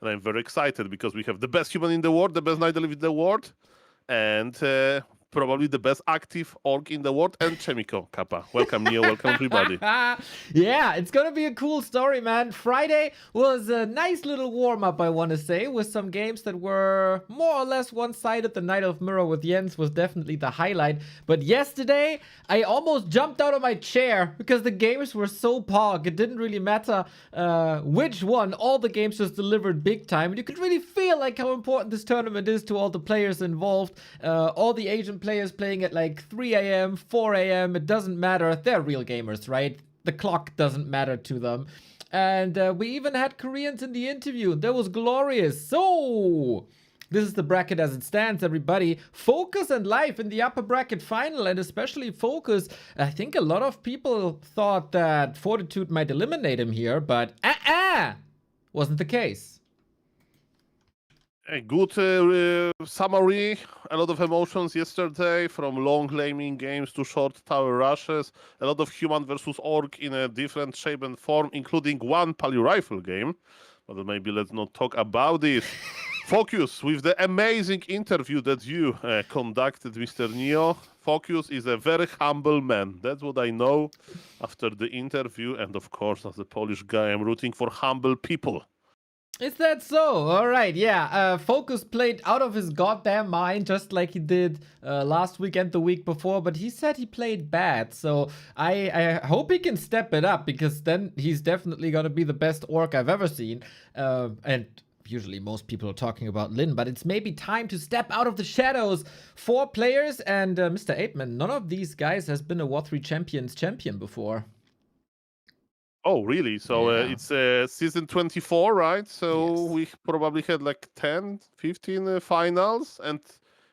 and I'm very excited because we have the best human in the world, the best night elf in the world, and probably the best active orc in the world, and Chaemiko, Kappa. Welcome, Neo. Welcome, everybody. Yeah, it's gonna be a cool story, man. Friday was a nice little warm-up, I want to say, with some games that were more or less one-sided. The Night of Mirror with Jens was definitely the highlight. But yesterday, I almost jumped out of my chair because the games were so pog. It didn't really matter which one. All the games just delivered big time. And you could really feel like how important this tournament is to all the players involved. All the Asian players playing at like 3 a.m., 4 a.m. It doesn't matter. They're real gamers, right? The clock doesn't matter to them. And we even had Koreans in the interview. That was glorious. So, this is the bracket as it stands, everybody. FoCuS and Live in the upper bracket final, and especially FoCuS. I think a lot of people thought that Fortitude might eliminate him here, but wasn't the case. A good summary, a lot of emotions yesterday, from long laning games to short tower rushes, a lot of human versus orc in a different shape and form, including one poly-rifle game. But maybe let's not talk about this. FoCuS, with the amazing interview that you conducted, Mr. Neo. FoCuS is a very humble man. That's what I know after the interview. And of course, as a Polish guy, I'm rooting for humble people. Is that so? All right, yeah. FoCuS played out of his goddamn mind, just like he did last week and the week before. But he said he played bad, so I hope he can step it up, because then he's definitely gonna be the best orc I've ever seen. And usually most people are talking about Lin, but it's maybe time to step out of the shadows. 4 players, and Mr. Apeman, none of these guys has been a W3Champions champion before. Oh, really? So Yeah. it's season 24, right? So Yes. we probably had like 10, 15 finals, and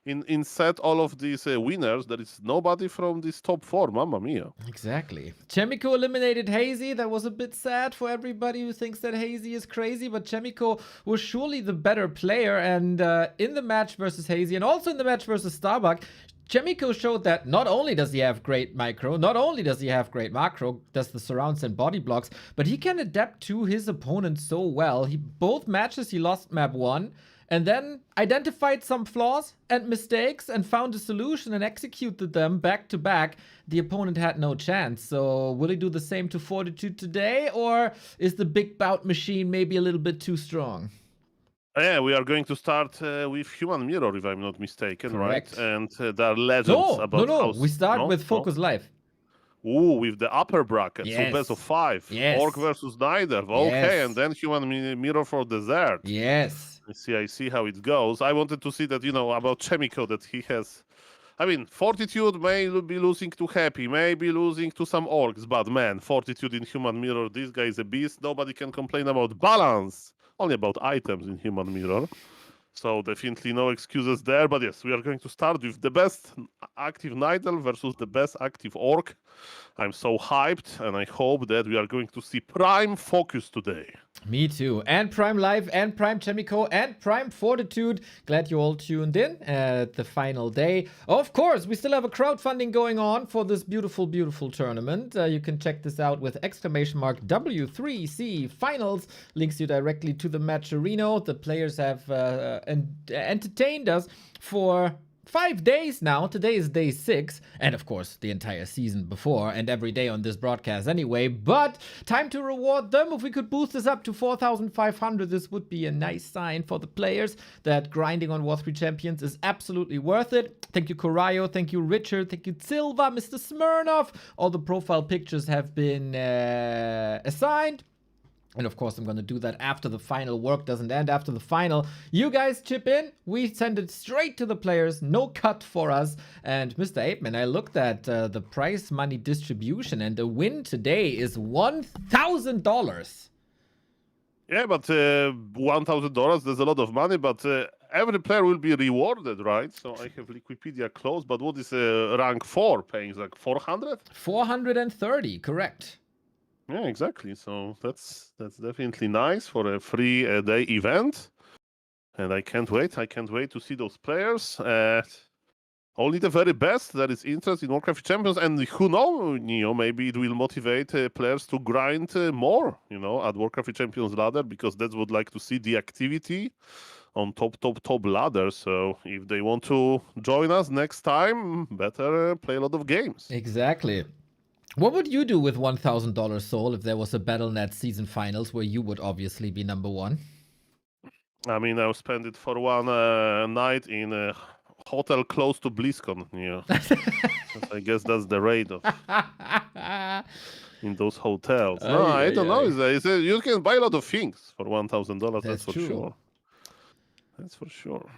in set all of these winners, there is nobody from this top 4. Mamma mia. Exactly. Chaemiko eliminated Hazy. That was a bit sad for everybody who thinks that Hazy is crazy, but Chaemiko was surely the better player. And in the match versus Hazy, and also in the match versus Starbuck, Chaemiko showed that not only does he have great micro, not only does he have great macro, does the surrounds and body blocks, but he can adapt to his opponent so well. Both matches he lost map 1, and then identified some flaws and mistakes and found a solution and executed them back to back. The opponent had no chance. So will he do the same to Fortitude today, or is the big bout machine maybe a little bit too strong? Yeah, we are going to start with Human Mirror, if I'm not mistaken, Correct. right? And there are legends about No. how... We start with FoCuS Live. Ooh, with the upper bracket. Yes. So best of 5. Yes. Orc versus Night Elf. Okay, Yes. and then Human Mirror for dessert. Yes. I see how it goes. I wanted to see that, about Chaemiko, that he has... I mean, Fortitude may be losing to Happy, maybe losing to some orcs, but man, Fortitude in Human Mirror, this guy is a beast. Nobody can complain about balance. Only about items in Human Mirror. So definitely no excuses there. But yes, we are going to start with the best active Night Elf versus the best active Orc. I'm so hyped, and I hope that we are going to see Prime FoCuS today. Me too. And Prime Live, and Prime Chaemiko, and Prime Fortitude. Glad you all tuned in at the final day. Of course, we still have a crowdfunding going on for this beautiful, beautiful tournament. You can check this out with !W3C Finals. Links you directly to the match arena. The players have entertained us for 5 days now. Today is day 6, and of course the entire season before and every day on this broadcast anyway. But time to reward them. If we could boost this up to 4,500, this would be a nice sign for the players that grinding on W3Champions is absolutely worth it. Thank you, Corayo. Thank you, Richard. Thank you, Silva, Mr. Smirnov. All the profile pictures have been assigned. And of course, I'm going to do that after the final. Work doesn't end after the final. You guys chip in. We send it straight to the players. No cut for us. And Mr. Apeman, I looked at the prize money distribution, and the win today is $1,000. Yeah, but $1,000, there's a lot of money, but every player will be rewarded, right? So I have Wikipedia closed, but what is rank 4 paying? Like 400? 430, correct. Yeah, exactly. So that's definitely nice for a free day event, and I can't wait. I can't wait to see those players. only the very best that is interested in Warcraft Champions, and who knows, maybe it will motivate players to grind more, at Warcraft Champions ladder, because that's what like to see the activity on top ladder. So if they want to join us next time, better play a lot of games. Exactly. What would you do with $1,000 Soul if there was a BattleNet season finals where you would obviously be number one? I mean, I'll spend it for one night in a hotel close to BlizzCon. I guess that's the rate of in those hotels. No, I don't know. You can buy a lot of things for $1,000. That's for sure. That's for sure.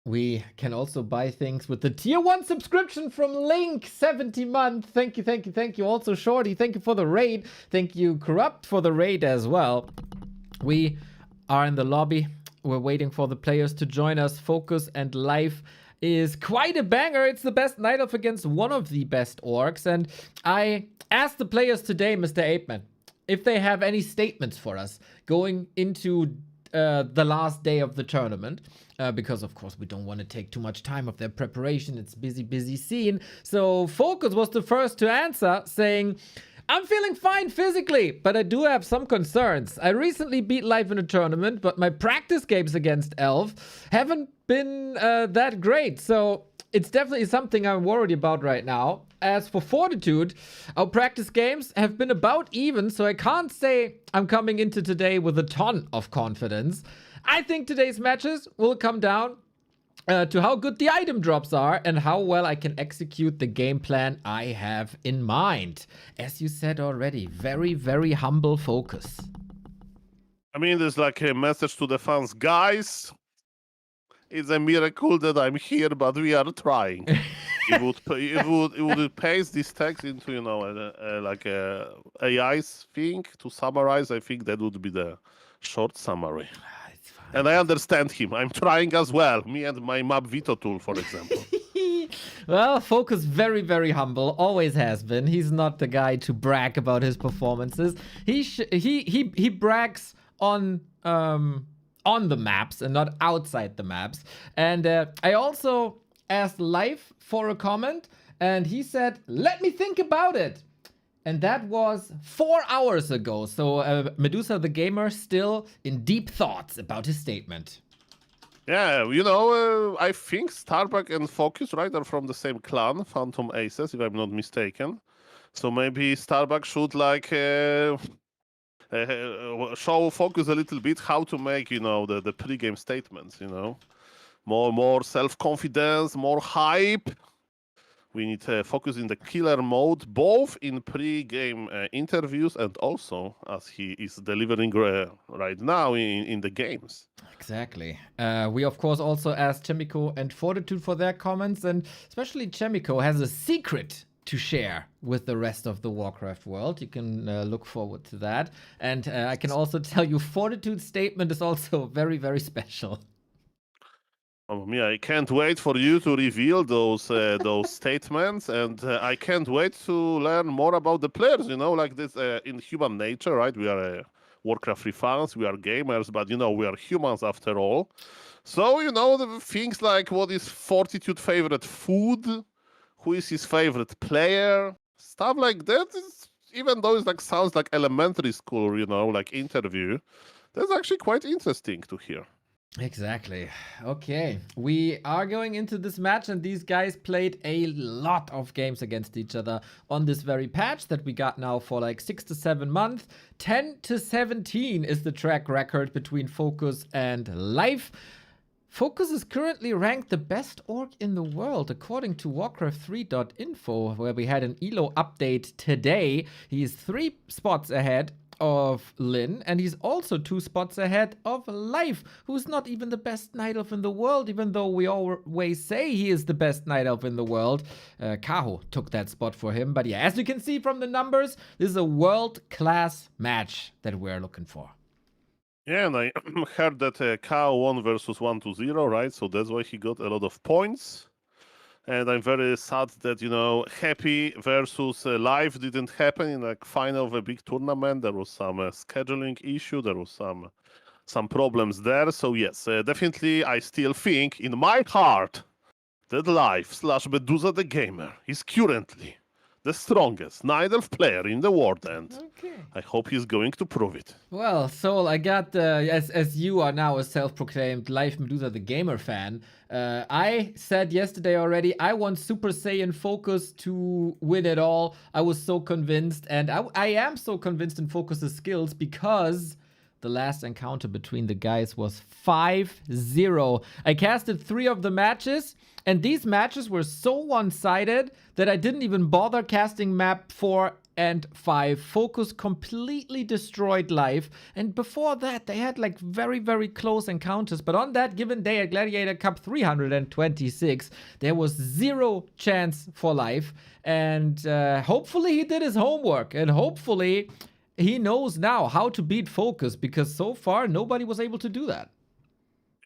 We can also buy things with the tier 1 subscription from Link, 70 month. Thank you. Also, Shorty, thank you for the raid. Thank you, Corrupt, for the raid as well. We are in the lobby. We're waiting for the players to join us. FoCuS and Life is quite a banger. It's the best Night Elf against one of the best orcs. And I asked the players today, Mr. Apeman, if they have any statements for us going into the last day of the tournament, because of course we don't want to take too much time of their preparation. It's busy scene. So FoCuS was the first to answer, saying, I'm feeling fine physically, but I do have some concerns. I recently beat Life in a tournament, but my practice games against Elf haven't been that great. So it's definitely something I'm worried about right now. As for Fortitude, our practice games have been about even, so I can't say I'm coming into today with a ton of confidence. I think today's matches will come down to how good the item drops are and how well I can execute the game plan I have in mind. As you said already, very humble FoCuS. I mean, there's like a message to the fans. Guys, it's a miracle that I'm here, but we are trying. it would paste this text into, like a AI's thing to summarize. I think that would be the short summary. And I understand him. I'm trying as well. Me and my map veto tool, for example. Well, FoCuS very humble. Always has been. He's not the guy to brag about his performances. He brags on the maps and not outside the maps. And I also asked Life for a comment, and he said, "Let me think about it." And that was 4 hours ago. So Medusa the Gamer still in deep thoughts about his statement. Yeah, I think Starbuck and FoCuS, right, are from the same clan, Phantom Aces, if I'm not mistaken. So maybe Starbuck should show FoCuS a little bit how to make, the pre-game statements, more self-confidence, more hype. We need to focus in the killer mode, both in pre-game interviews and also as he is delivering right now in the games. Exactly. We, of course, also asked Chaemiko and Fortitude for their comments, and especially Chaemiko has a secret to share with the rest of the Warcraft world. You can look forward to that. And I can also tell you Fortitude's statement is also very special. Yeah, I can't wait for you to reveal those statements, and I can't wait to learn more about the players. Like this in human nature, right? We are Warcraft 3 fans, we are gamers, but we are humans after all. So the things like what is Fortitude favorite food, who is his favorite player, stuff like that. Even though it sounds like elementary school, like interview, that's actually quite interesting to hear. Exactly. Okay, we are going into this match, and these guys played a lot of games against each other on this very patch that we got now for like 6 to 7 months. 10-17 is the track record between FoCuS and Life. FoCuS is currently ranked the best orc in the world according to Warcraft3.info, where we had an ELO update today. He's 3 spots ahead of Lin, and he's also 2 spots ahead of Life, who's not even the best Night Elf in the world, even though we always say he is the best Night Elf in the world. Kaho took that spot for him, but yeah, as you can see from the numbers, this is a world-class match that we're looking for. Yeah, and I heard that Kaho won versus 1-0, right? So that's why he got a lot of points. And I'm very sad that, Happy versus Live didn't happen in the final of a big tournament. There was some scheduling issue. There was some problems there. So yes, definitely I still think in my heart that Life/Medusa the Gamer is currently the strongest Night Elf player in the world, and I hope he's going to prove it. Well, Soul, I got as you are now a self-proclaimed Life Medusa the Gamer fan. I said yesterday already I want Super Saiyan FoCuS to win it all. I was so convinced, and I am so convinced in FoCuS's skills because the last encounter between the guys was 5-0. I casted 3 of the matches, and these matches were so one-sided that I didn't even bother casting map 4 and 5. FoCuS completely destroyed Life, and before that they had like very, very close encounters. But on that given day at Gladiator Cup 326, there was 0 chance for Life, and hopefully he did his homework, and hopefully he knows now how to beat FoCuS, because so far nobody was able to do that.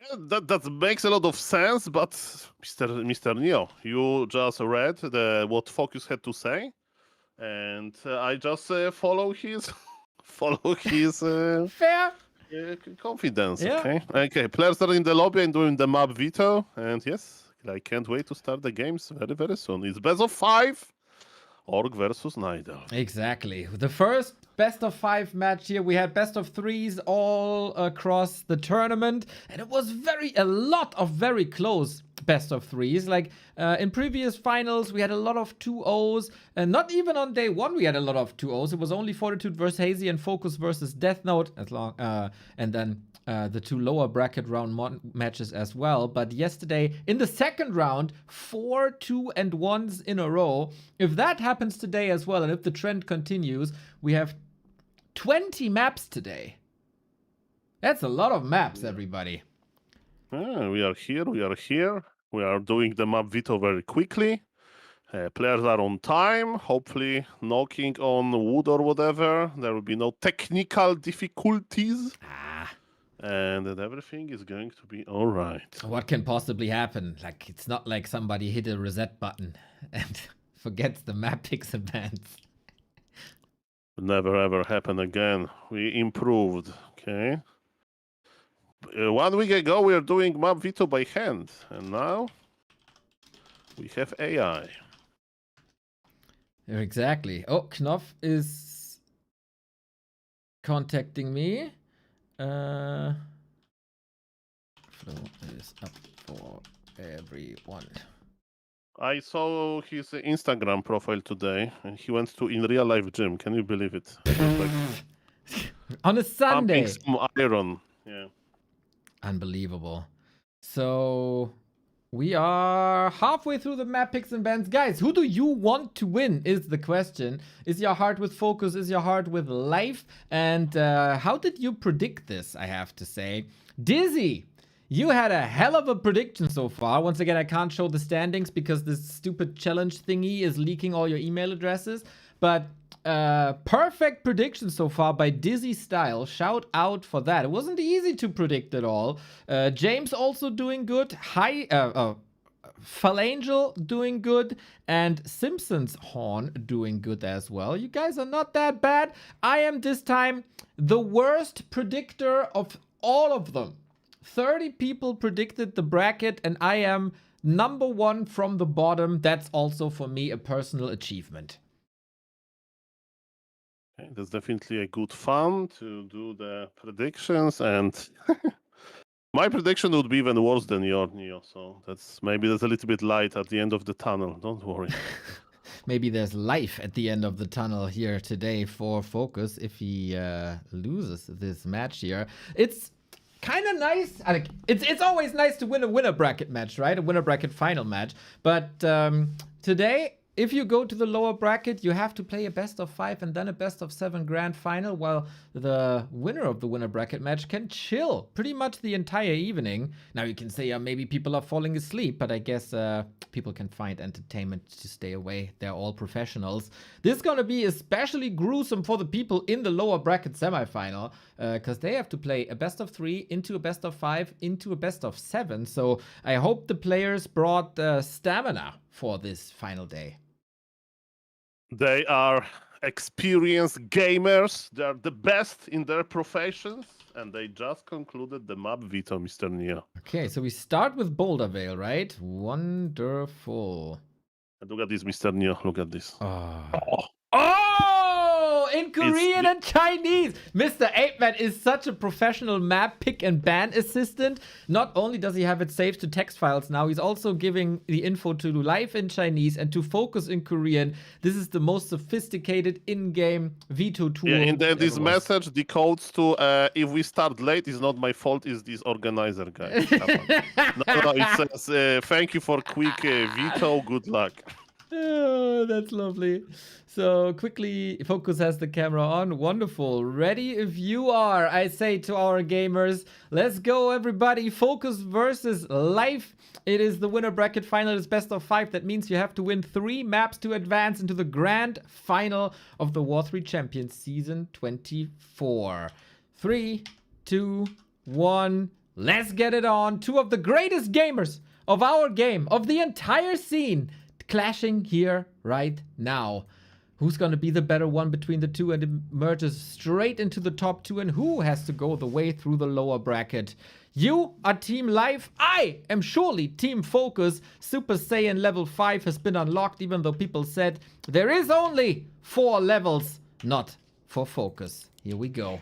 Yeah, that makes a lot of sense, but Mr. Neo, you just read what FoCuS had to say, and I just follow his Fair. confidence. Yeah. Okay. Players are in the lobby and doing the map veto, and yes, I can't wait to start the games very, very soon. It's best of 5. Orc versus Nidal. Exactly. The first best of 5 match here. We had best of 3s all across the tournament, and it was a lot of very close best of 3s. Like in previous finals, we had a lot of 2-0s, and not even on day 1 we had a lot of 2-0s. It was only Fortitude versus Hazy and FoCuS versus Death Note, and then the 2 lower bracket round matches as well. But yesterday, in the second round, 4 2-1s in a row. If that happens today as well, and if the trend continues, we have 20 maps today. That's a lot of maps, everybody. We are here. We are doing the map veto very quickly. Players are on time, hopefully knocking on wood or whatever. There will be no technical difficulties. And that everything is going to be all right. What can possibly happen? Like, it's not like somebody hit a reset button and forgets the map picks and bans. Never ever happen again. We improved, okay? 1 week ago, we were doing map veto by hand, and now we have AI. Exactly. Oh, Knopf is contacting me. Flow is up for everyone. I saw his Instagram profile today, and he went to in real life gym. Can you believe it? On a Sunday. Pumping some iron. Yeah. Unbelievable. So we are halfway through the map picks and bans. Guys, who do you want to win is the question. Is your heart with FoCuS? Is your heart with Life? And how did you predict this, I have to say? Dizzy, you had a hell of a prediction so far. Once again, I can't show the standings because this stupid challenge thingy is leaking all your email addresses. But perfect prediction so far by Dizzy Style. Shout out for that. It wasn't easy to predict at all. James also doing good. Phalangel doing good. And Simpsons Horn doing good as well. You guys are not that bad. I am this time the worst predictor of all of them. 30 people predicted the bracket, and I am number 1 from the bottom. That's also for me a personal achievement. Okay, that's definitely a good fun to do the predictions, and my prediction would be even worse than your, Neo. So maybe there's a little bit light at the end of the tunnel. Don't worry. Maybe there's life at the end of the tunnel here today for FoCuS if he loses this match here. It's kind of nice. It's always nice to win a winner bracket match, right? A winner bracket final match. But today, if you go to the lower bracket, you have to play a best of 5 and then a best of 7 grand final, while the winner of the winner bracket match can chill pretty much the entire evening. Now you can say maybe people are falling asleep, but I guess people can find entertainment to stay away. They're all professionals. This is going to be especially gruesome for the people in the lower bracket semifinal, because they have to play a best of 3 into a best of 5 into a best of 7. So I hope the players brought stamina for this final day. They are experienced gamers. They are the best in their professions, and they just concluded the map veto, Mr. Neo. Okay, so we start with Boulder Vale, right? Wonderful. And look at this, Mr. Neo. Look at this. Oh, in Korean and Chinese. Mr. 8-Man is such a professional map pick and ban assistant. Not only does he have it saved to text files now, he's also giving the info to live in Chinese and to FoCuS in Korean. This is the most sophisticated in-game veto tool. Yeah, and then this message decodes to if we start late, it's not my fault, it's this organizer guy. no, it says thank you for quick veto, good luck. Oh, that's lovely. So quickly, FoCuS has the camera on. Wonderful. Ready if you are, I say to our gamers. Let's go, everybody. FoCuS versus live. It is the winner bracket final. It's best of 5. That means you have to win 3 maps to advance into the grand final of the W3Champions Season 24. 3, 2, 1. Let's get it on. 2 of the greatest gamers of our game, of the entire scene, clashing here right now. Who's going to be the better one between the two, and it merges straight into the top 2, and who has to go the way through the lower bracket? You are Team Live. I am surely Team FoCuS. Super Saiyan level 5 has been unlocked, even though people said there is only 4 levels. Not for FoCuS. Here we go.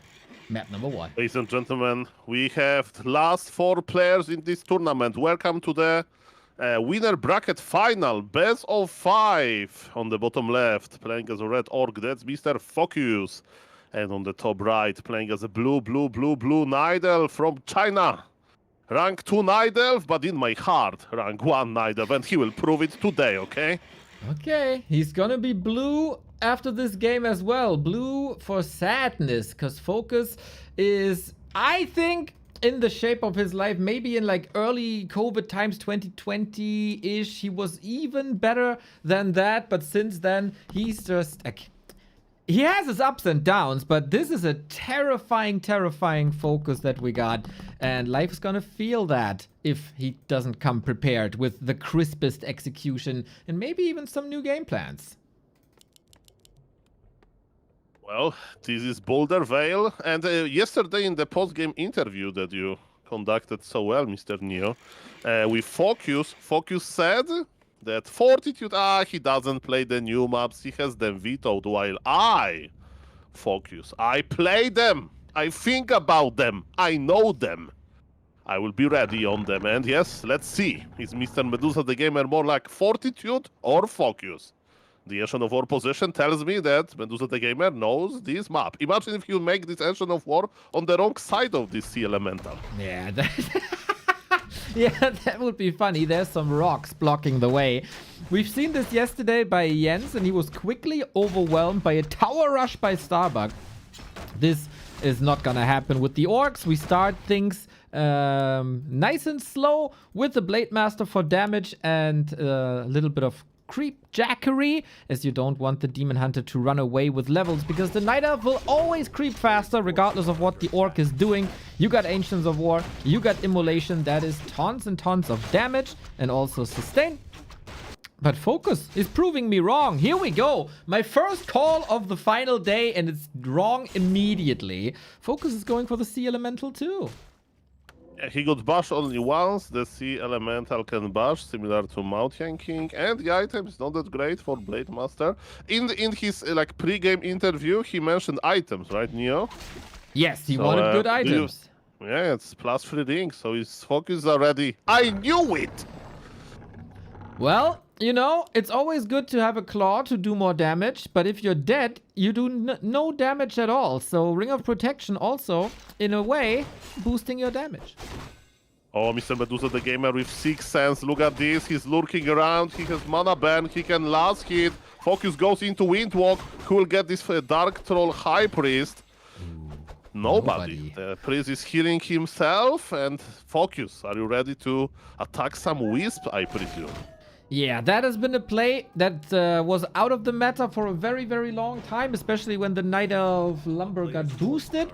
Map number 1. Ladies and gentlemen, we have the last 4 players in this tournament. Welcome to the winner bracket final, best of 5. On the bottom left, playing as a red orc, that's Mr. FoCuS. And on the top right, playing as a blue Nidelf from China. Rank 2 Nidelf, but in my heart, rank 1 Nidelf, and he will prove it today, okay? Okay, he's gonna be blue after this game as well. Blue for sadness, because FoCuS is, I think, in the shape of his life, maybe in like early COVID times, 2020-ish, he was even better than that. But since then, he's just like, he has his ups and downs, but this is a terrifying FoCuS that we got. And life is gonna feel that if he doesn't come prepared with the crispest execution and maybe even some new game plans. Well, this is Boulder Vale, and yesterday in the post-game interview that you conducted so well, Mr. Neo, with FoCuS said that Fortitude, he doesn't play the new maps, he has them vetoed, while FoCuS, I play them, I think about them, I know them, I will be ready on them, and yes, let's see, is Mr. Medusa the Gamer more like Fortitude or FoCuS? The Echelon of War position tells me that Medusa the Gamer knows this map. Imagine if you make this Echelon of War on the wrong side of this Sea Elemental. Yeah, that would be funny. There's some rocks blocking the way. We've seen this yesterday by Jens, and he was quickly overwhelmed by a tower rush by Starbuck. This is not gonna happen with the orcs. We start things nice and slow with the Blade Master for damage and a little bit of creep jackery, as you don't want the Demon Hunter to run away with levels, because the Night Elf will always creep faster regardless of what the Orc is doing. You got Ancients of War, you got Immolation, that is tons and tons of damage and also sustain. But FoCuS is proving me wrong. Here we go. My first call of the final day, and it's wrong immediately. FoCuS is going for the Sea Elemental too. He got bash only once. The Sea Elemental can bash, similar to Mountain King, and the item is not that great for Blade Master. In his like pre-game interview, he mentioned items, right, Neo? Yes, he wanted good items. Yeah, it's +3 rings, so his FoCuS already. I knew it! Well, you know, it's always good to have a claw to do more damage, but if you're dead, you do no damage at all. So Ring of Protection also, in a way, boosting your damage. Oh, Mr. Medusa the Gamer with 6 Sense. Look at this. He's lurking around. He has mana ban. He can last hit. FoCuS goes into Windwalk. Who will get this Dark Troll High Priest? Nobody. The priest is healing himself. And FoCuS, are you ready to attack some Wisp, I presume? Yeah, that has been a play that was out of the meta for a very, very long time, especially when the Night Elf Lumber got boosted.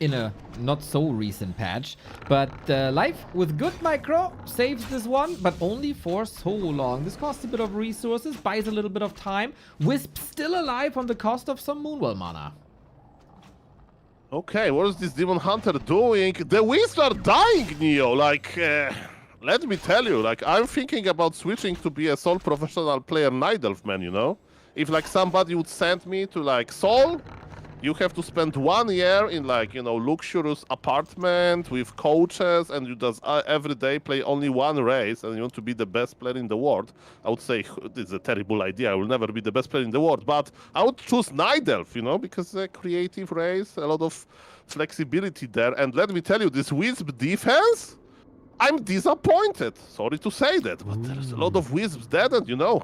in a not so recent patch. But Life with good micro saves this one, but only for so long. This costs a bit of resources, buys a little bit of time. Wisp still alive on the cost of some Moonwell mana. Okay, what is this Demon Hunter doing? The Wisps are dying, Neo. Like, let me tell you, like, I'm thinking about switching to be a Soul professional player Night Elf, man, you know? If, like, somebody would send me to, like, Soul, you have to spend 1 year in, like, you know, luxurious apartment with coaches, and you just every day play only one race, and you want to be the best player in the world. I would say it's a terrible idea. I will never be the best player in the world, but I would choose Night Elf, you know, because a creative race, a lot of flexibility there. And let me tell you, this Wisp defense, I'm disappointed. Sorry to say that, but there's a lot of Wisps dead, and you know,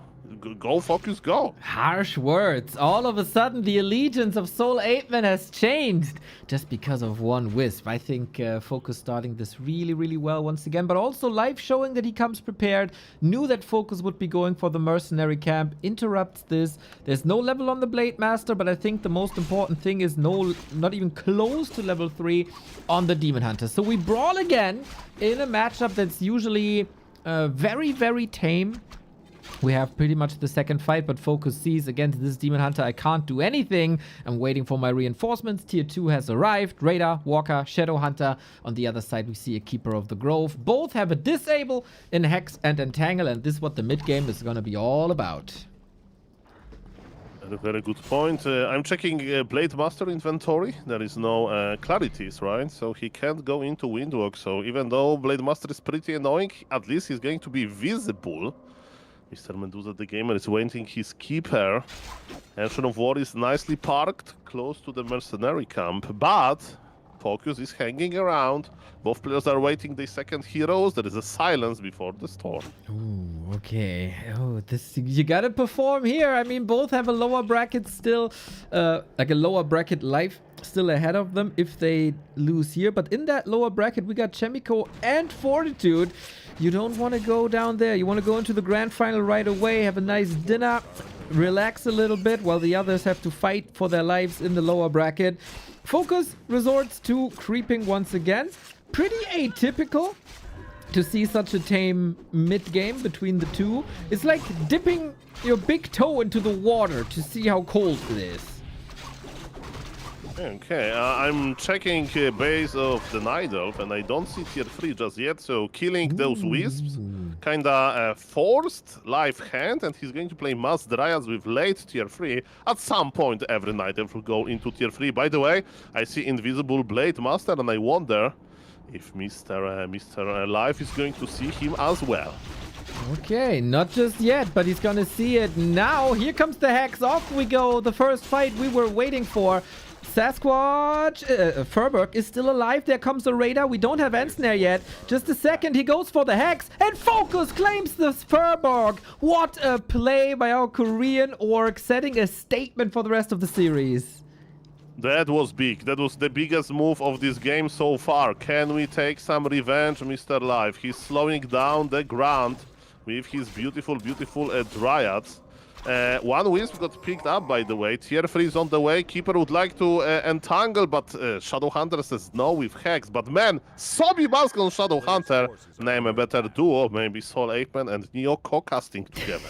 go FoCuS, go. Harsh words. All of a sudden, the allegiance of Soul 8-Man has changed just because of one Wisp. I think FoCuS starting this really, really well once again, but also Life showing that he comes prepared, knew that FoCuS would be going for the mercenary camp, interrupts this. There's no level on the Blade Master, but I think the most important thing is not even close to level 3 on the Demon Hunter. So we brawl again in a matchup that's usually very, very tame. We have pretty much the second fight, but FoCuS sees against this Demon Hunter, I can't do anything. I'm waiting for my reinforcements. Tier 2 has arrived. Raider, Walker, Shadow Hunter. On the other side, we see a Keeper of the Grove. Both have a disable in Hex and Entangle, and this is what the mid game is going to be all about. A very good point. I'm checking Blade Master inventory. There is no clarities, right? So he can't go into Windwalk. So even though Blade Master is pretty annoying, at least he's going to be visible. Mr. Medusa the Gamer is waiting his Keeper. Engine of War is nicely parked close to the mercenary camp, but FoCuS is hanging around. Both players are waiting their second heroes. There is a silence before the storm. Ooh, okay. Oh, this you gotta perform here. I mean, both have a lower bracket still, like a lower bracket Life still ahead of them if they lose here. But in that lower bracket, we got Chaemiko and Fortitude. You don't want to go down there. You want to go into the grand final right away, have a nice dinner, relax a little bit while the others have to fight for their lives in the lower bracket. FoCuS resorts to creeping once again. Pretty atypical to see such a tame mid-game between the two. It's like dipping your big toe into the water to see how cold it is. Okay, I'm checking base of the Night Elf, and I don't see tier 3 just yet, so killing those Wisps kinda forced Life hand, and he's going to play Mass Dryads with late tier 3. At some point, every Night Elf will go into tier 3. By the way, I see Invisible Blade Master, and I wonder if Mr. Life is going to see him as well. Okay, not just yet, but he's gonna see it now. Here comes the Hex. Off we go. The first fight we were waiting for. Sasquatch, Furberg is still alive. There comes the Raider. We don't have Ensnare yet. Just a second. He goes for the Hex. And FoCuS claims the Furberg. What a play by our Korean orc, setting a statement for the rest of the series. That was big. That was the biggest move of this game so far. Can we take some revenge, Mr. Life? He's slowing down the ground with his beautiful, beautiful Dryads. One Wisp got picked up, by the way. Tier 3 is on the way. Keeper would like to entangle, but Shadow Hunter says no with Hex. But man, Sobi Mask on Shadow Hunter. Name a better duo. Maybe Soul 8-Man and Neo co-casting together.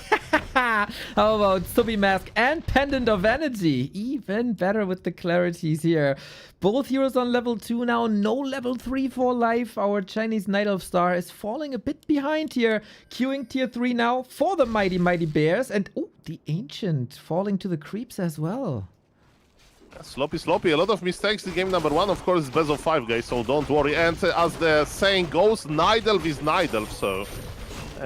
How about Sobi Mask and Pendant of Energy? Even better with the clarities here. Both heroes on level 2 now. No level 3 for Life. Our Chinese Night Elf star is falling a bit behind here. Queuing tier 3 now for the Mighty Mighty Bears. And oh, the Ancient falling to the creeps as well. Sloppy. A lot of mistakes in game number 1. Of course, it's best of 5, guys, so don't worry. And as the saying goes, Night Elf is Night Elf, so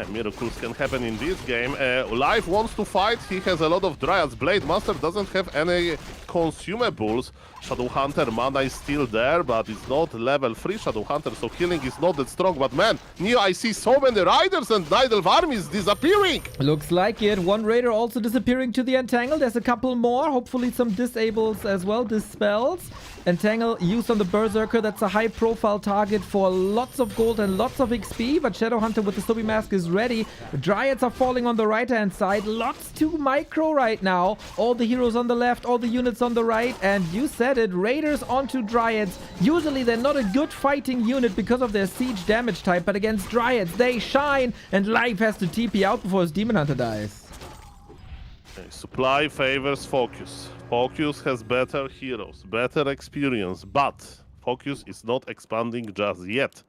miracles can happen in this game. Life wants to fight. He has a lot of Dryads. Blade Master doesn't have any consumables. Shadow Hunter mana is still there, but it's not level 3 Shadow Hunter, so killing is not that strong. But man, Neo, I see so many Riders and Night Elf armies disappearing. Looks like it. One Raider also disappearing to the Entangle. There's a couple more. Hopefully some disables as well, dispels. Entangle used on the Berserker. That's a high-profile target for lots of gold and lots of XP. But Shadowhunter with the Stubby Mask is ready. Dryads are falling on the right-hand side. Lots to micro right now. All the heroes on the left, all the units on the right. And you said it, Raiders onto Dryads. Usually they're not a good fighting unit because of their siege damage type. But against Dryads, they shine. And Life has to TP out before his Demon Hunter dies. Supply favors FoCuS. FoCuS has better heroes, better experience, but FoCuS is not expanding just yet.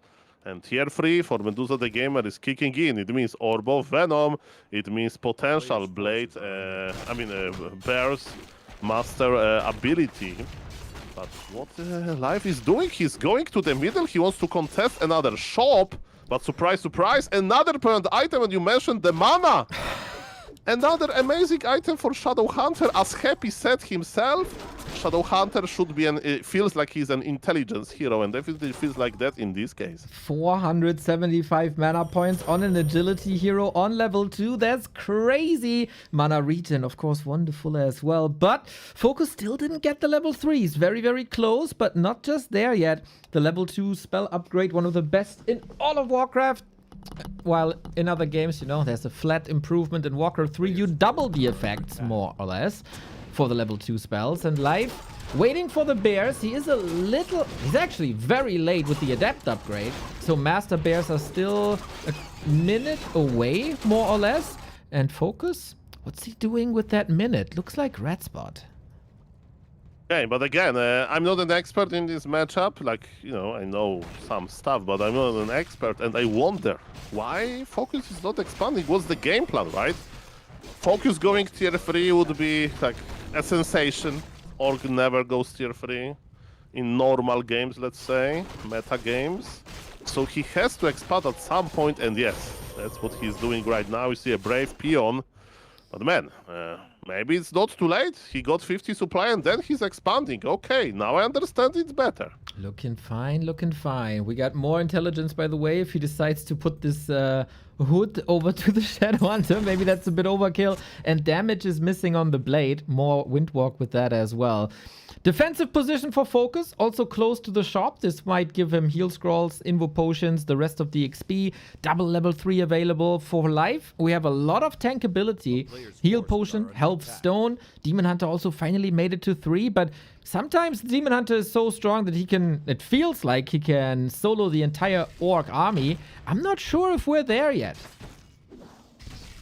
And tier 3 for Medusa the Gamer is kicking in. It means Orb of Venom, it means potential Blade, Bear's Master ability. But what Life is doing, he's going to the middle, he wants to contest another shop, but surprise, surprise, another permanent item, and you mentioned the mana! Another amazing item for Shadowhunter, as Happy said himself. Shadowhunter should be feels like he's an intelligence hero, and definitely feels like that in this case. 475 mana points on an agility hero on level 2. That's crazy. Mana regen, of course, wonderful as well. But FoCuS still didn't get the level 3s. Very, very close, but not just there yet. The level 2 spell upgrade, one of the best in all of Warcraft. While in other games, you know, there's a flat improvement. In Warcraft 3, you double the effects, more or less, for the level 2 spells. And Life, waiting for the bears. He's actually very late with the Adept upgrade. So Master Bears are still a minute away, more or less. And FoCuS, what's he doing with that minute? Looks like Red Spot. Okay, but again, I'm not an expert in this matchup. Like, you know, I know some stuff, but I'm not an expert, and I wonder why FoCuS is not expanding. What's the game plan, right? FoCuS going tier 3 would be like a sensation. Org never goes tier 3 in normal games, let's say, meta games. So he has to expand at some point, and yes, that's what he's doing right now. You see a Brave Peon, but man, maybe it's not too late. He got 50 supply and then he's expanding. Okay, now I understand it better. Looking fine, looking fine. We got more intelligence, by the way, if he decides to put this hood over to the Shadowhunter. Maybe that's a bit overkill. And damage is missing on the blade. More Windwalk with that as well. Defensive position for FoCuS, also close to the shop. This might give him heal scrolls, invo potions, the rest of the XP. Double level 3 available for Life. We have a lot of tank ability. Heal potion, health stone. Demon Hunter also finally made it to 3, but sometimes Demon Hunter is so strong that it feels like he can solo the entire Orc army. I'm not sure if we're there yet.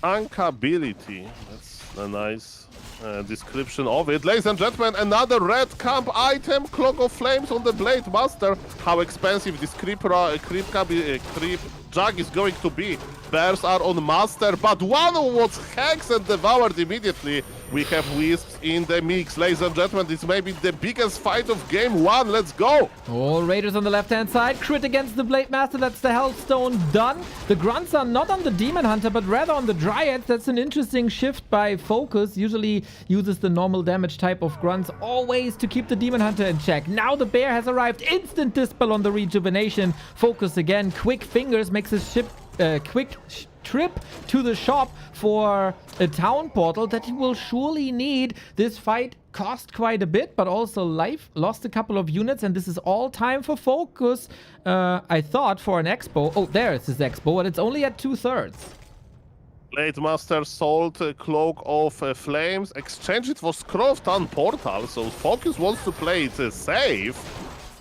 Tank ability, that's a nice description of it. Ladies and gentlemen, another red camp item, Cloak of Flames on the Blade Master. How expensive this creep jug is going to be. Bears are on Master, but one was hexed and devoured immediately. We have Wisps in the mix. Ladies and gentlemen, this may be the biggest fight of game 1. Let's go! All Raiders on the left-hand side. Crit against the Blade Master. That's the Hellstone done. The Grunts are not on the Demon Hunter, but rather on the Dryads. That's an interesting shift by FoCuS. Usually uses the normal damage type of Grunts always to keep the Demon Hunter in check. Now the Bear has arrived. Instant Dispel on the Rejuvenation. FoCuS again. Quick Fingers makes his ship trip to the shop for a town portal that he will surely need. This fight cost quite a bit, but also Life lost a couple of units, and this is all time for FoCuS. I thought for an expo. Oh, there is his expo, but it's only at 2/3. Blade Master sold Cloak of Flames, exchanged it for Scroll of Town Portal, so FoCuS wants to play it safe.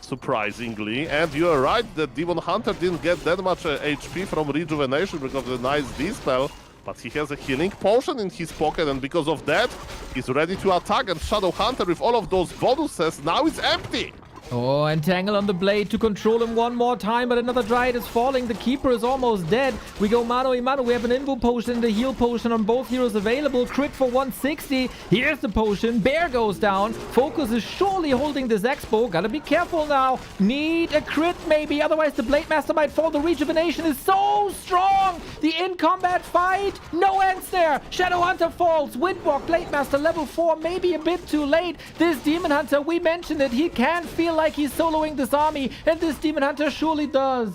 Surprisingly, and you are right that Demon Hunter didn't get that much HP from Rejuvenation because of the nice Dispel, but he has a healing potion in his pocket, and because of that, he's ready to attack, and Shadowhunter with all of those bonuses, now it's empty! Oh, Entangle on the blade to control him one more time, but another Dryad is falling. The Keeper is almost dead. We go mano a mano. We have an invo potion and a heal potion on both heroes available. Crit for 160. Here's the potion. Bear goes down. FoCuS is surely holding this expo. Gotta be careful now. Need a crit maybe, otherwise the Blade Master might fall. The Rejuvenation is so strong. The in-combat fight, no ends there. Shadowhunter falls. Windwalk, Blade Master level 4, maybe a bit too late. This Demon Hunter, we mentioned it, he can feel like he's soloing this army, and this Demon Hunter surely does.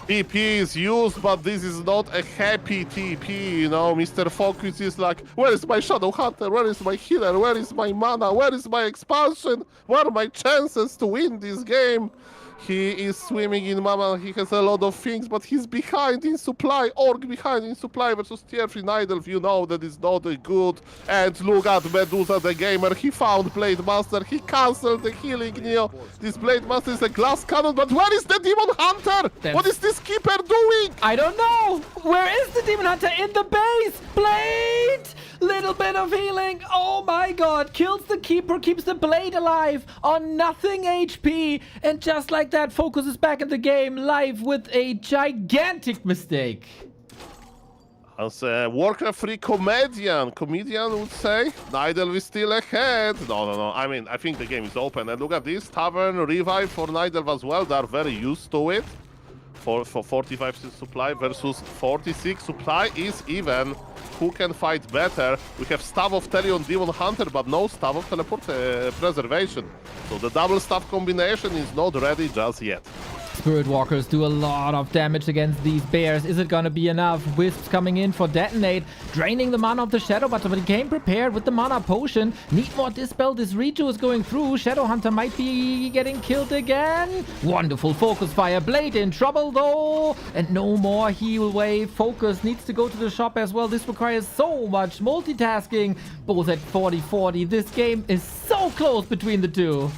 TP is used, but this is not a happy TP, you know. Mr. FoCuS is like, where is my Shadow Hunter? Where is my healer? Where is my mana? Where is my expansion? Where are my chances to win this game? He is swimming in mana, he has a lot of things, but he's behind in supply. Orc behind in supply versus tier 3 Nidelf, you know that is not a good. And look at Medusa the gamer, he found Blade Master, he cancelled the healing Neo. This Blade Master is a glass cannon, but where is the Demon Hunter? What is this keeper doing? I don't know. Where is the Demon Hunter? In the base. Blade. Little bit of healing. Oh my god. Kills the keeper, keeps the blade alive on nothing HP. And just like that, FoCuS is back in the game live with a gigantic mistake. As a Warcraft 3 comedian would say, Nidelf is still ahead. No. I mean, I think the game is open. And look at this, Tavern revive for Nidelf as well. They are very used to it. For 45 supply versus 46 supply is even. Who can fight better? We have Staff of Therion Demon Hunter, but no Staff of Teleport Preservation. So the double staff combination is not ready just yet. Spirit Walkers do a lot of damage against these bears. Is it gonna be enough? Wisps coming in for Detonate, draining the mana of the Shadow, but he came prepared with the mana potion. Need more Dispel. This Reju is going through. Shadow Hunter might be getting killed again. Wonderful Focus Fire. Blade in trouble though. And no more heal wave. FoCuS needs to go to the shop as well. This requires so much multitasking. Both at 40-40. This game is so close between the two.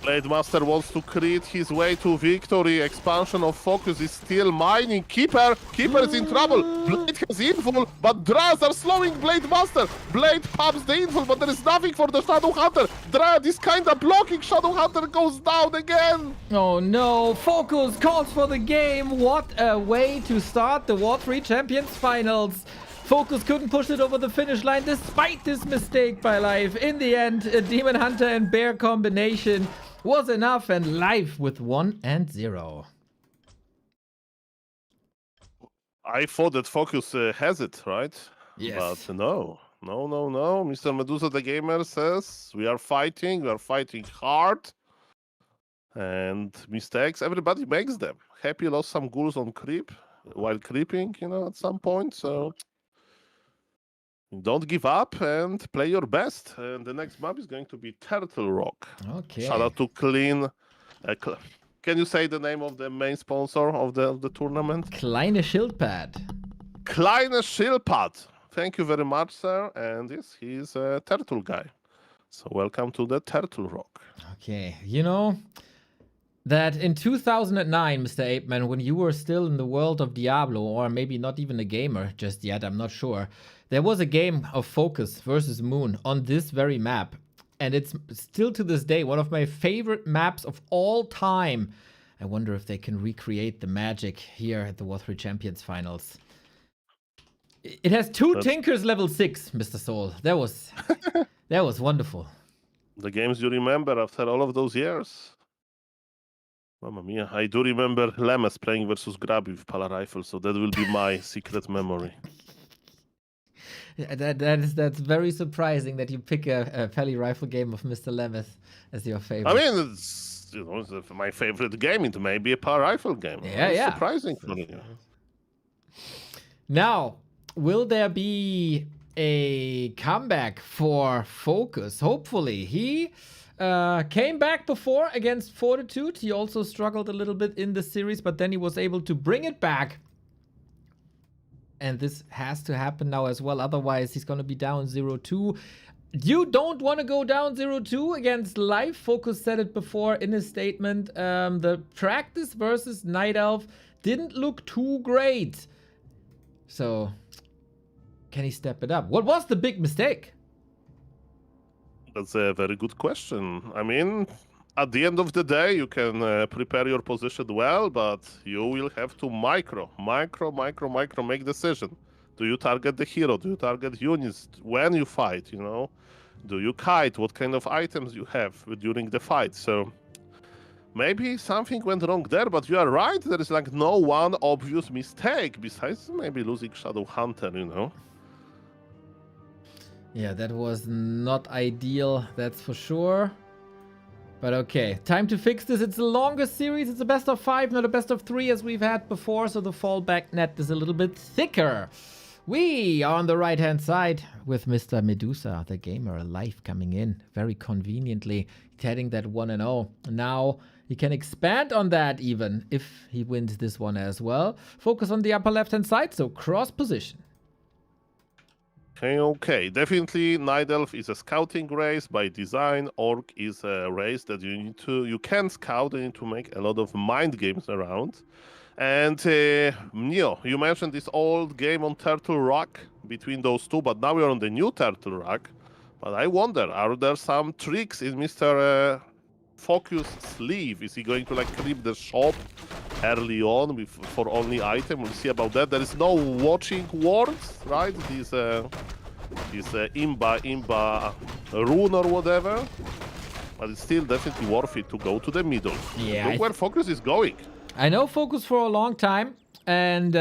Blade Master wants to create his way to victory. Expansion of FoCuS is still mining. Keeper is in trouble. Blade has inful, but Dryas are slowing Blade Master. Blade pumps the inful, but there is nothing for the Shadow Hunter. Dryas is kinda blocking. Shadow Hunter goes down again. Oh no, FoCuS calls for the game. What a way to start the W3Champions finals. FoCuS couldn't push it over the finish line despite this mistake by Life. In the end, a Demon Hunter and Bear combination was enough, and Life with 1-0. I thought that FoCuS has it, right? Yes. But no. Mr. Medusa the gamer says we are fighting hard. And mistakes, everybody makes them. Happy lost some ghouls on creep while creeping, you know, at some point. So don't give up and play your best. And the next map is going to be Turtle Rock. Okay. Shout out to Clean. Can you say the name of the main sponsor of the tournament? Kleine Schildpad. Kleine Schildpad. Thank you very much, sir. And yes, he's a turtle guy. So welcome to the Turtle Rock. Okay, you know that in 2009, Mr. Apeman, when you were still in the world of Diablo, or maybe not even a gamer just yet, I'm not sure, there was a game of FoCuS versus Moon on this very map. And it's still to this day one of my favorite maps of all time. I wonder if they can recreate the magic here at the W3Champions finals. It has two Tinkers level 6, Mr. Soul. That was wonderful. The games you remember after all of those years. Mamma mia, I do remember Lemes playing versus Grabby with Pala Rifle, so that will be my secret memory. That's very surprising that you pick a Pally Rifle game of Mr. Lemes as your favorite. I mean, it's, you know, it's my favorite game. It may be a Pala Rifle game. Yeah. Surprising for me. Now, will there be a comeback for FoCuS? Hopefully. He came back before against Fortitude. He also struggled a little bit in the series, but then he was able to bring it back. And this has to happen now as well. Otherwise, he's going to be down 0-2. You don't want to go down 0-2 against Life. FoCuS said it before in his statement. The practice versus Night Elf didn't look too great. So, can he step it up? What was the big mistake? That's a very good question. I mean, at the end of the day, you can prepare your position well, but you will have to micro make decision. Do you target the hero? Do you target units when you fight, you know? Do you kite? What kind of items you have during the fight? So maybe something went wrong there, but you are right. There is like no one obvious mistake besides maybe losing Shadow Hunter, you know? Yeah, that was not ideal, that's for sure. But okay, time to fix this. It's the longest series. It's a best of 5, not a best of 3 as we've had before. So the fallback net is a little bit thicker. We are on the right-hand side with Mr. Medusa, the gamer, live coming in very conveniently, heading that 1-0. Now he can expand on that even if he wins this one as well. FoCuS on the upper left-hand side, so cross position. Okay. Definitely Night Elf is a scouting race by design. Orc is a race that you can scout and need to make a lot of mind games around. And Neo, you mentioned this old game on Turtle Rock between those two, but now we're on the new Turtle Rock. But I wonder, are there some tricks in Mr. FoCuS sleeve? Is he going to like creep the shop early on for only item? We'll see about that. There is no watching words, right? This Imba rune or whatever. But it's still definitely worth it to go to the middle. Yeah. Look where FoCuS is going. I know FoCuS for a long time, and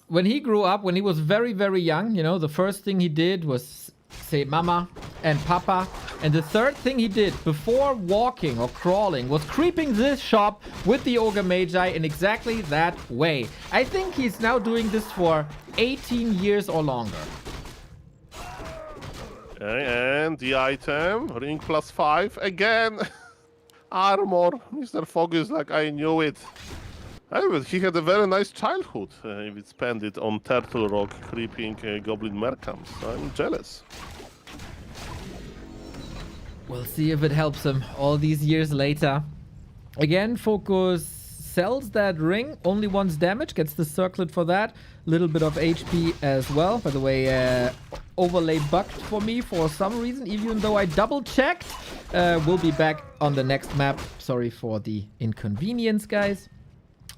when he grew up, when he was very, very young, you know, the first thing he did was say mama and papa, and the third thing he did before walking or crawling was creeping this shop with the Ogre Magi in exactly that way. I think he's now doing this for 18 years or longer. Okay, and the item, ring +5 again. Armor, Mr. FoCuS, like I knew it. Anyway, he had a very nice childhood if it spent it on Turtle Rock creeping Goblin Mercams. I'm jealous. We'll see if it helps him all these years later. Again, FoCuS sells that ring, only once damage, gets the circlet for that. Little bit of HP as well. By the way, overlay bugged for me for some reason, even though I double checked. We'll be back on the next map. Sorry for the inconvenience, guys.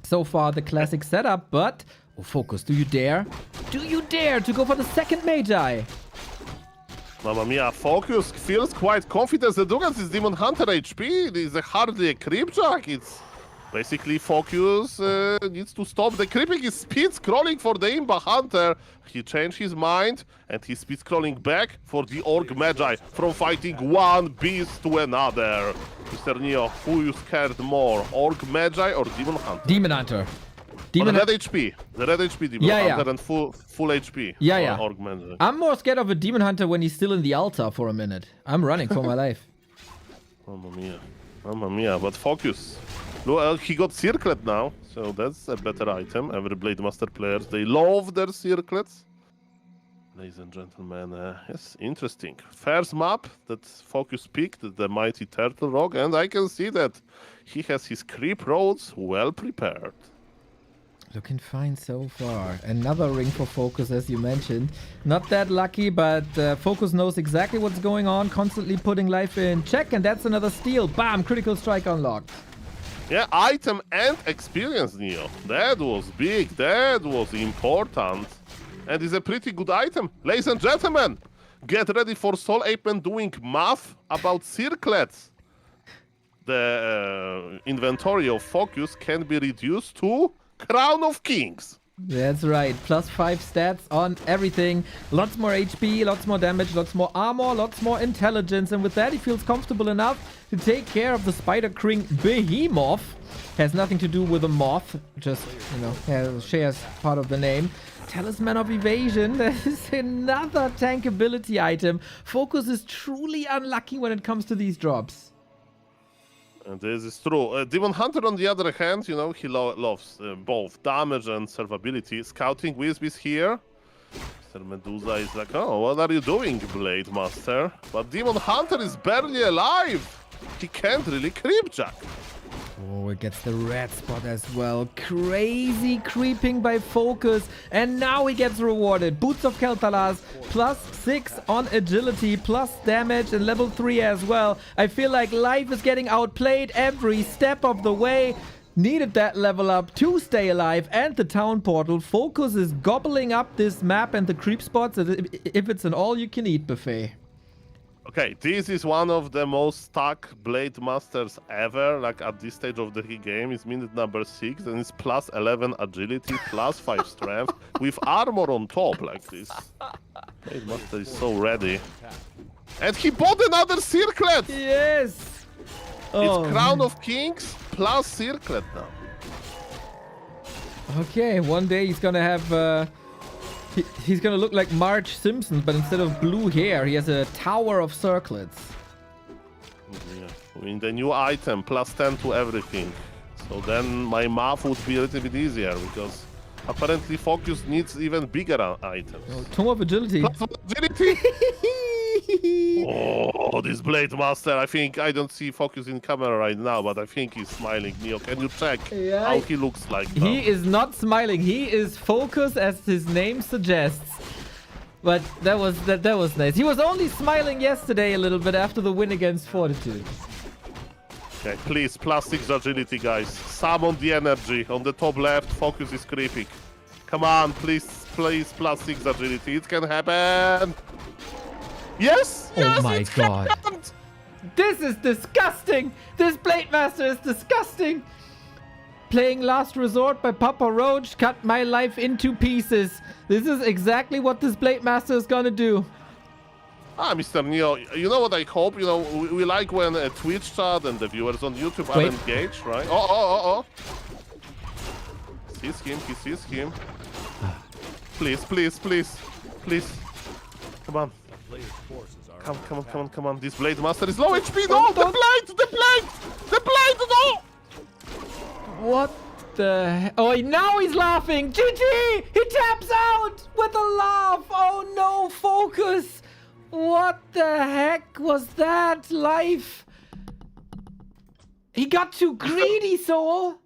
So far, the classic setup, but... Oh, FoCuS, do you dare? Do you dare to go for the second Magi? Mamma mia, FoCuS feels quite confident. The Dugan is Demon Hunter HP. It is hardly a creepjack. It's basically FoCuS needs to stop the creeping. He's speed scrolling for the Imba Hunter. He changed his mind and he's speed scrolling back for the Orc Magi from fighting one beast to another. Mr. Neo, who you scared more, Orc Magi or Demon Hunter? Demon Hunter. The red HP. The red HP Demon Hunter and full HP. Yeah. Orc Magi. I'm more scared of a Demon Hunter when he's still in the altar for a minute. I'm running for my life. Mamma mia. Mamma mia. But FoCuS. Look, he got circlet now, so that's a better item. Every Blade Master players, they love their circlets. Ladies and gentlemen, yes, interesting. First map that FoCuS picked, the mighty Turtle Rock, and I can see that he has his creep roads well prepared. Looking fine so far. Another ring for FoCuS, as you mentioned. Not that lucky, but FoCuS knows exactly what's going on, constantly putting life in check, and that's another steal. Bam! Critical strike unlocked. Yeah, item and experience, Neo. That was big, that was important. And it's a pretty good item. Ladies and gentlemen, get ready for Soul Apeman doing math about circlets. The inventory of FoCuS can be reduced to Crown of Kings. That's right. +5 stats on everything. Lots more HP, lots more damage, lots more armor, lots more intelligence. And with that, he feels comfortable enough to take care of the Spider King Behemoth. Has nothing to do with a moth. Just, you know, shares part of the name. Talisman of Evasion. That is another tank ability item. FoCuS is truly unlucky when it comes to these drops. And this is true. Demon Hunter, on the other hand, you know, he loves both damage and survivability. Scouting Wisp is here. Mr. Medusa is like, oh, what are you doing, Blade Master? But Demon Hunter is barely alive. He can't really creepjack. Oh, it gets the red spot as well. Crazy creeping by FoCuS. And now he gets rewarded. Boots of Keltalas, +6 on agility, plus damage, and level 3 as well. I feel like life is getting outplayed every step of the way. Needed that level up to stay alive, and the town portal. FoCuS is gobbling up this map and the creep spots as if it's an all-you-can-eat buffet. Okay, this is one of the most stuck Blade Masters ever, like at this stage of the game. It's minute number 6, and it's +11 agility, +5 strength, with armor on top, like this. Blade Master is so ready. And he bought another circlet! Yes! Oh, It's Crown man. of Kings plus Circlet now. Okay, one day he's gonna have he's gonna look like Marge Simpson, but instead of blue hair, he has a tower of circlets. Yeah. In the new item, plus 10 to everything. So then my math would be a little bit easier because apparently FoCuS needs even bigger items. Oh, Tome of Agility. Plus agility. Oh, this Blade Master. I don't see FoCuS in camera right now, but I think he's smiling. Neo, can you check how he looks like now? He is not smiling. He is FoCuS as his name suggests. But that was nice. He was only smiling yesterday a little bit after the win against Fortitude. Okay, please, plus 6 agility, guys. Summon the energy. On the top left, FoCuS is creeping. Come on, please, plus 6 agility. It can happen. Yes! Oh yes, my it god. happened! This is disgusting! This Blade Master is disgusting! Playing Last Resort by Papa Roach cut my life into pieces. This is exactly what this Blade Master is gonna do. Ah, Mr. Neo, you know what I hope? You know, we like when a Twitch chat and the viewers on YouTube are engaged, right? Oh. He sees him. Please. Come on. Come on. This Blade Master is low HP. No, the blade, no! What the heck? Oh, now he's laughing. GG! He taps out with a laugh. Oh no, FoCuS. What the heck was that? Life. He got too greedy, Soul.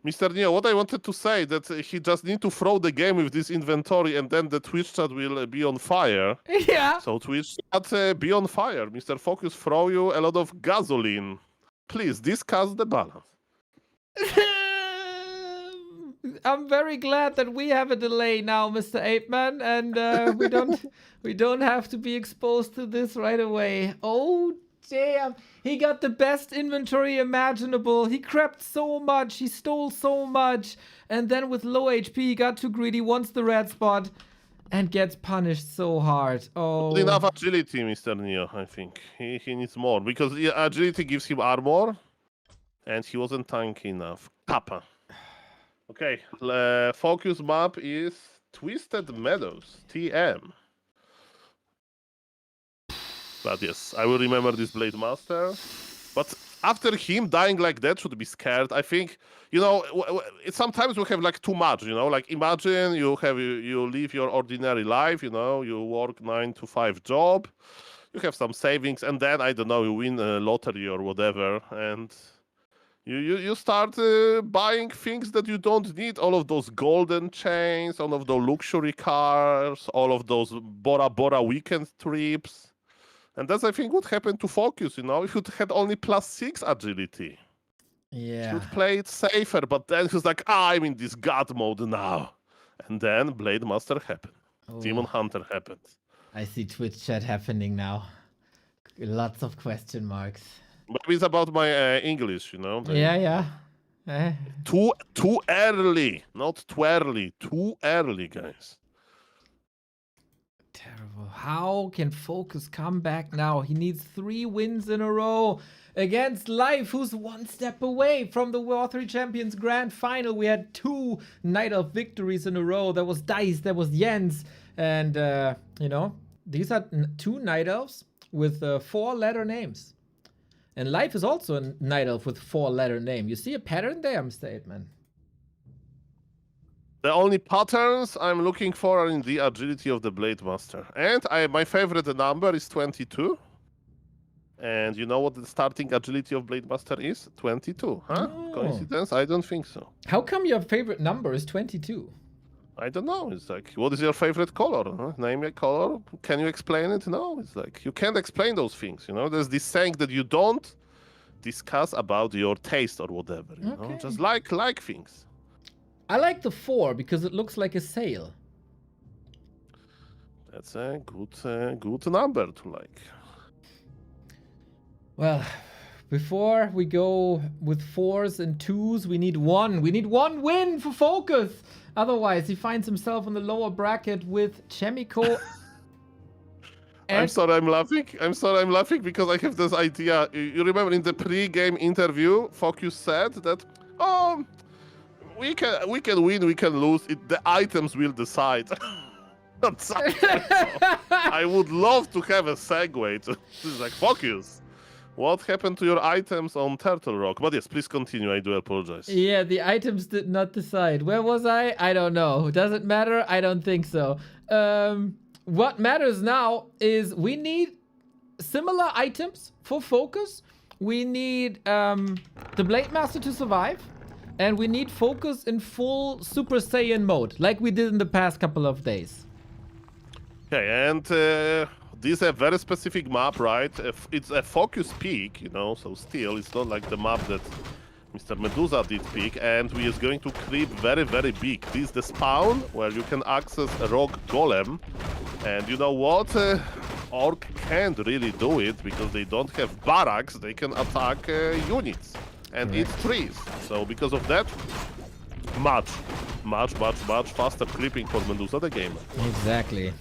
Mr. Neo, what I wanted to say that he just need to throw the game with this inventory and then the Twitch chat will be on fire. Yeah. So Twitch chat be on fire. Mr. FoCuS throw you a lot of gasoline. Please discuss the balance. I'm very glad that we have a delay now, Mr. Apeman, and we don't have to be exposed to this right away. Oh damn, he got the best inventory imaginable. He crept so much, he stole so much, and then with low HP he got too greedy, wants the red spot, and gets punished so hard. Oh. Not enough agility, Mr. Neo, I think. He needs more because agility gives him armor, and he wasn't tanky enough. Kappa. Okay, FoCuS map is Twisted Meadows, TM. But yes, I will remember this Blade Master. But after him dying like that, should be scared. I think, you know, sometimes we have like too much, you know, like imagine you live your ordinary life, you know, you work 9 to 5 job, you have some savings, and then, I don't know, you win a lottery or whatever, and you start buying things that you don't need, all of those golden chains, all of those luxury cars, all of those Bora Bora weekend trips. And that's, I think, what happened to FoCuS, you know? If you had only plus 6 agility, yeah, you'd play it safer, but then he was like, I'm in this God mode now. And then Blade Master happened. Oh. Demon Hunter happened. I see Twitch chat happening now. Lots of question marks. Maybe it's about my English, you know? Yeah. Too early, not too early. Too early, guys. Terrible. How can FoCuS come back now? He needs 3 wins in a row against Life, who's 1 step away from the W3Champions Grand Final. We had 2 Night Elf victories in a row. There was Dice, there was Jens, and you know, these are 2 Night Elves with 4-letter names. And Life is also a Night Elf with 4-letter name. You see a pattern there, Mr. Aitman? The only patterns I'm looking for are in the agility of the Blade Master. And my favorite number is 22. And you know what the starting agility of Blade Master is? 22, huh? Oh. Coincidence? I don't think so. How come your favorite number is 22? I don't know. It's like, what is your favorite color? Huh? Name a color. Can you explain it? No. It's like, you can't explain those things, you know? There's this saying that you don't discuss about your taste or whatever, you know? Just like things. I like the 4 because it looks like a sail. That's a good number to like. Well, before we go with 4s and 2s, we need 1. We need 1 win for FoCuS. Otherwise, he finds himself in the lower bracket with Chaemiko I'm sorry I'm laughing. I'm sorry I'm laughing because I have this idea. You remember in the pre-game interview, FoCuS said that, oh, we can win, we can lose. The items will decide. At some point, so I would love to have a segue to this is like FoCuS. What happened to your items on Turtle Rock? But yes, please continue. I do apologize. Yeah, the items did not decide. Where was I? I don't know. Does it matter? I don't think so. What matters now is we need similar items for FoCuS. We need the Blade Master to survive. And we need FoCuS in full Super Saiyan mode, like we did in the past couple of days. Okay, and this is a very specific map, right? It's a FoCuS peak, you know, so still it's not like the map that Mr. Medusa did pick, and we is going to creep very, very big. This is the spawn where you can access a rock golem, and you know what? Orc can't really do it because they don't have barracks. They can attack units and eat trees. So because of that, much faster creeping for Medusa the game. Exactly.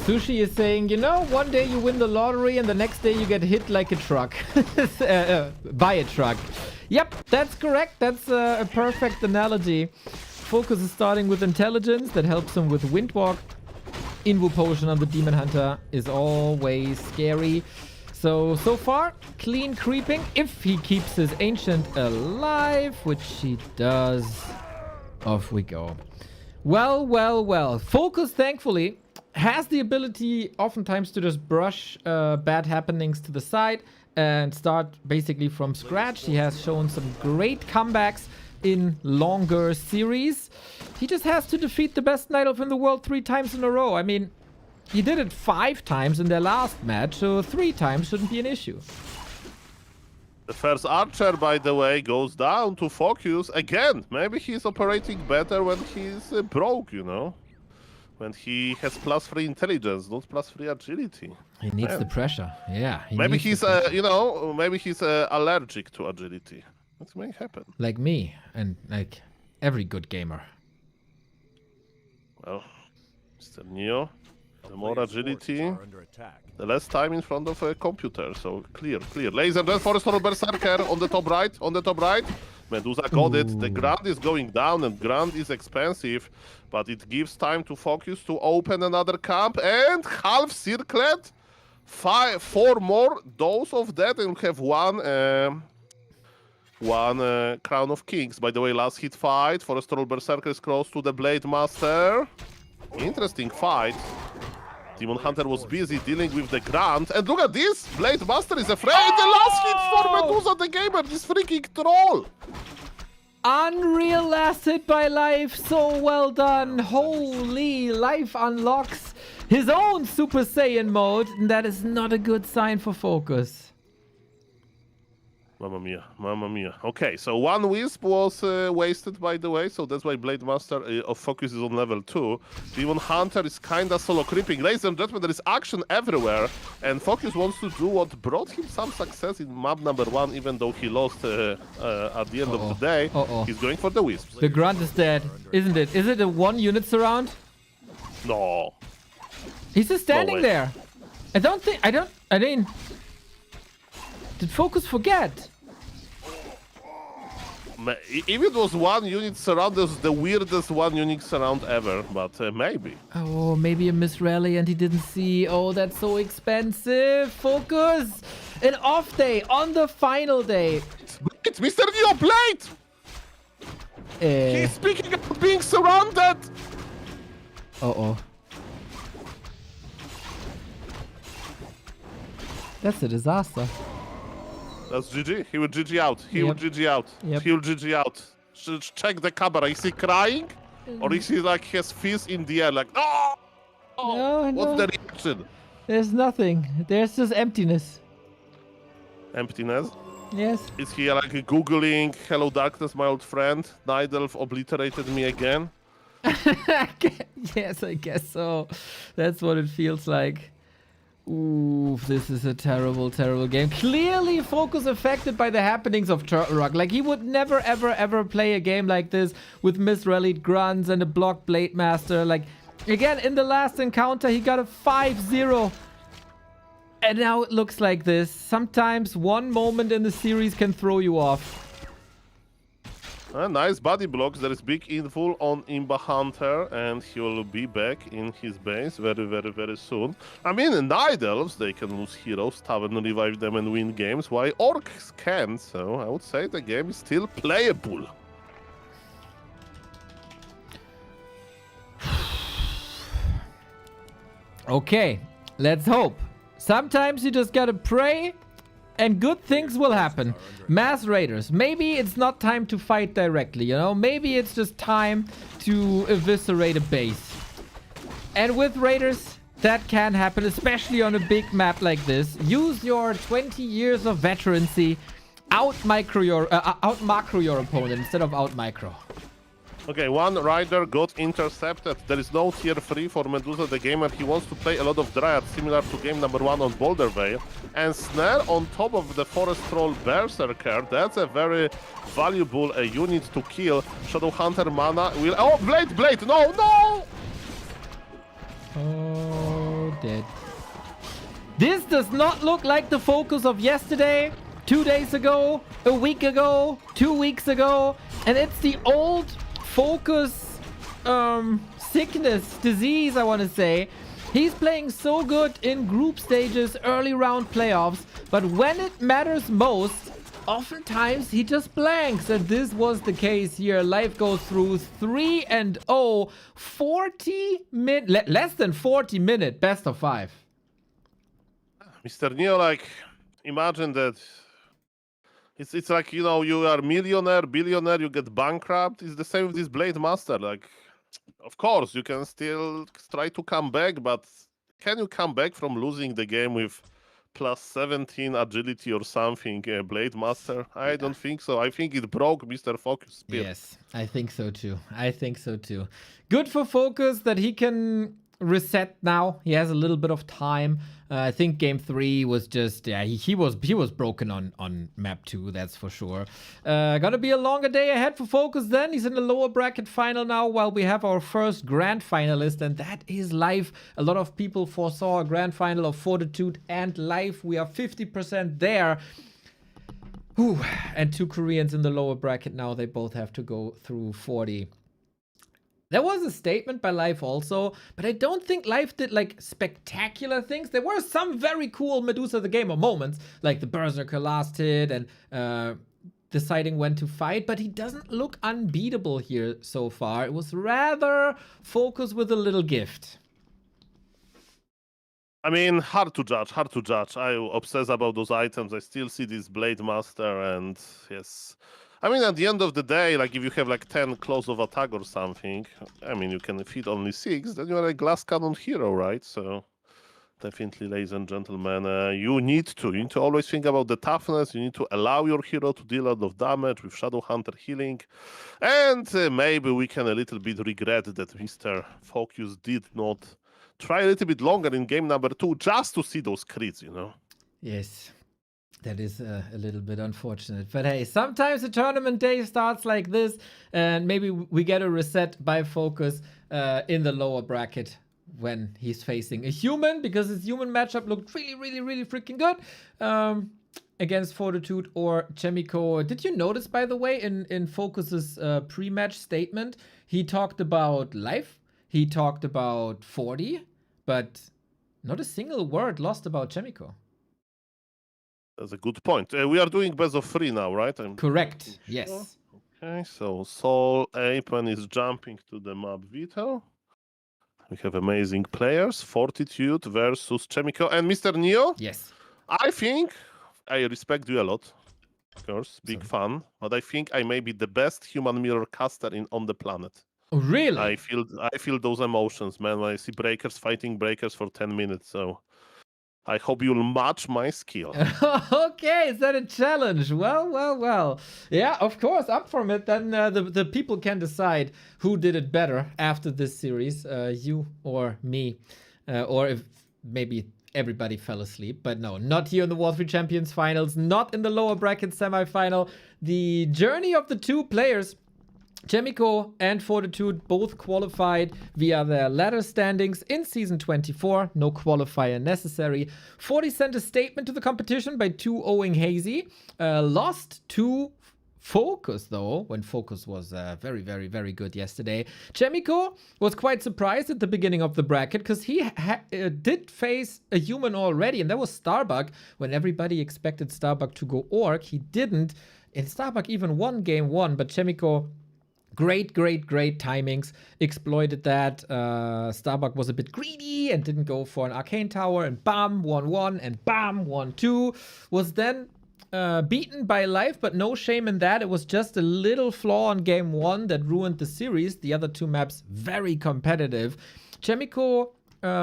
Sushi is saying, you know, one day you win the lottery and the next day you get hit like a truck. By a truck. Yep, that's correct. That's a perfect analogy. FoCuS is starting with intelligence that helps him with Windwalk. Invu Potion on the Demon Hunter is always scary. So far, clean creeping. If he keeps his Ancient alive, which he does, off we go. Well. FoCuS, thankfully, has the ability oftentimes to just brush bad happenings to the side and start basically from scratch. He has shown some great comebacks in longer series. He just has to defeat the best Night Elf in the world 3 times in a row. I mean, he did it 5 times in their last match, so 3 times shouldn't be an issue. The first archer, by the way, goes down to FoCuS again. Maybe he's operating better when he's broke, you know? When he has +3 intelligence, not +3 agility. He needs the pressure. Yeah. Maybe he's, you know, maybe he's allergic to agility. That may happen. Like me and like every good gamer. Well, Mr. Neo, the more agility, the less time in front of a computer. So clear. Ladies and gentlemen, Forest Horror Berserker on the top right. Medusa got it. The Grand is going down, and Grand is expensive, but it gives time to FoCuS to open another camp, and half circlet. 4 more dose of that, and we have one Crown of Kings. By the way, last hit fight. Forest Horror Berserker is close to the Blade Master. Interesting fight. Demon Hunter was busy dealing with the Grand, and look at this! Blade Master is afraid. The last hit for Medusa the Gamer, this freaking troll! Unreal last hit by Life, so well done. Holy, Life unlocks his own Super Saiyan mode, and that is not a good sign for FoCuS. Mamma mia. Okay, so 1 Wisp was wasted, by the way, so that's why Blade Master of FoCuS is on level 2. Demon Hunter is kinda solo creeping. Ladies and gentlemen, there is action everywhere, and FoCuS wants to do what brought him some success in map number 1, even though he lost at the end of the day. He's going for the Wisps. The Grunt is dead, isn't it? Is it a 1 unit surround? No. He's just standing there. I mean... Did FoCuS forget? If it was 1 unit surround, this is the weirdest 1 unit surround ever, but maybe. Oh, maybe a misrally and he didn't see. Oh, that's so expensive. FoCuS! An off day on the final day. It's Mr. Neo Blade! He's speaking about being surrounded! That's a disaster. That's GG. He will GG out. He will GG out. He will GG out. Check the camera. Is he crying? Or is he like his fist in the air like, oh! No. What's the reaction? There's nothing. There's just emptiness. Emptiness? Yes. Is he like Googling, hello darkness, my old friend? Night Elf obliterated me again? Yes, I guess so. That's what it feels like. Ooh, this is a terrible game. Clearly FoCuS affected by the happenings of Turtle Rock. Like, he would never, ever play a game like this with misrallied grunts and a blocked Blade Master. Like, again, in the last encounter, he got a 5-0. And now it looks like this. Sometimes one moment in the series can throw you off. Nice body blocks. There is big info on Imba Hunter, and he will be back in his base very, very, very soon. I mean, in Night Elves, they can lose heroes, Tavern revive them and win games, while Orcs can't, so I would say the game is still playable. Okay, let's hope. Sometimes you just gotta pray and good things will happen. Mass Raiders. Maybe it's not time to fight directly, you know? Maybe it's just time to eviscerate a base. And with Raiders, that can happen, especially on a big map like this. Use your 20 years of veterancy. Out-macro your opponent instead of out-micro. Okay, one rider got intercepted. There is no tier 3 for Medusa the gamer. He wants to play a lot of Dryad, similar to game number 1 on Boulder Vale. And Snare on top of the Forest Troll Berserker. That's a very valuable unit to kill. Shadow Hunter mana will... Oh, Blade! No! Oh, dead. This does not look like the FoCuS of yesterday, 2 days ago, a week ago, 2 weeks ago. And it's the old FoCuS sickness, disease, I want to say. He's playing so good in group stages, early round playoffs, but when it matters most, oftentimes he just blanks. And this was the case here. Life goes through 3-0, 40-minute, less than 40-minute, best of 5. Mr. Neo, like, imagine that. It's like, you know, you are millionaire, billionaire, you get bankrupt. It's the same with this Blade Master. Like, of course, you can still try to come back, but can you come back from losing the game with plus 17 agility or something, Blade Master? I don't think so. I think it broke Mr. FoCuS spear. Yes, I think so too. Good for FoCuS that he can reset now. He has a little bit of time. I think game 3 was just, yeah, he was broken on map 2, that's for sure. Gonna be a longer day ahead for FoCuS then. He's in the lower bracket final now, while we have our first grand finalist, and that is Life. A lot of people foresaw a grand final of Fortitude and Life. We are 50% there. Whew. And 2 Koreans in the lower bracket now. They both have to go through 40. There was a statement by Life also, but I don't think Life did like spectacular things. There were some very cool Medusa the Gamer moments, like the Berserker last hit and deciding when to fight, but he doesn't look unbeatable here so far. It was rather FoCuS with a little gift. I mean, hard to judge. I obsess about those items. I still see this Blade Master, and yes. I mean, at the end of the day, like, if you have like 10 close of attack or something, I mean, you can feed only 6, then you're a glass cannon hero, right? So definitely, ladies and gentlemen, you need to always think about the toughness. You need to allow your hero to deal a lot of damage with Shadow Hunter healing. And maybe we can a little bit regret that Mr. FoCuS did not try a little bit longer in game number 2 just to see those crits, you know? Yes. That is a little bit unfortunate. But hey, sometimes a tournament day starts like this, and maybe we get a reset by FoCuS in the lower bracket when he's facing a human, because his human matchup looked really freaking good against Fortitude or Chaemiko. Did you notice, by the way, in FoCuS's pre-match statement, he talked about Life, he talked about 40, but not a single word lost about Chaemiko. That's a good point. We are doing best of 3 now, right? Correct. Yes. Sure. Okay, so Soul Apen is jumping to the map Vito. We have amazing players. Fortitude versus Chaemiko. And Mr. Neo? Yes. I think I respect you a lot. Of course, big fan. But I think I may be the best human mirror caster on the planet. Really? I feel those emotions, man. When I see breakers fighting breakers for 10 minutes, so I hope you'll match my skill. Okay, is that a challenge? Well. Yeah, of course, up from it. Then the people can decide who did it better after this series, you or me. Or if maybe everybody fell asleep. But no, not here in the W3Champions finals, not in the lower bracket semifinal. The journey of the 2 players Chaemiko and Fortitude both qualified via their ladder standings in Season 24. No qualifier necessary. 40 sent a statement to the competition by 2-0ing Hazy. Lost to FoCuS, though, when FoCuS was very, very, very good yesterday. Chaemiko was quite surprised at the beginning of the bracket because he did face a human already, and that was Starbuck. When everybody expected Starbuck to go Orc, he didn't. And Starbuck even won game 1, but Chaemiko... Great timings. Exploited that. Starbuck was a bit greedy and didn't go for an Arcane Tower. And bam, 1-1. And bam, 1-2. Was then beaten by Life, but no shame in that. It was just a little flaw on game 1 that ruined the series. The other 2 maps, very competitive. Chaemiko...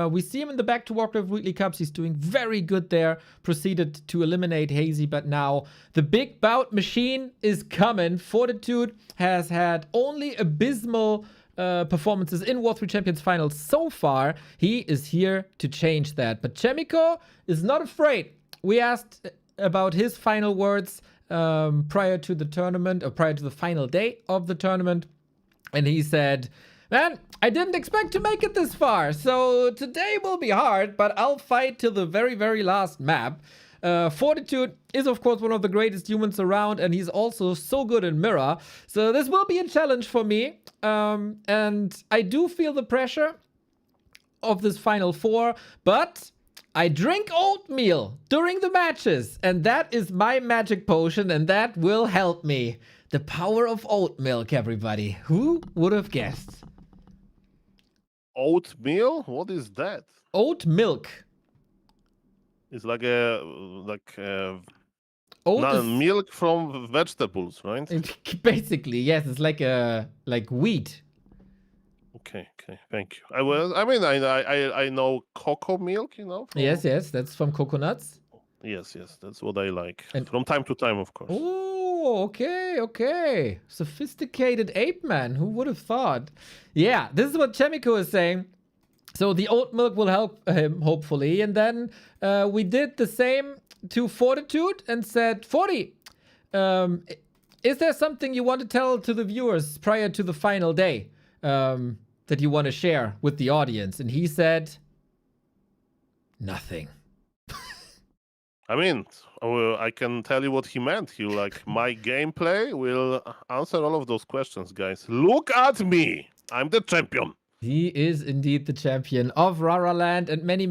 we see him in the Back to Warcraft Weekly Cups. He's doing very good there. Proceeded to eliminate Hazy, but now the big bout machine is coming. Fortitude has had only abysmal performances in War3Champions finals so far. He is here to change that. But Chaemiko is not afraid. We asked about his final words prior to the tournament, or prior to the final day of the tournament. And he said... Man, I didn't expect to make it this far, so today will be hard, but I'll fight till the very, very last map. Fortitude is, of course, one of the greatest humans around, and he's also so good in Mirror. So this will be a challenge for me, and I do feel the pressure of this Final Four, but I drink oatmeal during the matches, and that is my magic potion, and that will help me. The power of oat milk, everybody. Who would have guessed? Oatmeal? What is that? Oat milk. It's like Oat is milk from vegetables, right? basically, yes, it's like wheat. Okay, thank you. I know cocoa milk, you know. Yes, that's from coconuts. Yes, that's what I like. And from time to time, of course. Oh, okay. Sophisticated ape man. Who would have thought? Yeah, this is what Chaemiko is saying. So the oat milk will help him, hopefully. And then we did the same to Fortitude and said, 40, is there something you want to tell to the viewers prior to the final day that you want to share with the audience? And he said, nothing. I mean, I can tell you what he meant. He my gameplay will answer all of those questions, guys. Look at me. I'm the champion. He is indeed the champion of Raraland and many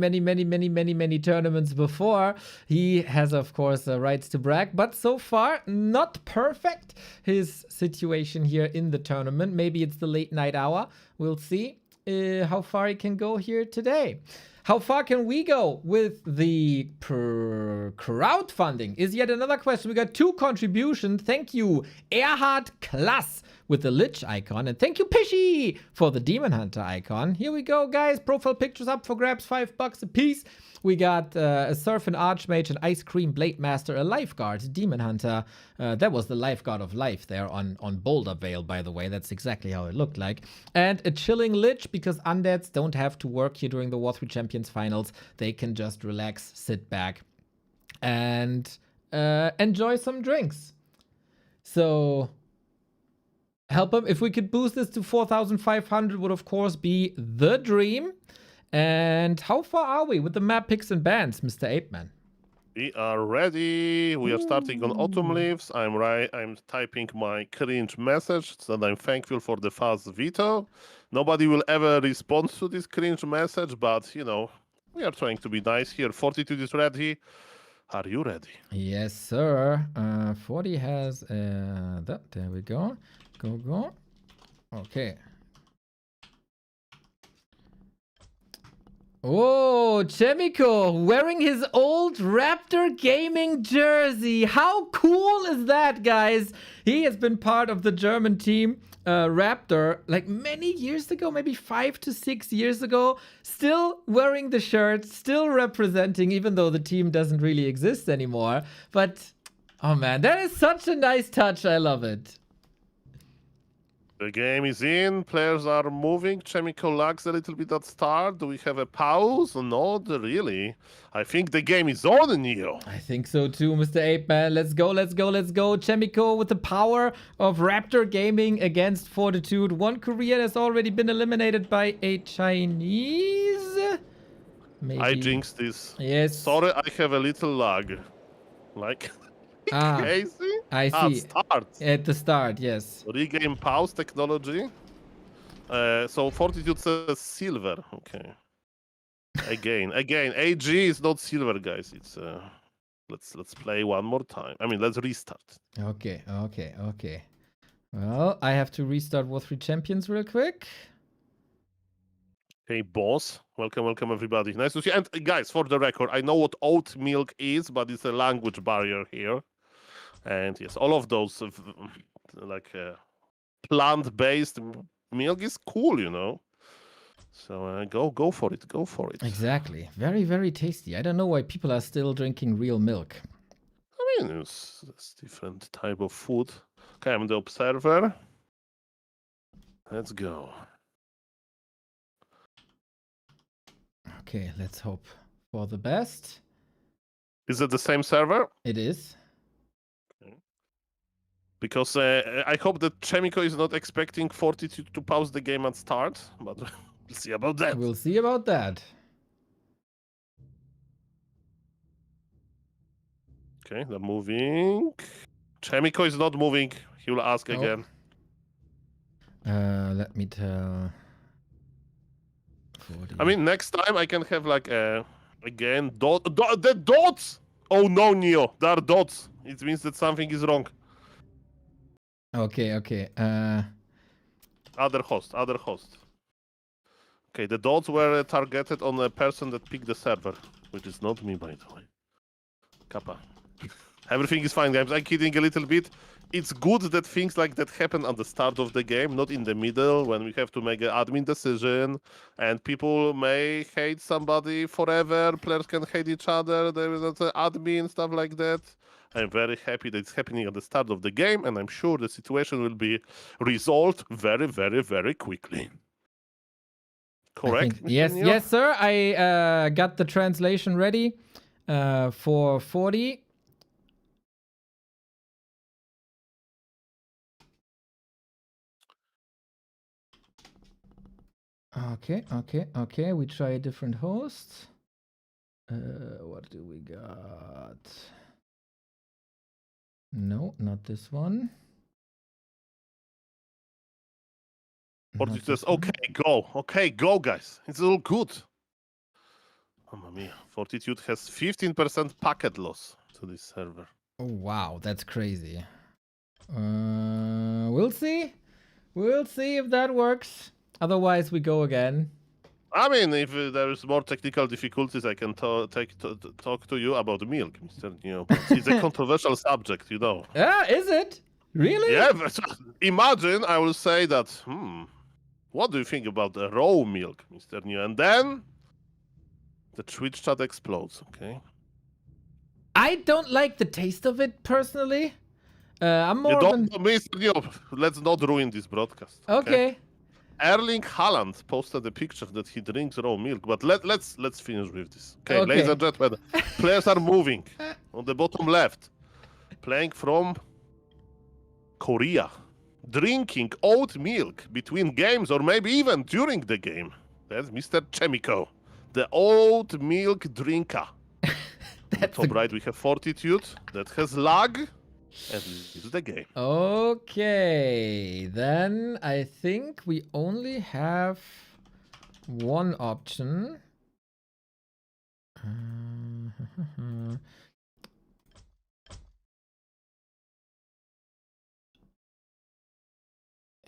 tournaments before. He has, of course, rights to brag, but so far, not perfect. His situation here in the tournament. Maybe it's the late night hour. We'll see how far he can go here today. How far can we go with the crowdfunding? Is yet another question. We got 2 contributions. Thank you, Erhard Klass with the Lich icon. And thank you, Pishy, for the Demon Hunter icon. Here we go, guys. Profile pictures up for grabs, $5 a piece. We got a Surf and Archmage, an Ice Cream Blade Master, a Lifeguard, Demon Hunter. That was the Lifeguard of Life there on Boulder Vale, by the way. That's exactly how it looked like. And a Chilling Lich, because undeads don't have to work here during the War3Champions finals. They can just relax, sit back, and enjoy some drinks. So help them. If we could boost this to 4,500 would, of course, be the dream. And how far are we with the map picks and bans, Mr. Apeman? We are ready. We are starting on Autumn Leaves. I'm typing my cringe message that I'm thankful for the fast veto. Nobody will ever respond to this cringe message, but, you know, we are trying to be nice here. Fortitude is ready. Are you ready? Yes, sir. 40 has that. There we go. Go. Okay. Oh, Chaemiko wearing his old Raptor gaming jersey. How cool is that, guys? He has been part of the German team Raptor like many years ago, maybe 5 to 6 years ago. Still wearing the shirt, still representing, even though the team doesn't really exist anymore. But, oh man, that is such a nice touch. I love it. The game is in. Players are moving. Chaemiko lags a little bit at start. Do we have a pause? Not really. I think the game is on, Neo. I think so too, Mr. Ape Man. Let's go, let's go, let's go. Chaemiko with the power of Raptor Gaming against Fortitude. One Korean has already been eliminated by a Chinese. Maybe. I jinxed this. Yes. Sorry, I have a little lag. Like, crazy? I see. Start. At the start, yes. Regame pause technology. So Fortitude says silver. Okay. Again. AG is not silver, guys. It's let's play one more time. I mean, let's restart. Okay. Well, I have to restart W3Champions real quick. Hey, boss. Welcome everybody. Nice to see you. And guys, for the record, I know what oat milk is, but it's a language barrier here. And yes, all of those like plant-based milk is cool, you know. So go for it. Go for it. Exactly. Very, very tasty. I don't know why people are still drinking real milk. I mean, it's different type of food. Okay, I'm the observer. Let's go. Okay, let's hope for the best. Is it the same server? It is. Because I hope that Chaemiko is not expecting Fortitude to pause the game at start, but we'll see about that. We'll see about that. Okay, they're moving. Chaemiko is not moving. He will ask again. Let me tell. 40. I mean, next time I can have like again the dots. Oh no, Neo, there are dots. It means that something is wrong. Okay. Other host. Okay, the dots were targeted on a person that picked the server, which is not me, by the way. Kappa. Everything is fine, guys. I'm kidding a little bit. It's good that things like that happen at the start of the game, not in the middle, when we have to make an admin decision, and people may hate somebody forever, players can hate each other, there is an admin, stuff like that. I'm very happy that it's happening at the start of the game, and I'm sure the situation will be resolved very, very, very quickly. Correct? Yes, sir. I got the translation ready for 40. Okay. We try a different host. What do we got? No, not this one. Fortitude says, okay, go, guys. It's all good. Mamma mia. Fortitude has 15% packet loss to this server. Oh, wow, that's crazy. We'll see. We'll see if that works. Otherwise, we go again. I mean, if there is more technical difficulties, I can talk to you about milk, Mr. Neo. It's a controversial subject, you know. Yeah, is it? Really? Yeah, but imagine I will say that, what do you think about the raw milk, Mr. Neo? And then the Twitch chat explodes, okay? I don't like the taste of it, personally. I'm more Mr. Neo, let's not ruin this broadcast. Okay. Erling Haaland posted a picture that he drinks raw milk, but let's finish with this. Okay, ladies and gentlemen, players are moving on the bottom left, playing from Korea, drinking oat milk between games or maybe even during the game. That's Mr. Chaemiko, the oat milk drinker. Top right, we have Fortitude that has lag. And this is the game. Okay, then I think we only have one option.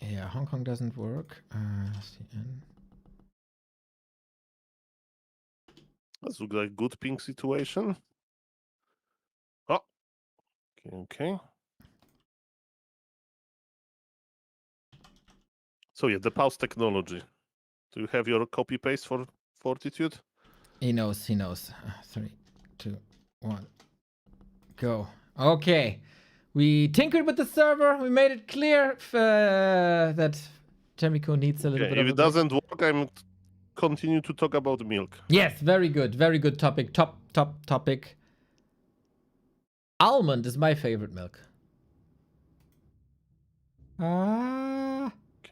Yeah, Hong Kong doesn't work. CN. That's looks like good ping situation. Oh, okay. So yeah, the pause technology. Do you have your copy paste for Fortitude? He knows. 3, 2, 1, go. Okay. We tinkered with the server. We made it clear that Chaemiko needs a little bit of if it doesn't work, I'm continue to talk about milk. Yes, very good. Very good topic. Top topic. Almond is my favorite milk.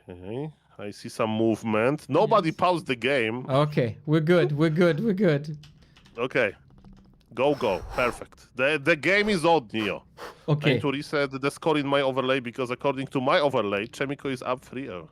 Okay, I see some movement. Nobody paused the game. Okay, we're good. We're good. We're good. Okay, go. Perfect. The game is on, Neo. Okay. I need to reset the score in my overlay because according to my overlay, Chaemiko is up 3-0.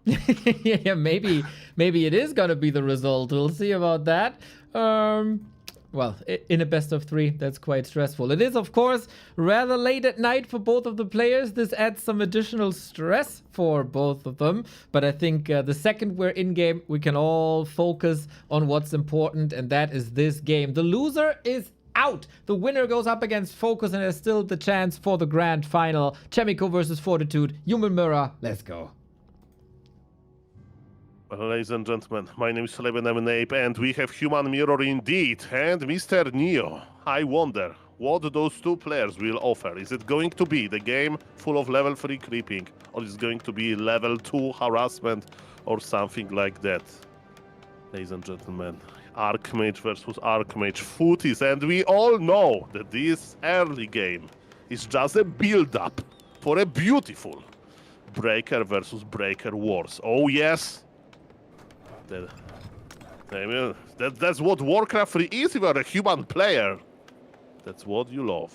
Yeah, maybe it is gonna be the result. We'll see about that. Well, in a best of 3, that's quite stressful. It is, of course, rather late at night for both of the players. This adds some additional stress for both of them. But I think the second we're in-game, we can all focus on what's important, and that is this game. The loser is out. The winner goes up against FoCuS, and there's still the chance for the grand final. Chaemiko versus Fortitude. Human Mirror, let's go. Well, ladies and gentlemen, my name is Sleben Ape, and we have Human Mirror indeed. And Mr. Neo, I wonder what those two players will offer. Is it going to be the game full of level 3 creeping, or is it going to be level 2 harassment, or something like that? Ladies and gentlemen, Archmage versus Archmage FoCuS, and we all know that this early game is just a build-up for a beautiful Breaker versus Breaker wars. Oh yes! That's what Warcraft 3 is if you're a human player. That's what you love.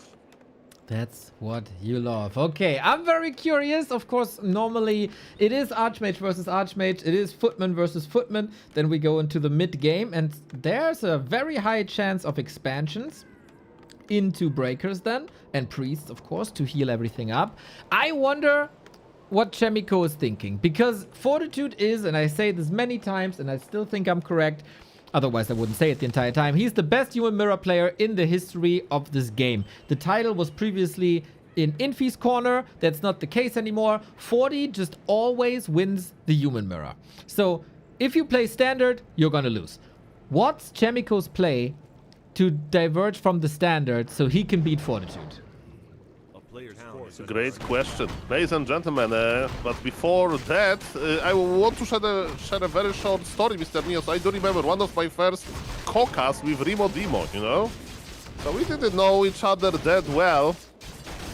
That's what you love. Okay, I'm very curious. Of course, normally it is Archmage versus Archmage. It is Footman versus Footman. Then we go into the mid game, and there's a very high chance of expansions into Breakers then, and Priests, of course, to heal everything up. I wonder what Chaemiko is thinking, because Fortitude is, and I say this many times, and I still think I'm correct, otherwise I wouldn't say it the entire time, he's the best Human Mirror player in the history of this game. The title was previously in Infi's corner. That's not the case anymore. 40 just always wins the Human Mirror. So if you play Standard, you're gonna lose. What's Chaemiko's play to diverge from the Standard so he can beat Fortitude? Great question, ladies and gentlemen. But before that, I want to share a very short story, Mr. Neo. So I do remember one of my first FoCuS with Remo Demo, you know? So we didn't know each other that well.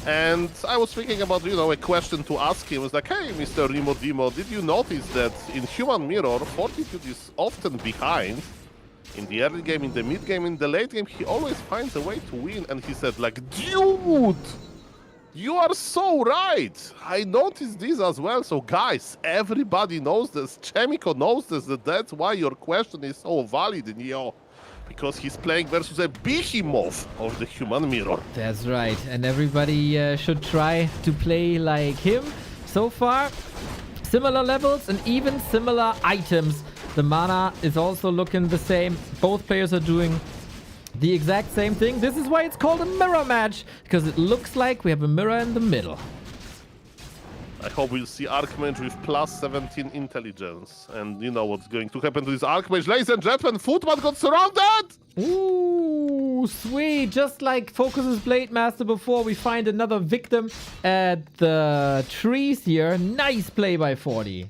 And I was thinking about, you know, a question to ask him. It's like, hey, Mr. Remo Demo, did you notice that in Human Mirror, Fortitude is often behind? In the early game, in the mid game, in the late game, he always finds a way to win. And he said, like, dude! You are so right! I noticed this as well. So guys, everybody knows this. Chaemiko knows this. That's why your question is so valid, Neo. Because he's playing versus a behemoth of the Human Mirror. That's right. And everybody should try to play like him. So far, similar levels and even similar items. The mana is also looking the same. Both players are doing the exact same thing. This is why it's called a mirror match, because it looks like we have a mirror in the middle. I hope we'll see Archmage with plus 17 intelligence. And you know what's going to happen to this Archmage. Ladies and gentlemen, Footman got surrounded! Ooh, sweet. Just like FoCuS's Blade Master before, we find another victim at the trees here. Nice play by 40.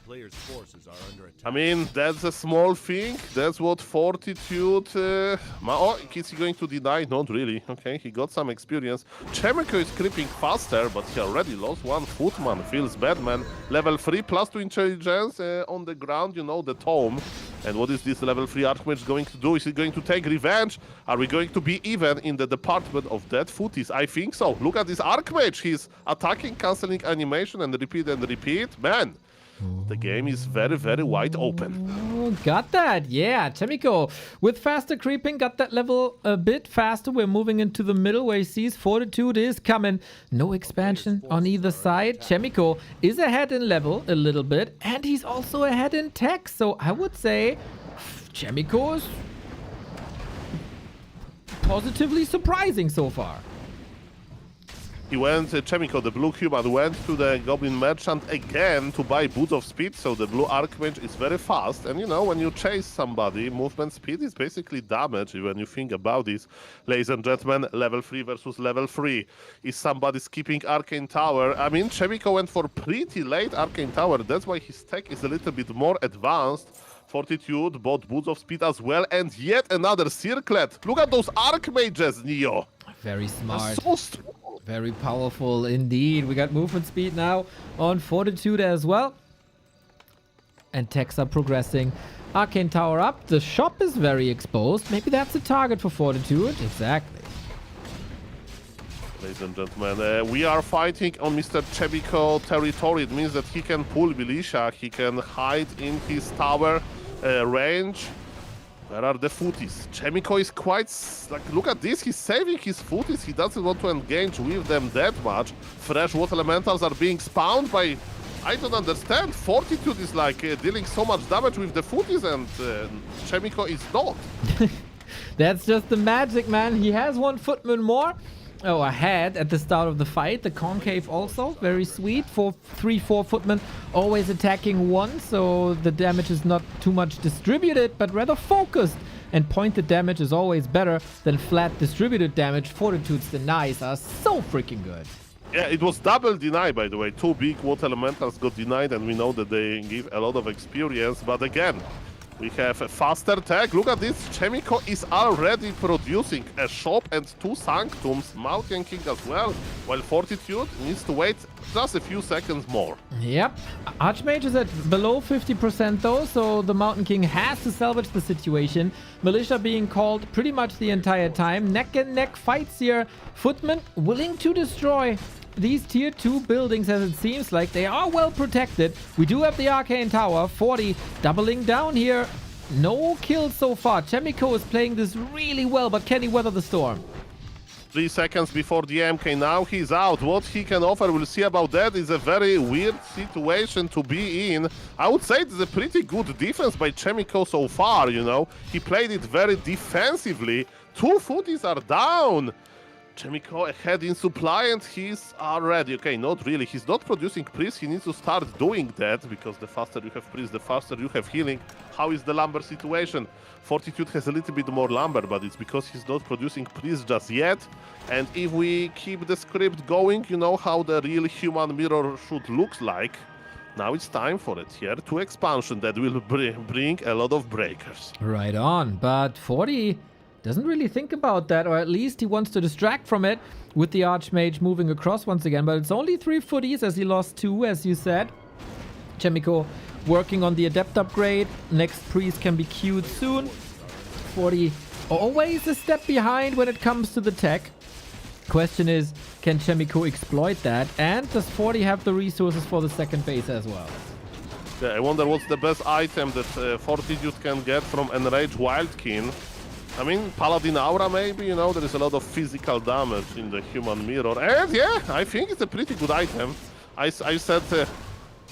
Players' forces are under attack. I mean, that's a small thing. That's what Fortitude... Oh, is he going to deny? Not really. Okay, he got some experience. Chaemiko is creeping faster, but he already lost one Footman. Feels bad, man. Level 3 plus 2 intelligence on the ground, you know, the tome. And what is this level 3 Archmage going to do? Is he going to take revenge? Are we going to be even in the department of dead FoCuS? I think so. Look at this Archmage. He's attacking, cancelling animation, and repeat. Man. The game is very, very wide open. Oh, got that. Yeah, Chaemiko with faster creeping got that level a bit faster. We're moving into the middle where he sees Fortitude is coming. No expansion on either side. Chaemiko is ahead in level a little bit, and he's also ahead in tech. So I would say Chaemiko is positively surprising so far. He went, Chaemiko, the blue human, went to the Goblin Merchant again to buy Boots of Speed, so the blue Archmage is very fast. And you know, when you chase somebody, movement speed is basically damage, when you think about this. Ladies and gentlemen, level 3 versus level 3. Is somebody skipping Arcane Tower? I mean, Chaemiko went for pretty late Arcane Tower, that's why his tech is a little bit more advanced. Fortitude bought Boots of Speed as well, and yet another Circlet. Look at those Archmages, Neo. Very smart. So strong. Very powerful indeed. We got movement speed now on Fortitude as well. And techs are progressing. Arcane Tower up. The shop is very exposed. Maybe that's a target for Fortitude. Exactly. Ladies and gentlemen, we are fighting on Mr. Chaemiko territory. It means that he can pull militia, he can hide in his tower range. Where are the footies? Chaemiko is quite... like, look at this, he's saving his footies. He doesn't want to engage with them that much. Fresh water elementals are being spawned by... I don't understand. Fortitude is like dealing so much damage with the footies, and Chaemiko is not. That's just the magic, man. He has one footman more. Oh, ahead at the start of the fight. The concave also, very sweet. 3-4 footmen always attacking one, so the damage is not too much distributed, but rather focused. And pointed damage is always better than flat distributed damage. Fortitude's denies are so freaking good. Yeah, it was double deny, by the way. 2 big water elementals got denied, and we know that they give a lot of experience. But again, we have a faster tech. Look at this. Chaemiko is already producing a shop and 2 sanctums, Mountain King as well, while Fortitude needs to wait just a few seconds more. Yep. Archmage is at below 50% though, so the Mountain King has to salvage the situation. Militia being called pretty much the entire time. Neck and neck fights here. Footmen willing to destroy these tier 2 buildings, as it seems like they are well protected. We do have the Arcane Tower. 40 doubling down here. No kills so far. Chaemiko is playing this really well, but can he weather the storm? 3 seconds before the MK, now he's out. What he can offer, we'll see about that. Is a very weird situation to be in. I would say it's a pretty good defense by Chaemiko so far, you know. He played it very defensively. 2 footies are down. Chaemiko ahead in supply, and he's already... Okay, not really. He's not producing priest. He needs to start doing that, because the faster you have priest, the faster you have healing. How is the lumber situation? Fortitude has a little bit more lumber, but it's because he's not producing priest just yet. And if we keep the script going, you know how the real human mirror should look like. Now it's time for a tier 2 expansion that will bring a lot of breakers. Right on, but 40... doesn't really think about that, or at least he wants to distract from it with the Archmage moving across once again. But it's only 3 footies as he lost 2, as you said. Chaemiko working on the Adept upgrade. Next priest can be queued soon. 40 always a step behind when it comes to the tech. Question is, can Chaemiko exploit that? And does 40 have the resources for the second base as well? Yeah, I wonder what's the best item that Fortitude can get from Enraged Wildkin. I mean, Paladin Aura maybe, you know, there is a lot of physical damage in the human mirror. And yeah, I think it's a pretty good item. I said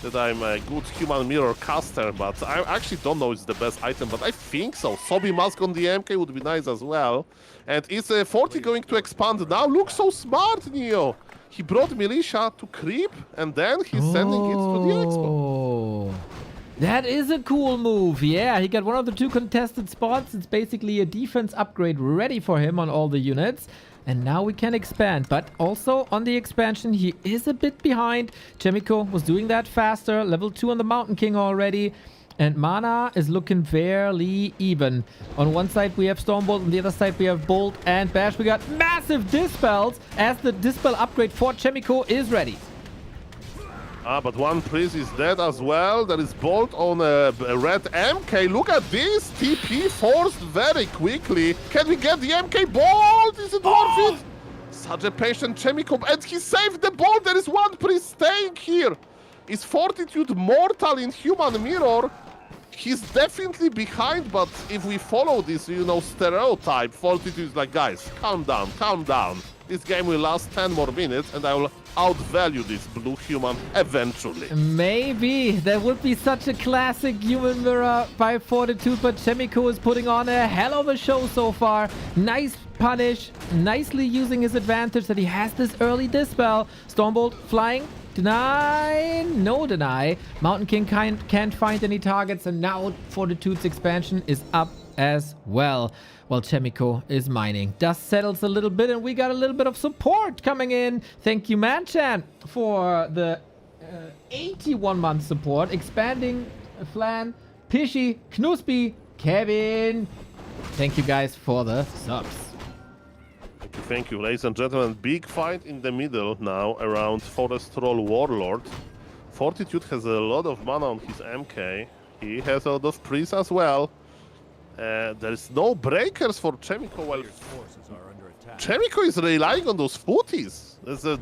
that I'm a good human mirror caster, but I actually don't know it's the best item, but I think so. Sobi Mask on the MK would be nice as well. And is 40 going to expand now? Look so smart, Neo! He brought militia to creep, and then he's sending it to the expo. That is a cool move. Yeah, he got one of the 2 contested spots. It's basically a defense upgrade ready for him on all the units. And now we can expand. But also on the expansion, he is a bit behind. Chaemiko was doing that faster. Level 2 on the Mountain King already. And mana is looking fairly even. On one side we have Stormbolt, on the other side we have Bolt and Bash. We got massive Dispels as the Dispel upgrade for Chaemiko is ready. But one priest is dead as well. There is Bolt on a red MK. Look at this. TP forced very quickly. Can we get the MK Bolt? Is it worth it? Such a patient Chaemiko. And he saved the Bolt. There is one priest staying here. Is Fortitude mortal in human mirror? He's definitely behind, but if we follow this, you know, stereotype, Fortitude is like, guys, calm down, calm down. This game will last 10 more minutes, and I will outvalue this blue human eventually. Maybe. That would be such a classic human mirror by Fortitude, but Chaemiko is putting on a hell of a show so far. Nice punish. Nicely using his advantage that he has this early Dispel. Stormbolt flying. Deny. No deny. Mountain King can't find any targets. And now Fortitude's expansion is up as well. While Chaemiko is mining. Dust settles a little bit and we got a little bit of support coming in. Thank you, Manchan, for the 81-month support. Expanding Flan, Pishy, Knuspy, Kevin. Thank you guys for the subs. Thank you, ladies and gentlemen. Big fight in the middle now around Forest Troll Warlord. Fortitude has a lot of mana on his MK. He has a lot of Priest as well. There is no breakers for Chaemiko. Well, Forces are under attack. Chaemiko is relying on those footies.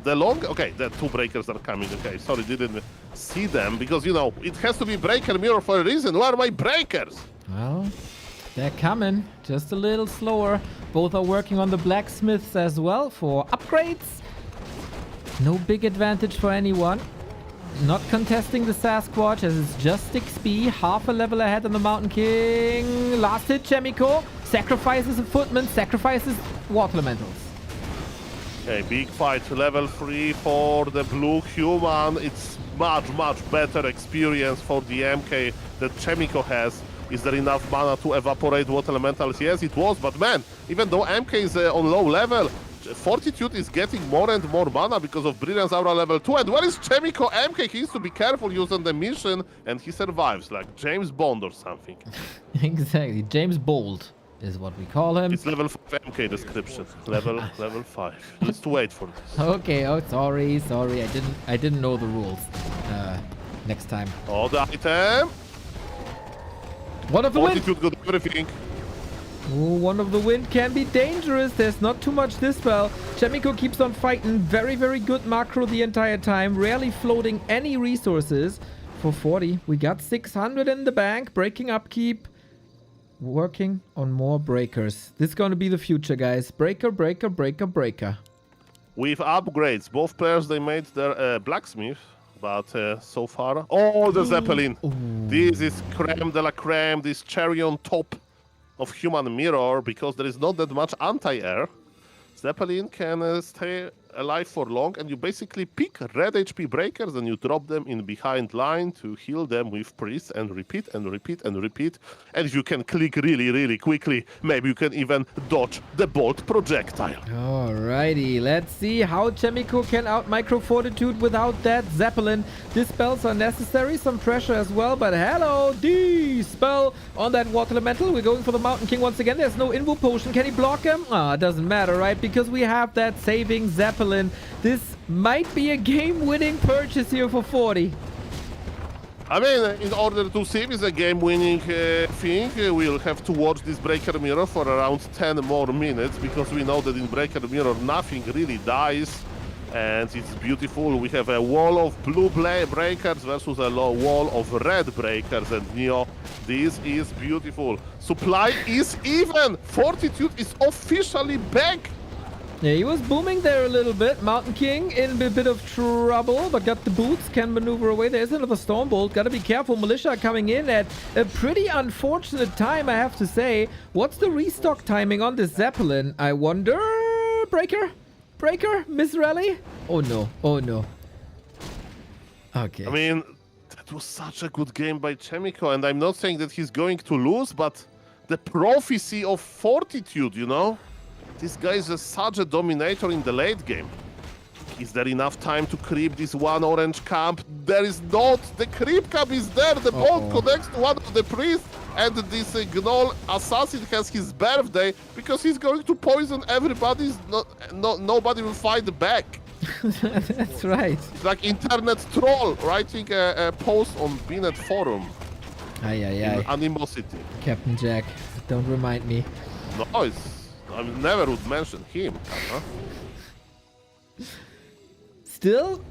The long... Okay, the two breakers are coming. Okay, sorry, didn't see them. Because, you know, it has to be breaker mirror for a reason. Where are my breakers? Well, they're coming. Just a little slower. Both are working on the blacksmiths as well for upgrades. No big advantage for anyone. Not contesting the Sasquatch as it's just XP. Half a level ahead on the Mountain King. Last hit, Chaemiko. Sacrifices a footman. Sacrifices water elementals. Okay, big fight. Level 3 for the blue human. It's much better experience for the MK that Chaemiko has. Is there enough mana to evaporate water elementals? Yes, it was. But man, even though MK is on low level, Fortitude is getting more and more mana because of Brilliance Aura level 2. And where is Chaemiko? MK, he needs to be careful using the mission, and he survives like James Bond or something. Exactly. James Bold is what we call him. It's level 5 MK description. Level 5. Needs to wait for this. Okay. Oh, sorry. I didn't know the rules. Next time. Oh, the item. One of the wind. Fortitude got everything. Ooh, one of the wind can be dangerous. There's not too much Dispel. Chaemiko keeps on fighting. Very good macro the entire time. Rarely floating any resources. For 40, we got 600 in the bank. Breaking upkeep. Working on more breakers. This is going to be the future, guys. Breaker. With upgrades, both players, they made their blacksmith. But so far... Oh, the Zeppelin. Ooh. This is creme de la creme. This cherry on top of human mirror, because there is not that much anti-air. Zeppelin can stay alive for long, and you basically pick red HP breakers and you drop them in behind line to heal them with Priest and repeat. And if you can click really quickly, maybe you can even dodge the bolt projectile. Alrighty, let's see how Chaemiko can out micro Fortitude without that Zeppelin. Dispels are necessary, some pressure as well, but hello, Dispel on that water elemental. We're going for the Mountain King once again. There's no Invo Potion. Can he block him? It doesn't matter, right? Because we have that saving Zeppelin. This might be a game-winning purchase here for 40. I mean, in order to save is a game-winning thing, we'll have to watch this Breaker Mirror for around 10 more minutes, because we know that in Breaker Mirror nothing really dies, and it's beautiful. We have a wall of blue breakers versus a wall of red breakers, and Neo, this is beautiful. Supply is even! Fortitude is officially back! Yeah, he was booming there a little bit. Mountain King in a bit of trouble, but got the boots, can maneuver away. There's another Stormbolt. Gotta be careful. Militia coming in at a pretty unfortunate time, I have to say. What's the restock timing on this Zeppelin? I wonder... Breaker? Miss Rally? Oh no. Okay. I mean, that was such a good game by Chaemiko, and I'm not saying that he's going to lose, but the prophecy of Fortitude, you know? This guy is such a dominator in the late game. Is there enough time to creep this one orange camp? There is not. The creep camp is there. The bolt connects to one of the priests, and this Gnoll assassin has his birthday because he's going to poison everybody. Nobody will fight back. That's right. It's like internet troll writing a post on Binet forum. Aye. Animosity. Captain Jack, don't remind me. No, I never would mention him. Still,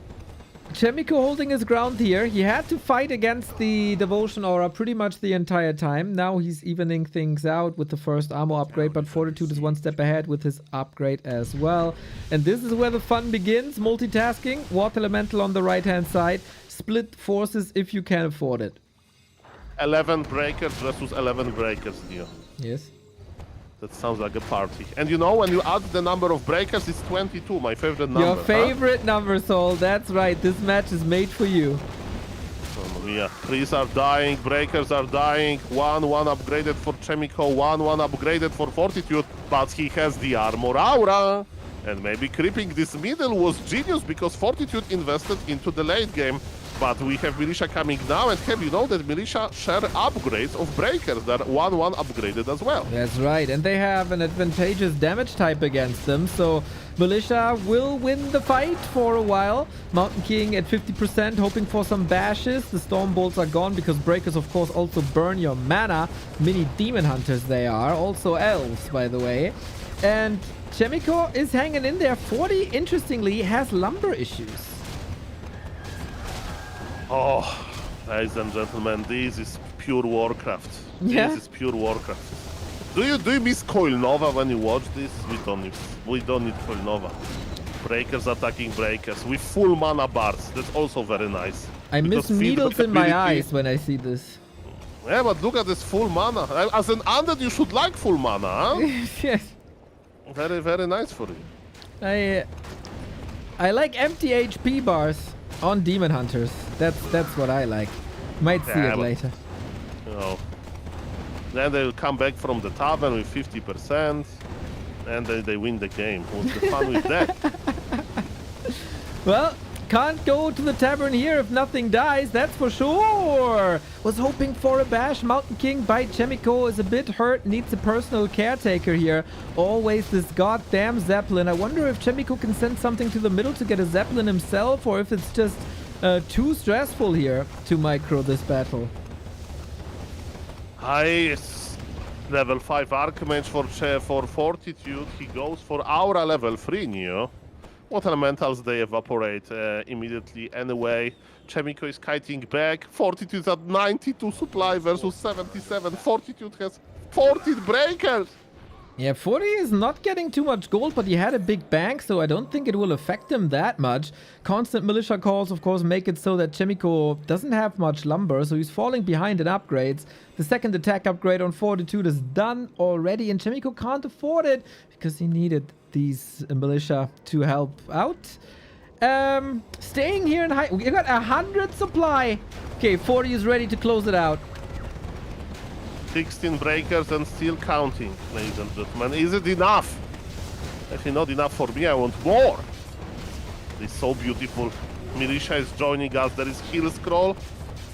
Chaemiko holding his ground here. He had to fight against the Devotion Aura pretty much the entire time. Now he's evening things out with the first armor upgrade, but Fortitude is one step ahead with his upgrade as well. And this is where the fun begins. Multitasking, Water Elemental on the right-hand side. Split forces if you can afford it. 11 breakers versus 11 breakers here. Yes. That sounds like a party. And you know, when you add the number of breakers, it's 22, my favorite number. Your favorite number, Soul. That's right. This match is made for you. Yeah, trees are dying, breakers are dying. One upgraded for Chaemiko, one upgraded for Fortitude, but he has the armor aura. And maybe creeping this middle was genius because Fortitude invested into the late game. But we have Militia coming now, and have you know that Militia share upgrades of breakers? They're 1-1 upgraded as well. That's right, and they have an advantageous damage type against them, so Militia will win the fight for a while. Mountain King at 50%, hoping for some bashes. The Storm Bolts are gone because breakers, of course, also burn your mana. Mini Demon Hunters they are, also elves, by the way. And Chaemiko is hanging in there. 40, interestingly, has lumber issues. Oh, ladies and gentlemen, this is pure Warcraft. Yeah. This is pure Warcraft. Do you miss Coil Nova when you watch this? We don't need Coil Nova. Breakers attacking breakers with full mana bars. That's also very nice. I miss Because needles in my feedback eyes when I see this. Yeah, but look at this full mana. As an undead, you should like full mana, huh? Yes. Very, very nice for you. I like empty HP bars on Demon Hunters. That's what I like. Might see Yeah, it but- later. You know. Then they will come back from the tavern with 50%, and they win the game. What's the fun with that? Well, can't go to the tavern here if nothing dies, that's for sure. Was hoping for a bash. Mountain King by Chaemiko is a bit hurt, needs a personal caretaker here. Always this goddamn Zeppelin. I wonder if Chaemiko can send something to the middle to get a Zeppelin himself, or if it's just too stressful here to micro this battle. Highest level 5 Archmage for Fortitude. He goes for Aura level 3 Neo. What elementals they evaporate immediately anyway. Chaemiko is kiting back. Fortitude at 92 supply versus 77. Fortitude has 14 breakers. Yeah, 40 is not getting too much gold, but he had a big bank, so I don't think it will affect him that much. Constant militia calls, of course, make it so that Chaemiko doesn't have much lumber, so he's falling behind in upgrades. The second attack upgrade on Fortitude is done already, and Chaemiko can't afford it because he needed these militia to help out. Staying here in high... We got 100 supply. Okay, 40 is ready to close it out. 16 breakers and still counting, ladies and gentlemen. Is it enough? Actually, not enough for me. I want more. It's so beautiful. Militia is joining us. There is heal scroll,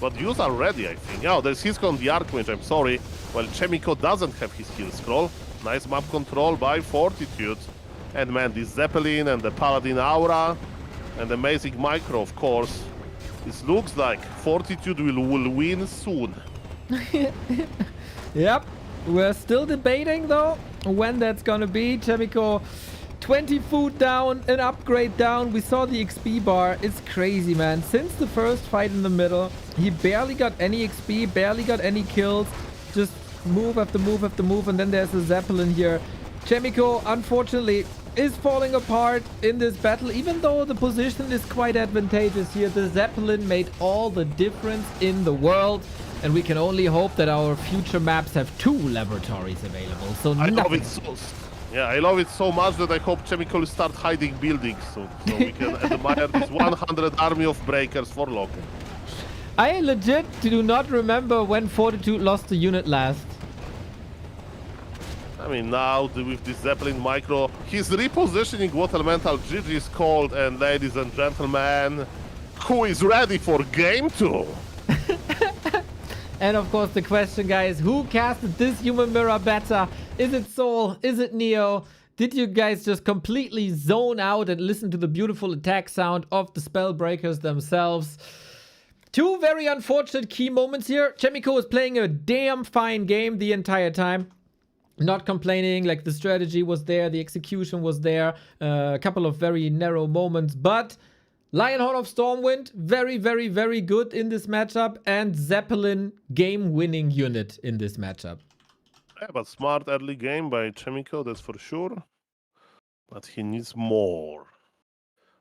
but yous are ready, I think. Oh, there's heal scroll on the Archmage. I'm sorry. Well, Chaemiko doesn't have his heal scroll. Nice map control by Fortitude. And man, this Zeppelin and the Paladin Aura and amazing micro, of course. This looks like Fortitude will win soon. Yep, we're still debating though when that's gonna be. Chaemiko, 20 food down, an upgrade down. We saw the XP bar. It's crazy, man. Since the first fight in the middle, he barely got any XP, barely got any kills. Just move after move after move, and then there's a Zeppelin here. Chaemiko, unfortunately, is falling apart in this battle, even though the position is quite advantageous here. The Zeppelin made all the difference in the world. And we can only hope that our future maps have 2 laboratories available. So I love nothing. it so. Yeah, I love it so much that I hope Chaemiko will start hiding buildings soon, so we can admire this 100 army of breakers for local. I legit do not remember when Fortitude lost a unit last. I mean, now with this Zeppelin micro, he's repositioning what elemental GG is called, and ladies and gentlemen, who is ready for game 2? And of course the question, guys, who casted this human mirror better? Is it Soul? Is it Neo? Did you guys just completely zone out and listen to the beautiful attack sound of the Spellbreakers themselves? 2 very unfortunate key moments here. Chaemiko is playing a damn fine game the entire time. Not complaining, like the strategy was there, the execution was there. A couple of very narrow moments, but Lionheart of Stormwind, very, very, very good in this matchup. And Zeppelin, game-winning unit in this matchup. Yeah, but smart early game by Chaemiko, that's for sure. But he needs more.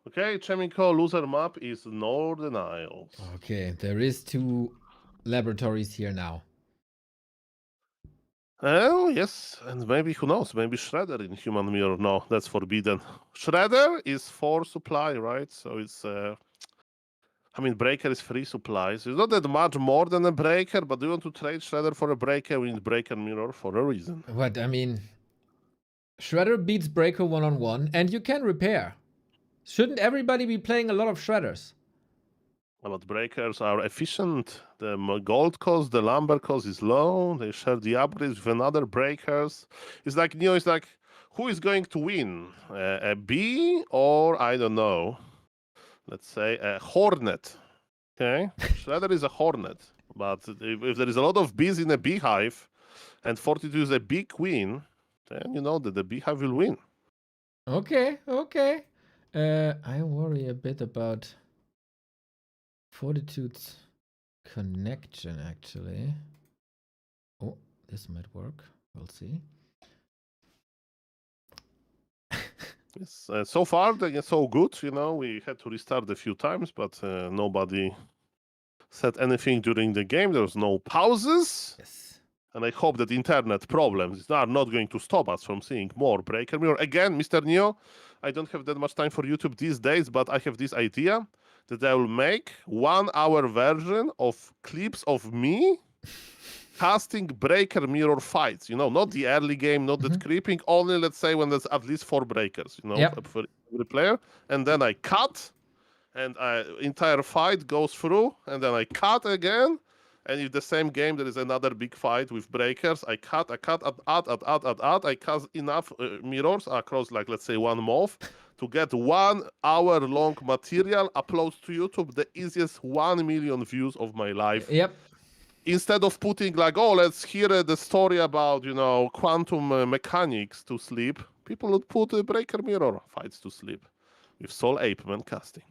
Okay, Chaemiko, loser map is Northern Isles. Okay, there is 2 laboratories here now. Oh, yes, and maybe, who knows, maybe Shredder in Human Mirror. No, that's forbidden. Shredder is for supply, right? So it's, I mean, Breaker is free supply. So it's not that much more than a Breaker, but do you want to trade Shredder for a Breaker? We need Breaker Mirror for a reason. What, I mean, Shredder beats Breaker one-on-one, and you can repair. Shouldn't everybody be playing a lot of Shredders? But Breakers are efficient. The gold cost, the lumber cost is low. They share the upgrades with another Breakers. It's like, it's like, who is going to win? A bee or, I don't know, let's say a hornet. Okay? Shredder is a hornet. But if there is a lot of bees in a beehive and Fortitude is a bee queen, then you know that the beehive will win. Okay, okay. I worry a bit about Fortitude's connection, actually. Oh, this might work. We'll see. Yes, so far they're so good. We had to restart a few times, but nobody said anything during the game. There was no pauses. Yes. And I hope that internet problems are not going to stop us from seeing more Breaker Mirror. Again, Mr. Neo, I don't have that much time for YouTube these days, but I have this idea that I will make 1 hour version of clips of me casting Breaker Mirror fights. Not the early game, not that creeping, only, let's say, when there's at least 4 breakers, Yep. for every player. And then I cut, and entire fight goes through, and then I cut again. And if the same game there is another big fight with breakers, I cut, add. I cast enough mirrors across, like, let's say 1 month to get 1 hour long material, upload to YouTube, the easiest 1 million views of my life. Yep. Instead of putting like, oh, let's hear the story about, quantum mechanics to sleep, people would put Breaker Mirror fights to sleep with Soul Apeman casting.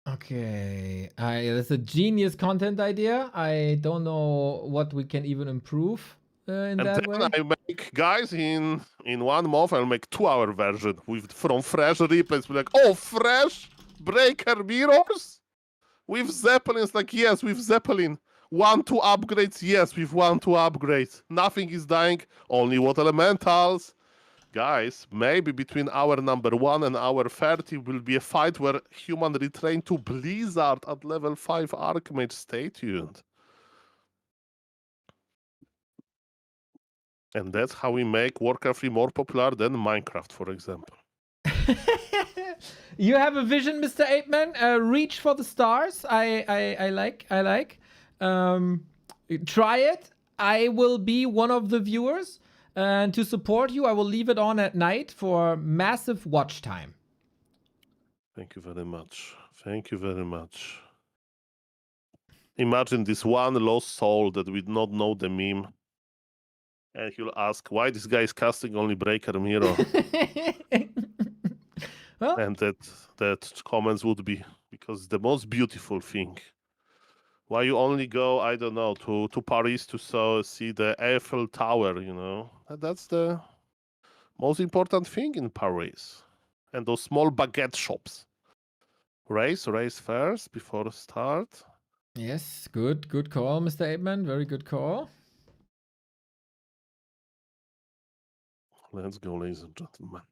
Okay, that's a genius content idea. I don't know what we can even improve in that way. And then I make, guys, in 1 month, I'll make 2 hour version from fresh replays. We're like, oh, fresh Breaker Mirrors with Zeppelins. Like, yes, with Zeppelin. 1-2 upgrades, yes, with 1-2 upgrades. Nothing is dying, only water elementals. Guys, maybe between hour number 1 and hour 30 will be a fight where human retrain to Blizzard at level 5 Archmage. Stay tuned. And that's how we make Warcraft 3 more popular than Minecraft, for example. You have a vision, Mr. Apeman. Reach for the stars. I like. Try it. I will be one of the viewers. And to support you, I will leave it on at night for massive watch time. Thank you very much. Thank you very much. Imagine this one lost soul that would not know the meme. And he'll ask, why this guy is casting only Breaker Mirror? Well, and that comments would be, because the most beautiful thing. Why you only go, I don't know, to Paris to see the Eiffel Tower, That's the most important thing in Paris. And those small baguette shops. Race first before start. yes, good call, Mr. Apeman. Very good call. Let's go, ladies and gentlemen.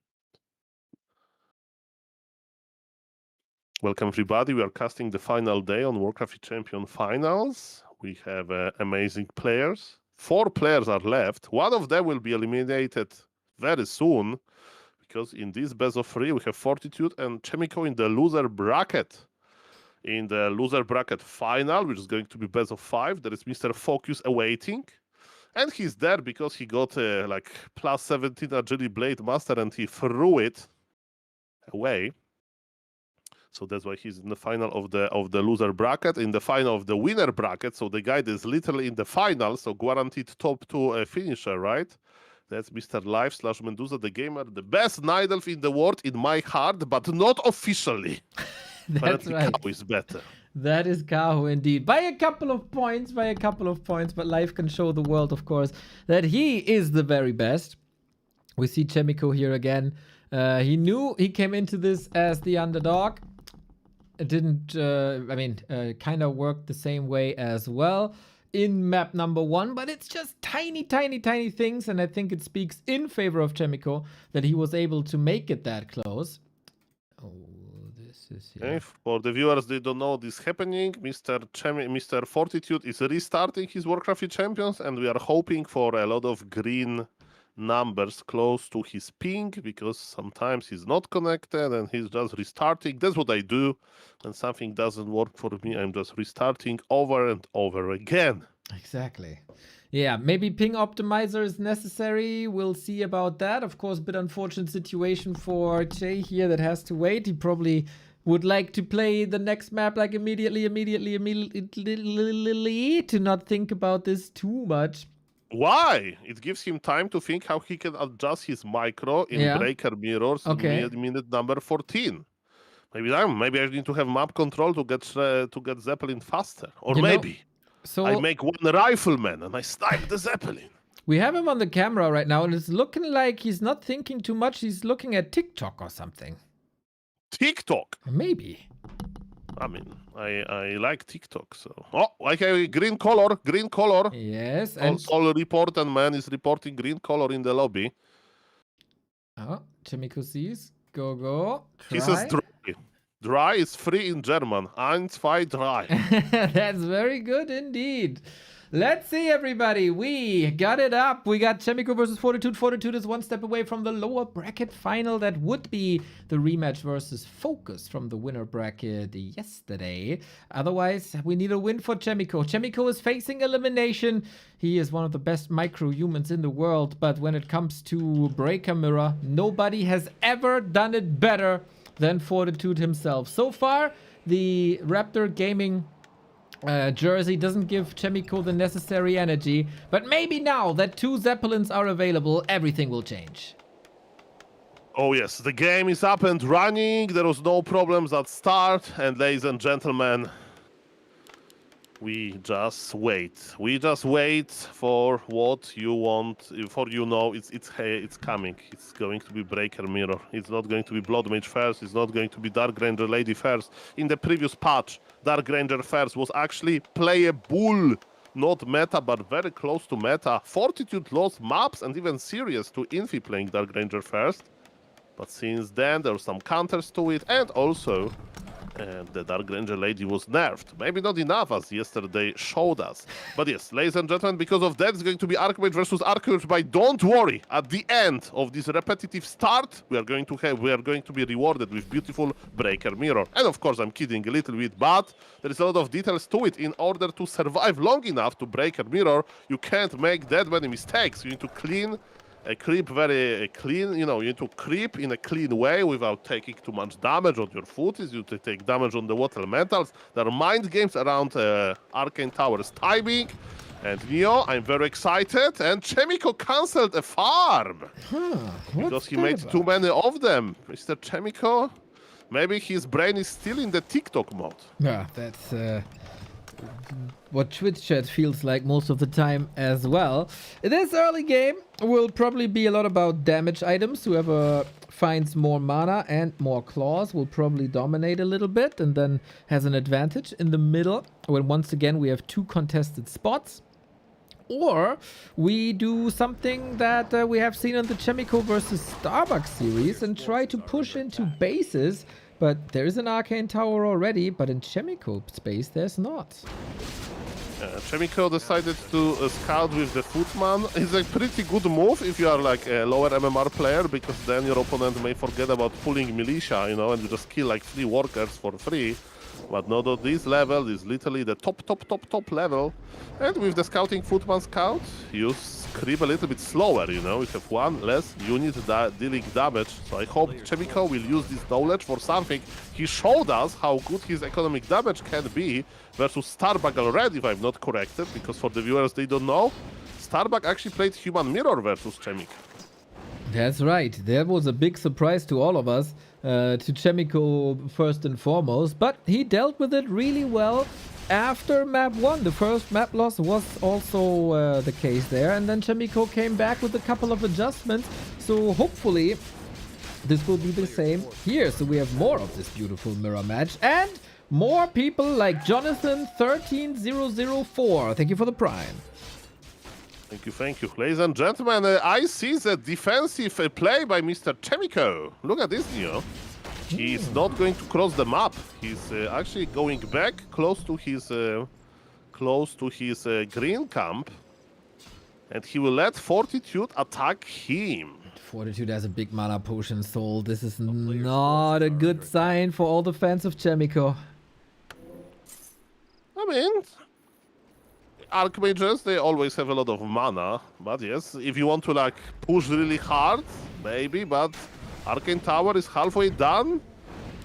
Welcome, everybody. We are casting the final day on Warcraft Champion Finals. We have amazing players. 4 players are left. One of them will be eliminated very soon, because in this best of 3, we have Fortitude and Chaemiko in the loser bracket. In the loser bracket final, which is going to be best of 5, there is Mr. FoCuS awaiting. And he's there because he got like plus 17 Agility Blade Master and he threw it away. So that's why he's in the final of the loser bracket, in the final of the winner bracket. So the guy that is literally in the final, so guaranteed top 2 finisher, right? That's Mr. Live/Medusa the Gamer, the best Night Elf in the world in my heart, but not officially. That's right. Kahu is better. That is Kahu indeed. By a couple of points, but Life can show the world, of course, that he is the very best. We see Chaemiko here again. He knew he came into this as the underdog. It didn't, kind of worked the same way as well. in map number 1, but it's just tiny things, and I think it speaks in favor of Chaemiko that he was able to make it that close. Oh, this is here. Okay, for the viewers, they don't know this happening. Mr. Fortitude is restarting his Warcraft Champions, and we are hoping for a lot of green numbers close to his ping, because sometimes he's not connected and he's just restarting. That's what I do. When something doesn't work for me, I'm just restarting over and over again. Exactly. Yeah, maybe ping optimizer is necessary. We'll see about that. Of course, bit unfortunate situation for Jay here that has to wait. He probably would like to play the next map like immediately to not think about this too much. Why? It gives him time to think how he can adjust his micro in breaker mirrors in minute number 14. Maybe I need to have map control to get Zeppelin faster, or maybe I make one rifleman and I snipe the Zeppelin. We have him on the camera right now, and it's looking like he's not thinking too much. He's looking at TikTok or something. TikTok? Maybe. I mean, I like TikTok, so... Oh, okay, green color. Yes, and... All reporting man is reporting green color in the lobby. Oh, Chaemiko sees. Go. Try. He says dry. Dry is free in German. 1, 2, 3. That's very good indeed. Let's see, everybody. We got it up. We got Chaemiko versus Fortitude. Fortitude is one step away from the lower bracket final. That would be the rematch versus FoCuS from the winner bracket yesterday. Otherwise, we need a win for Chaemiko. Chaemiko is facing elimination. He is one of the best micro-humans in the world. But when it comes to Breaker Mirror, nobody has ever done it better than Fortitude himself. So far, the Raptor Gaming jersey doesn't give Chaemiko the necessary energy, but maybe now that 2 Zeppelins are available, everything will change. Oh yes, the game is up and running. There was no problems at start, and ladies and gentlemen, we just wait. We just wait for what you want. For it's coming. It's going to be Breaker Mirror. It's not going to be Blood Mage first. It's not going to be Dark Ranger Lady first. In the previous patch, Dark Ranger first was actually playable. Not meta, but very close to meta. Fortitude lost maps and even series to Infi playing Dark Ranger first. But since then, there are some counters to it, and also the Dark Ranger Lady was nerfed. Maybe not enough, as yesterday showed us. But yes, ladies and gentlemen, because of that, it's going to be Archmage versus Archmage. But don't worry, at the end of this repetitive start, we are going to be rewarded with beautiful Breaker Mirror. And of course, I'm kidding a little bit, but there is a lot of details to it. In order to survive long enough to Breaker Mirror, you can't make that many mistakes. You need to creep very clean, you need to creep in a clean way without taking too much damage on your footies. You take damage on the water metals. There are mind games around Arcane Tower's timing. And Neo, I'm very excited. And Chaemiko cancelled a farm because he made too many of them. Mr. Chaemiko, maybe his brain is still in the TikTok mode. Yeah, that's what Twitch chat feels like most of the time as well. This early game will probably be a lot about damage items. Whoever finds more mana and more claws will probably dominate a little bit and then has an advantage in the middle, when once again we have 2 contested spots. Or we do something that we have seen on the Chaemiko versus Starbucks series and try to push into bases. But there is an Arcane Tower already, but in Chaemiko space there's not. Chaemiko decided to scout with the Footman. It's a pretty good move if you are like a lower MMR player, because then your opponent may forget about pulling militia, and you just kill like 3 workers for free. But not at this level. This is literally the top level. And with the scouting Footman scout, you creep a little bit slower, You have 1 less unit dealing damage. So I hope Chaemiko will use this knowledge for something. He showed us how good his economic damage can be versus Starbuck already, if I'm not corrected, because for the viewers, they don't know, Starbuck actually played Human Mirror versus Chaemiko. That's right. That was a big surprise to all of us, to Chaemiko first and foremost, but he dealt with it really well after map 1. The first map loss was also the case there, and then Chaemiko came back with a couple of adjustments, so hopefully this will be the same here. So we have more of this beautiful mirror match, and More people like Jonathan13004. Thank you for the prime. Thank you, thank you. Ladies and gentlemen, I see the defensive play by Mr. Chaemiko. Look at this, Neo. He's not going to cross the map. He's actually going back close to his green camp. And he will let Fortitude attack him. Fortitude has a big mana potion soul. This is not a good sign for all the fans of Chaemiko. I mean, Archmages, they always have a lot of mana. But yes, if you want to like push really hard, maybe, but Arcane Tower is halfway done.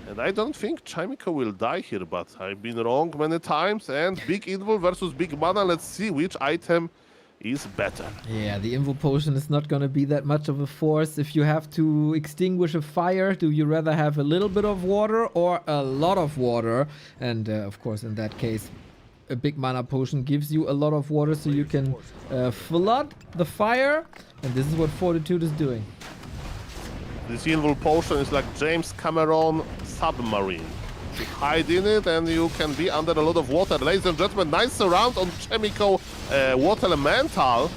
And I don't think Chaemiko will die here, but I've been wrong many times. And big Invul versus big mana, let's see which item is better. Yeah, the Invul potion is not gonna be that much of a force. If you have to extinguish a fire, do you rather have a little bit of water or a lot of water? And of course, in that case, a big mana potion gives you a lot of water so you can flood the fire. And this is what Fortitude is doing. This Invul potion is like James Cameron submarine. You hide in it and you can be under a lot of water. Ladies and gentlemen, nice round on Chaemiko Water Elemental.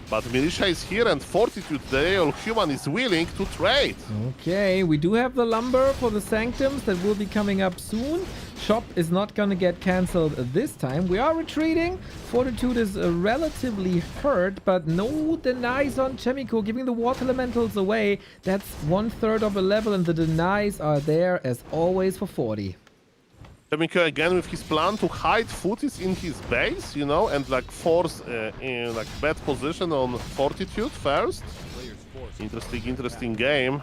But Militia is here and Fortitude, the real human, is willing to trade. Okay, we do have the lumber for the Sanctums that will be coming up soon. Shop is not gonna get cancelled this time. We are retreating. Fortitude is relatively hurt, but no denies on Chaemiko, giving the Water Elementals away. That's 1/3 of a level and the denies are there as always for 40. Chaemiko again with his plan to hide FoCuS in his base, you know, and like force in like bad position on Fortitude first. Interesting game.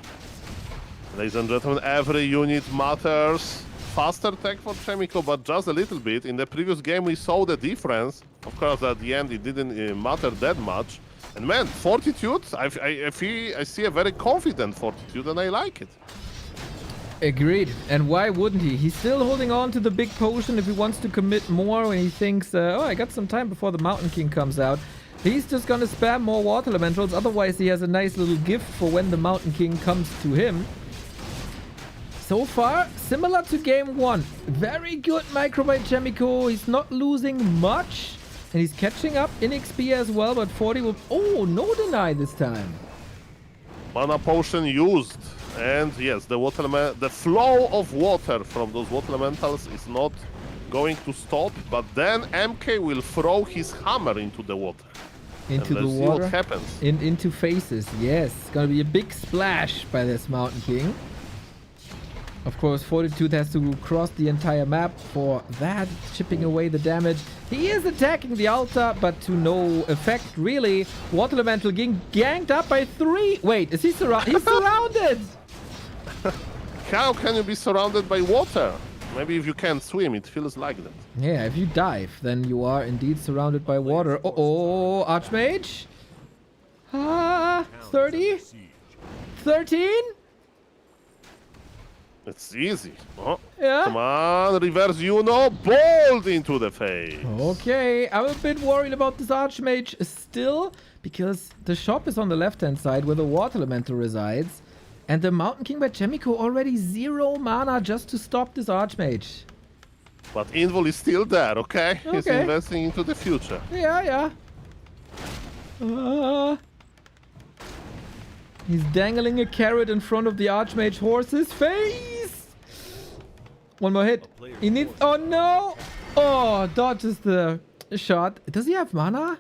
Ladies and gentlemen, every unit matters. Faster tech for Chaemiko, but just a little bit. In the previous game we saw the difference. Of course, at the end it didn't matter that much. And man, Fortitude, I see a very confident Fortitude and I like it. Agreed. And why wouldn't he? He's still holding on to the big potion if he wants to commit more when he thinks, oh, I got some time before the Mountain King comes out. He's just gonna spam more Water Elementals, otherwise he has a nice little gift for when the Mountain King comes to him. So far, similar to game 1. Very good micro by Chaemiko. He's not losing much. And he's catching up in XP as well, but 40 will... Oh, no deny this time. Mana potion used. And yes, the flow of water from those Water Elementals is not going to stop. But then MK will throw his hammer into the water. Into the see water? What happens. Into faces, yes. It's gonna be a big splash by this Mountain King. Of course, Fortitude has to cross the entire map for that, chipping away the damage. He is attacking the altar, but to no effect, really. Water Elemental getting ganked up by 3. Wait, is he surrounded? He's surrounded! How can you be surrounded by water? Maybe if you can't swim, it feels like that. Yeah, if you dive, then you are indeed surrounded by water. Uh-oh, Archmage? 30? 13? It's easy. Oh, Yeah? come on, reverse Juno, bolt into the face. Okay, I'm a bit worried about this Archmage still, because the shop is on the left-hand side where the Water Elemental resides, and the Mountain King by Chaemiko already 0 mana just to stop this Archmage. But Invul is still there, okay? He's Okay. investing into the future. Yeah. He's dangling a carrot in front of the Archmage horse's face. One more hit. He needs... Oh, no! Oh, dodges the shot. Does he have mana?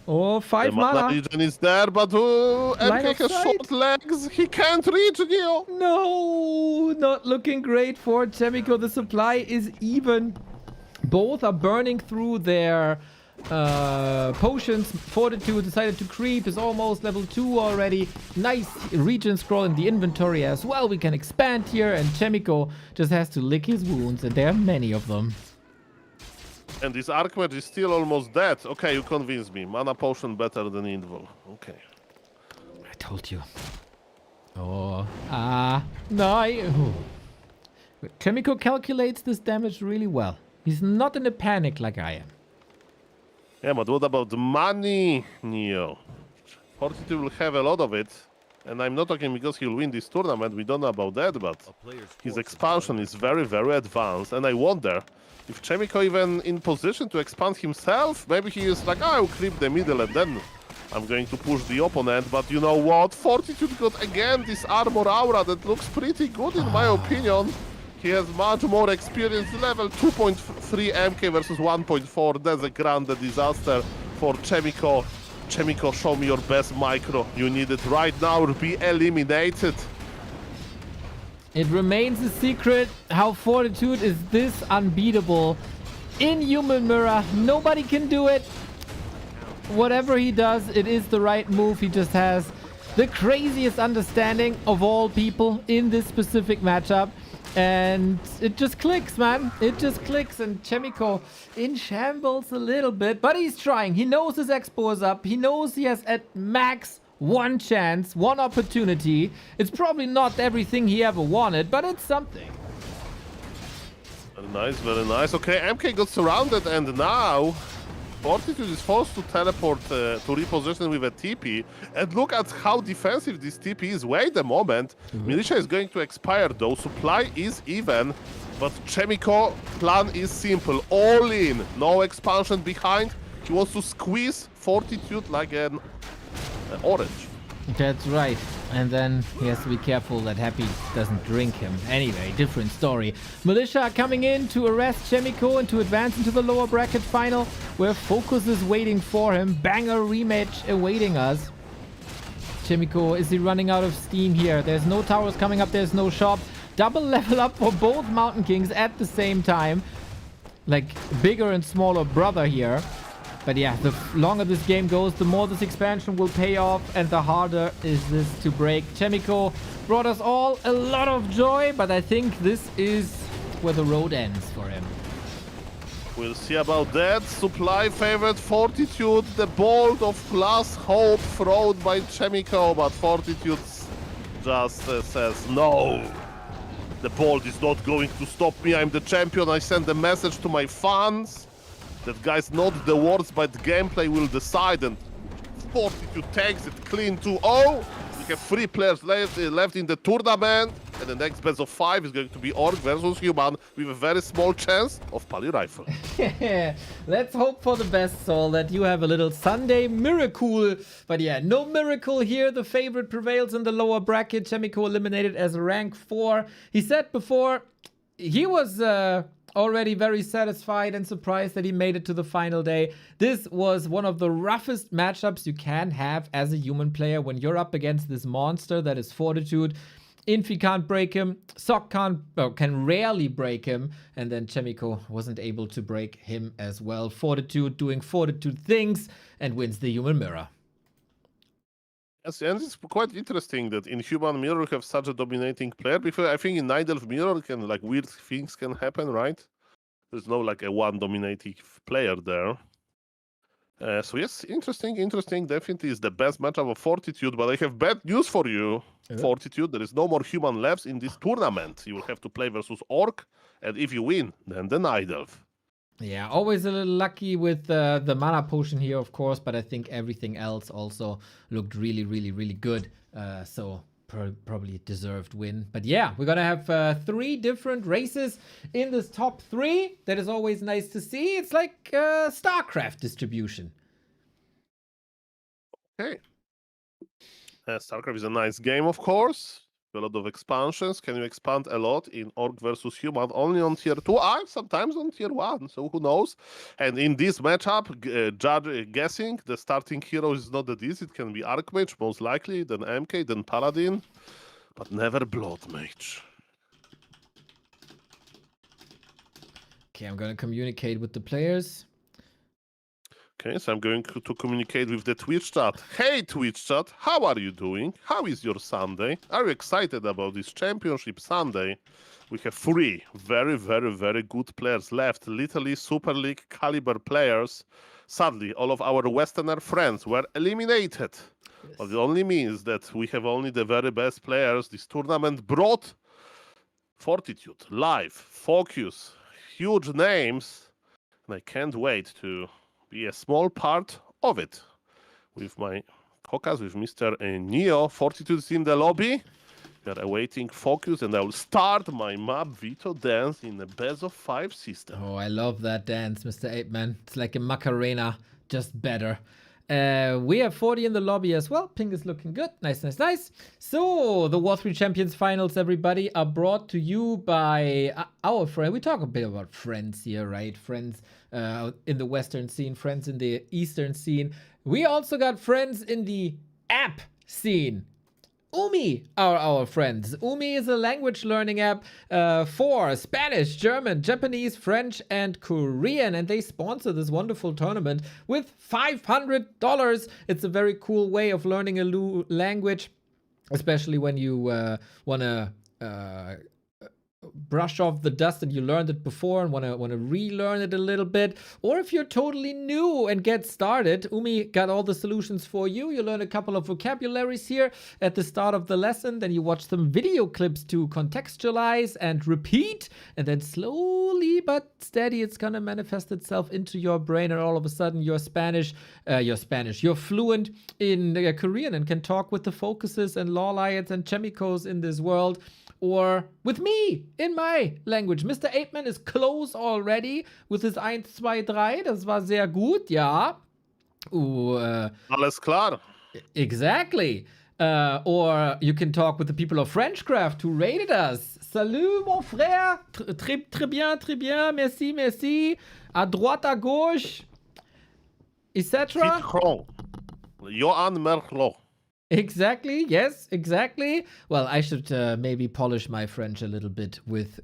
Oh, 5 The mana mana. region is there, but Line MK of has sight. short legs. He can't reach Neo. No, not looking great for Chaemiko. The supply is even. Both are burning through their potions. Fortitude decided to creep, is almost level 2 already. Nice region scroll in the inventory as well. We can expand here, and Chaemiko just has to lick his wounds, and there are many of them. And this Archmage is still almost dead. Okay, you convinced me. Mana potion better than Invul. Okay. I told you. Oh, no. Chaemiko calculates this damage really well. He's not in a panic like I am. Yeah, but what about the money, Neo? Fortitude will have a lot of it. And I'm not talking because he'll win this tournament, we don't know about that, but A player's his forces expansion are is very, very advanced. And I wonder if Chaemiko even in position to expand himself. Maybe he is like, I'll creep the middle and then I'm going to push the opponent. But you know what? Fortitude got again this armor aura that looks pretty good in my opinion. He has much more experience level, 2.3 MK versus 1.4. That's a grand disaster for Chaemiko. Chaemiko, show me your best micro. You need it right now to be eliminated. It remains a secret how Fortitude is this unbeatable. In Human Mirror, nobody can do it. Whatever he does, it is the right move. He just has the craziest understanding of all people in this specific matchup. And it just clicks, man. It just clicks. And Chaemiko in shambles a little bit. But he's trying. He knows his expo is up. He knows he has at max one chance, one opportunity. It's probably not everything he ever wanted, but it's something. Very nice, very nice. Okay, MK got surrounded and now Fortitude is forced to teleport to reposition with a TP. And look at how defensive this TP is. Wait a moment. Militia is going to expire though. Supply is even. But Chaemiko plan is simple. All in. No expansion behind. He wants to squeeze Fortitude like an orange. That's right. And then he has to be careful that Happy doesn't drink him. Anyway, different story. Militia coming in to arrest Chaemiko and to advance into the lower bracket final where FoCuS is waiting for him. Banger rematch awaiting us. Chaemiko, is he running out of steam here? There's no towers coming up. There's no shop. Double level up for both Mountain Kings at the same time. Like bigger and smaller brother here. But yeah, the longer this game goes, the more this expansion will pay off and the harder is this to break. Chaemiko brought us all a lot of joy, but I think this is where the road ends for him. We'll see about that. Supply favored Fortitude. The bolt of glass hope thrown by Chaemiko, but Fortitude just says no. The bolt is not going to stop me. I'm the champion. I send a message to my fans. That guys, not the words, but gameplay will decide, and Fortitude takes it clean 2-0. We have 3 players left in the tournament, and the next best of 5 is going to be Orc versus Human with a very small chance of Pali Rifle. Let's hope for the best, Soul, that you have a little Sunday miracle. But yeah, no miracle here. The favorite prevails in the lower bracket. Chaemiko eliminated as rank 4. He said before he was already very satisfied and surprised that he made it to the final day. This was one of the roughest matchups you can have as a human player when you're up against this monster that is Fortitude. Infi can't break him, Sok can rarely break him, and then Chaemiko wasn't able to break him as well. Fortitude doing Fortitude things and wins the Human Mirror. Yes, and it's quite interesting that in Human Mirror you have such a dominating player. Because I think in Night Elf Mirror can like weird things can happen, right? There's no like a one dominating player there. So yes, interesting. Definitely is the best matchup of Fortitude, but I have bad news for you. Fortitude, there is no more human left in this tournament. You will have to play versus Orc, and if you win, then the Night Elf. Yeah, always a little lucky with the mana potion here, of course, but I think everything else also looked really good. So probably deserved win. But yeah, we're gonna have 3 different races in this top 3. That is always nice to see. It's like StarCraft distribution. Okay. StarCraft is a nice game, of course. A lot of expansions. Can you expand a lot in Orc versus Human? Only on tier 2, sometimes on tier 1, so who knows? And in this matchup, guessing the starting hero is not that easy. It can be Archmage, most likely, then MK, then Paladin, but never Blood Mage. Okay, I'm gonna communicate with the players. Okay, so I'm going to communicate with the Twitch chat. Hey, Twitch chat, how are you doing? How is your Sunday? Are you excited about this Championship Sunday? We have 3 very good players left. Literally Super League caliber players. Sadly, all of our Westerner friends were eliminated. Yes. But it only means that we have only the very best players. This tournament brought Fortitude, Live, FoCuS, huge names. And I can't wait to be a small part of it with my FoCuS with Mr. Neo. Fortitude is in the lobby. We are awaiting FoCuS, and I will start my map Vito dance in the best of 5 system. Oh, I love that dance, Mr. Apeman. It's like a Macarena, just better. We have 40 in the lobby as well. Ping is looking good. Nice, nice, nice. So, the W3Champions finals, everybody, are brought to you by our friend. We talk a bit about friends here, right? Friends in the Western scene, friends in the Eastern scene. We also got friends in the app scene. Umi are our friends. Umi is a language learning app for Spanish, German, Japanese, French, and Korean. And they sponsor this wonderful tournament with $500. It's a very cool way of learning a new language, especially when you want to brush off the dust and you learned it before and want to relearn it a little bit, or if you're totally new and get started, Umi got all the solutions for you. You learn a couple of vocabularies here at the start of the lesson, then you watch some video clips to contextualize and repeat, and then slowly but steady it's gonna manifest itself into your brain, and all of a sudden you're fluent in Korean and can talk with the FoCuSes and Lawlions and Chaemikos in this world, or with me in my language. Mr. Apeman is close already with his 1, 2, 3. Das war sehr gut, ja. Alles klar. Exactly. Or you can talk with the people of Frenchcraft who rated us. Salut, mon frère. Très bien. Merci, merci. À droite, à gauche, etc. Citron. Johan Merlot. Exactly. Yes, exactly. Well, I should maybe polish my French a little bit with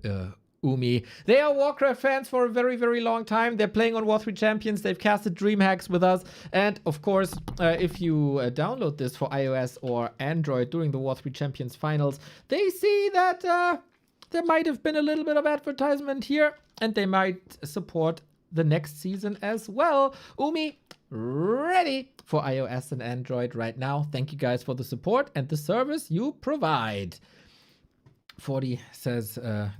Umi. They are Warcraft fans for a very, very long time. They're playing on W3Champions. They've casted DreamHacks with us. And of course, if you download this for iOS or Android during the W3Champions finals, they see that there might have been a little bit of advertisement here, and they might support the next season as well. Umi, ready for iOS and Android right now. Thank you guys for the support and the service you provide. 40 says,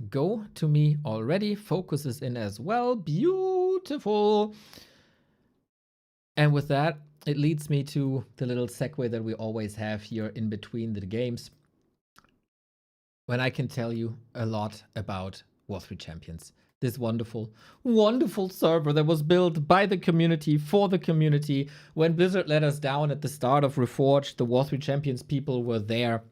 go to me already. FoCuS is in as well. Beautiful. And with that, it leads me to the little segue that we always have here in between the games, when I can tell you a lot about W3Champions. This wonderful, wonderful server that was built by the community, for the community. When Blizzard let us down at the start of Reforged, the W3Champions people were there,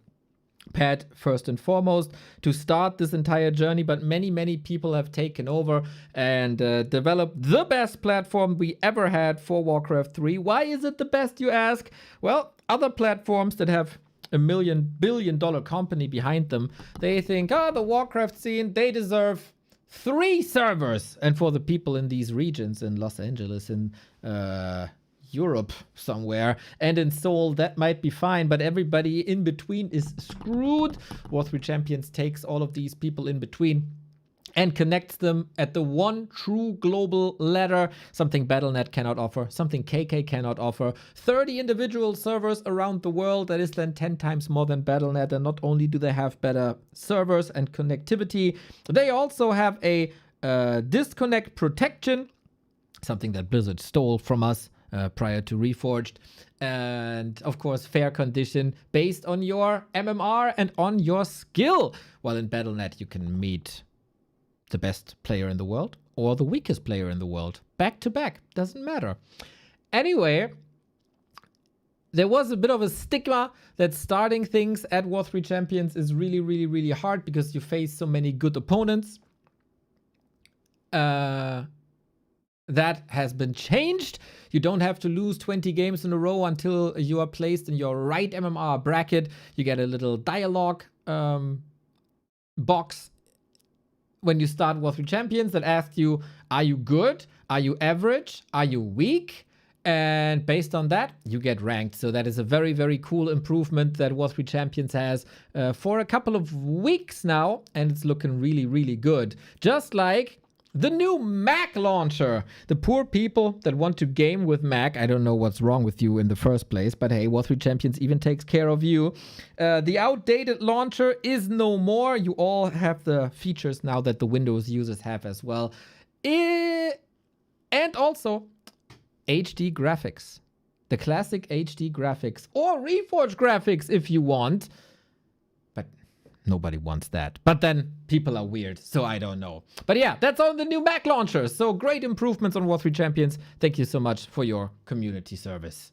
Pat first and foremost, to start this entire journey, but many, many people have taken over and developed the best platform we ever had for Warcraft 3. Why is it the best, you ask? Well, other platforms that have a $1 billion company behind them, they think, the Warcraft scene, they deserve 3 servers. And for the people in these regions, in Los Angeles, in Europe somewhere, and in Seoul, that might be fine, but everybody in between is screwed. W3Champions takes all of these people in between and connects them at the one true global ladder, something Battle.net cannot offer, something KK cannot offer. 30 individual servers around the world, that is then 10 times more than Battle.net, and not only do they have better servers and connectivity, they also have a disconnect protection, something that Blizzard stole from us prior to Reforged, and of course fair condition based on your MMR and on your skill. While in Battle.net you can meet the best player in the world or the weakest player in the world. Back to back. Doesn't matter. Anyway, there was a bit of a stigma that starting things at W3Champions is really, really, really hard because you face so many good opponents. That has been changed. You don't have to lose 20 games in a row until you are placed in your right MMR bracket. You get a little dialogue box when you start W3Champions that asks you, are you good? Are you average? Are you weak? And based on that, you get ranked. So that is a very, very cool improvement that W3Champions has for a couple of weeks now. And it's looking really, really good. Just like the new Mac launcher. The poor people that want to game with Mac, I don't know what's wrong with you in the first place, but hey, W3Champions even takes care of you. The outdated launcher is no more. You all have the features now that the Windows users have as well. And also, HD graphics. the classic HD graphics or Reforged graphics if you want. But nobody wants that. But then people are weird, so I don't know. But yeah, that's on the new Mac launcher. So great improvements on War3Champions. Thank you so much for your community service.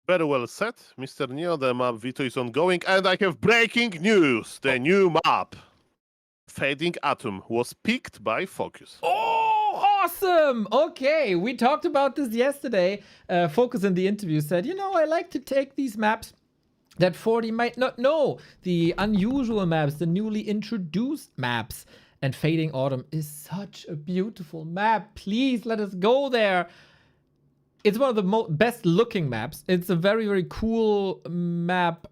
Very well said, Mr. Neo. The map Vito is ongoing, and I have breaking news. The new map, Fading Atom, was picked by FoCuS. Oh, awesome! Okay, we talked about this yesterday. FoCuS in the interview said, you know, I like to take these maps that 40 might not know. The unusual maps, the newly introduced maps. And Fading Autumn is such a beautiful map. Please let us go there. It's one of the best looking maps. It's a very, very cool map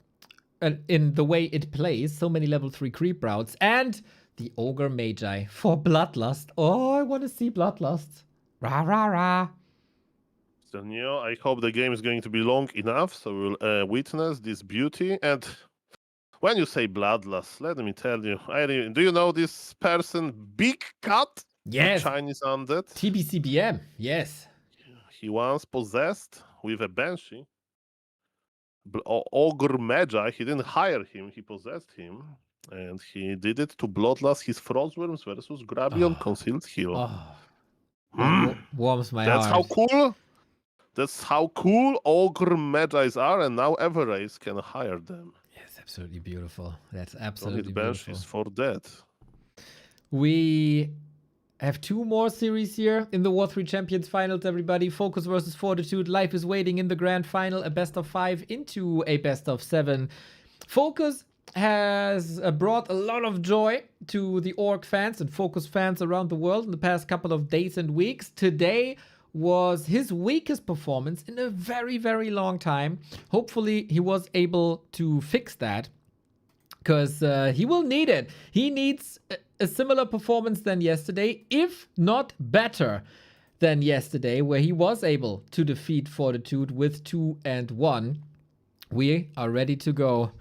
in the way it plays. So many level 3 creep routes. And the Ogre Magi for Bloodlust. Oh, I want to see Bloodlust. Rah, rah, rah. So, Neo, I hope the game is going to be long enough so we'll witness this beauty. And when you say Bloodlust, let me tell you, do you know this person, Big Cat? Yes. Chinese undead? TBCBM, yes. He once possessed with a Banshee Ogre Magi. He didn't hire him, he possessed him. And he did it to Bloodlust his Frostworms versus Grabion Concealed Hero. Warms my That's heart. how cool. That's how cool Ogre Magi's are, and now every race can hire them. Yes, absolutely beautiful. That's Don't absolutely need beautiful. Banshees for that. We have two more series here in the War3Champions finals, everybody. FoCuS versus Fortitude. Life is waiting in the grand final. A best of 5 into a best of 7. FoCuS has brought a lot of joy to the Orc fans and FoCuS fans around the world in the past couple of days and weeks. Today was his weakest performance in a very, very long time. Hopefully he was able to fix that, because he will need it. He needs a similar performance than yesterday, if not better than yesterday, where he was able to defeat Fortitude with 2-1. We are ready to go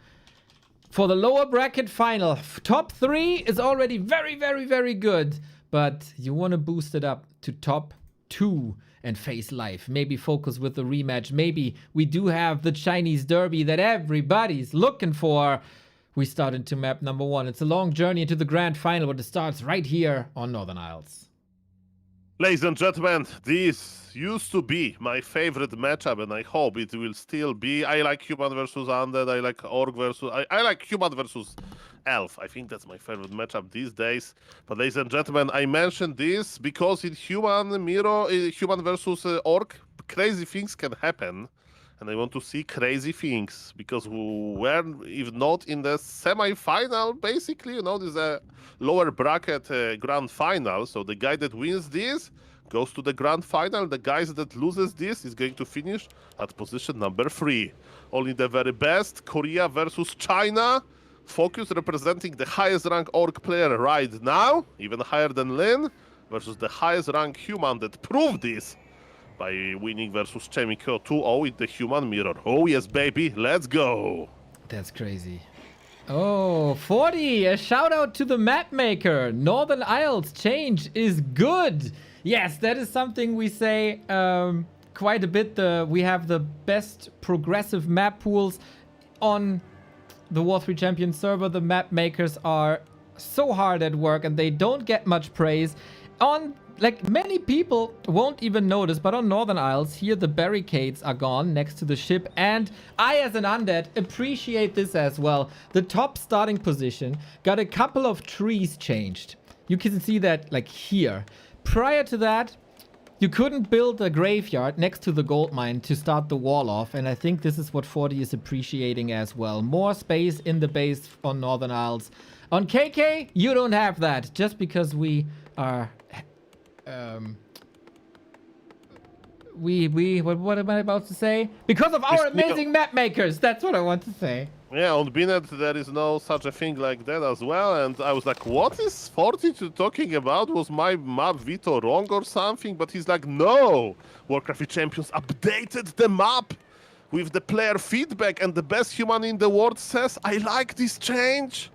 for the lower bracket final. Top 3 is already very, very, very good, but you want to boost it up to top 2 and face life. Maybe FoCuS with the rematch. Maybe we do have the Chinese derby that everybody's looking for. We start into map number 1. It's a long journey into the grand final, but it starts right here on Northern Isles. Ladies and gentlemen, this used to be my favorite matchup, and I hope it will still be. I like human versus undead. I like orc versus... I like human versus elf. I think that's my favorite matchup these days. But ladies and gentlemen, I mentioned this because in human mirror, human versus orc, crazy things can happen. And I want to see crazy things, because we're, if not in the semi-final, basically, you know, this is a lower bracket grand final. So the guy that wins this goes to the grand final. The guy that loses this is going to finish at position number 3. Only the very best. Korea versus China. FoCuS representing the highest rank orc player right now, even higher than Lin, versus the highest rank human that proved this by winning versus Chaemiko 2-0 with the human mirror. Oh yes, baby, let's go. That's crazy. Oh, 40, a shout out to the map maker. Northern Isles change is good. Yes, that is something we say quite a bit. We have the best progressive map pools on the War3Champions server. The map makers are so hard at work and they don't get much praise. Like, many people won't even notice, but on Northern Isles, here the barricades are gone next to the ship, and I, as an undead, appreciate this as well. The top starting position got a couple of trees changed. You can see that, like, here. Prior to that, you couldn't build a graveyard next to the gold mine to start the wall off, and I think this is what 40 is appreciating as well. More space in the base on Northern Isles. On KK, you don't have that, just because we are... what am I about to say? Because of our amazing map makers, that's what I want to say. Yeah, on Binet there is no such a thing like that as well, and I was like, what is Fortitude talking about? Was my map Vito wrong or something? But he's like, no! Warcraft Champions updated the map with the player feedback, and the best human in the world says, I like this change.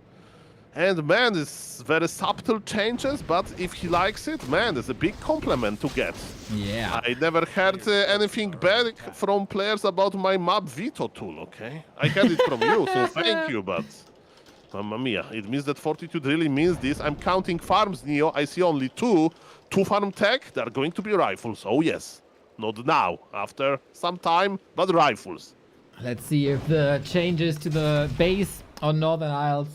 And man, it's very subtle changes, but if he likes it, man, it's a big compliment to get. Yeah. I never heard anything bad from players about my map veto tool, okay? I heard it from you, so thank you, but... Mamma mia, it means that Fortitude really means this. I'm counting farms, Neo. I see only two. 2 farm tech, they're going to be rifles, oh yes. Not now, after some time, but rifles. Let's see if the changes to the base on Northern Isles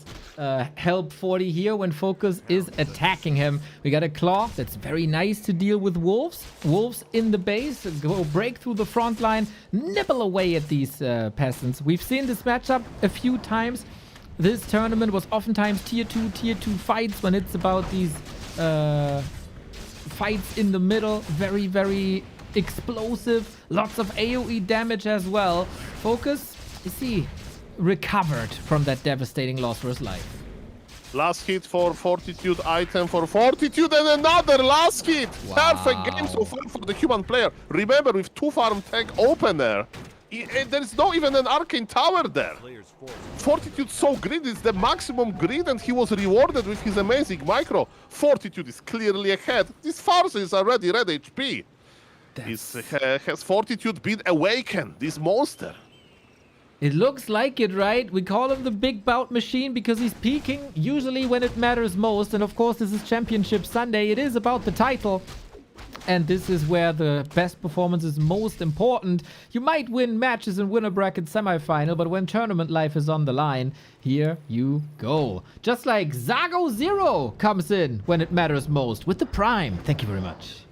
help 40 here when FoCuS is attacking him. We got a claw that's very nice to deal with wolves. Wolves in the base go break through the front line, nibble away at these peasants. We've seen this matchup a few times. This tournament was oftentimes tier 2 fights when it's about these fights in the middle. Very, very explosive. Lots of AoE damage as well. FoCuS, is he recovered from that devastating loss for his life? Last hit for Fortitude, item for Fortitude, and another last hit! Wow. Perfect game so far for the human player. Remember, with 2 farm tech opener, there's not even an arcane tower there. Fortitude so greedy, it's the maximum greed, and he was rewarded with his amazing micro. Fortitude is clearly ahead. This Farsa is already red HP. Has Fortitude been awakened, this monster? It looks like it, right? We call him the big bout machine because he's peaking usually when it matters most. And of course, this is Championship Sunday. It is about the title. And this is where the best performance is most important. You might win matches in winner bracket semifinal, but when tournament life is on the line, here you go. Just like Zago Zero comes in when it matters most with the Prime. Thank you very much.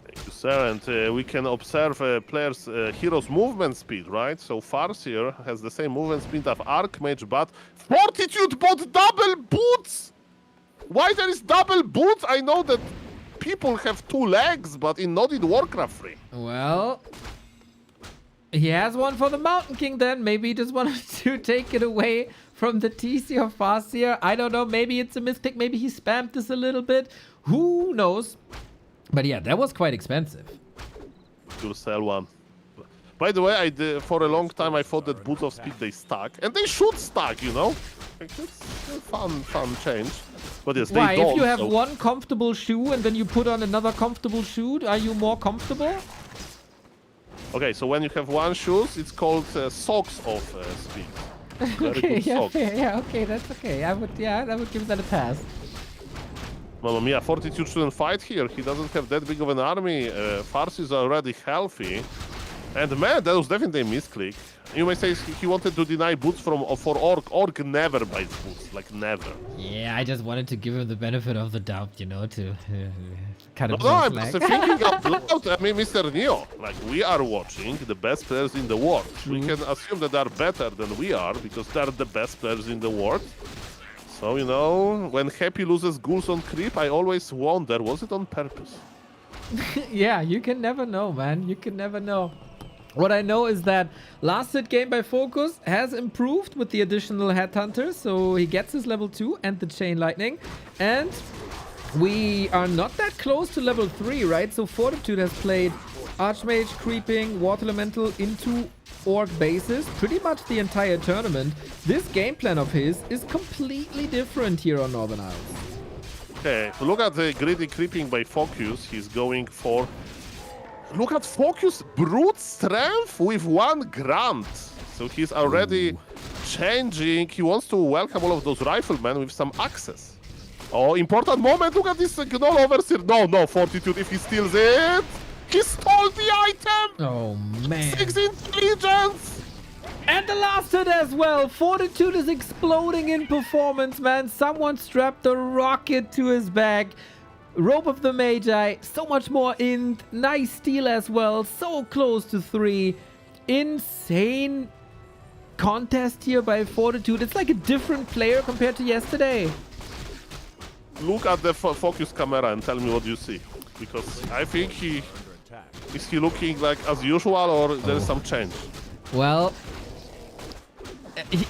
Thank you, sir. And we can observe players' hero's movement speed, right? So Farseer has the same movement speed of Archmage, but Fortitude bought double boots! Why there is double boots? I know that people have 2 legs, but not in Warcraft 3. Well, he has one for the Mountain King then. Maybe he just wanted to take it away from the TC of Farseer. I don't know. Maybe it's a mistake. Maybe he spammed this a little bit. Who knows? But yeah, that was quite expensive. You'll sell one. By the way, for a long time I thought that boots of speed they stack, and they should stack, you know. Like, it's a fun change. But yes, why? They don't, if you have so... one comfortable shoe and then you put on another comfortable shoe, are you more comfortable? Okay, so when you have one shoes, it's called socks of speed. Very Okay, good yeah, socks. yeah, okay, that's okay. I would give that a pass. Mamma mia, Fortitude shouldn't fight here. He doesn't have that big of an army. Farsi is already healthy. And man, that was definitely a misclick. You may say he wanted to deny boots for Orc. Orc never buys boots, like never. Yeah, I just wanted to give him the benefit of the doubt, you know, to cut him No, I'm just thinking out loud. I mean, Mr. Neo, like we are watching the best players in the world. We can assume that they're better than we are because they're the best players in the world. So, you know, when Happy loses ghouls on creep, I always wonder, was it on purpose? Yeah, you can never know, man. You can never know. What I know is that last hit game by FoCuS has improved with the additional Headhunter, so he gets his level 2 and the Chain Lightning. And we are not that close to level 3, right? So Fortitude has played Archmage, Creeping, Water Elemental into Orc bases pretty much the entire tournament. This game plan of his is completely different here on Northern Isles. Okay, so look at the greedy creeping by FoCuS. He's going for... Look at FoCuS brute strength with 1 grand. So he's already changing. He wants to welcome all of those riflemen with some access. Oh, important moment. Look at this Gnoll Overseer. No, Fortitude, if he steals it. He stole the item. Oh, man. 6 intelligence. And the last hit as well. Fortitude is exploding in performance, man. Someone strapped a rocket to his back. Robe of the Magi, so much more int, nice steal as well, so close to 3. Insane contest here by Fortitude. It's like a different player compared to yesterday. Look at the FoCuS camera and tell me what you see. Because I think is he looking like as usual or there is some change? Well,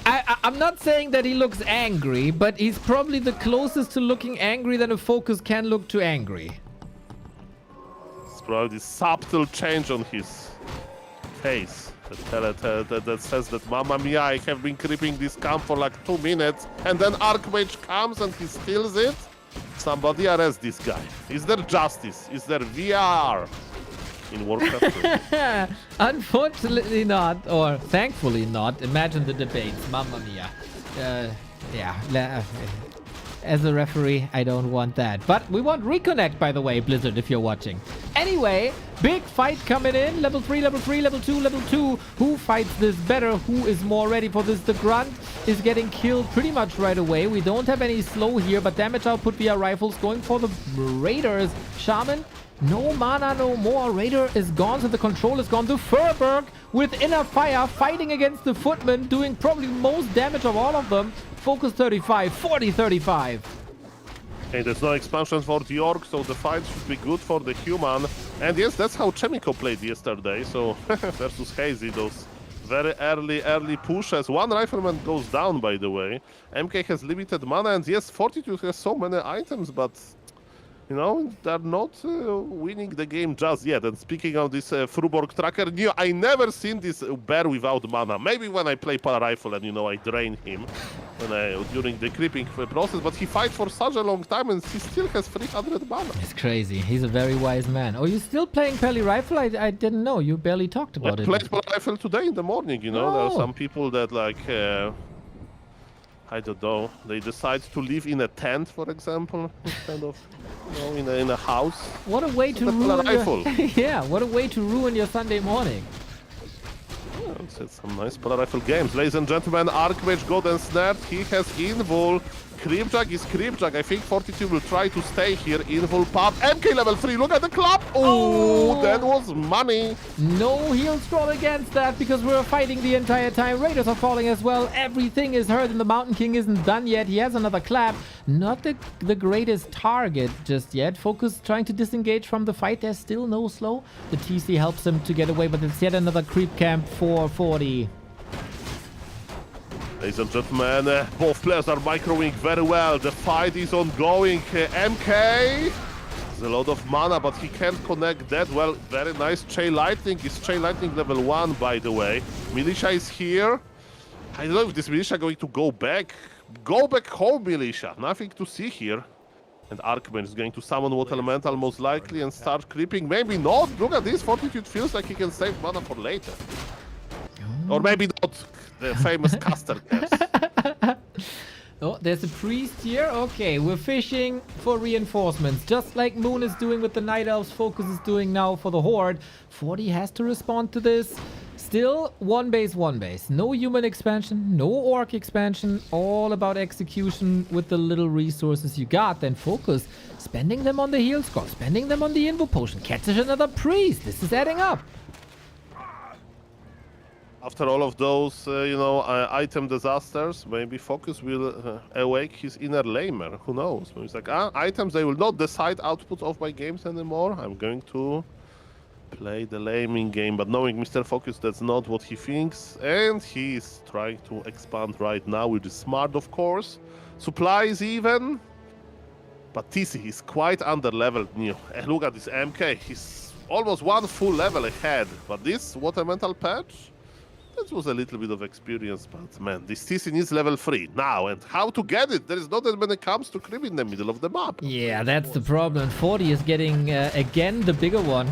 I'm not saying that he looks angry, but he's probably the closest to looking angry that a FoCuS can look to angry. It's probably subtle change on his face. That says that Mamma Mia, I have been creeping this camp for like 2 minutes, and then Archmage comes and he steals it. Somebody arrest this guy. Is there justice? Is there VR in Warcraft? Unfortunately not, or thankfully not. Imagine the debates, mamma mia. As a referee, I don't want that. But we want Reconnect, by the way, Blizzard, if you're watching. Anyway, big fight coming in. Level 3, level 3, level 2, level 2. Who fights this better? Who is more ready for this? The Grunt is getting killed pretty much right away. We don't have any slow here, but damage output via rifles going for the Raiders. Shaman, no mana, no more. Raider is gone, so the control is gone. The Furberg with Inner Fire fighting against the Footman, doing probably most damage of all of them. FoCuS 35, 40 35. Hey, there's no expansion for the Orc, so the fight should be good for the human. And yes, that's how Chaemiko played yesterday. So versus Hazy, those very early pushes. One rifleman goes down, by the way. MK has limited mana, and yes, Fortitude has so many items, but you know, they're not winning the game just yet. And speaking of this Fruborg tracker, I never seen this bear without mana. Maybe when I play para rifle and, you know, I drain him during the creeping process, but he fights for such a long time and he still has 300 mana. It's crazy. He's a very wise man. Oh, you still playing Pally Rifle? I didn't know. You barely talked about it. I played para rifle today in the morning, you know. There are some people that like... I don't know, they decide to live in a tent, for example, instead of, you know, in a house. What a way to ruin your... Yeah, what a way to ruin your Sunday morning. Yeah, it's some nice para rifle games. Ladies and gentlemen, Archmage got ensnared. He has Invul. Creepjack is Creepjack. I think Fortitude will try to stay here. Invul pop. MK level 3. Look at the club. Oh, that was money. No heal scroll against that because we're fighting the entire time. Raiders are falling as well. Everything is hurt and the Mountain King isn't done yet. He has another clap. Not the greatest target just yet. FoCuS trying to disengage from the fight. There's still no slow. The TC helps him to get away, but it's yet another creep camp for 40. Ladies and gentlemen, both players are microing very well. The fight is ongoing. MK has a lot of mana, but he can't connect that well. Very nice. Chain Lightning is Chain Lightning level 1, by the way. Militia is here. I don't know if this Militia going to go back. Go back home, Militia. Nothing to see here. And Archmage is going to summon Water Elemental most likely and start creeping. Maybe not. Look at this. Fortitude feels like he can save mana for later. Or maybe not. The famous caster curse. Oh, there's a priest here. Okay, we're fishing for reinforcements. Just like Moon is doing with the Night Elves, FoCuS is doing now for the Horde. 40 has to respond to this. Still, one base. No human expansion, no orc expansion. All about execution with the little resources you got. Then FoCuS, spending them on the heal scroll, spending them on the Invo Potion. Catches another priest. This is adding up. After all of those, you know, item disasters, maybe FoCuS will awake his inner lamer. Who knows? Maybe it's like, items, they will not decide output of my games anymore. I'm going to play the laming game. But knowing Mr. FoCuS, that's not what he thinks. And he's trying to expand right now, which is smart, of course. Supply is even. But TC is quite under-leveled. Look at this MK. He's almost one full level ahead. But this Water Mental patch? That was a little bit of experience, but man, this TC needs level 3 now, and how to get it? There is not that many camps to creep in the middle of the map. Yeah, that's the problem. 40 is getting, again, the bigger one.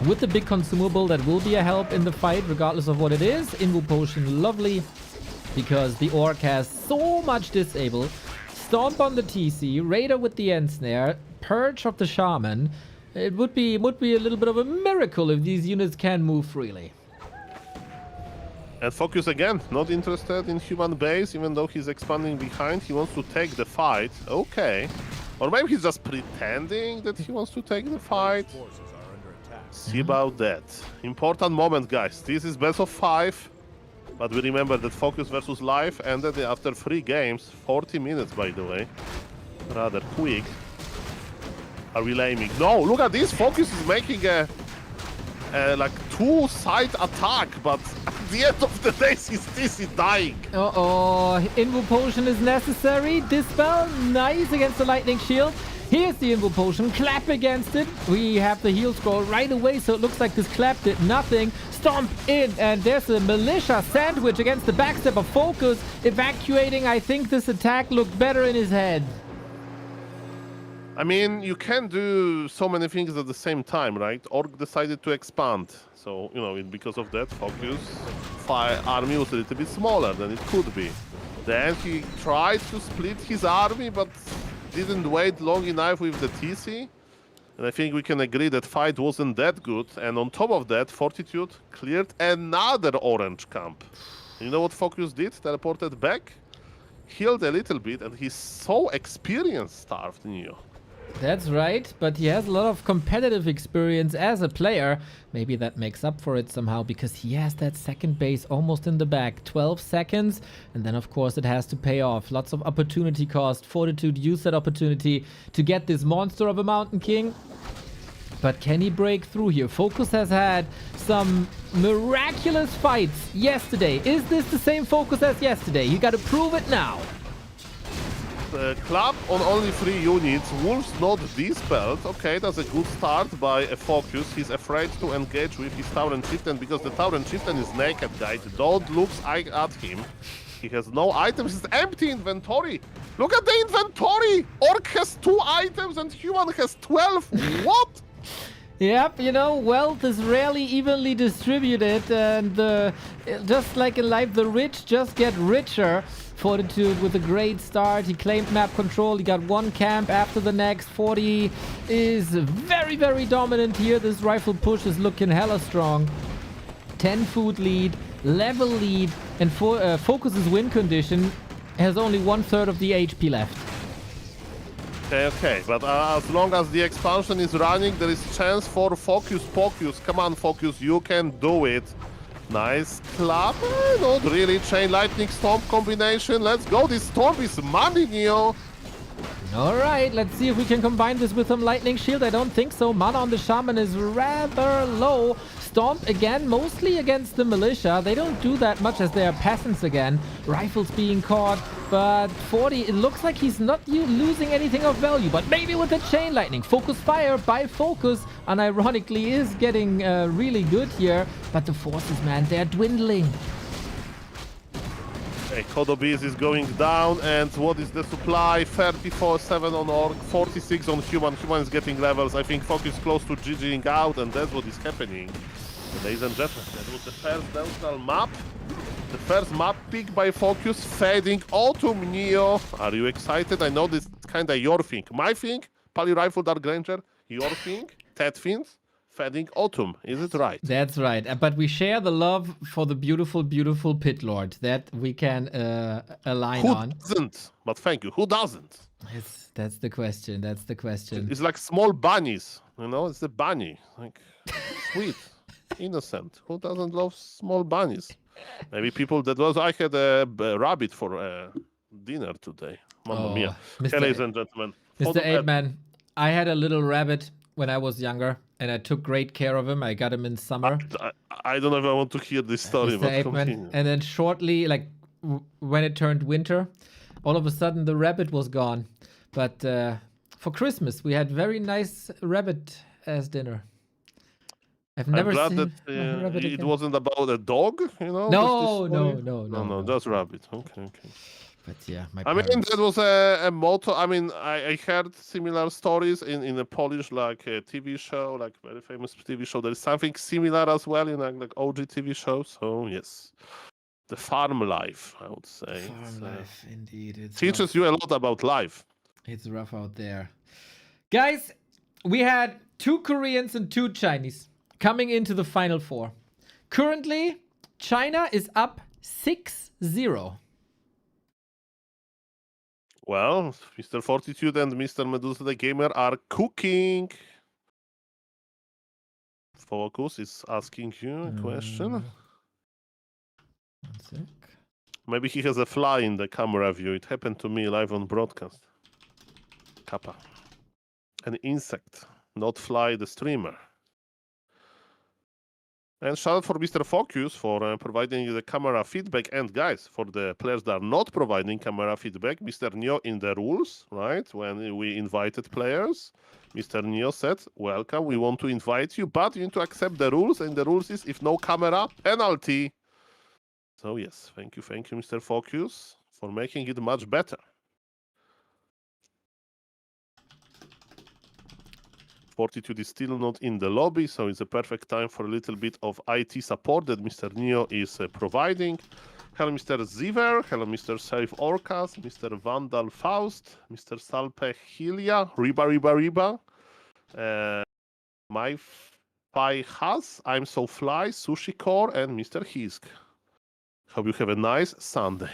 With the big consumable, that will be a help in the fight, regardless of what it is. Invo Potion, lovely, because the Orc has so much disable. Stomp on the TC, Raider with the Ensnare, Purge of the Shaman. It would be a little bit of a miracle if these units can move freely. And FoCuS again, not interested in human base, even though he's expanding behind. He wants to take the fight. Okay. Or maybe he's just pretending that he wants to take the fight. See about that. Important moment, guys. This is best of 5. But we remember that FoCuS versus Live ended after 3 games. 40 minutes, by the way. Rather quick. Are we laming? No, look at this. FoCuS is making a like 2-side attack, but at the end of the day, he's dying. Invo Potion is necessary. Dispel, nice against the Lightning Shield. Here's the Invo Potion, clap against it. We have the heal scroll right away, so it looks like this clap did nothing. stomp in, and there's a militia sandwich against the backstep of FoCuS, evacuating. I think this attack looked better in his head. I mean, you can do so many things at the same time, right? Orc decided to expand. So, you know, because of that, FoCuS army was a little bit smaller than it could be. Then he tried to split his army, but didn't wait long enough with the TC. And I think we can agree that fight wasn't that good. And on top of that, Fortitude cleared another orange camp. You know what FoCuS did? Teleported back, healed a little bit, and he's so experienced, starved Neo. That's right, but he has a lot of competitive experience as a player. Maybe that makes up for it somehow, because he has that second base almost in the back. 12 seconds, and then of course it has to pay off. Lots of opportunity cost. Fortitude used that opportunity to get this monster of a Mountain King. But can he break through here? FoCuS has had some miraculous fights yesterday. Is this the same FoCuS as yesterday? You gotta prove it now. Club on only 3 units, Wolves not dispelled. Okay, that's a good start by a FoCuS. He's afraid to engage with his Tauren Chieftain because the Tauren Chieftain is naked, guys. Don't look at him. He has no items, it's empty inventory. Look at the inventory! Orc has 2 items and Human has 12. What? Yep, you know, wealth is rarely evenly distributed, and just like in life, the rich just get richer. Fortitude with a great start. He claimed map control. He got 1 camp after the next. 40 is very, very dominant here. This rifle push is looking hella strong. 10 food lead, level lead, and FoCuS's win condition has only 1/3 of the HP left. Okay, but as long as the expansion is running, there is chance for FoCuS. Come on, FoCuS, you can do it. Nice clap. Not really. Chain Lightning Stomp combination. Let's go. This Storm is money, Neo. Alright, let's see if we can combine this with some Lightning Shield. I don't think so. Mana on the Shaman is rather low. Stomp again, mostly against the Militia. They don't do that much as they are peasants again. Rifles being caught, but 40, it looks like he's not losing anything of value. But maybe with the Chain Lightning. Focus Fire by FoCuS, and ironically is getting really good here. But the forces, man, they're dwindling. Okay, Kodobiz is going down, and what is the supply? 34-7 on Orc, 46 on Human. Human is getting levels. I think FoCuS close to GGing out, and that's what is happening. Ladies and gentlemen, that was the first neutral map. The first map pick by FoCuS, fading Autumn Neo. Are you excited? I know this is kind of your thing. My thing, Pally Rifle Dark Granger. Your thing, Ted Fins. Fading Autumn, is it right? That's right, but we share the love for the beautiful, beautiful Pit Lord that we can align on. Who doesn't? But thank you, who doesn't? That's the question, It's like small bunnies, you know, it's the bunny. Like, sweet, innocent. Who doesn't love small bunnies? Maybe people that was, I had a rabbit for dinner today. Mamma mia. Ladies and gentlemen. Mr. 8-Man, I had a little rabbit when I was younger, and I took great care of him. I got him in summer. I don't know if I want to hear this story, but continue. And then shortly, like when it turned winter, all of a sudden the rabbit was gone. But for Christmas, we had very nice rabbit as dinner. I've never seen that it wasn't about a dog, you know? No, just rabbit. Okay. But yeah, I mean, that was a motto. I mean, I heard similar stories in a Polish like a TV show, like very famous TV show. There is something similar as well in like OG TV shows. So yes, the farm life, I would say. Farm life, indeed. It teaches you a lot about life. It's rough out there. Guys, we had 2 Koreans and 2 Chinese coming into the Final 4. Currently, China is up 6-0. Well, Mr. Fortitude and Mr. Medusa the Gamer are cooking. FoCuS is asking you a question. 1 sec. Maybe he has a fly in the camera view. It happened to me live on broadcast. Kappa. An insect, not fly the streamer. And shout out for Mr. FoCuS for providing the camera feedback. And guys, for the players that are not providing camera feedback, Mr. Neo in the rules, right? When we invited players, Mr. Neo said, welcome, we want to invite you, but you need to accept the rules. And the rules is if no camera, penalty. So yes, thank you, Mr. FoCuS, for making it much better. Fortitude is still not in the lobby, so it's a perfect time for a little bit of IT support that Mr. Neo is providing. Hello, Mr. Ziver. Hello, Mr. Sheriff Orcas, Mr. Vandal Faust, Mr. Salpe Hilia, Riba. My Pai Has, I'm So Fly, Sushi Core, and Mr. Hisk. Hope you have a nice Sunday.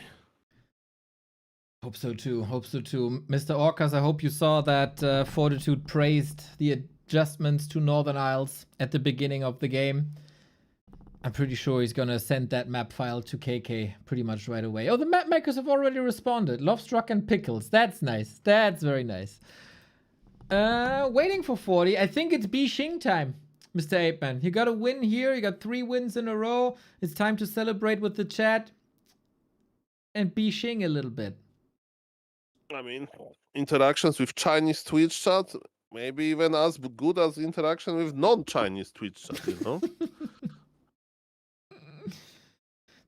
Hope so too. Mr. Orcas, I hope you saw that Fortitude praised the adjustments to Northern Isles at the beginning of the game. I'm pretty sure he's gonna send that map file to KK pretty much right away. Oh, the map makers have already responded. Lovestruck and Pickles. That's nice. That's very nice. Waiting for 40. I think it's Bixing time, Mr. Apeman. You got a win here. You got 3 wins in a row. It's time to celebrate with the chat and Bixing a little bit. I mean, interactions with Chinese Twitch chat, maybe even as good as interaction with non-Chinese Twitch chat, you know?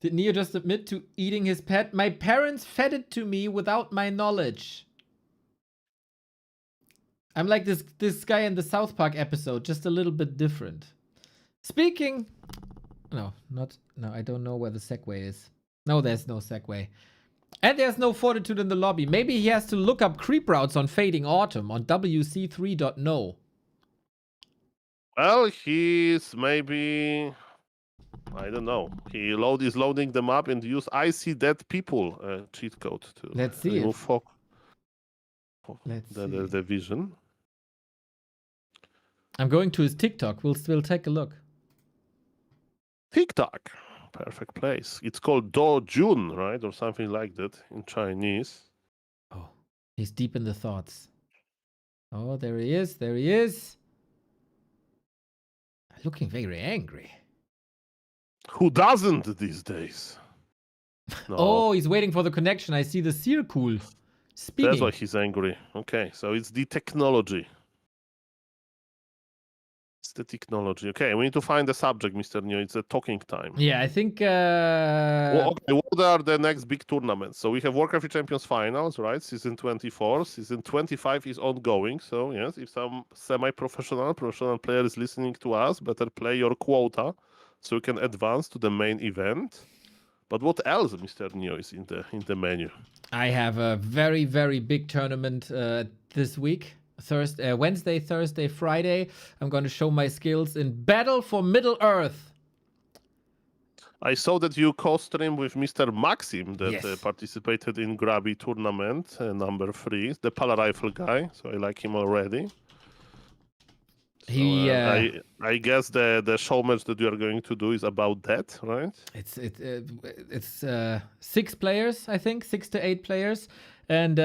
Did Neo just admit to eating his pet? My parents fed it to me without my knowledge. I'm like this guy in the South Park episode, just a little bit different. Speaking... No, I don't know where the segue is. No, there's no segue. And there's no Fortitude in the lobby. Maybe he has to look up creep routes on Fading Autumn on WC3.no. Well, he's maybe... I don't know. He is loading them up and use I See Dead People cheat code to Let's see remove Let's see. The vision. I'm going to his TikTok. We'll take a look. TikTok. Perfect place. It's called Do Jun, right? Or something like that in Chinese. Oh, he's deep in the thoughts. Oh, there he is. There he is. Looking very angry. Who doesn't these days? No. Oh, he's waiting for the connection. I see the circle. Speaking. That's why he's angry. Okay, so it's the technology. It's the technology. Okay, we need to find the subject, Mr. Neo. It's a talking time. Yeah, I think... Well, okay, what are the next big tournaments? So we have Warcraft Champions Finals, right? Season 24. Season 25 is ongoing. So yes, if some professional player is listening to us, better play your quota so you can advance to the main event. But what else, Mr. Neo, is in the menu? I have a very, very big tournament this week. Wednesday, Thursday, Friday. I'm going to show my skills in Battle for Middle-earth. I saw that you co-stream with Mr. Maxim that Yes. participated in Grabby tournament, number 3, the Pala Rifle guy. So I like him already. So, I guess the show match that you are going to do is about that, right? It's 6 players, I think, 6 to 8 players. And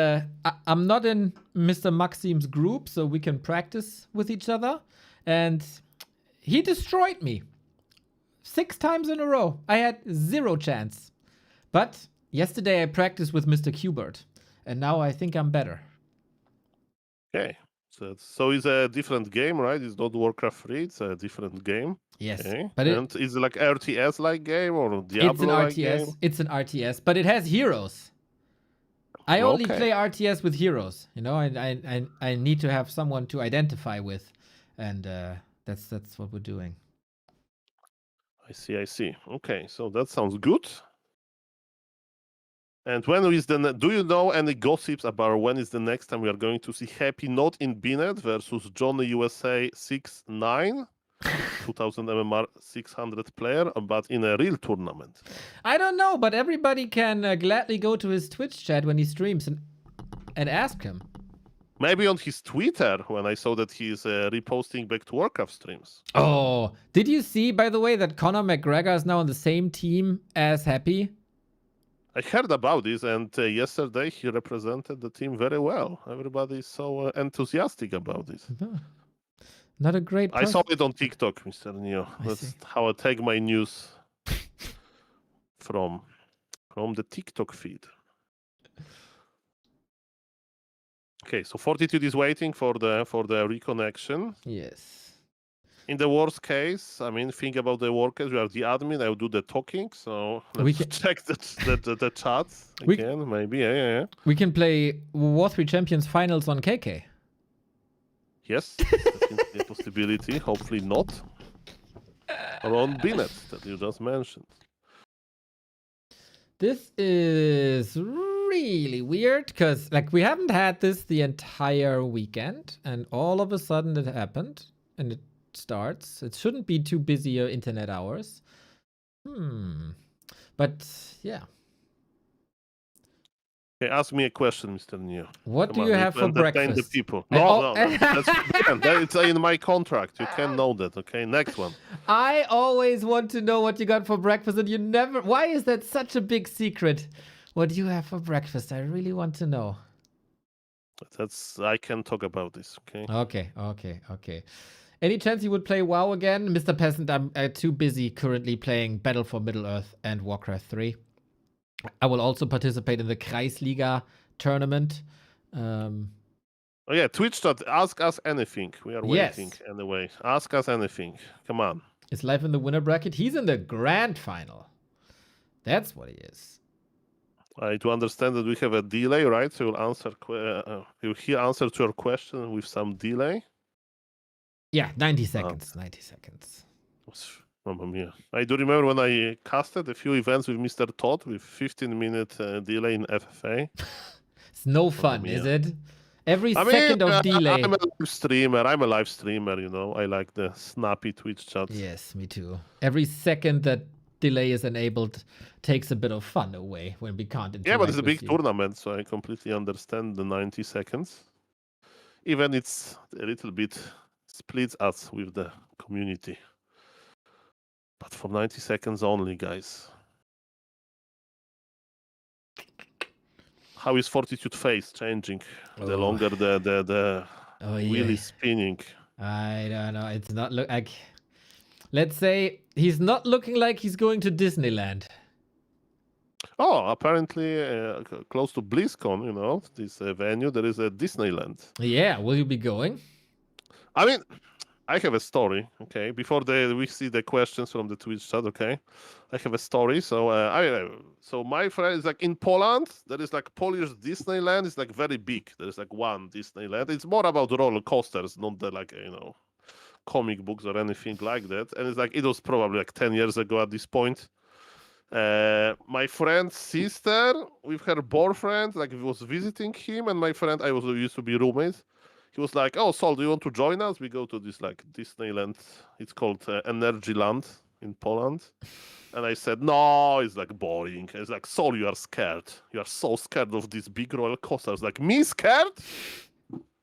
I'm not in Mr. Maxim's group, so we can practice with each other. And he destroyed me 6 times in a row. I had 0 chance. But yesterday I practiced with Mr. Qbert, and now I think I'm better. Okay. So it's a different game, right? It's not Warcraft 3, it's a different game. Yes. Okay. But and it's like RTS-like game or Diablo-like game? It's an RTS, but it has heroes. I only play RTS with heroes. You know, I need to have someone to identify with, and that's what we're doing. I see. Okay, so that sounds good. And when is do you know any gossips about when is the next time we are going to see Happy not in Binet versus Johnny USA 6'9", 2000 MMR 600 player, but in a real tournament? I don't know, but everybody can gladly go to his Twitch chat when he streams and ask him. Maybe on his Twitter, when I saw that he's reposting back to Warcraft streams. Oh, did you see, by the way, that Conor McGregor is now on the same team as Happy? I heard about this, and yesterday he represented the team very well. Everybody is so enthusiastic about this. Not a great I saw it on TikTok, Mr. Neo. That's how I take my news from the TikTok feed. Okay, so Fortitude is waiting for the reconnection. Yes. In the worst case, I mean, think about the workers. We are the admin. I will do the talking. So let's check the chat again. Maybe, yeah. We can play War3Champions finals on KK. Yes, definitely a possibility. Hopefully not. Or on Binet that you just mentioned. This is really weird because, like, we haven't had this the entire weekend, and all of a sudden it happened, and it starts. It shouldn't be too busy internet hours. But yeah. Okay, ask me a question, Mr. Neo. What do you have for breakfast? The people. No, it's in my contract. You can know that. Okay, next one. I always want to know what you got for breakfast, and you never. Why is that such a big secret? What do you have for breakfast? I really want to know. I can talk about this. Okay. Okay. Any chance you would play WoW again, Mr. Peasant? I'm too busy currently playing Battle for Middle-earth and Warcraft 3. I will also participate in the Kreisliga tournament. Oh yeah, Twitch chat. Ask us anything. We are waiting anyway. Ask us anything. Come on. Is live in the winner bracket? He's in the grand final. That's what he is. I do understand that we have a delay, right? So you'll answer. You'll hear answer to your question with some delay. Yeah, 90 seconds. 90 seconds. Mamma mia. I do remember when I casted a few events with Mr. Todd with 15-minute delay in FFA. It's no fun, is it? Every second of delay. I'm a live streamer, you know. I like the snappy Twitch chat. Yes, me too. Every second that delay is enabled takes a bit of fun away when we can't interact. Yeah, but it's a big you. tournament, so I completely understand the 90 seconds. Even it's a little bit splits us with the community. But for 90 seconds only, guys. How is Fortitude face changing? The longer the wheel is spinning. I don't know. It's not look like. Let's say he's not looking like he's going to Disneyland. Oh, apparently close to BlizzCon, you know, this venue, there is a Disneyland. Yeah, will you be going? I mean, I have a story, okay? Before we see the questions from the Twitch chat, okay? I have a story. So so my friend is like in Poland. There is like Polish Disneyland. It's like very big. There is like one Disneyland. It's more about roller coasters, not the like comic books or anything like that. And it's like it was probably like 10 years ago at this point. My friend's sister with her boyfriend like was visiting him, and my friend used to be roommates. He was like, "Oh, Sol, do you want to join us? We go to this like Disneyland. It's called Energyland in Poland." And I said, "No, it's like boring." It's like, "Sol, you are scared. You are so scared of these big roller coasters." Like, me scared?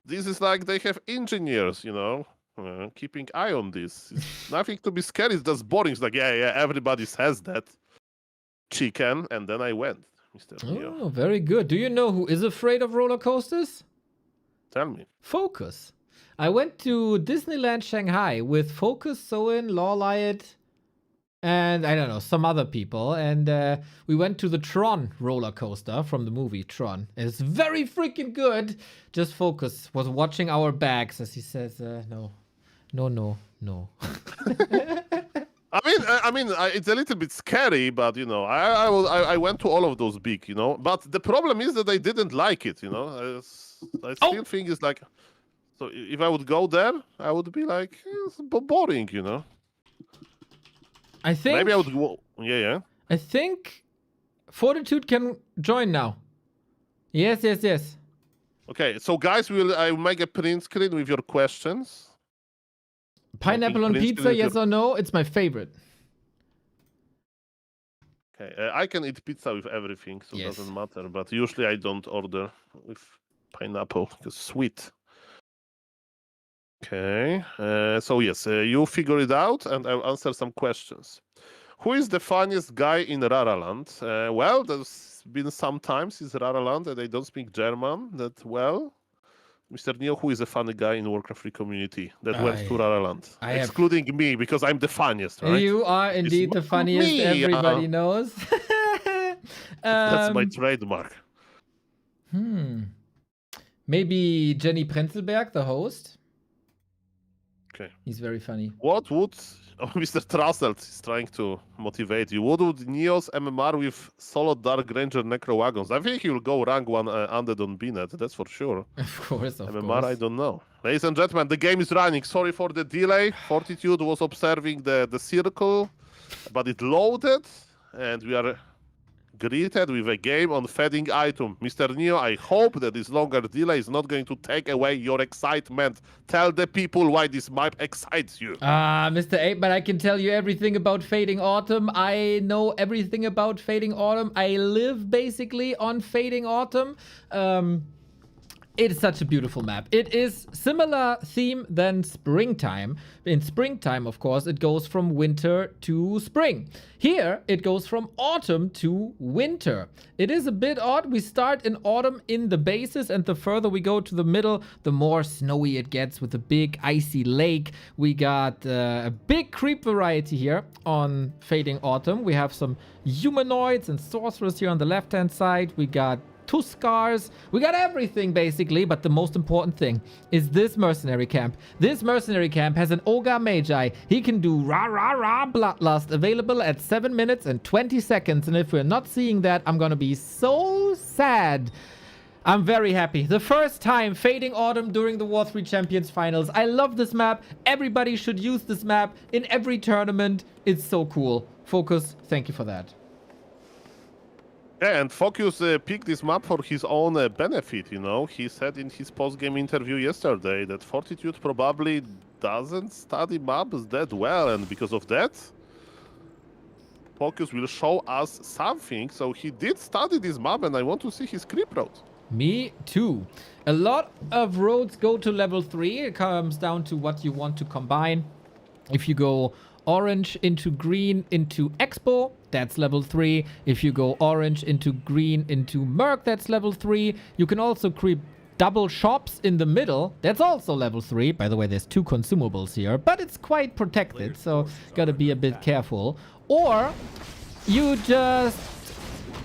This is like they have engineers, you know, keeping eye on this. It's nothing to be scared. It's just boring. It's like, yeah, everybody says that. Chicken, and then I went, Mr. Neo. Oh, very good. Do you know who is afraid of roller coasters? Tell me. FoCuS. I went to Disneyland Shanghai with FoCuS, Soin, Lawliot, and I don't know, some other people. And we went to the Tron roller coaster from the movie Tron. It's very freaking good. Just FoCuS was watching our bags as he says, no. I mean, it's a little bit scary, but you know, I went to all of those big, you know. But the problem is that I didn't like it, you know. I still think it's like, so if I would go there, I would be like, it's boring, you know. I think maybe I would go. Yeah. I think Fortitude can join now. Yes. Okay, so guys, I will make a print screen with your questions. Pineapple on pizza, yes or no? It's my favorite. Okay, I can eat pizza with everything, so it doesn't matter. But usually I don't order with pineapple because it's sweet. Okay, so yes, you figure it out, and I'll answer some questions. Who is the funniest guy in Raraland? Well, there's been some times in Raraland that I don't speak German that well. Mr. Neo, who is a funny guy in Warcraft 3 community that went to Raraland, I have- excluding me because I'm the funniest, right? You are indeed the It's funniest. me, Everybody knows. That's my trademark. Maybe Jenny Prenzelberg, the host. Okay. He's very funny. What would Mr. Trusselt is trying to motivate you? What would Neo's MMR with solo Dark Ranger Necro Wagons? I think he will go rank 1 undead on BNet, that's for sure. Of course, MMR, I don't know. Ladies and gentlemen, the game is running. Sorry for the delay. Fortitude was observing the circle, but it loaded, and we are greeted with a game on feeding item. Mr. Neo, I hope that this longer delay is not going to take away your excitement. Tell the people why this map excites you. Mr. 8, but I can tell you everything about Fading Autumn. I know everything about Fading Autumn. I live basically on Fading Autumn. It's such a beautiful map. It is similar theme than Springtime. In Springtime, of course, it goes from winter to spring. Here, it goes from autumn to winter. It is a bit odd. We start in autumn in the bases, and the further we go to the middle, the more snowy it gets with a big icy lake. We got a big creep variety here on Fading Autumn. We have some humanoids and sorcerers here on the left-hand side. We got Tuskars. We got everything basically, but the most important thing is this mercenary camp. This mercenary camp has an Ogre Magi. He can do rah bloodlust, available at 7 minutes and 20 seconds. And if we're not seeing that, I'm gonna be so sad. I'm very happy. The first time Fading Autumn during the W3Champions finals. I love this map. Everybody should use this map in every tournament. It's so cool. FoCuS, thank you for that. Yeah, and FoCuS picked this map for his own benefit, you know. He said in his post-game interview yesterday that Fortitude probably doesn't study maps that well, and because of that, FoCuS will show us something. So he did study this map, and I want to see his creep road. Me too. A lot of roads go to level 3. It comes down to what you want to combine. If you go orange into green into Expo, that's level 3. If you go orange into green into Merc, that's level 3. You can also creep double shops in the middle. That's also level 3. By the way, there's 2 consumables here, but it's quite protected, so gotta be a bit careful. Or you just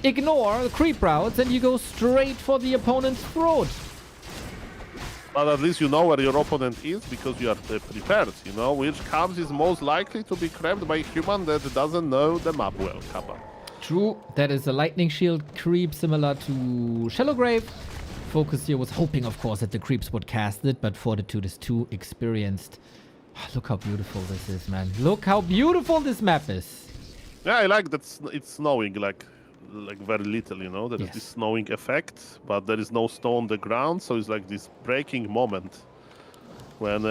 ignore the creep routes and you go straight for the opponent's throat. But at least you know where your opponent is because you are prepared, you know, which comes is most likely to be cramped by a human that doesn't know the map well, Kappa. True, that is a lightning shield creep similar to Shallowgrave. FoCuS here was hoping, of course, that the creeps would cast it, but Fortitude is too experienced. Look how beautiful this is, man. Look how beautiful this map is. Yeah, I like that it's snowing like very little, you know. There is Yes. this snowing effect, but there is no snow on the ground, so it's like this breaking moment when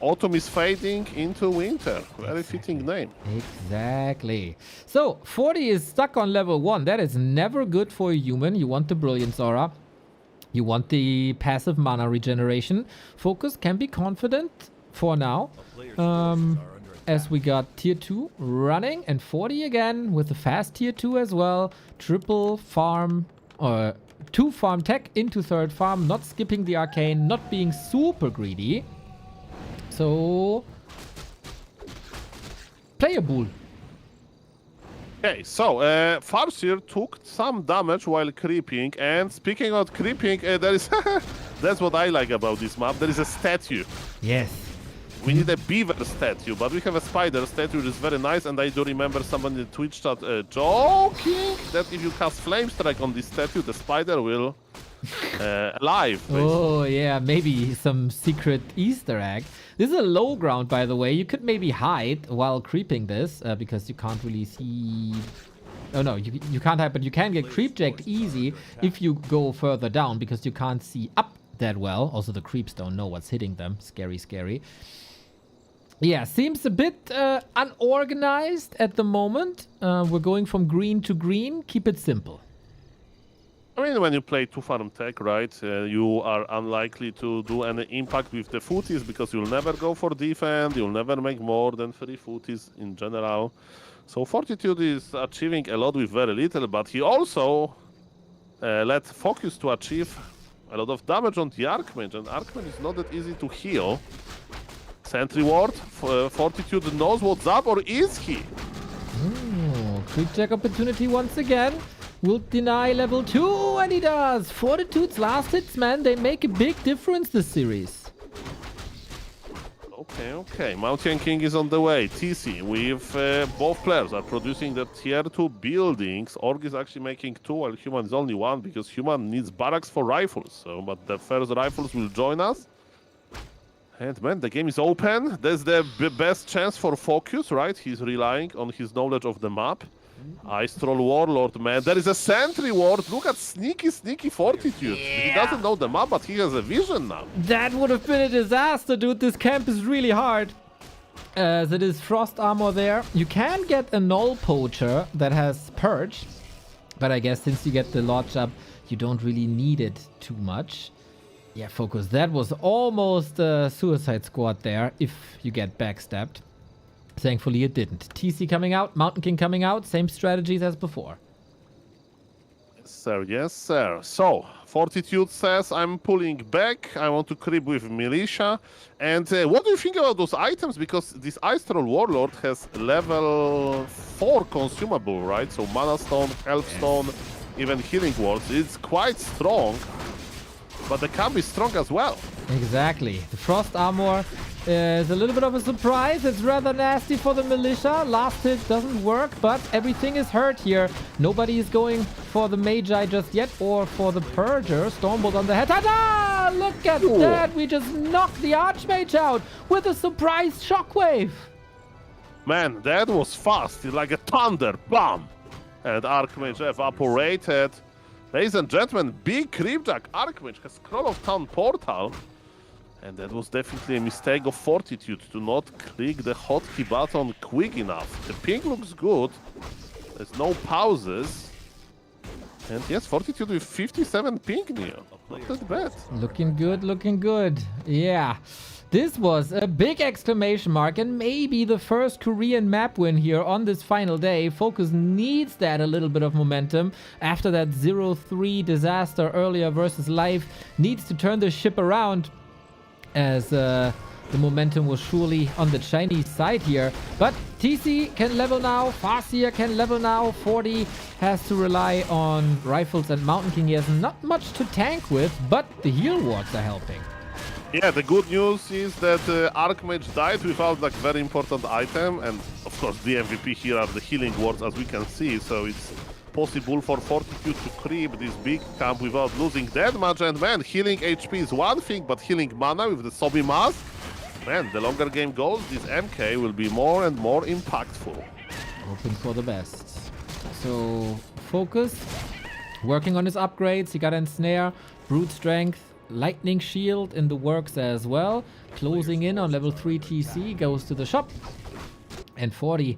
autumn is fading into winter. Very fitting name. Exactly. So, 40 is stuck on level 1. That is never good for a human. You want the Brilliance Aura. You want the passive mana regeneration. FoCuS can be confident for now. As we got tier 2 running, and 40 again with the fast tier 2 as well. Triple farm, or 2 farm tech into 3rd farm, not skipping the arcane, not being super greedy. So, player bull. Okay, so Farseer took some damage while creeping, and speaking of creeping, there is that's what I like about this map. There is a statue. Yes. We need a beaver statue, but we have a spider statue, which is very nice, and I do remember someone in the Twitch chat joking that if you cast Flame Strike on this statue, the spider will alive. Basically. Oh, yeah, maybe some secret Easter egg. This is a low ground, by the way. You could maybe hide while creeping this, because you can't really see... Oh, no, you can't hide, but you can get creep-jacked easy if you go further down, because you can't see up that well. Also, the creeps don't know what's hitting them. Scary, scary. Yeah, seems a bit unorganized at the moment. We're going from green to green. Keep it simple. I mean, when you play 2 farm tech, right, you are unlikely to do any impact with the footies because you'll never go for defense, you'll never make more than 3 footies in general. So Fortitude is achieving a lot with very little, but he also let FoCuS to achieve A lot of damage on the Archmage, and Archmage is not that easy to heal. Sentry Ward, Fortitude knows what's up, or is he? Ooh, creep check opportunity once again. Will deny level 2, and he does. Fortitude's last hits, man, they make a big difference this series. Okay. Mountain King is on the way. TC, with both players are producing the tier 2 buildings. Org is actually making 2, while Human is only 1, because Human needs barracks for rifles. So, but the first rifles will join us. And man, the game is open. That's the best chance for FoCuS, right? He's relying on his knowledge of the map. Ice Troll Warlord, man. There is a Sentry Ward. Look at sneaky Fortitude. He doesn't know the map, but he has a vision now. That would have been a disaster, dude. This camp is really hard. As it is Frost Armor there. You can get a Null Poacher that has Purge. But I guess since you get the Lodge up, you don't really need it too much. Yeah, FoCuS. That was almost a Suicide Squad there, if you get backstabbed. Thankfully it didn't. TC coming out, Mountain King coming out, same strategies as before. Yes, sir. So, Fortitude says, I'm pulling back, I want to creep with Militia. And what do you think about those items? Because this Ice Troll Warlord has level 4 consumable, right? So Mana Stone, Health Stone, even Healing Wards. It's quite strong, but they can be strong as well. Exactly. The Frost Armor is a little bit of a surprise. It's rather nasty for the Militia. Last hit doesn't work, but everything is hurt here. Nobody is going for the Magi just yet, or for the Purger. Stormbolt on the head. Ta-da! Look at that! We just knocked the Archmage out with a surprise shockwave. Man, that was fast. It's like a thunder. Bam! And Archmage evaporated. Ladies and gentlemen, big Creepjack Archmage has Scroll of Town Portal. And that was definitely a mistake of Fortitude to not click the hotkey button quick enough. The ping looks good. There's no pauses. And yes, Fortitude with 57 ping near. Not that bad. Looking good, looking good. Yeah. This was a big exclamation mark, and maybe the first Korean map win here on this final day. FoCuS needs that a little bit of momentum after that 0-3 disaster earlier versus Life. Needs to turn the ship around, as the momentum was surely on the Chinese side here. But TC can level now, Farseer can level now, 40 has to rely on rifles, and Mountain King he has not much to tank with, but the heal wards are helping. Yeah, the good news is that Archmage died without like very important item, and of course the MVP here are the healing wards, as we can see, so it's possible for Fortitude to creep this big camp without losing that much. And man, healing HP is one thing, but healing mana with the Sobi Mask, man, the longer game goes, this MK will be more and more impactful. Hoping for the best. So, FoCuS working on his upgrades. He got Ensnare, Brute Strength, Lightning Shield in the works as well. Closing in on level 3 TC, goes to the shop. And 40,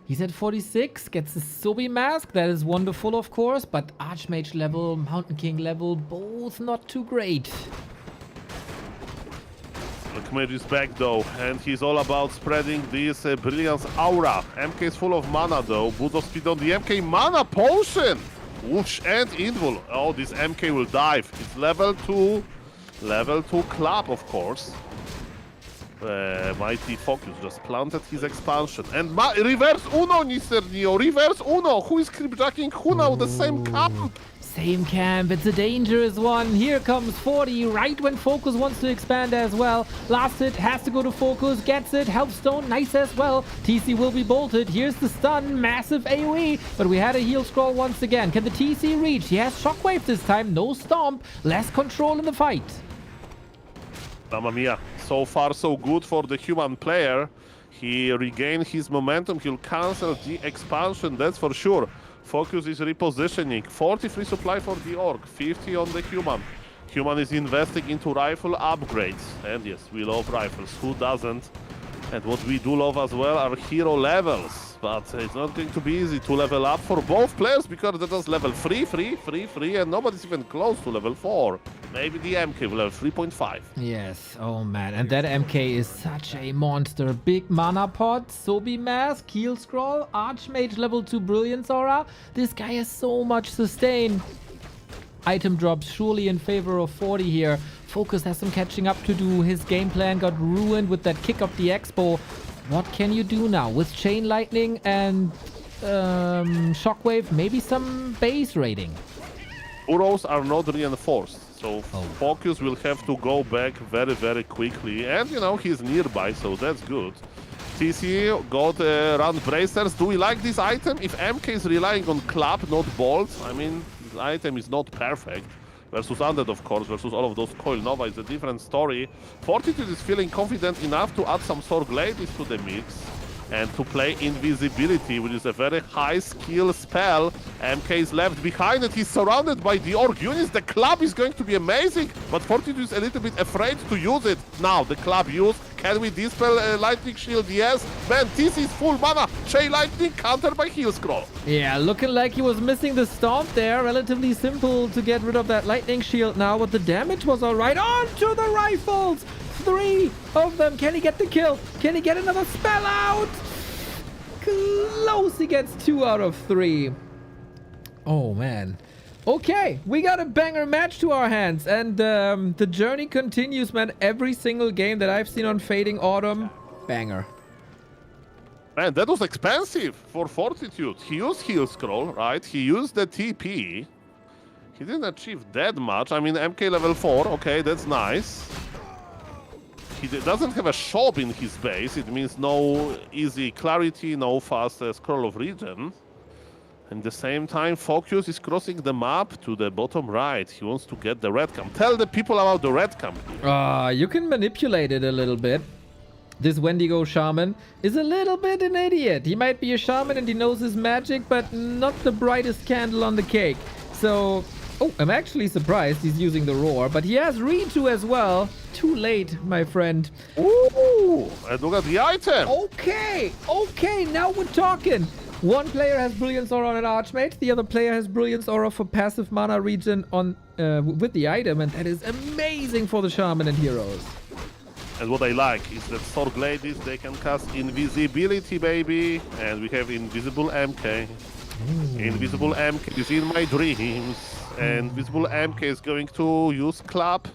he's at 46, gets the Sobi Mask. That is wonderful, of course, but Archmage level, Mountain King level, both not too great. Archmage is back though, and he's all about spreading this Brilliance Aura. MK is full of mana though. Boost of speed on the MK. Mana Potion! Whoosh and Invul. Oh, this MK will dive. It's level 2. Level 2 Clap, of course. Mighty FoCuS just planted his expansion. And reverse Uno, Mr. Neo. Reverse Uno. Who is creepjacking who now? The same camp. Same camp, it's a dangerous one. Here comes 40, right when FoCuS wants to expand as well. Last hit has to go to FoCuS, gets it. Healthstone, nice as well. TC will be bolted. Here's the stun, massive AoE. But we had a heal scroll once again. Can the TC reach? He has Shockwave this time, no Stomp. Less control in the fight. Mamma mia. So far so good for the human player. He regained his momentum. He'll cancel the expansion, that's for sure. FoCuS is repositioning. 43 supply for the Orc, 50 on the Human. Human is investing into rifle upgrades. And yes, we love rifles. Who doesn't? And what we do love as well are hero levels. But it's not going to be easy to level up for both players, because that is level 3, and nobody's even close to level 4. Maybe the MK will have 3.5. Yes, oh man, and that MK is such a monster. Big mana pot, Sobi Mask, Heal Scroll, Archmage level 2 Brilliance Aura. This guy has so much sustain. item drops surely in favor of 40 here. FoCuS has some catching up to do. His game plan got ruined with that kick of the Expo. What can you do now? With Chain Lightning and Shockwave, maybe some base raiding. Burrows are not reinforced, so Oh. FoCuS will have to go back very, very quickly. And, you know, he's nearby, so that's good. TC got run bracers. Do we like this item? If MK is relying on Club, not Bolt, I mean, this item is not perfect. Versus Undead, of course, versus all of those Coil Nova is a different story. Fortitude is feeling confident enough to add some Sword Ladies to the mix and to play Invisibility, which is a very high skill spell. MK is left behind and he's surrounded by the Orc units. The Club is going to be amazing, but Fortitude is a little bit afraid to use it. Now, the Club use. Can we dispel Lightning Shield? Yes. Man, this is full mana. Chain Lightning countered by Heal Scroll. Yeah, looking like he was missing the Stomp there. Relatively simple to get rid of that Lightning Shield now, but the damage was alright. On to the Rifles! 3 of them. Can he get the kill? Can he get another spell out? Close. He gets 2 out of 3. Oh, man. Okay, we got a banger match to our hands, and the journey continues, man. Every single game that I've seen on Fading Autumn, banger. Man, that was expensive for Fortitude. He used Heal Scroll, right? He used the TP. He didn't achieve that much. I mean, MK level 4, okay, that's nice. He doesn't have a shop in his base. It means no easy clarity, no fast scroll of regen. At the same time, FoCuS is crossing the map to the bottom right. He wants to get the red camp. Tell the people about the red camp. You can manipulate it a little bit. This Wendigo shaman is a little bit an idiot. He might be a shaman and he knows his magic, but not the brightest candle on the cake. So, oh, I'm actually surprised he's using the roar, but he has Reju as well. Too late, my friend. Ooh, and look at the item. Okay, now we're talking. One player has Brilliance Aura on an Archmage, the other player has Brilliance Aura for passive mana regen on with the item, and that is amazing for the Shaman and heroes. And what I like is that Sword Ladies, they can cast Invisibility, baby. And we have Invisible MK. Ooh. Invisible MK is in my dreams. And Invisible MK is going to use Club.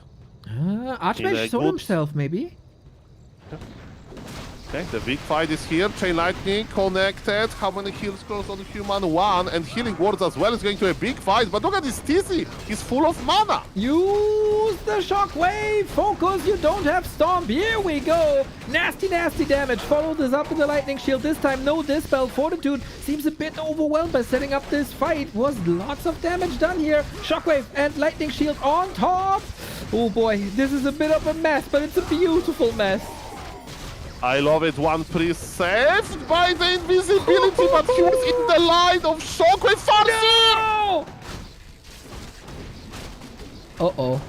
Archmage sold himself, maybe? Okay, the big fight is here. Chain Lightning connected. How many heal scrolls on the human? 1. And healing wards as well is going to a big fight. But look at this TC. He's full of mana. Use the Shockwave. FoCuS, you don't have Stomp. Here we go. Nasty, nasty damage. Follow this up with the Lightning Shield. This time, no Dispel. Fortitude seems a bit overwhelmed by setting up this fight. Was lots of damage done here. Shockwave and Lightning Shield on top. Oh boy, this is a bit of a mess, but it's a beautiful mess. I love it. One priest saved by the invisibility, but he was in the line of Shockwave Farseer! No! Uh-oh.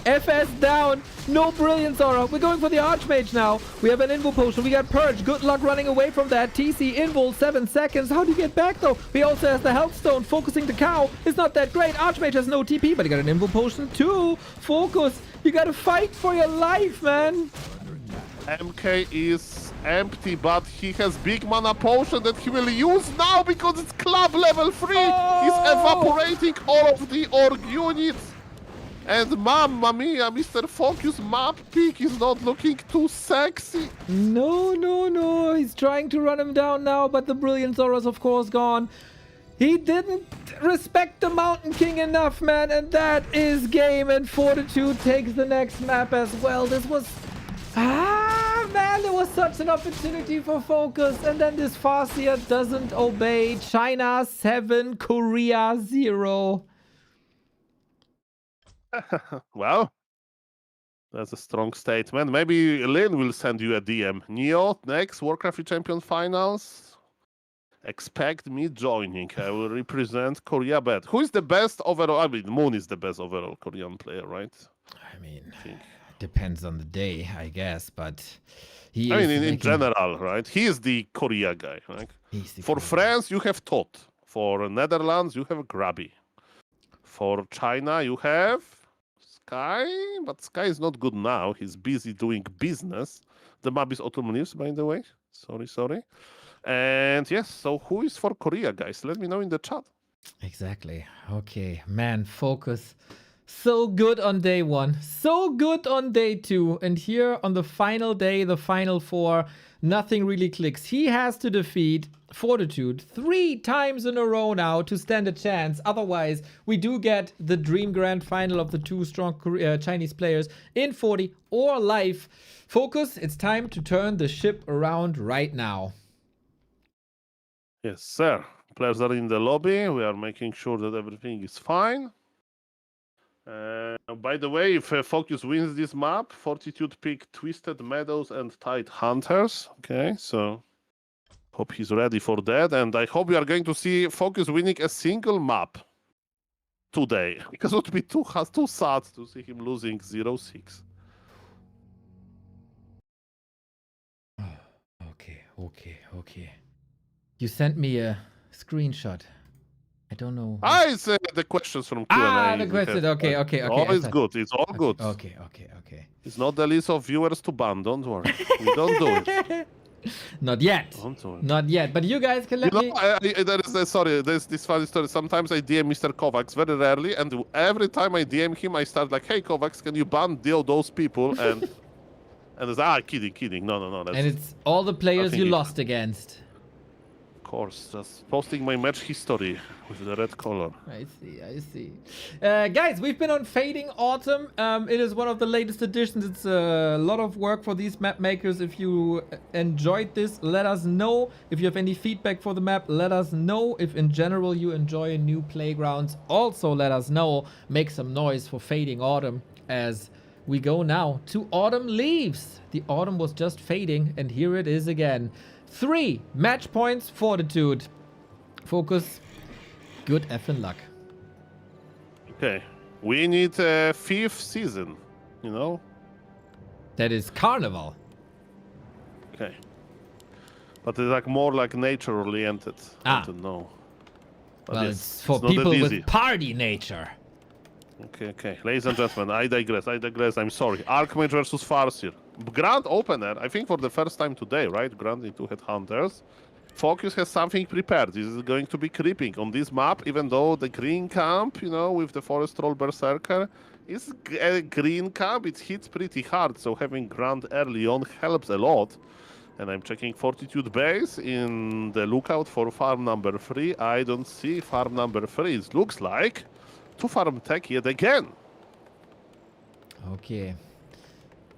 FS down. No Brilliance Aura. We're going for the Archmage now. We have an Invo Potion. We got Purge. Good luck running away from that. TC Invul, 7 seconds. How do you get back, though? We also have the Health Stone. Focusing the cow is not that great. Archmage has no TP, but he got an Invo Potion, too. FoCuS, you gotta fight for your life, man. MK is empty, but he has big mana potion that he will use now because it's club level 3. Oh! He's evaporating all of the org units. And mamma mia, Mr. FoCuS map pick is not looking too sexy. No. He's trying to run him down now, but the Brilliance Aura's of course gone. He didn't respect the Mountain King enough, man, and that is game. And Fortitude takes the next map as well. This was... man, there was such an opportunity for FoCuS, and then this Farseer doesn't obey. China 7, Korea 0. Well, that's a strong statement. Maybe Lynn will send you a DM. Neo, next Warcraft Champions finals. Expect me joining. I will represent Korea bad. Who is the best overall? I mean, Moon is the best overall Korean player, right? I mean, depends on the day, I guess, but he I is mean, in general, right? He is the Korea guy, right? For France, you have Tot. For Netherlands, you have Grabby. For China, you have Sky, but Sky is not good now. He's busy doing business. The map is Autumn Leaves, by the way. Sorry. And yes, so who is for Korea, guys? Let me know in the chat. Exactly. Okay, man, FoCuS. So good on day 1, so good on day 2, and here on the final day, the final 4, nothing really clicks. He has to defeat Fortitude 3 times in a row now to stand a chance. Otherwise, we do get the dream grand final of the 2 strong Chinese players in 40 or live. FoCuS, it's time to turn the ship around right now. Yes, sir. Players are in the lobby. We are making sure that everything is fine. By the way, if FoCuS wins this map, Fortitude pick Twisted Meadows and Tide Hunters. Okay, so hope he's ready for that. And I hope we are going to see FoCuS winning a single map today. Because it would be too sad to see him losing 0-6. Okay. You sent me a screenshot. I don't know. It's the questions from Q&A. The question. Okay. Oh, it's good. It's all good. Okay. It's not the list of viewers to ban. Don't worry. We don't do it. Not yet. Don't worry. Not yet. But you guys can let me. There's this funny story. Sometimes I DM Mr. Kovacs very rarely, and every time I DM him, I start like, "Hey Kovacs, can you ban those people?" And it's kidding. No. And it's all the players you lost against. Of course, just posting my match history with the red color. I see. Guys, we've been on Fading Autumn. It is one of the latest editions. It's a lot of work for these map makers. If you enjoyed this, let us know. If you have any feedback for the map, let us know. If in general you enjoy new playgrounds, also let us know. Make some noise for Fading Autumn as we go now to Autumn Leaves. The autumn was just fading, and here it is again. 3 match points, Fortitude. FoCuS, good effing luck. Okay, we need a 5th season, you know? That is Carnival. Okay. But it's like more like nature oriented. I don't know. But Well, yes, it's for not that people easy. with party nature. Okay. Ladies and gentlemen, I digress. I'm sorry. Archmage versus Farseer. Grand opener, I think for the first time today, right? Grand into Headhunters. FoCuS has something prepared. This is going to be creeping on this map, even though the green camp, you know, with the Forest Troll Berserker, is a green camp. It hits pretty hard, so having Grand early on helps a lot. And I'm checking Fortitude base in the lookout for farm number 3. I don't see farm number 3. It looks like to farm tech yet again. Okay.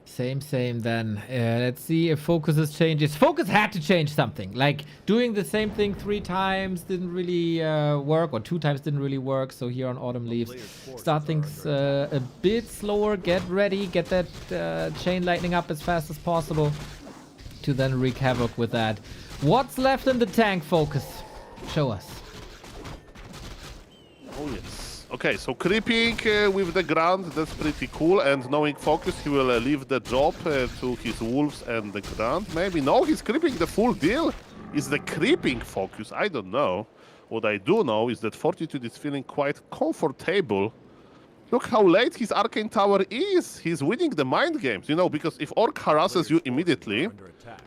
Same then. Let's see if FoCuS changes. FoCuS had to change something. Like, doing the same thing 3 times didn't really work, or 2 times didn't really work. So here on Autumn Leaves, start things a bit slower. Get ready. Get that chain lightning up as fast as possible to then wreak havoc with that. What's left in the tank, FoCuS? Show us. Oh, yes. Okay, so creeping with the Grand, that's pretty cool. And knowing FoCuS, he will leave the job to his Wolves and the Grand. Maybe no, he's creeping the full deal. Is the creeping FoCuS? I don't know. What I do know is that Fortitude is feeling quite comfortable. Look how late his Arcane Tower is. He's winning the mind games, you know, because if Orc harasses you immediately,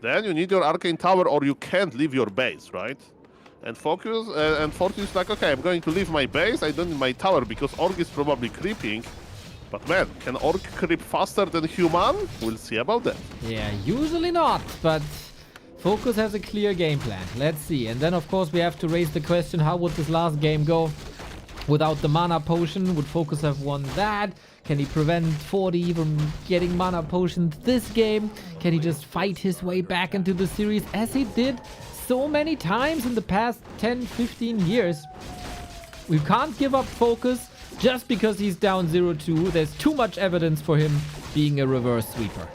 then you need your Arcane Tower or you can't leave your base, right? And FoCuS and Fortitude is like, okay, I'm going to leave my base. I don't need my tower because Orc is probably creeping. But man, can Orc creep faster than human? We'll see about that. Yeah, usually not, but FoCuS has a clear game plan. Let's see. And then, of course, we have to raise the question, how would this last game go without the mana potion? Would FoCuS have won that? Can he prevent 40 from getting mana potions this game? Can he just fight his way back into the series as he did so many times in the past 10-15 years? We can't give up FoCuS just because he's down 0-2. There's too much evidence for him being a reverse sweeper.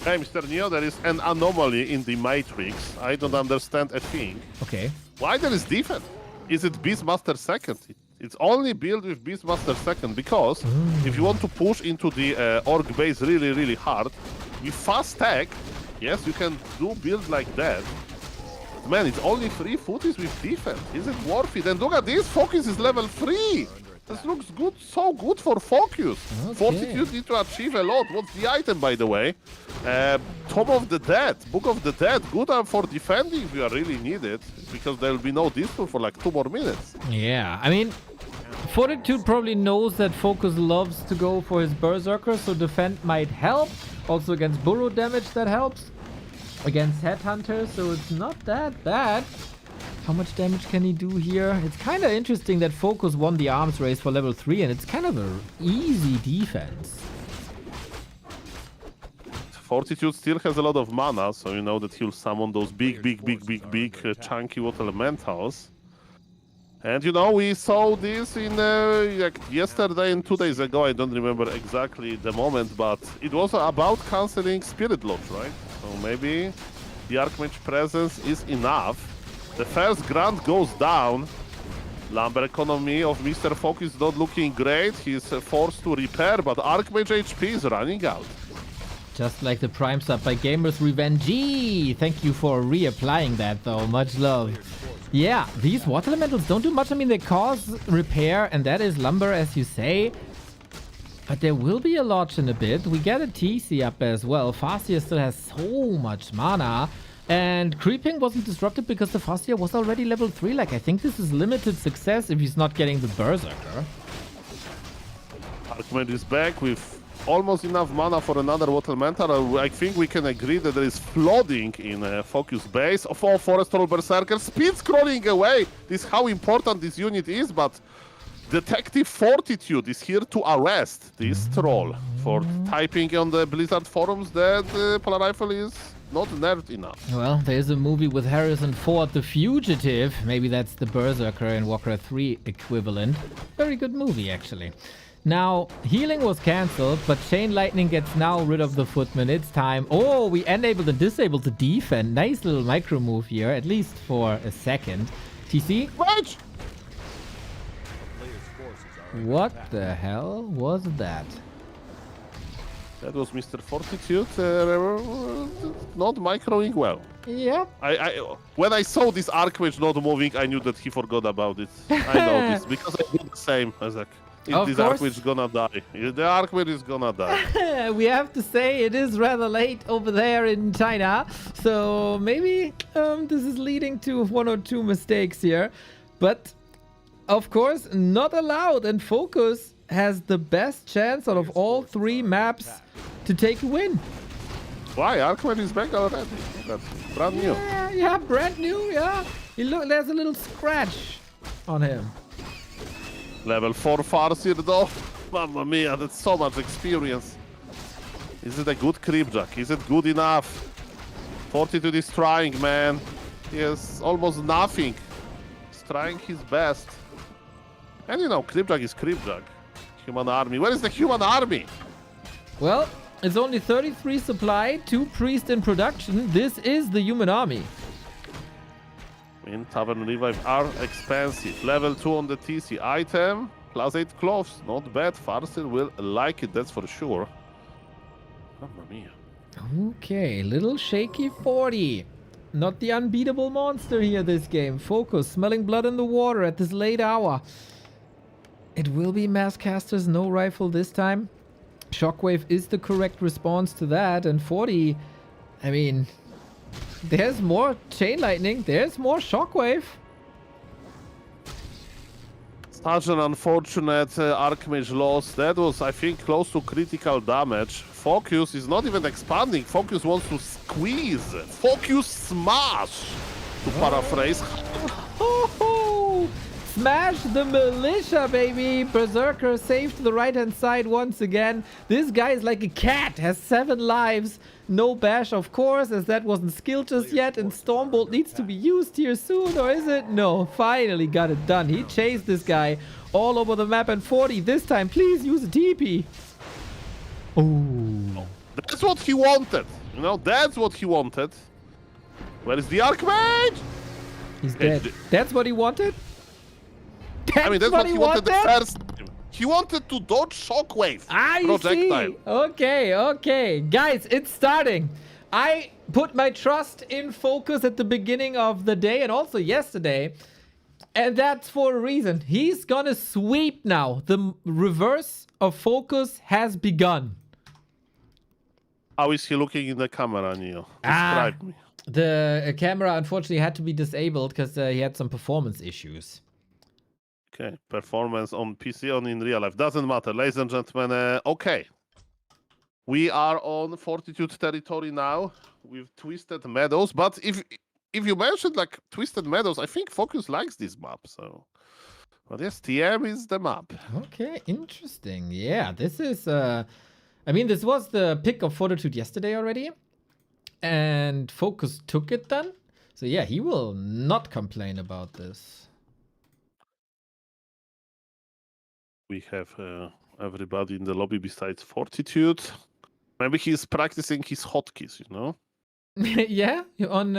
Hey, Mr. Neo, there is an anomaly in the Matrix. I don't understand a thing. Okay. Why there is defense? Is it Beastmaster second? It's only built with Beastmaster second because if you want to push into the Orc base really, really hard, with fast tech, yes, you can do build like that. Man, it's only 3 footies with defense. Is it worth it? And look at this, FoCuS is level 3. This looks good, so good for FoCuS. Okay. Fortitude need to achieve a lot. What's the item, by the way? Tomb of the Dead, Book of the Dead. Good for defending if you really need it, because there will be no dispo for like 2 more minutes. Yeah, I mean, Fortitude probably knows that FoCuS loves to go for his Berserker, so defend might help. Also against burrow damage, that helps. Against Headhunter, so it's not that bad. How much damage can he do here? It's kind of interesting that FoCuS won the arms race for level 3, and it's kind of an easy defense. Fortitude still has a lot of mana, so you know that he'll summon those big chunky water elementals. And you know, we saw this in like yesterday and 2 days ago. I don't remember exactly the moment, but it was about canceling Spirit Lodge, right? So maybe the Archmage presence is enough. The first grant goes down. Lumber economy of Mr. FoCuS is not looking great. He's forced to repair, but Archmage HP is running out. Just like the Prime sub by Gamers Revenge. Thank you for reapplying that though. Much love. Yeah, these water elementals don't do much. I mean, they cause repair, and that is lumber, as you say. But there will be a lodge in a bit. We get a TC up as well. Farseer still has so much mana. And creeping wasn't disrupted because the Farseer was already level 3. Like, I think this is limited success if he's not getting the Berserker. Archmage is back with almost enough mana for another water elemental. I think we can agree that there is flooding in FoCuS base. For Forest Troll Berserker, speed scrolling away. This is how important this unit is, but Detective Fortitude is here to arrest this troll for typing on the Blizzard forums that Polar Rifle is not nerfed enough. Well, there's a movie with Harrison Ford, The Fugitive. Maybe that's the Berserker in Warcraft 3 equivalent. Very good movie, actually. Now, healing was cancelled, but Chain Lightning gets now rid of the Footman. It's time. Oh, we enabled and disabled the defend. Nice little micro move here, at least for a second. TC? Right. What the hell was that? That was Mr. Fortitude not microing well. Yep. When I saw this Archmage not moving, I knew that he forgot about it. I know this because I did the same, Isaac. This Archmage is gonna die. The Archmage is gonna die. We have to say it is rather late over there in China, so maybe this is leading to 1 or 2 mistakes here. But of course, not allowed, and FoCuS has the best chance out of all 3 maps to take a win. Why? Archmage is back already. That's brand new. Yeah, brand new, yeah. There's a little scratch on him. Level 4 Farseer though. Mamma mia, that's so much experience. Is it a good creepjack? Is it good enough? Fortitude is trying, man. He has almost nothing. He's trying his best. And you know, creepjack is creepjack. Human army. Where is the human army? Well, it's only 33 supply, 2 priests in production. This is the human army. Tavern Revive are expensive. Level 2 on the TC item. Plus 8 cloves. Not bad. Farseer will like it, that's for sure. Mamma mia. Okay, little shaky 40. Not the unbeatable monster here this game. FoCuS, smelling blood in the water at this late hour. It will be Masscasters, no rifle this time. Shockwave is the correct response to that. And 40, I mean, there's more Chain Lightning, there's more Shockwave. Such an unfortunate Archmage loss. That was, I think, close to critical damage. FoCuS is not even expanding. FoCuS wants to squeeze. FoCuS smash, to paraphrase. Smash the militia, baby! Berserker saved the right-hand side once again. This guy is like a cat, has 7 lives. No bash, of course, as that wasn't skilled just yet. And Stormbolt needs to be used here soon, or is it? No, finally got it done. He chased this guy all over the map. And 40, this time, please use a TP. Oh. That's what he wanted. You know, that's what he wanted. Where is the Archmage? He's dead. That's what he wanted? That's what he wanted the first time. He wanted to dodge Shockwave projectile. See. Okay. Guys, it's starting. I put my trust in FoCuS at the beginning of the day and also yesterday. And that's for a reason. He's gonna sweep now. The reverse of FoCuS has begun. How is he looking in the camera, Neil? Describe me. The camera unfortunately had to be disabled because he had some performance issues. Okay, performance on PC on in real life. Doesn't matter, ladies and gentlemen. Okay. We are on Fortitude territory now with Twisted Meadows. But if you mentioned like Twisted Meadows, I think FoCuS likes this map. So, but yes, TM is the map. Okay, interesting. Yeah, this is. I mean, this was the pick of Fortitude yesterday already, and FoCuS took it then. So yeah, he will not complain about this. We have everybody in the lobby besides Fortitude. Maybe he's practicing his hotkeys, you know? Yeah, on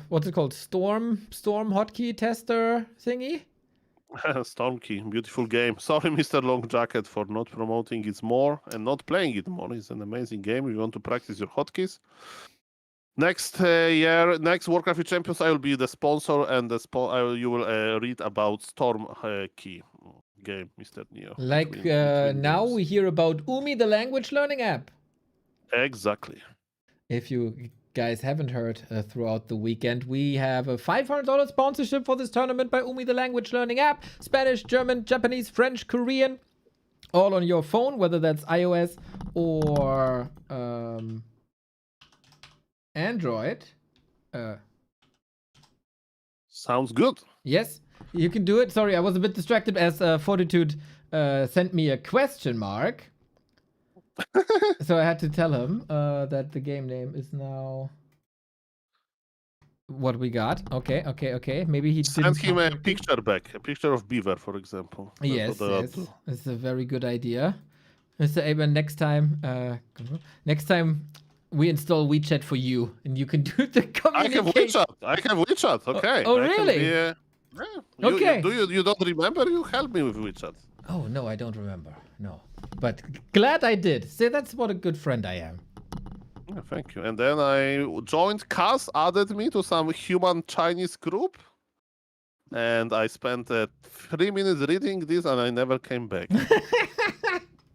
what's it called? Storm hotkey tester thingy. Stormkey, beautiful game. Sorry, Mr. Long Jacket, for not promoting it more and not playing it more. It's an amazing game. If you want to practice your hotkeys. Next year, next Warcraft Champions, I will be the sponsor, and you will read about Storm Key game, Mr. Neo. Like between now games. we hear about Umi, the language learning app. Exactly. If you guys haven't heard throughout the weekend, we have a $500 sponsorship for this tournament by Umi, the language learning app. Spanish, German, Japanese, French, Korean, all on your phone, whether that's iOS or Android. Sounds good. Yes, you can do it. Sorry, I was a bit distracted as Fortitude sent me a question mark. So I had to tell him that the game name is now what we got. Okay. Maybe he Send didn't him a copy. picture back, a picture of Beaver, for example. That's Yes, what I yes. do. It's a very good idea. Mr. Aben, next time we install WeChat for you and you can do the I have communication. WeChat. Okay. Oh, I can really? be, yeah. Okay. You don't remember? You help me with WeChat. Oh, no, I don't remember. No. But glad I did. See, that's what a good friend I am. Yeah, thank you. And then I joined CAS, added me to some human Chinese group. And I spent 3 minutes reading this and I never came back.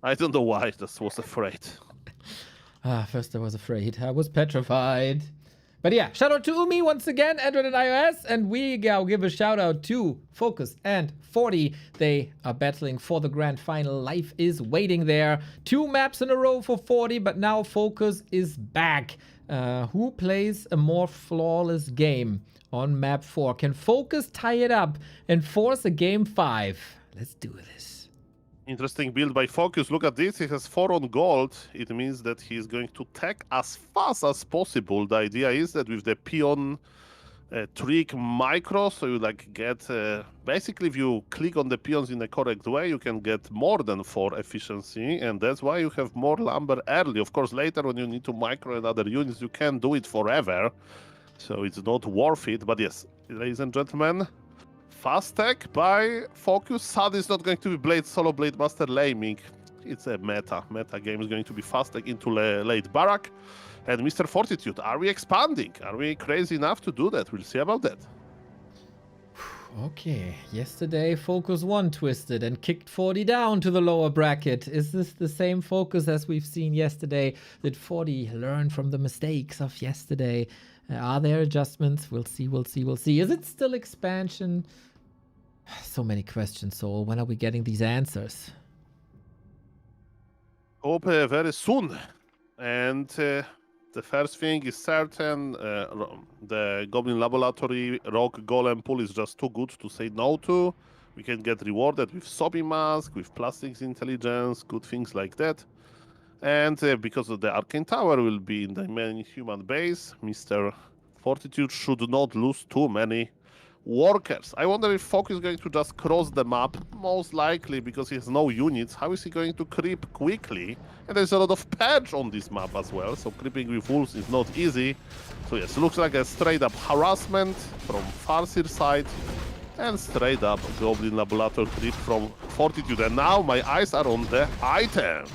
I don't know why, I just was afraid. First I was afraid. I was petrified. But yeah, shout out to Umi once again, Android and iOS. And we now give a shout out to FoCuS and 40. They are battling for the grand final. Life is waiting there. 2 maps in a row for 40, but now FoCuS is back. Who plays a more flawless game on map 4? Can FoCuS tie it up and force a game 5? Let's do this. Interesting build by FoCuS. Look at this. He has 4 on gold. It means that he's going to tech as fast as possible. The idea is that with the peon trick micro, so you like get basically if you click on the peons in the correct way, you can get more than 4 efficiency, and that's why you have more lumber early. Of course, later when you need to micro and other units, you can do it forever, so it's not worth it. But yes, ladies and gentlemen, fast tech by FoCuS. Sad is not going to be Blade Solo Blade Master Laming. It's a meta game. Is going to be fast tech into late Barak. And Mr. Fortitude, are we expanding? Are we crazy enough to do that? We'll see about that. Okay, yesterday FoCuS won Twisted and kicked 40 down to the lower bracket. Is this the same FoCuS as we've seen yesterday? Did 40 learn from the mistakes of yesterday? Are there adjustments? We'll see. Is it still expansion? So many questions, Soul. When are we getting these answers? Hope very soon. And the first thing is certain, the Goblin Laboratory Rock Golem pool is just too good to say no to. We can get rewarded with Sobi Mask, with Plastics Intelligence, good things like that. And because of the Arcane Tower will be in the main human base, Mr. Fortitude should not lose too many workers. I wonder if FoCuS is going to just cross the map, most likely because he has no units. How is he going to creep quickly? And there's a lot of patch on this map as well, so creeping with wolves is not easy. So yes, looks like a straight up harassment from Farseer side and straight up Goblin Laboratory creep from Fortitude. And now my eyes are on the item.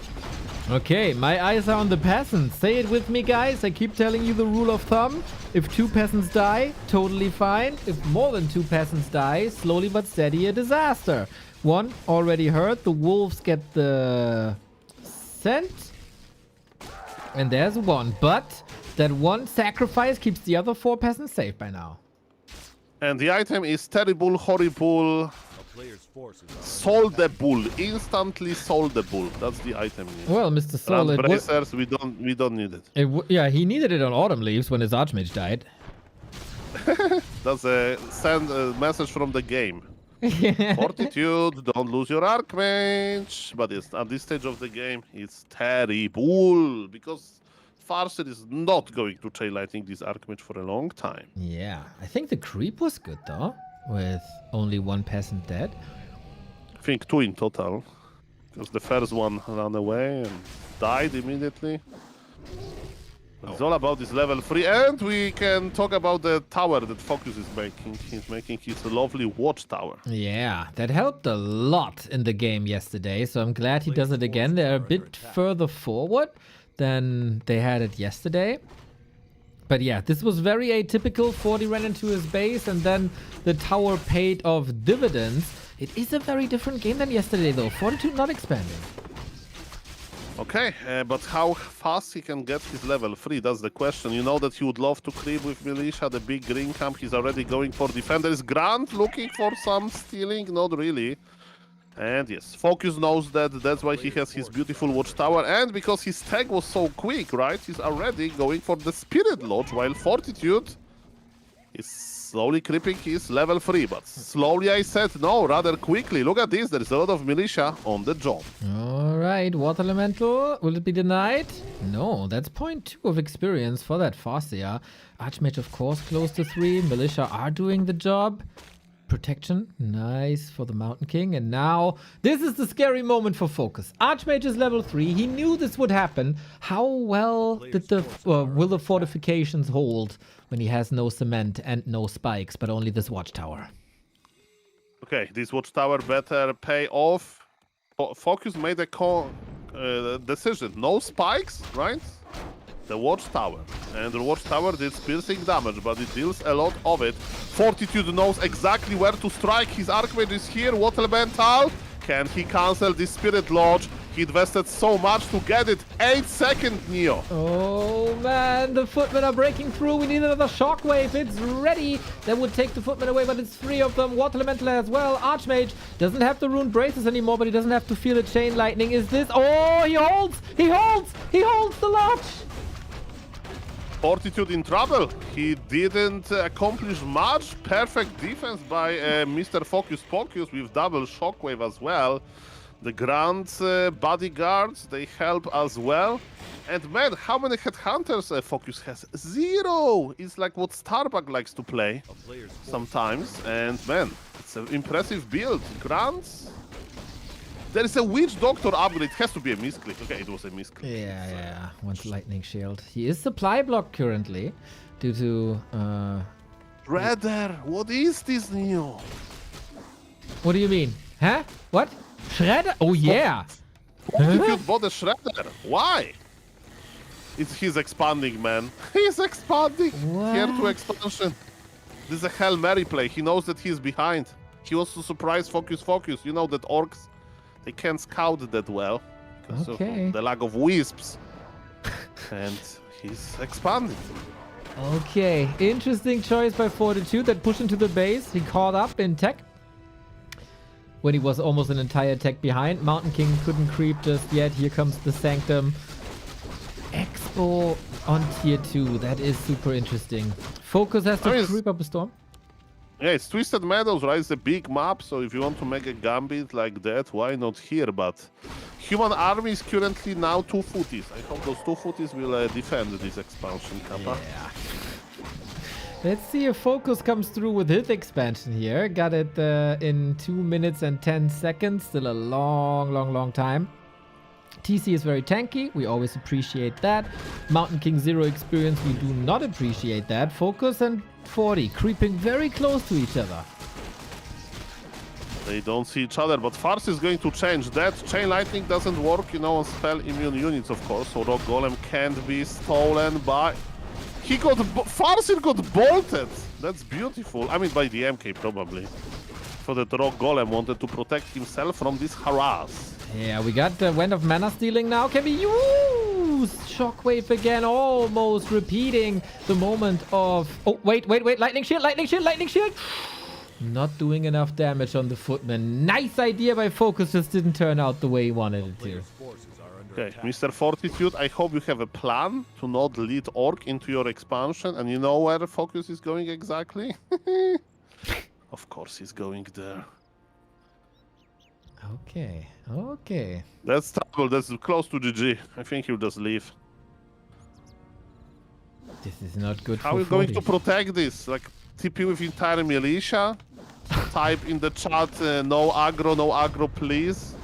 Okay, my eyes are on the peasants. Say it with me, guys. I keep telling you the rule of thumb. If 2 peasants die, totally fine. If more than 2 peasants die, slowly but steady, a disaster. 1 already heard. The wolves get the scent. And there's 1. But that 1 sacrifice keeps the other 4 peasants safe by now. And the item is terrible, horrible, A player's forces are soldable. Instantly soldable. That's the item. Well, Mr. Solid, bracers, we don't need it. yeah, he needed it on Autumn Leaves when his Archmage died. That's a send a message from the game. Fortitude, don't lose your Archmage. But yes, at this stage of the game, it's terrible because Farseer is not going to trail, I think, this Archmage for a long time. Yeah, I think the creep was good though, with only 1 peasant dead. I think 2 in total, because the first one ran away and died immediately. But it's all about this level 3, and we can talk about the tower that FoCuS is making. He's making his lovely watchtower. Yeah, that helped a lot in the game yesterday, so I'm glad he does it again. They're a bit further forward than they had it yesterday. But yeah, this was very atypical. 40 ran into his base and then the tower paid off dividends. It is a very different game than yesterday though. Fortitude not expanding. Okay, but how fast he can get his level 3, that's the question. You know that he would love to creep with Militia, the big green camp. He's already going for defender. Is Grant looking for some stealing? Not really. And yes, FoCuS knows that. That's why he has his beautiful watchtower. And because his tag was so quick, right? He's already going for the Spirit Lodge, while Fortitude is slowly creeping his level 3. But slowly, I said, no, rather quickly. Look at this. There's a lot of militia on the job. All right, Water Elemental. Will it be denied? No, that's 0.2 of experience for that Farseer. Archmage, of course, close to 3. Militia are doing the job. Protection, nice for the Mountain King. And now, this is the scary moment for FoCuS. Archmage is level 3. He knew this would happen. How well did the will the fortifications hold when he has no cement and no spikes, but only this watchtower? Okay, this watchtower better pay off. FoCuS made a decision. No spikes, right? The watchtower. And the watchtower did piercing damage, but it deals a lot of it. Fortitude knows exactly where to strike. His Archmage is here. What Elemental? Can he cancel this Spirit Lodge? He invested so much to get it. 8 seconds, Neo. Oh man, the footmen are breaking through. We need another shockwave. It's ready. That would take the footmen away, but it's 3 of them. Water Elemental as well. Archmage doesn't have the rune braces anymore, but he doesn't have to feel the chain lightning. Is this? Oh, he holds! He holds! He holds the lodge! Fortitude in trouble. He didn't accomplish much. Perfect defense by Mr. FoCuS with double shockwave as well. The Grand bodyguards, they help as well. And man, how many headhunters FoCuS has? 0! It's like what Starbuck likes to play sometimes. And man, it's an impressive build. Grants. There is a Witch Doctor upgrade. It has to be a misclick. Okay, it was a misclick. Yeah. One's lightning shield. He is supply block currently due to Shredder, what is this, Neo? What do you mean? Huh? What? Shredder? Oh yeah. Fortitude bought a Shredder. Why? He's expanding, man. He's expanding. What? Tier 2 expansion. This is a Hail Mary play. He knows that he's behind. He wants to surprise FoCuS. You know that orcs, they can't scout that well because of the lack of wisps. And he's expanding. Okay, interesting choice by Fortitude. That push into the base. He caught up in tech when he was almost an entire tech behind. Mountain King couldn't creep just yet. Here comes the Sanctum. Expo on tier 2. That is super interesting. FoCuS has to creep up a storm. Yeah, it's Twisted Meadows, right? It's a big map, so if you want to make a gambit like that, why not here? But human army is currently now 2 footies. I hope those 2 footies will defend this expansion, Kappa. Yeah. Let's see if FoCuS comes through with his expansion here. Got it in 2 minutes and 10 seconds. Still a long time. TC is very tanky. We always appreciate that. Mountain King 0 experience. We do not appreciate that. FoCuS and 40 creeping very close to each other. They don't see each other, but Farce is going to change that. Chain Lightning doesn't work, you know, on spell immune units, of course, so Rock Golem can't be stolen by... Farce got bolted! That's beautiful. I mean, by the MK, probably. So that Rock Golem wanted to protect himself from this harass. Yeah, we got the Wind of Mana stealing now. Can be used! Shockwave again, almost repeating the moment of... Oh, wait. Lightning shield, lightning shield, lightning shield! Not doing enough damage on the Footman. Nice idea by FoCuS, just didn't turn out the way he wanted it to. Okay, Mr. Fortitude, I hope you have a plan to not lead Orc into your expansion, and you know where FoCuS is going exactly? Of course he's going there. Okay. That's trouble, that's close to GG. I think he'll just leave. This is not good How for are you going to 40. protect this? Like, TP with entire militia? Type in the chat, no aggro, please.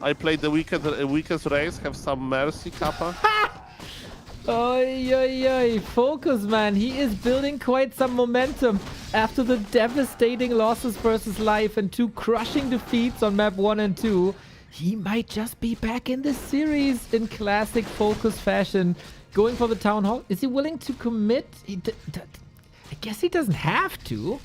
I played the weakest race, have some mercy, Kappa. Oi. FoCuS, man. He is building quite some momentum after the devastating losses versus Life and 2 crushing defeats on map 1 and 2. He might just be back in this series in classic FoCuS fashion. Going for the Town Hall. Is he willing to commit? I guess he doesn't have to.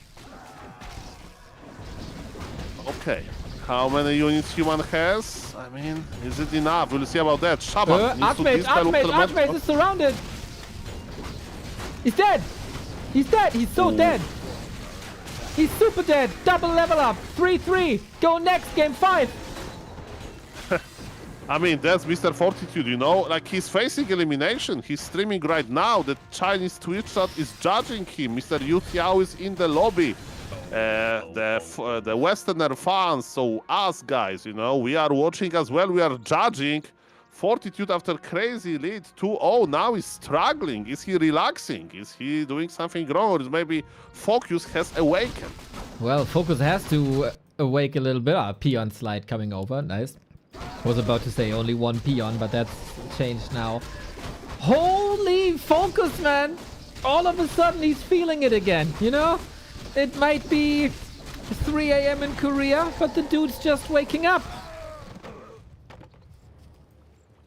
Okay. How many units human has? I mean, is it enough? We'll see about that. Shaman needs to dispel Archmage is surrounded. He's dead. He's so dead. He's super dead. Double level up. 3-3. Go next. Game 5. I mean, that's Mr. Fortitude, you know? Like, he's facing elimination. He's streaming right now. The Chinese Twitch chat is judging him. Mr. Yu Tiao is in the lobby. The Westerner fans, so us guys, you know, we are watching as well. We are judging. Fortitude after crazy lead 2-0. Now he's struggling. Is he relaxing? Is he doing something wrong? Or is maybe FoCuS has awakened? Well, FoCuS has to awake a little bit. Peon slide coming over. Nice. Was about to say only 1 peon, but that's changed now. Holy FoCuS, man! All of a sudden he's feeling it again, you know? It might be 3 a.m. in Korea, but the dude's just waking up.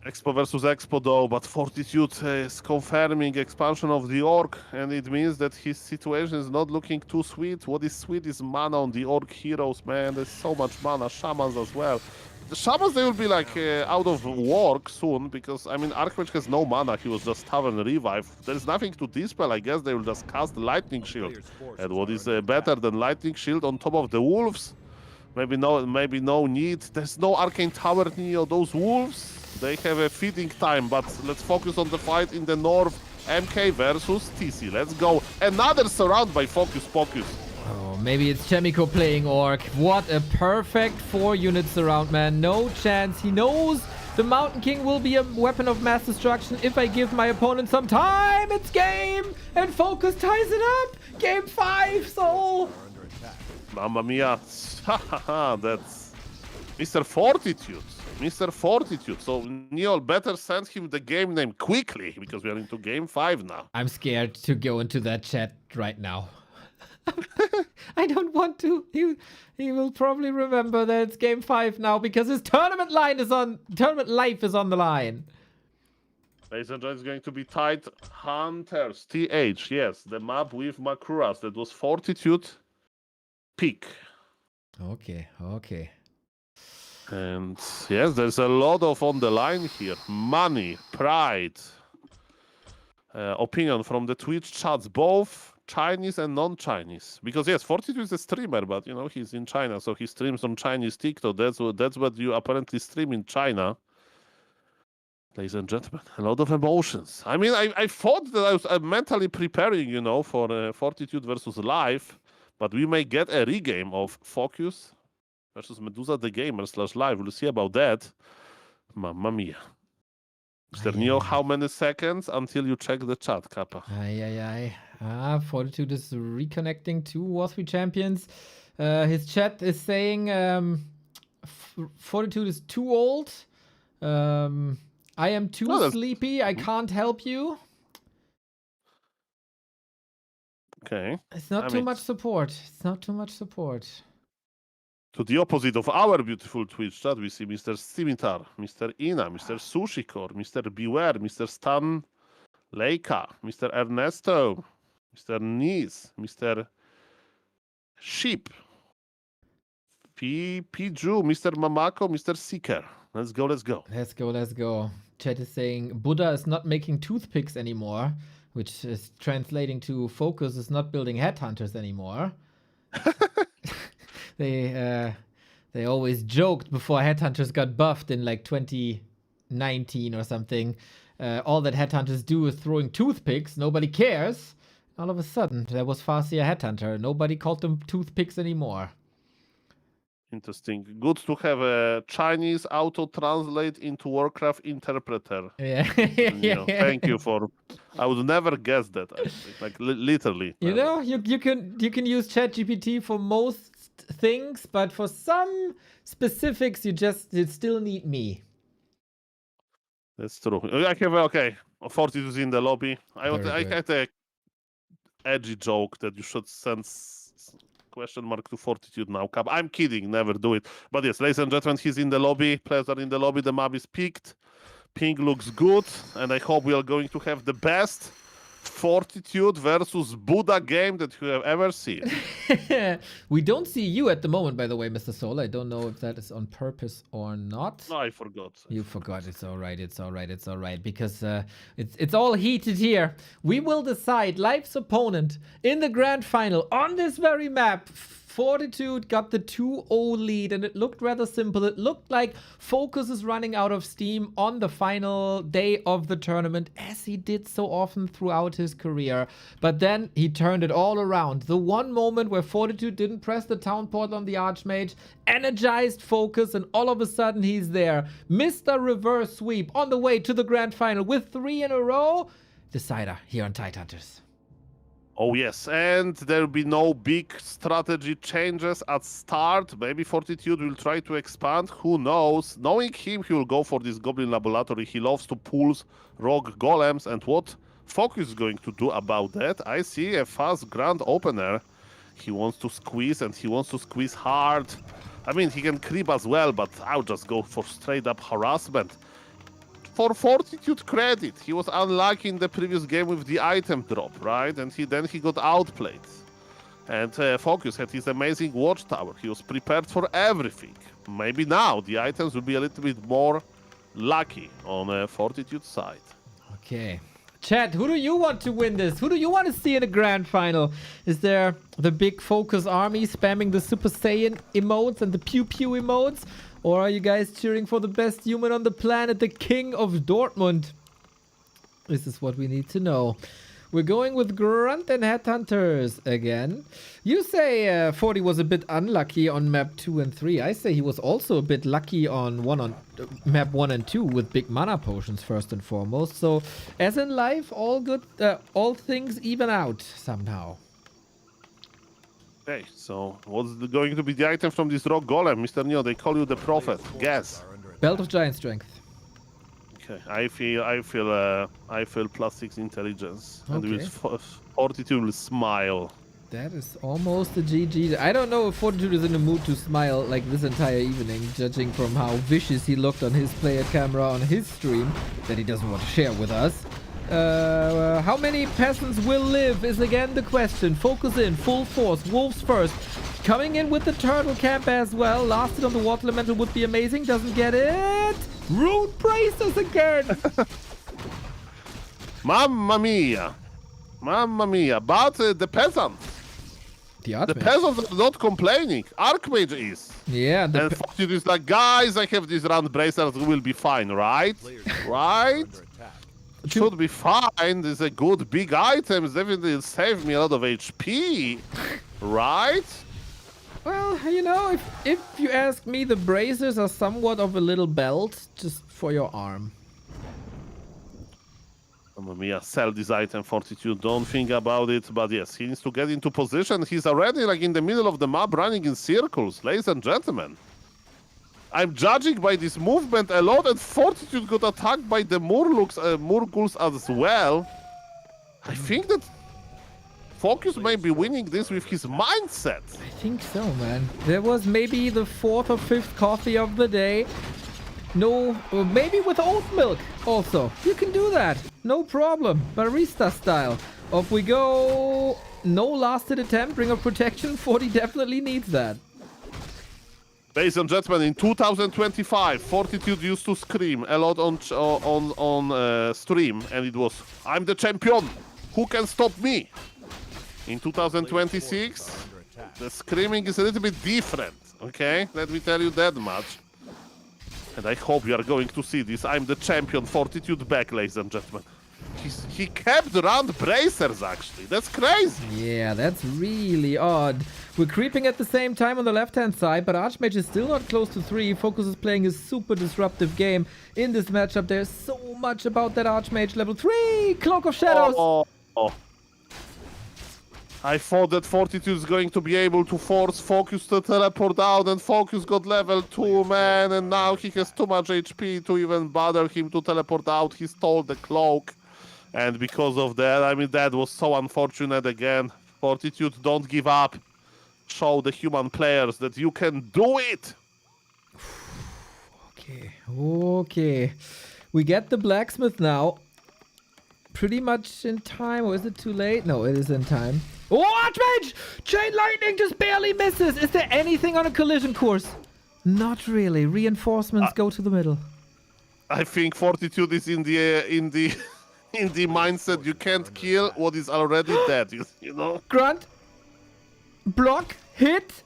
Expo versus Expo though, but Fortitude is confirming expansion of the Orc, and it means that his situation is not looking too sweet. What is sweet is mana on the Orc heroes, man. There's so much mana, Shamans as well. The Shamans, they will be like out of work soon, because, I mean, Archmage has no mana, he was just Tavern Revive. There's nothing to dispel, I guess they will just cast Lightning Shield. And what is better than Lightning Shield on top of the Wolves? Maybe no need. There's no Arcane Tower near those Wolves. They have a feeding time, but let's focus on the fight in the north. MK versus TC. Let's go. Another surround by FoCuS. Oh, maybe it's Chaemiko playing Orc. What a perfect 4-unit surround, man. No chance. He knows the Mountain King will be a weapon of mass destruction if I give my opponent some time. It's game! And FoCuS ties it up! Game 5, so... Mamma mia. That's Mr. Fortitude. Mr. Fortitude. So, Neil, better send him the game name quickly, because we are into game 5 now. I'm scared to go into that chat right now. I don't want to. He will probably remember that it's game 5 now, because his tournament life is on the line. Ladies and gentlemen, it's going to be tight. Hunters, TH, yes, the map with Makuras. That was Fortitude pick. Okay. And yes, there's a lot of on the line here. Money, pride, opinion from the Twitch chats, both Chinese and non-Chinese. Because yes, Fortitude is a streamer, but you know, he's in China, so he streams on Chinese TikTok. That's what you apparently stream in China. Ladies and gentlemen, a lot of emotions. I mean, I thought that I was mentally preparing, you know, for Fortitude versus Live, but we may get a regame of FoCuS versus Medusa the Gamer /Live. We'll see about that. Mamma mia. Mr. Neo, how many seconds until you check the chat, Kappa? Fortitude is reconnecting to W3Champions. His chat is saying Fortitude is too old. I am too sleepy. I can't help you. Okay. It's not too much support. To the opposite of our beautiful Twitch chat, we see Mr. Scimitar, Mr. Ina, Mr. Sushikor, Mr. Beware, Mr. Stan Leica, Mr. Ernesto, Mr. Nis, Mr. Sheep, Piju, Mr. Mamako, Mr. Seeker. Let's go, let's go. Let's go, let's go. Chat is saying Buddha is not making toothpicks anymore, which is translating to FoCuS is not building headhunters anymore. They always joked before headhunters got buffed in like 2019 or something. All that headhunters do is throwing toothpicks. Nobody cares. All of a sudden, there was Farseer headhunter. Nobody called them toothpicks anymore. Interesting. Good to have a Chinese auto-translate into Warcraft interpreter. Yeah. Thank you for... I would never guess that. Like literally. You never. know, you can use ChatGPT for most things, but for some specifics, you still need me. That's true. I have okay. Fortitude is in the lobby. I had a edgy joke that you should send question mark to Fortitude now. I'm kidding, never do it. But yes, ladies and gentlemen, he's in the lobby. Players are in the lobby. The map is picked. Ping looks good, and I hope we are going to have the best Fortitude versus Buddha game that you have ever seen. We don't see you at the moment, by the way, Mr. Soul. I don't know if that is on purpose or not. No, I forgot. You forgot. It's all right. It's all right. It's all right. Because it's all heated here. We will decide life's opponent in the grand final on this very map. Fortitude got the 2-0 lead, and it looked rather simple. It looked like FoCuS is running out of steam on the final day of the tournament, as he did so often throughout his career. But then he turned it all around. The one moment where Fortitude didn't press the town portal on the Archmage, energized FoCuS, and all of a sudden he's there. Mr. Reverse Sweep on the way to the grand final with 3 in a row. Decider here on Tidehunters. Oh yes, and there will be no big strategy changes at start. Maybe Fortitude will try to expand, who knows. Knowing him, he will go for this Goblin Laboratory. He loves to pulse rogue golems, and what FoCuS is going to do about that? I see a fast grand opener. He wants to squeeze, and he wants to squeeze hard. I mean, he can creep as well, but I'll just go for straight up harassment. For Fortitude credit, he was unlucky in the previous game with the item drop, right? And then he got outplayed. And FoCuS had his amazing watchtower. He was prepared for everything. Maybe now the items will be a little bit more lucky on Fortitude's side. Okay. Chat, who do you want to win this? Who do you want to see in a grand final? Is there the big FoCuS army spamming the Super Saiyan emotes and the Pew Pew emotes? Or are you guys cheering for the best human on the planet, the King of Dortmund? This is what we need to know. We're going with Grunt and Headhunters again. You say 40 was a bit unlucky on map 2 and 3. I say he was also a bit lucky on map 1 and 2 with big mana potions first and foremost. So as in life, all good, all things even out somehow. Okay, so what's going to be the item from this rock golem, Mr. Neo? They call you the prophet. Guess. Belt of Giant Strength. Okay, I feel +6 intelligence, and Okay. with Fortitude will smile. That is almost a GG. I don't know if Fortitude is in the mood to smile like this entire evening, judging from how vicious he looked on his player camera on his stream that he doesn't want to share with us. How many peasants will live is again the question. FoCuS in, full force, wolves first. Coming in with the turtle camp as well. Lasted on the water elemental would be amazing. Doesn't get it. Rude braces again. Mamma mia. Mamma mia. But the peasants. The peasants are not complaining. Archmage is. Yeah. And Fortitude is like, guys, I have these round bracers. We'll be fine, right? Right? Should be fine. It's a good big item. It's definitely saved me a lot of HP. Right? Well, you know, if you ask me, the bracers are somewhat of a little belt just for your arm. Mamma mia, sell this item, Fortitude. Don't think about it. But yes, he needs to get into position. He's already like in the middle of the map running in circles, ladies and gentlemen. I'm judging by this movement a lot, and Fortitude got attacked by the Murguls as well. I think that FoCuS may be winning this with his mindset. I think so, man. There was maybe the 4th or 5th coffee of the day. No, or maybe with oat milk also. You can do that. No problem. Barista style. Off we go. No last-hit attempt. Ring of protection. 40 definitely needs that. Ladies and gentlemen, in 2025, Fortitude used to scream a lot on stream, and it was, "I'm the champion. Who can stop me?" In 2026, the screaming is a little bit different, okay? Let me tell you that much. And I hope you are going to see this. I'm the champion, Fortitude back, ladies and gentlemen. He kept around bracers, actually. That's crazy. Yeah, that's really odd. We're creeping at the same time on the left-hand side, but Archmage is still not close to 3. FoCuS is playing a super disruptive game in this matchup. There's so much about that Archmage level 3! Cloak of Shadows! Oh. I thought that Fortitude is going to be able to force FoCuS to teleport out, and FoCuS got level 2, man, and now he has too much HP to even bother him to teleport out. He stole the cloak, and because of that, I mean, that was so unfortunate again. Fortitude, don't give up. Show the human players that you can do it. Okay. We get the blacksmith now. Pretty much in time, or is it too late? No, it is in time. Oh, Archmage! Chain lightning just barely misses. Is there anything on a collision course? Not really. Reinforcements go to the middle. I think Fortitude is in the mindset you can't kill what is already dead. You know. Grunt. Block. Hit.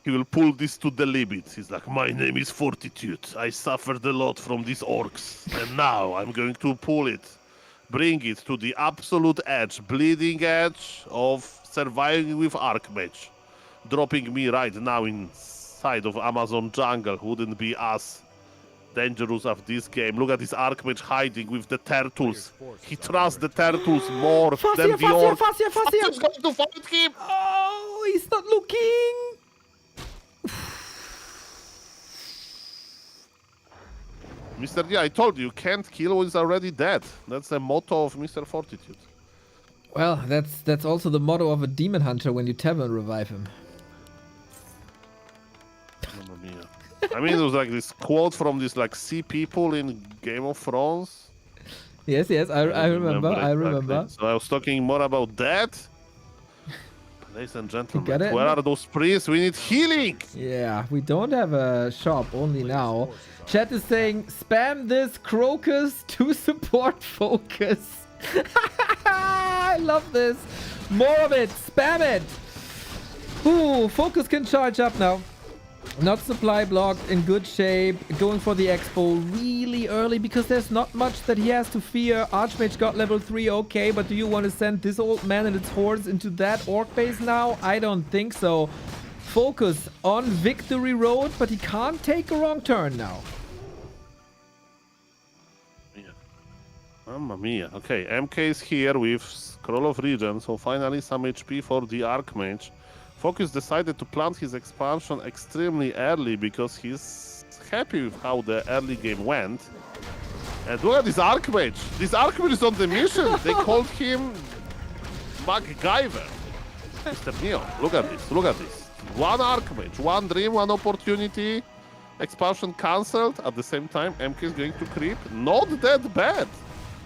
He will pull this to the limit. He's like, "My name is Fortitude. I suffered a lot from these orcs, and now I'm going to pull it, bring it to the absolute edge, bleeding edge of surviving with Archmage, dropping me right now inside of Amazon jungle. Wouldn't be as dangerous of this game. Look at this Archmage hiding with the turtles. He trusts the turtles more than the orcs. Fascia. He's going to fight him. Oh, he's not looking. Mr. D, I told you can't kill what is already dead. That's the motto of Mr. Fortitude. Well, that's also the motto of a demon hunter when you tavern revive him. Mamma mia. I mean, it was like this quote from this like sea people in Game of Thrones. Yes, I remember. So I was talking more about that. Ladies and gentlemen, it? where are those priests? We need healing! Yeah, we don't have a shop, only now. Chat is saying, spam this Crocus to support FoCuS. I love this. More of it. Spam it. Ooh, FoCuS can charge up now. Not supply blocked, in good shape. Going for the expo really early because there's not much that he has to fear. Archmage got level 3, okay, but do you want to send this old man and its hordes into that orc base now? I don't think so. FoCuS on victory road, but he can't take a wrong turn now. Mamma mia. Okay, MK is here with Scroll of Regen, so finally some HP for the Archmage. FoCuS decided to plant his expansion extremely early because he's happy with how the early game went. And look at this Archmage. This Archmage is on the mission. They called him MacGyver. Mr. Neo, look at this. Look at this. One Archmage, one dream, one opportunity. Expansion cancelled. At the same time, MK is going to creep. Not that bad.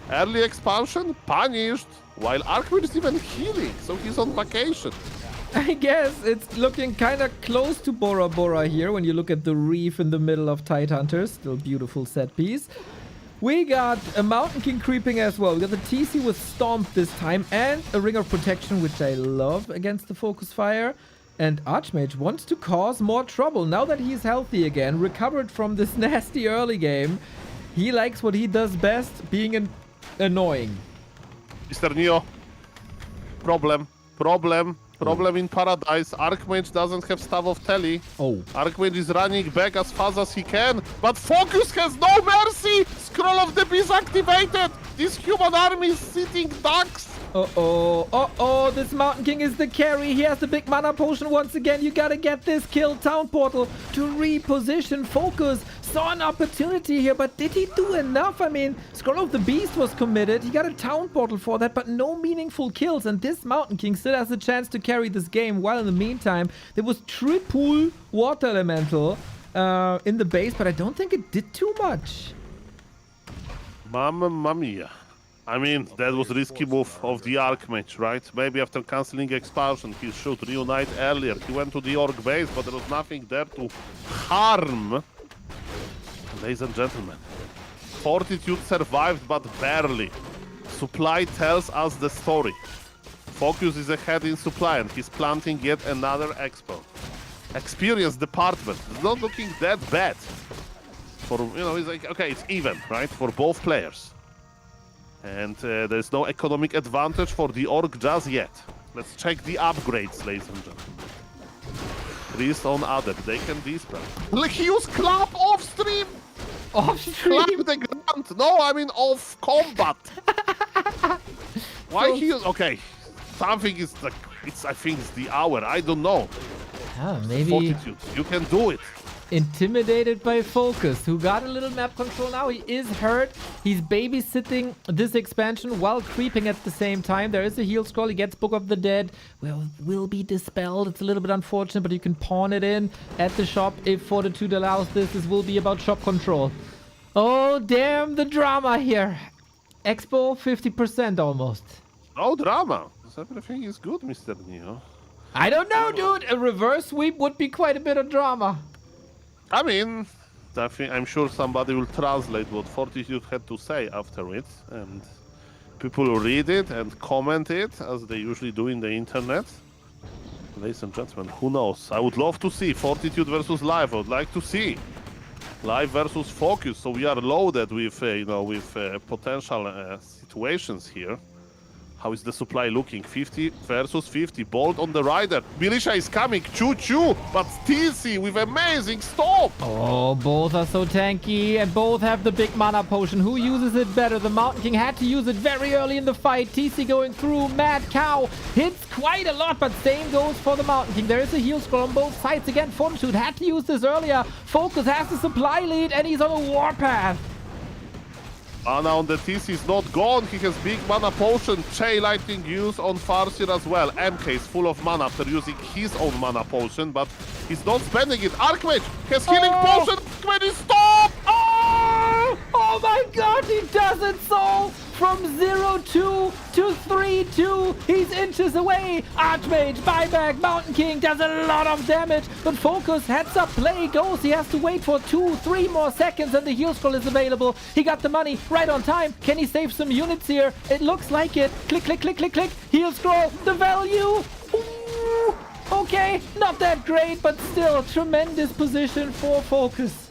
Early expansion punished, while Archmage is even healing, so he's on vacation. I guess it's looking kind of close to Bora Bora here when you look at the reef in the middle of Tidehunters. Still beautiful set piece. We got a Mountain King creeping as well. We got the TC with Stomp this time and a Ring of Protection, which I love against the Focus Fire. And Archmage wants to cause more trouble now that he's healthy again, recovered from this nasty early game. He likes what he does best, being annoying. Mr. Neo, problem in paradise. Archmage doesn't have Staff of Telly. Oh. Archmage is running back as fast as he can, but FoCuS has no mercy! Scroll of the Beast activated! This human army is sitting ducks! Uh-oh, this Mountain King is the carry. He has the big mana potion once again. You gotta get this kill. Town Portal to reposition FoCuS. saw an opportunity here, but did he do enough? I mean, Scroll of the Beast was committed. He got a town portal for that, but no meaningful kills. And this Mountain King still has a chance to carry this game. While in the meantime, there was triple Water Elemental in the base, but I don't think it did too much. Mamma mia. I mean, that was a risky move of the Archmage, right? Maybe after cancelling Expulsion, he should reunite earlier. He went to the Orc base, but there was nothing there to harm. Ladies and gentlemen, Fortitude survived, but barely. Supply tells us the story. FoCuS is ahead in supply, and he's planting yet another expo. Experience department is not looking that bad. For, you know, it's like, okay, it's even, right? For both players. And there's no economic advantage for the Orc just yet. Let's check the upgrades, ladies and gentlemen. Priest on Adept, they can dispel. Like, he used clap off stream! Off stream? Clap the grunt! No, I mean off combat! Why he use... Okay, something is like... I think it's the hour, I don't know. Oh, maybe... Fortitude, you can do it. Intimidated by FoCuS, who got a little map control now. He is hurt. He's babysitting this expansion while creeping at the same time. There is a heal scroll. He gets Book of the Dead. Will be dispelled. It's a little bit unfortunate, but you can pawn it in at the shop if Fortitude allows this. This will be about shop control. Oh, damn the drama here. Expo 50% almost. No drama. Everything is good, Mr. Neo. I don't know, dude. A reverse sweep would be quite a bit of drama. I mean, I'm sure somebody will translate what Fortitude had to say after it, and people will read it and comment it, as they usually do in the internet. Ladies and gentlemen, who knows? I would love to see Fortitude versus Live. I would like to see Live versus FoCuS, so we are loaded with, potential situations here. How is the supply looking? 50 versus 50. Bolt on the rider. Militia is coming. Choo-choo. But TC with amazing stop. Oh, both are so tanky and both have the big mana potion. Who uses it better? The Mountain King had to use it very early in the fight. TC going through. Mad Cow hits quite a lot, but same goes for the Mountain King. There is a heal scroll on both sides. Again, Fortitude had to use this earlier. FoCuS has the supply lead and he's on a warpath. Mana on the TC is not gone. He has big mana potion. Chain Lightning use on Farseer as well. MK is full of mana after using his own mana potion, but he's not spending it. Archmage has healing potion. Archmage is stopped! Oh my god, he does it so! From 0-2 to 3-2, he's inches away. Archmage, buyback, Mountain King does a lot of damage, but FoCuS, heads up, play goes. He has to wait for 2-3 more seconds and the heal scroll is available. He got the money right on time. Can he save some units here? It looks like it. Click, click, click, click, click. Heal scroll, the value. Ooh, okay, not that great, but still tremendous position for FoCuS.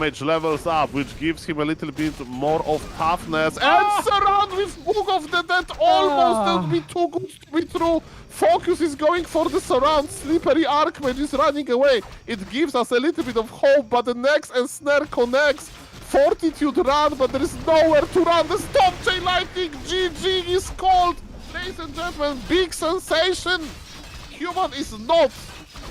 Mage levels up, which gives him a little bit more of toughness. And surround with Book of the Dead almost. That would be too good to be true. FoCuS is going for the surround. Slippery Archmage is running away. It gives us a little bit of hope, but the next ensnare connects. Fortitude run, but there is nowhere to run. The stop chain lightning. GG is called. Ladies and gentlemen, big sensation. Human is not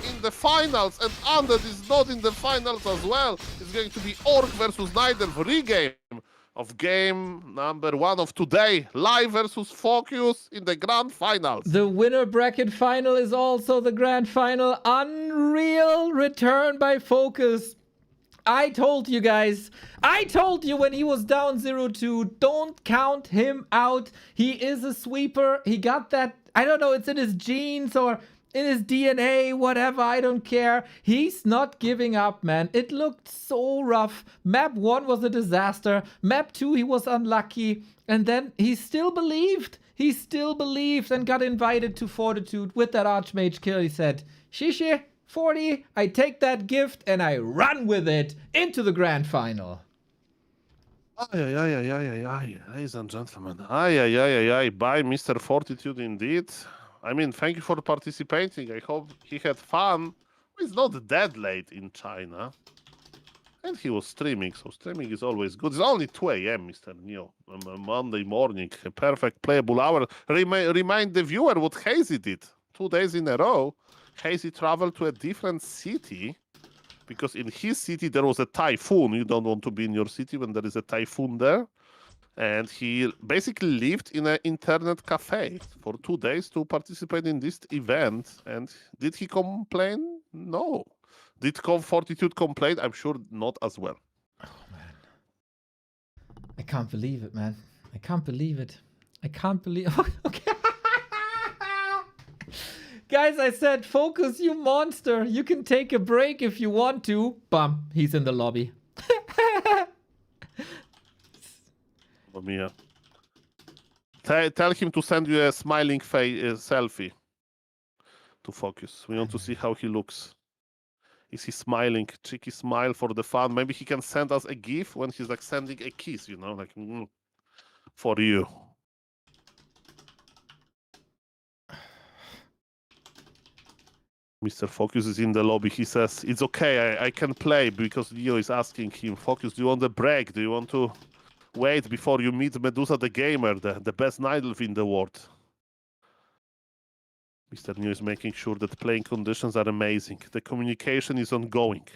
in the finals, and Undead is not in the finals as well. It's going to be Orc versus Nidal regame of game number 1 of today. Live versus FoCuS in the grand finals. The winner bracket final is also the grand final. Unreal return by FoCuS. I told you guys, I told you when he was down 0-2, don't count him out. He is a sweeper. He got that, I don't know, it's in his genes or in his DNA, whatever, I don't care. He's not giving up, man. It looked so rough. Map 1 was a disaster. Map 2, he was unlucky. And then he still believed. He still believed and got invited to Fortitude with that Archmage kill. He said, Shishi, 40, I take that gift and I run with it into the grand final. Ladies and gentlemen. By Mr. Fortitude indeed. I mean, thank you for participating. I hope he had fun. It's not that late in China. And he was streaming, so streaming is always good. It's only 2 a.m., Mr. Neo. Monday morning, a perfect playable hour. Remind the viewer what Hazy did. 2 days in a row. Hazy traveled to a different city because in his city there was a typhoon. You don't want to be in your city when there is a typhoon there. And he basically lived in an internet cafe for 2 days to participate in this event. And did he complain? No. Did Fortitude complain? I'm sure not as well. Oh, man. I can't believe it, man. I can't believe it. I can't believe... Okay. Guys, I said, FoCuS, you monster. You can take a break if you want to. Bum, he's in the lobby. Mia. Tell him to send you a smiling face selfie to FoCuS. We want to see how he looks. Is he smiling? Cheeky smile for the fun. Maybe he can send us a GIF when he's like sending a kiss, you know, like for you. Mr. FoCuS is in the lobby. He says, it's okay, I can play, because Leo is asking him, FoCuS, do you want a break? Do you want to wait before you meet Medusa the Gamer, the best night elf in the world? Mr. Neo is making sure that playing conditions are amazing. The communication is ongoing.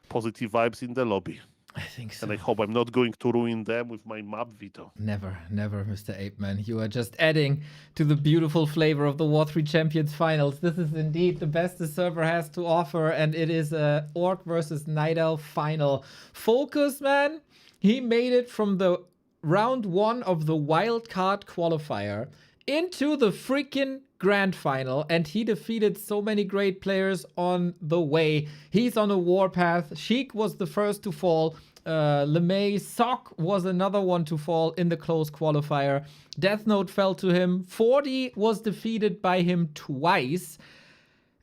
Positive vibes in the lobby. I think so. And I hope I'm not going to ruin them with my map veto. Never, never, Mr. Apeman. You are just adding to the beautiful flavor of the W3Champions finals. This is indeed the best the server has to offer, and it is a Orc versus Night Elf final. FoCuS, man, he made it from the round 1 of the wildcard qualifier into the freaking grand final, and he defeated so many great players on the way. He's on a warpath. Sheik was the first to fall. LeMay Sock was another one to fall in the close qualifier. Death Note fell to him. 40 was defeated by him twice.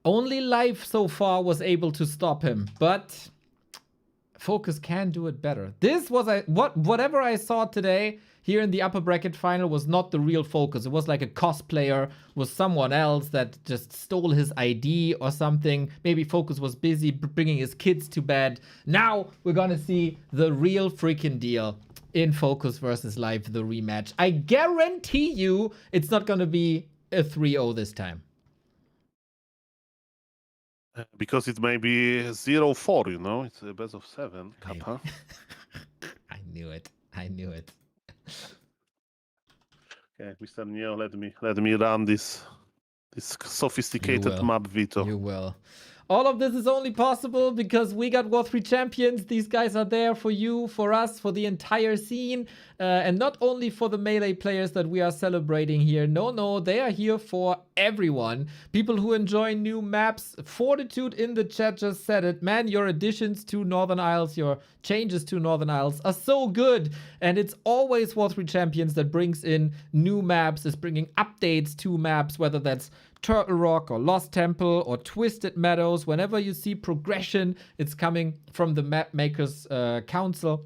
Only Life so far was able to stop him, but FoCuS can do it better. This was whatever I saw today here in the upper bracket final was not the real FoCuS. It was like a cosplayer, was someone else that just stole his ID or something. Maybe FoCuS was busy bringing his kids to bed. Now we're gonna see the real freaking deal in FoCuS versus Live, the rematch. I guarantee you it's not gonna be a 3-0 this time. Because it may be 0-4, you know? It's a best of 7, Kappa. I knew it. I knew it. Okay, Mr. Neo, let me run this sophisticated map veto. You will. All of this is only possible because we got W3Champions. These guys are there for you, for us, for the entire scene. And not only for the Melee players that we are celebrating here. No, they are here for everyone. People who enjoy new maps. Fortitude in the chat just said it. Man, your additions to Northern Isles, your changes to Northern Isles are so good. And it's always W3Champions that brings in new maps, is bringing updates to maps, whether that's Turtle Rock or Lost Temple or Twisted Meadows. Whenever you see progression, it's coming from the Map Makers Council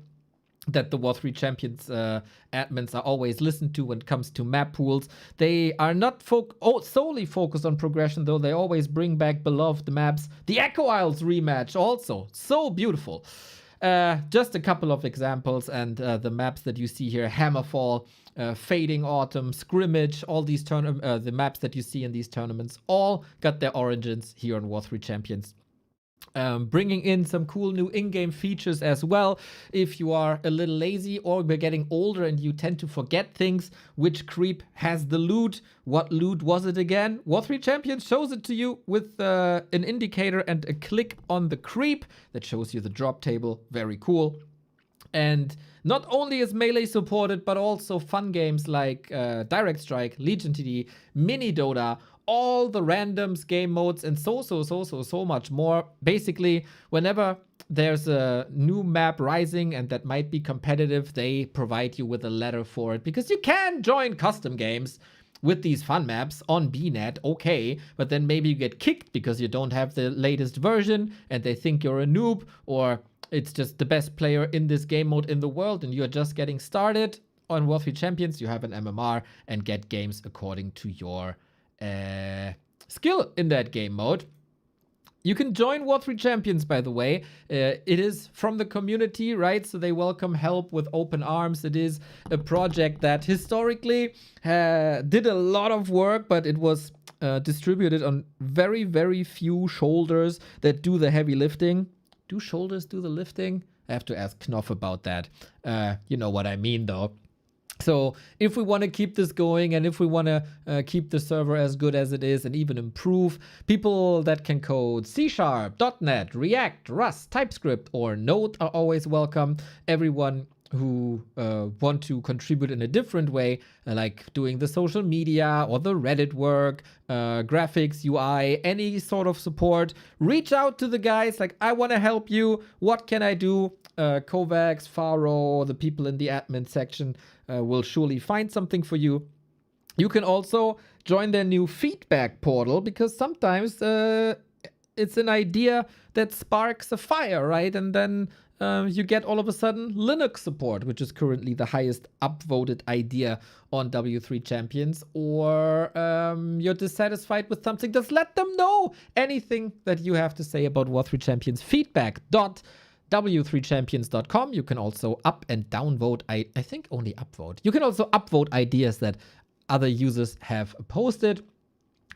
that the W3Champions admins are always listened to when it comes to map pools. They are not solely focused on progression, though. They always bring back beloved maps. The Echo Isles rematch also, so beautiful. Just a couple of examples, and the maps that you see here, Hammerfall, Fading Autumn, Scrimmage, all these the maps that you see in these tournaments all got their origins here on W3Champions. Bringing in some cool new in-game features as well. If you are a little lazy or we're getting older and you tend to forget things, which creep has the loot? What loot was it again? W3Champions shows it to you with an indicator and a click on the creep that shows you the drop table. Very cool. And not only is Melee supported, but also fun games like Direct Strike, Legion TD, Mini Dota, all the randoms, game modes, and so much more. Basically, whenever there's a new map rising and that might be competitive, they provide you with a letter for it, because you can join custom games with these fun maps on BNet, okay, but then maybe you get kicked because you don't have the latest version and they think you're a noob, or it's just the best player in this game mode in the world and you're just getting started. On W3Champions, you have an MMR and get games according to your skill in that game mode. You can join W3Champions, by the way. It is from the community, right? So they welcome help with open arms. It is a project that historically did a lot of work, but it was distributed on very, very few shoulders that do the heavy lifting. Do shoulders do the lifting? I have to ask Knopf about that. You know what I mean, though. So if we want to keep this going and if we want to keep the server as good as it is and even improve, people that can code C#, .NET, React, Rust, TypeScript, or Node are always welcome. Everyone who want to contribute in a different way, like doing the social media or the Reddit work, graphics, UI, any sort of support, reach out to the guys. Like, I want to help you. What can I do? Kovacs, Faro, the people in the admin section will surely find something for you. You can also join their new feedback portal, because sometimes it's an idea that sparks a fire, right? And then you get all of a sudden Linux support, which is currently the highest upvoted idea on W3Champions, or you're dissatisfied with something. Just let them know anything that you have to say about W3Champions. Feedback.w3champions.com. You can also up and downvote. I think only upvote. You can also upvote ideas that other users have posted.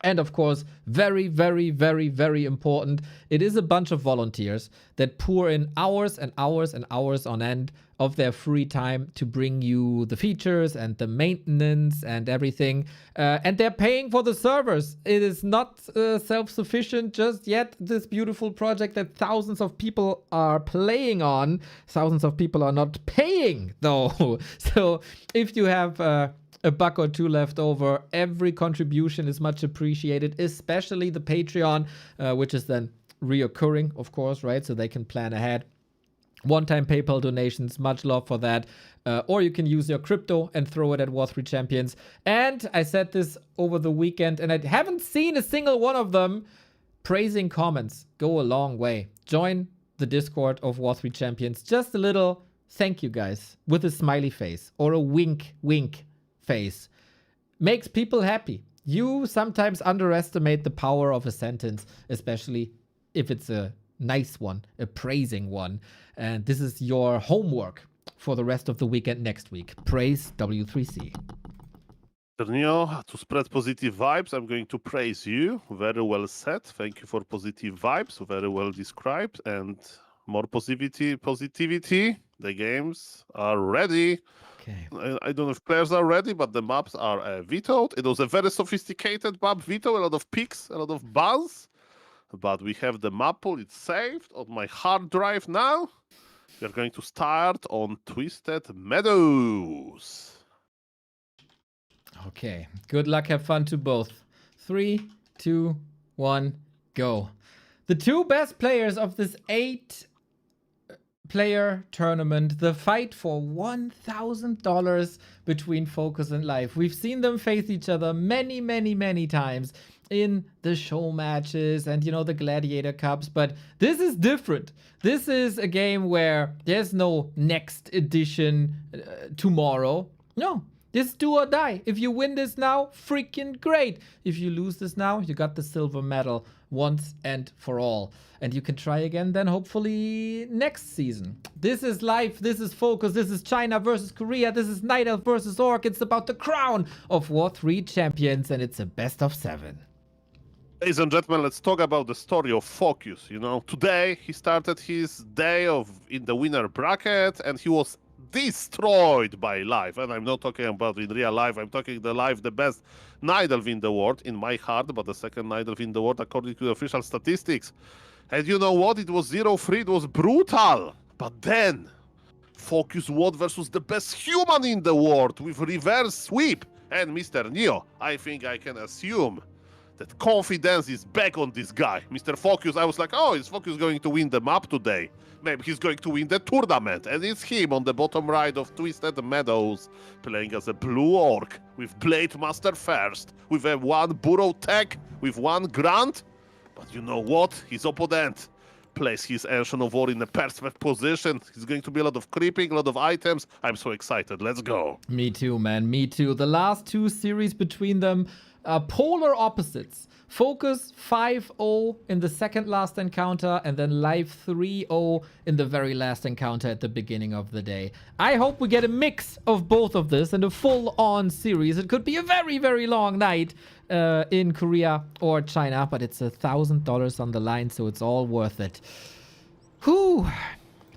And of course, very, very, very, very important, it is a bunch of volunteers that pour in hours and hours and hours on end of their free time to bring you the features and the maintenance and everything. And they're paying for the servers. It is not self-sufficient just yet, this beautiful project that thousands of people are playing on. Thousands of people are not paying, though. So if you have a buck or two left over, every contribution is much appreciated, especially the Patreon, which is then reoccurring, of course, right? So they can plan ahead. One-time PayPal donations, much love for that. Or you can use your crypto and throw it at W3Champions. And I said this over the weekend, and I haven't seen a single one of them. Praising comments go a long way. Join the Discord of W3Champions. Just a little thank you, guys, with a smiley face or a wink face. Makes people happy. You sometimes underestimate the power of a sentence, especially if it's a nice one, a praising one. And this is your homework for the rest of the weekend next week. Praise W3C. Neo, to spread positive vibes, I'm going to praise you. Very well said. Thank you for positive vibes. Very well described. And more positivity. The games are ready. Okay. I don't know if players are ready, but the maps are vetoed. It was a very sophisticated map veto, a lot of peaks, a lot of buzz. But we have the map pool, it's saved on my hard drive now. We are going to start on Twisted Meadows. Okay. Good luck, have fun to both. 3, 2, 1, go. The two best players of this 8-player tournament, the fight for $1,000 between FoCuS and Live. We've seen them face each other many, many, many times in the show matches and, you know, the Gladiator Cups, but this is different. This is a game where there's no next edition tomorrow. No, this do or die. If you win this now, freaking great. If you lose this now, you got the silver medal once and for all. And you can try again then hopefully next season. This is Live, this is FoCuS, this is China versus Korea, this is Night Elf versus Orc. It's about the crown of W3Champions, and it's a best of 7. Ladies and gentlemen, let's talk about the story of FoCuS. You know, today he started his day in the winner bracket, and he was destroyed by Live. And I'm not talking about in real life. I'm talking the Live, the best Night Elf in the world, in my heart, but the second Night Elf in the world according to the official statistics. And you know what? It was 0-3. It was brutal. But then FoCuS won versus the best human in the world with reverse sweep. And Mr. Neo, I think I can assume that confidence is back on this guy. Mr. FoCuS, I was like, oh, is FoCuS going to win the map today? Maybe he's going to win the tournament. And it's him on the bottom right of Twisted Meadows, playing as a blue orc with Blade Master first, with a 1 burrow tech, with 1 grunt. But you know what? His opponent plays his Ancient of War in a perfect position. He's going to be a lot of creeping, a lot of items. I'm so excited. Let's go. Me too, man. Me too. The last 2 series between them polar opposites. FoCuS 5-0 in the second last encounter, and then Live 3-0 in the very last encounter at the beginning of the day. I hope we get a mix of both of this and a full-on series. It could be a very, very long night in Korea or China, but it's $1,000 on the line, so it's all worth it. Whew.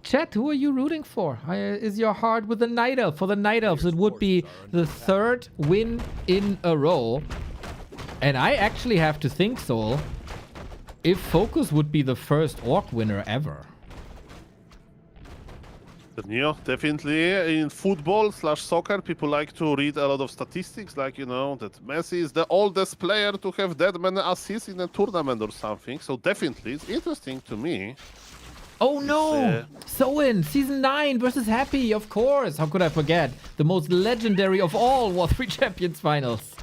Chat, who are you rooting for? Is your heart with the Night Elf? For the Night Elves, it would be the third win in a row. And I actually have to think, Soul, if FoCuS would be the first Orc winner ever. Yeah, definitely. In football/soccer, people like to read a lot of statistics, like, you know, that Messi is the oldest player to have that many assists in a tournament or something. So definitely, it's interesting to me. Oh no! Soin, Season 9 versus Happy, of course. How could I forget? The most legendary of all W3Champions finals.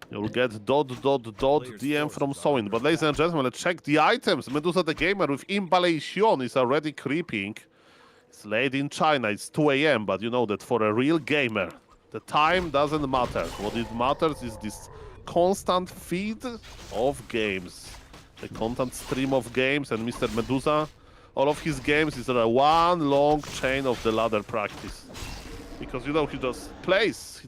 You'll get ... DM from Soin. But ladies and gentlemen, let's check the items. Medusa the Gamer with Imbalaation is already creeping. It's late in China, it's 2 AM, but you know that for a real gamer, the time doesn't matter. What it matters is this constant feed of games. The constant stream of games, and Mr. Medusa, all of his games is one long chain of the ladder practice. Because, you know, he just plays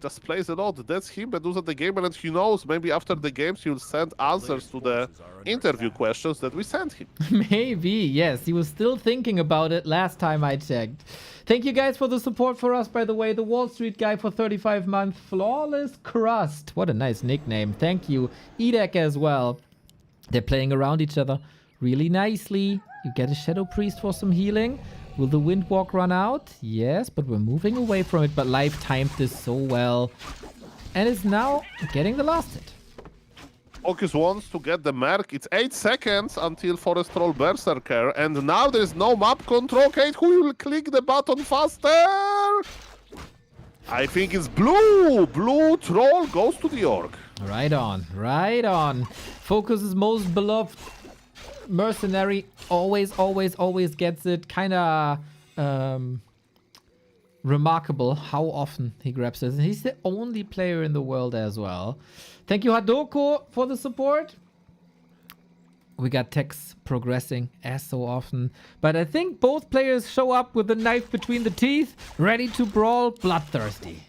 a lot. That's him, Medusa the Gamer, and he knows maybe after the games he'll send answers to the interview questions that we sent him. Maybe, yes. He was still thinking about it last time I checked. Thank you guys for the support for us, by the way. The Wall Street guy for 35 months. Flawless Crust. What a nice nickname. Thank you. Edek as well. They're playing around each other really nicely. You get a Shadow Priest for some healing. Will the Windwalk run out? Yes, but we're moving away from it. But Live timed this so well. And is now getting the last hit. FoCuS wants to get the Merc. It's 8 seconds until Forest Troll Berserker. And now there's no map control. Kate, who will click the button faster? I think it's Blue. Blue Troll goes to the Orc. Right on. Right on. FoCuS's most beloved mercenary always gets it. Kind of remarkable how often he grabs it. And he's the only player in the world as well. Thank you, Hadoko, for the support. We got Tex progressing as so often. But I think both players show up with the knife between the teeth, ready to brawl, bloodthirsty.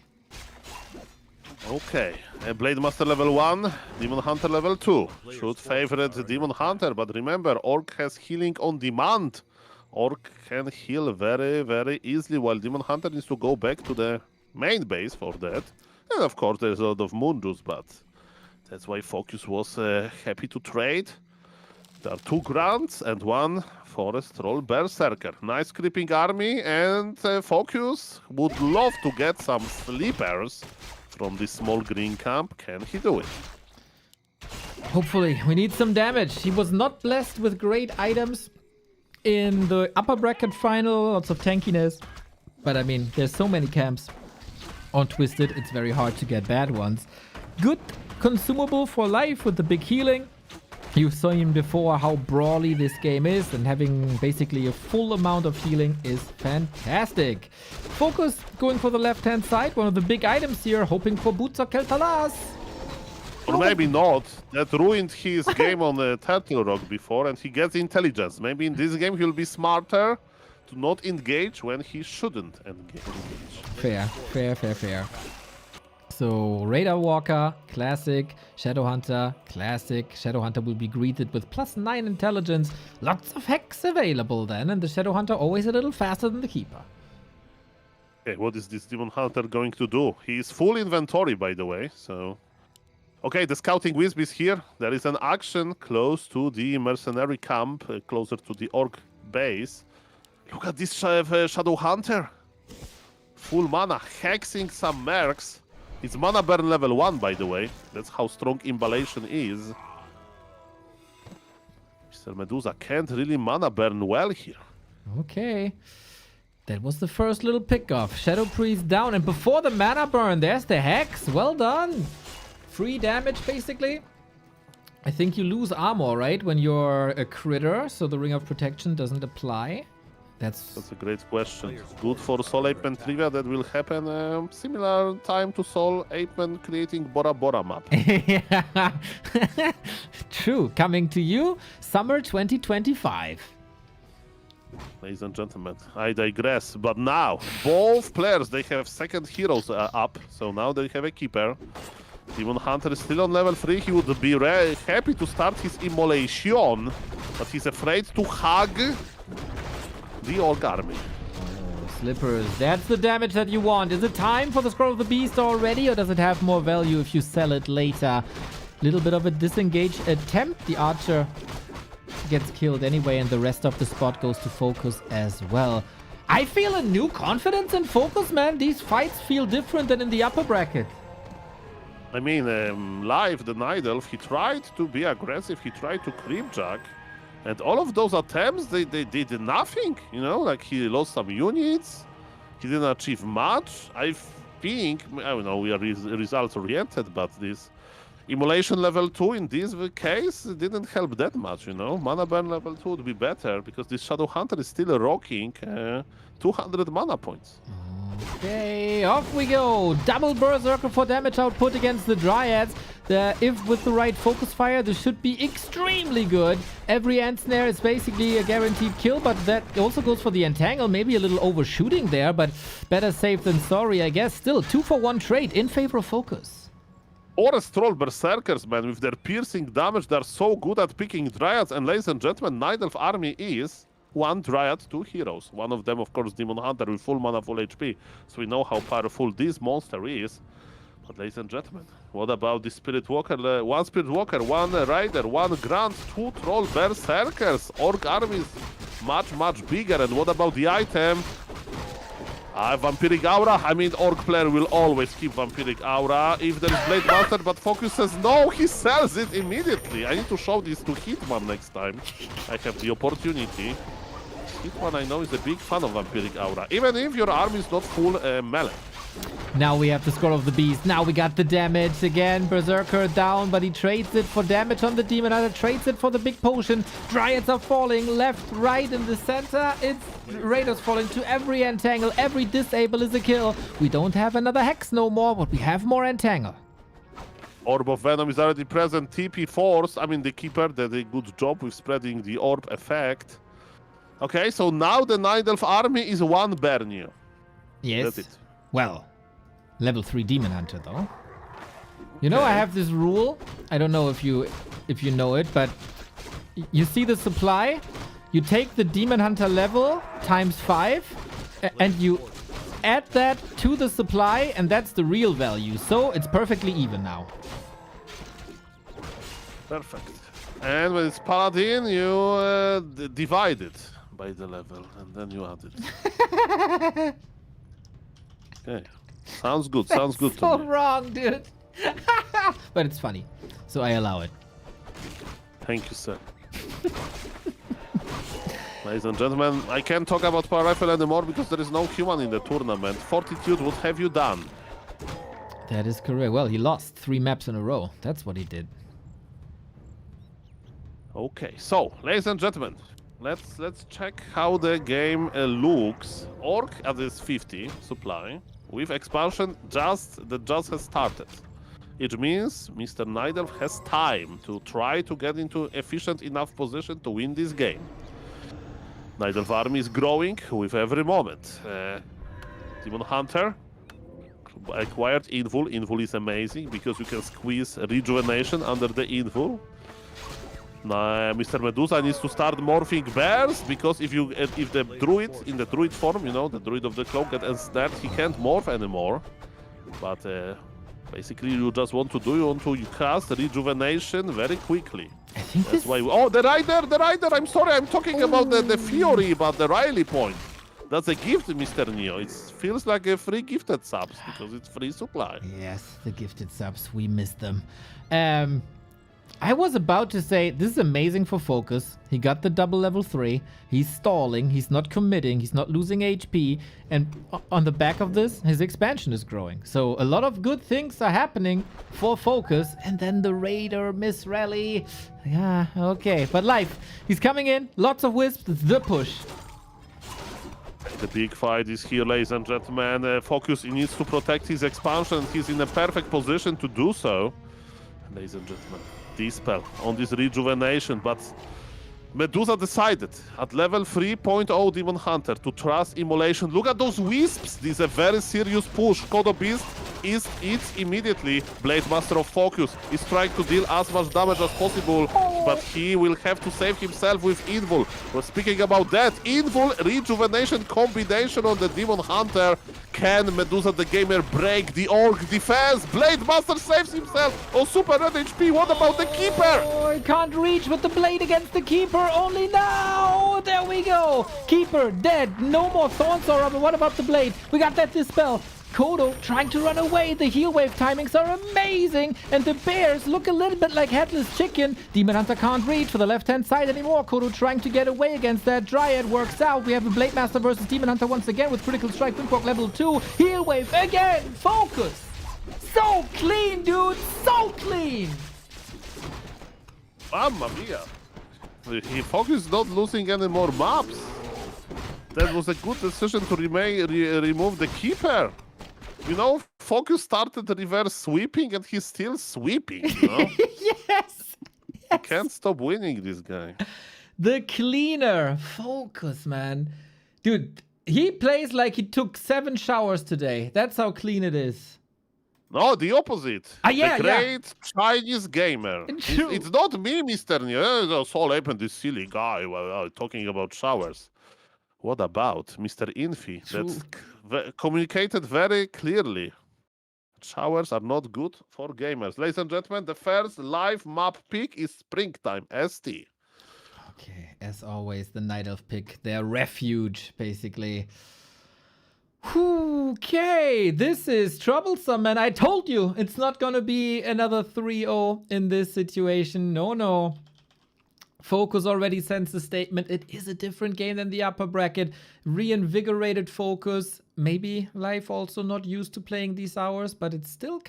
Okay, Blade Master level 1, Demon Hunter level 2. Should favor the Demon Hunter, but remember, Orc has healing on demand. Orc can heal very, very easily, while Demon Hunter needs to go back to the main base for that. And of course, there's a lot of moon juice, but that's why FoCuS was happy to trade. There are 2 grunts and 1 Forest Troll Berserker. Nice creeping army, and FoCuS would love to get some sleepers from this small green camp. Can he do it? Hopefully. We need some damage. He was not blessed with great items in the upper bracket final. Lots of tankiness. But I mean, there's so many camps on Twisted. It's very hard to get bad ones. Good consumable for life with the big healing. You saw him before how brawly this game is, and having basically a full amount of healing is fantastic. FoCuS going for the left-hand side, one of the big items here, hoping for Butza Keltalas. Or maybe not. That ruined his game on Turtle Rock before, and he gets intelligence. Maybe in this game he'll be smarter to not engage when he shouldn't engage. Fair. So, Radar Walker, classic. Shadowhunter, classic. Shadowhunter will be greeted with +9 intelligence. Lots of hex available then, and the Shadowhunter always a little faster than the Keeper. Okay, what is this Demon Hunter going to do? He's full inventory, by the way, so... Okay, the Scouting Wisp is here. There is an action close to the mercenary camp, closer to the Orc base. Look at this Shadowhunter. Full mana, hexing some mercs. It's mana burn level 1, by the way. That's how strong Imbalaation is. Mr. Medusa can't really mana burn well here. Okay. That was the first little pick-off. Shadow Priest down, and before the mana burn, there's the hex. Well done. Free damage, basically. I think you lose armor, right? When you're a critter, so the Ring of Protection doesn't apply. That's a great question. Good for Sol Apeman trivia. That will happen similar time to Sol Apeman creating Bora Bora map. yeah. True. Coming to you, summer 2025. Ladies and gentlemen, I digress. But now, both players, they have second heroes up. So now they have a keeper. Demon Hunter is still on level 3. He would be happy to start his immolation, but he's afraid to hug the Orc army. Slippers, that's the damage that you want. Is it time for the Scroll of the Beast already, or does it have more value if you sell it later? Little bit of a disengaged attempt. The archer gets killed anyway, and the rest of the spot goes to FoCuS as well. I feel a new confidence in FoCuS, man. These fights feel different than in the upper bracket. I mean, live, the Night Elf, he tried to be aggressive, he tried to creep jack, and all of those attempts, they did nothing, you know, like he lost some units, he didn't achieve much. I think, I don't know, we are results oriented, but this immolation level 2 in this case didn't help that much, you know. Mana burn level 2 would be better, because this Shadow Hunter is still rocking 200 mana points. Okay, off we go. Double Berserker for damage output against the Dryads. If with the right focus fire, this should be extremely good. Every Ant Snare is basically a guaranteed kill, but that also goes for the Entangle. Maybe a little overshooting there, but better safe than sorry, I guess. Still, 2-for-1 trade in favor of FoCuS. Forest Troll Berserkers, man, with their piercing damage, they're so good at picking Dryads. And ladies and gentlemen, Night Elf army is 1 Dryad, 2 heroes. One of them, of course, Demon Hunter with full mana, full HP. So we know how powerful this monster is. But ladies and gentlemen, what about the Spirit Walker? 1 Spirit Walker, 1 Rider, 1 Grunt, 2 Troll Berserkers. Orc army is much, much bigger. And what about the item? Vampiric Aura. I mean, Orc player will always keep Vampiric Aura if there is Blade Master, but FoCuS says no, he sells it immediately. I need to show this to Hitman next time. I have the opportunity. Hitman, I know, is a big fan of Vampiric Aura, even if your army is not full melee. Now we have the Scroll of the Beast. Now we got the damage again. Berserker down, but he trades it for damage on the Demon Hunter, trades it for the big potion. Dryads are falling left, right, in the center. It's Raiders falling to every Entangle. Every Disable is a kill. We don't have another Hex no more, but we have more Entangle. Orb of Venom is already present. TP Force, I mean, the Keeper did a good job with spreading the Orb effect. Okay, so now the Night Elf army is 1 Bernio. Yes. That's it. Well, level 3 Demon Hunter though. You know, I have this rule. I don't know if you know it, but you see the supply. You take the Demon Hunter level times 5, and you add that to the supply, and that's the real value. So it's perfectly even now. Perfect. And when it's Paladin, you divide it by the level, and then you add it. Okay. Sounds good. Sounds good to me. So wrong, dude. But it's funny, so I allow it. Thank you, sir. Ladies and gentlemen, I can't talk about Power Rifle anymore because there is no human in the tournament. Fortitude, what have you done? That is correct. Well, he lost 3 maps in a row. That's what he did. Okay, so, ladies and gentlemen, let's check how the game looks. Orc at this 50 supply with expansion that just has started. It means Mr. Night Elf has time to try to get into efficient enough position to win this game. Night Elf army is growing with every moment. Demon Hunter acquired Invul. Invul is amazing because you can squeeze rejuvenation under the Invul. Mr. Medusa needs to start morphing bears because if the druid in the druid form, you know, the druid of the cloak gets ensnared, he can't morph anymore. But basically, you just want to cast rejuvenation very quickly. I think that's why. Oh, the rider! I'm sorry, I'm talking about the Fury, but the Riley point. That's a gift, Mr. Neo. It feels like a free gifted subs because it's free supply. Yes, the gifted subs, we miss them. I was about to say, this is amazing for FoCuS. He got the double level 3. He's stalling. He's not committing. He's not losing HP. And on the back of this, his expansion is growing. So a lot of good things are happening for FoCuS. And then the Raider miss rally. Yeah, okay. But life, he's coming in. Lots of wisps. The push. The big fight is here, ladies and gentlemen. FoCuS needs to protect his expansion. He's in a perfect position to do so. Ladies and gentlemen, Dispel on this rejuvenation, but Medusa decided at level 3.0 Demon Hunter to trust Immolation. Look at those wisps! This is a very serious push. Kodo Beast eats immediately. Blade Master of FoCuS is trying to deal as much damage as possible, but he will have to save himself with Invul. Well, speaking about that, Invul rejuvenation combination on the Demon Hunter. Can Medusa the Gamer break the Orc defense? Blade Master saves himself on super red HP. What about the Keeper? Oh, I can't reach with the blade against the Keeper. Only now. There we go. Keeper dead. No more Thorns Aura. But what about the blade? We got that Dispel. Kodo trying to run away. The heal wave timings are amazing. And the bears look a little bit like headless chicken. Demon Hunter can't reach for the left-hand side anymore. Kodo trying to get away against that Dryad. Works out. We have a Blade Master versus Demon Hunter once again with Critical Strike. Windwalk level 2. Heal wave again. FoCuS. So clean, dude. So clean. Mamma mia. FoCuS is not losing any more maps. That was a good decision to remove the Keeper. You know, FoCuS started reverse sweeping and he's still sweeping, you know? Yes. You can't stop winning this guy. The cleaner. FoCuS, man. Dude, he plays like he took 7 showers today. That's how clean it is. No, the opposite. Yeah, the great Chinese gamer. True. It's not me, Mr. Soul Ape, this silly guy talking about showers. What about Mr. Infi? That communicated very clearly. Showers are not good for gamers. Ladies and gentlemen, the first live map pick is Springtime ST. Okay, as always, the Night Elf pick. Their refuge, basically. Okay, this is troublesome, man. I told you, it's not gonna be another 3-0 in this situation. No. FoCuS already sends a statement. It is a different game than the upper bracket. Reinvigorated FoCuS. Maybe Live also not used to playing these hours, but it's still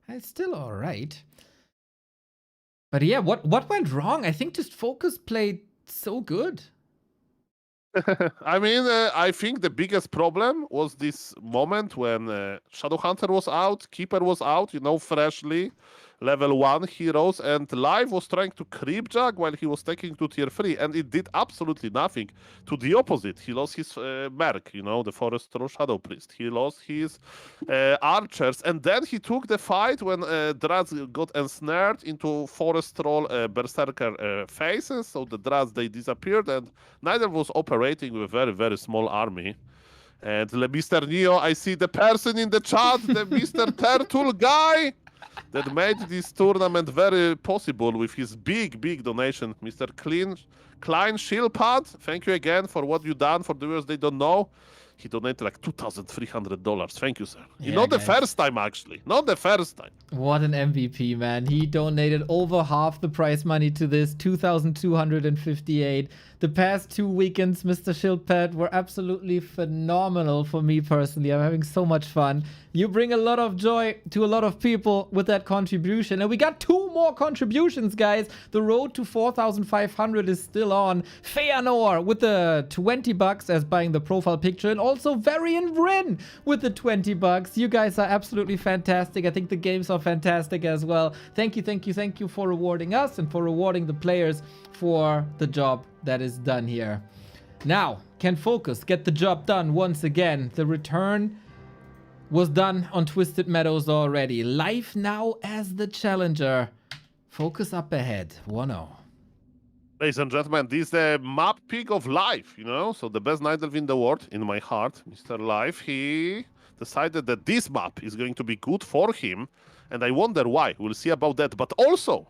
it's still all right. But yeah, what went wrong? I think just FoCuS played so good. I mean, I think the biggest problem was this moment when Shadowhunter was out, Keeper was out, you know, freshly. Level 1 heroes, and Live was trying to creep jug while he was taking to tier 3, and it did absolutely nothing. To the opposite, he lost his Merc, you know, the Forest Troll Shadow Priest. He lost his archers, and then he took the fight when Drads got ensnared into Forest Troll Berserker faces, so the Drads, they disappeared, and neither was operating with a very, very small army. And Mr. Neo, I see the person in the chat, the Mr. Turtle guy, that made this tournament very possible with his big donation. Mr. Klein Shieldpad, thank you again for what you done. For the viewers they don't know, he donated like $2,300. Thank you, sir. Yeah, not the first time, actually. Not the first time. What an MVP, man. He donated over half the prize money to this, 2,258. The past 2 weekends, Mr. Shieldpad, were absolutely phenomenal for me personally. I'm having so much fun. You bring a lot of joy to a lot of people with that contribution. And we got 2 more contributions, guys. The road to 4,500 is still on. Feanor with the $20 as buying the profile picture. And also Varian Rin with the $20. You guys are absolutely fantastic. I think the games are fantastic as well. Thank you for rewarding us and for rewarding the players for the job that is done here. Now, can FoCuS get the job done once again? The return was done on Twisted Meadows already. Live now as the challenger. FoCuS up ahead, 1-0. Ladies and gentlemen, this is the map pick of Live, you know? So the best Night Elf in the world, in my heart, Mr. Live, he decided that this map is going to be good for him. And I wonder why. We'll see about that. But also,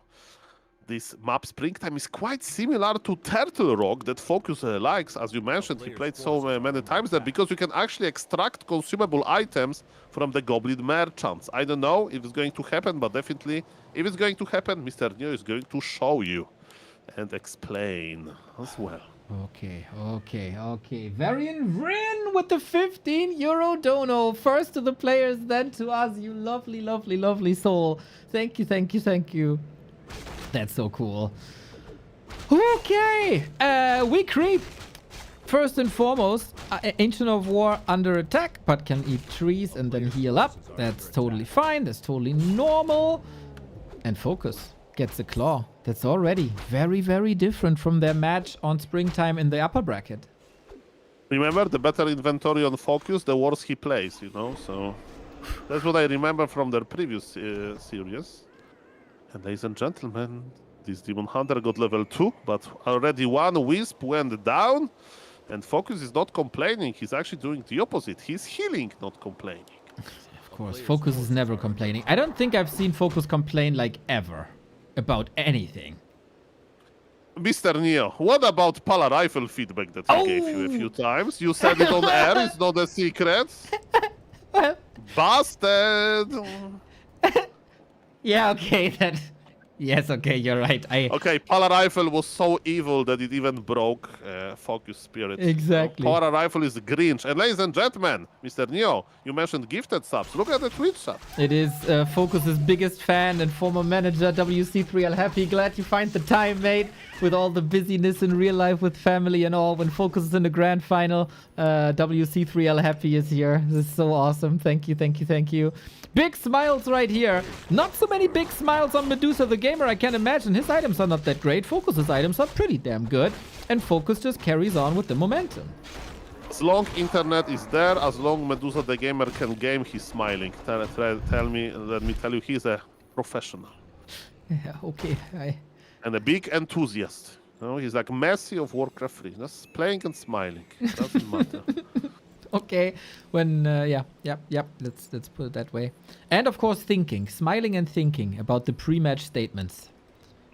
this map Springtime is quite similar to Turtle Rock that FoCuS likes. As you mentioned, he played so many times there because you can actually extract consumable items from the Goblin Merchants. I don't know if it's going to happen, but definitely if it's going to happen, Mr. Neo is going to show you and explain as well. Okay. Varian Rin with the €15 dono. First to the players, then to us, you lovely soul. Thank you. That's so cool. Okay, we creep. First and foremost, Ancient of War under attack, but can eat trees and then heal up. That's totally fine. That's totally normal. And FoCuS gets a claw. That's already very, very different from their match on Springtime in the upper bracket. Remember, the better inventory on FoCuS, the worse he plays, you know? So that's what I remember from their previous series. And ladies and gentlemen, this Demon Hunter got level 2, but already one Wisp went down. And FoCuS is not complaining. He's actually doing the opposite. He's healing, not complaining. Of course, FoCuS is never complaining. I don't think I've seen FoCuS complain like ever about anything. Mr. Neo, what about Pala Rifle feedback that I gave you a few times? You said it on air, it's not a secret. Busted! Yeah, okay, that... Yes, okay, you're right. Okay, Pala Rifle was so evil that it even broke FoCuS Spirit. Exactly. Pala Rifle is the Grinch. And ladies and gentlemen, Mr. Neo, you mentioned gifted subs. Look at the Twitch sub. It is FoCuS's biggest fan and former manager, WC3. Happy, glad you find the time, mate, with all the busyness in real life with family and all. When FoCuS is in the grand final, WC3 Happy is here. This is so awesome. Thank you, thank you, thank you. Big smiles right here. Not so many big smiles on Medusa the Gamer, I can imagine. His items are not that great. FoCuS's items are pretty damn good. And FoCuS just carries on with the momentum. As long internet is there, as long Medusa the Gamer can game, he's smiling. Let me tell you, he's a professional. Yeah, okay. And a big enthusiast. You know, he's like Messi of Warcraft 3. Just playing and smiling. Doesn't matter. Okay, when let's put it that way. And of course thinking, smiling and thinking about the pre-match statements.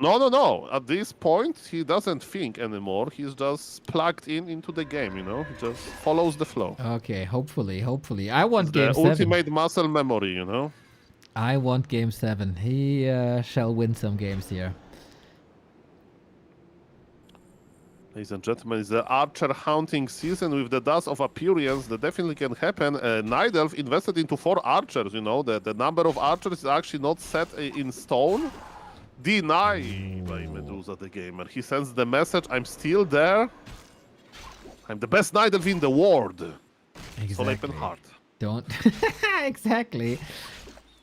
No. At this point, he doesn't think anymore. He's just plugged into the game, you know? He just follows the flow. Okay, hopefully. I want It's game the 7. ultimate muscle memory, you know? I want game 7. He shall win some games here. Ladies and gentlemen, it's the Archer hunting season with the dust of appearance that definitely can happen. Nidelf invested into 4 archers, you know. The number of archers is actually not set in stone. Denied by Medusa the Gamer. He sends the message, I'm still there. I'm the best Nidelf in the world. Exactly. So open heart. Don't. Exactly.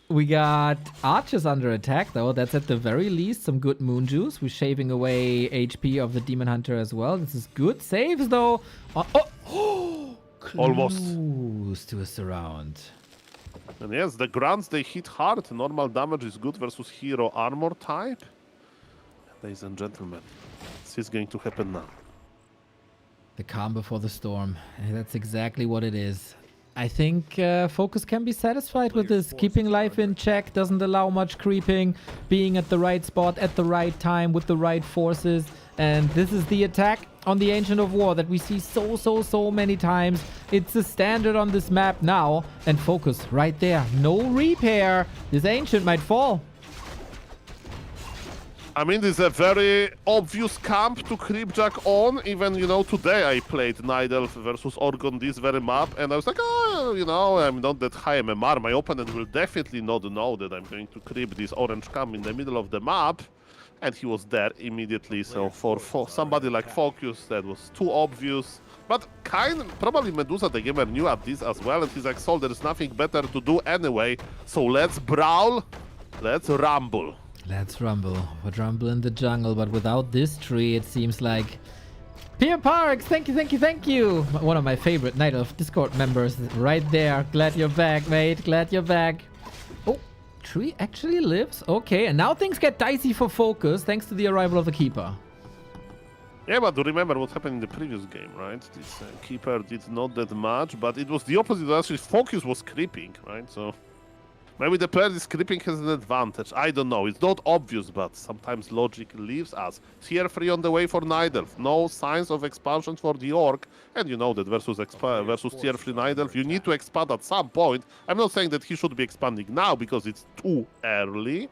We got archers under attack, though. That's at the very least some good moon juice. We're shaving away HP of the Demon Hunter as well. This is good. Saves, though. Oh! Almost. Close to a surround. And yes, the grunts, they hit hard. Normal damage is good versus hero armor type. Ladies and gentlemen, this is going to happen now. The calm before the storm. That's exactly what it is. I think FoCuS can be satisfied with this. Keeping life in check, doesn't allow much creeping, being at the right spot at the right time with the right forces. And this is the attack on the Ancient of War that we see so many times. It's a standard on this map now. And FoCuS right there. No repair. This Ancient might fall. I mean, this is a very obvious camp to creepjack on. Even, you know, today I played Nidelf versus Org on this very map, and I was like, oh, you know, I'm not that high MMR. My opponent will definitely not know that I'm going to creep this orange camp in the middle of the map. And he was there immediately, so for somebody like FoCuS, that was too obvious. But probably Medusa the Gamer knew at this as well, and he's like, so there's nothing better to do anyway, so let's brawl, let's rumble. Let's rumble. We'd rumble in the jungle, but without this tree, it seems like... Pierre Parks, thank you. One of my favorite Night of Discord members right there. Glad you're back, mate. Glad you're back. Oh, tree actually lives? Okay, and now things get dicey for FoCuS thanks to the arrival of the Keeper. Yeah, but remember what happened in the previous game, right? This Keeper did not that much, but it was the opposite. Actually, FoCuS was creeping, right? So... maybe the player is creeping has an advantage. I don't know. It's not obvious, but sometimes logic leaves us. Tier 3 on the way for Nidelf. No signs of expansion for the Orc. And you know that versus Tier 3 Nidelf, you need to expand at some point. I'm not saying that he should be expanding now because it's too early.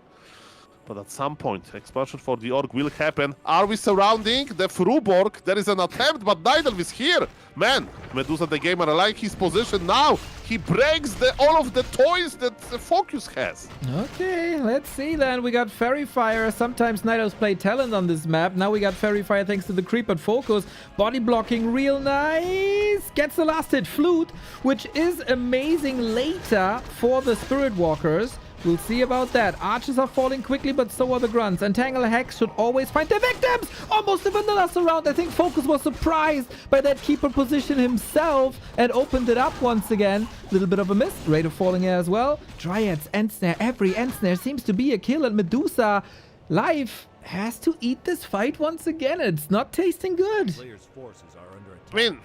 But at some point, expansion for the Orc will happen. Are we surrounding the Fruborg? There is an attempt, but Nidelf is here. Man, Medusa the Gamer, I like his position now. He breaks all of the toys that FoCuS has. Okay, let's see then. We got Fairy Fire. Sometimes Night Elves play talent on this map. Now we got Fairy Fire thanks to the creep at FoCuS. Body blocking real nice. Gets the last hit Flute, which is amazing later for the Spirit Walkers. We'll see about that. Archers are falling quickly, but so are the grunts. Entangle Hex should always find their victims. Almost a vanilla surround. I think FoCuS was surprised by that keeper position himself and opened it up once again. Little bit of a miss. Rate of falling air as well. Dryads, end snare. Every end snare seems to be a kill. And Medusa, life has to eat this fight once again. It's not tasting good. Players' forces are under attack. I mean,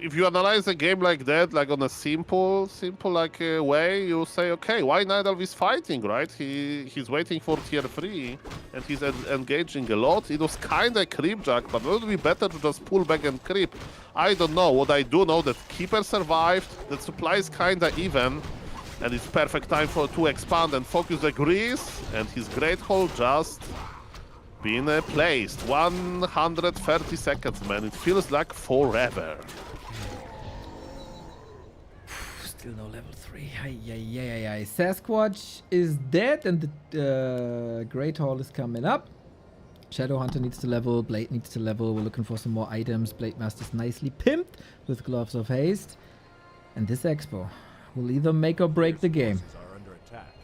if you analyze a game like that, like on a simple like way, you say, okay, why Night Elf is fighting, right? He's waiting for tier 3 and he's engaging a lot. It was kinda creep jack, but it would be better to just pull back and creep. I don't know. What I do know that Keeper survived, that supply is kinda even, and it's perfect time to expand, and FoCuS agrees, and his Great Hall just been placed. 130 seconds, man. It feels like forever. Still no level 3. Ay. Sasquatch is dead and the Great Hall is coming up. Shadow Hunter needs to level. Blade needs to level. We're looking for some more items. Blade Master's nicely pimped with Gloves of Haste. And this Expo will either make or break the game. Forces are under attack.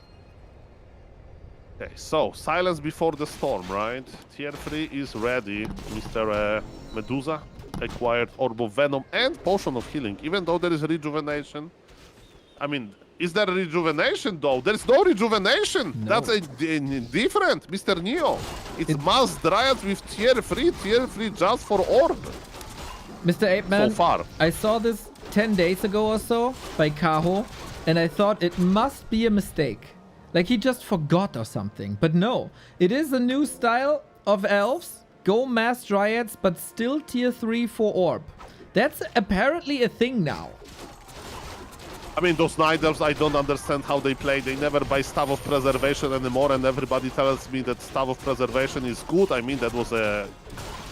Okay, so silence before the storm, right? Tier 3 is ready. Mr. Medusa acquired Orb of Venom and Potion of Healing, even though there is rejuvenation. I mean, is there rejuvenation though? There's no rejuvenation. No. That's different, Mr. Neo. It's mass Dryads with tier 3 just for Orb. Mr. Apeman, So far. I saw this 10 days ago or so by Kaho, and I thought it must be a mistake. Like he just forgot or something. But no, it is a new style of elves. Go mass Dryads, but still tier 3 for Orb. That's apparently a thing now. I mean, those Night Elves, I don't understand how they play. They never buy Staff of Preservation anymore, and everybody tells me that Staff of Preservation is good. I mean, that was a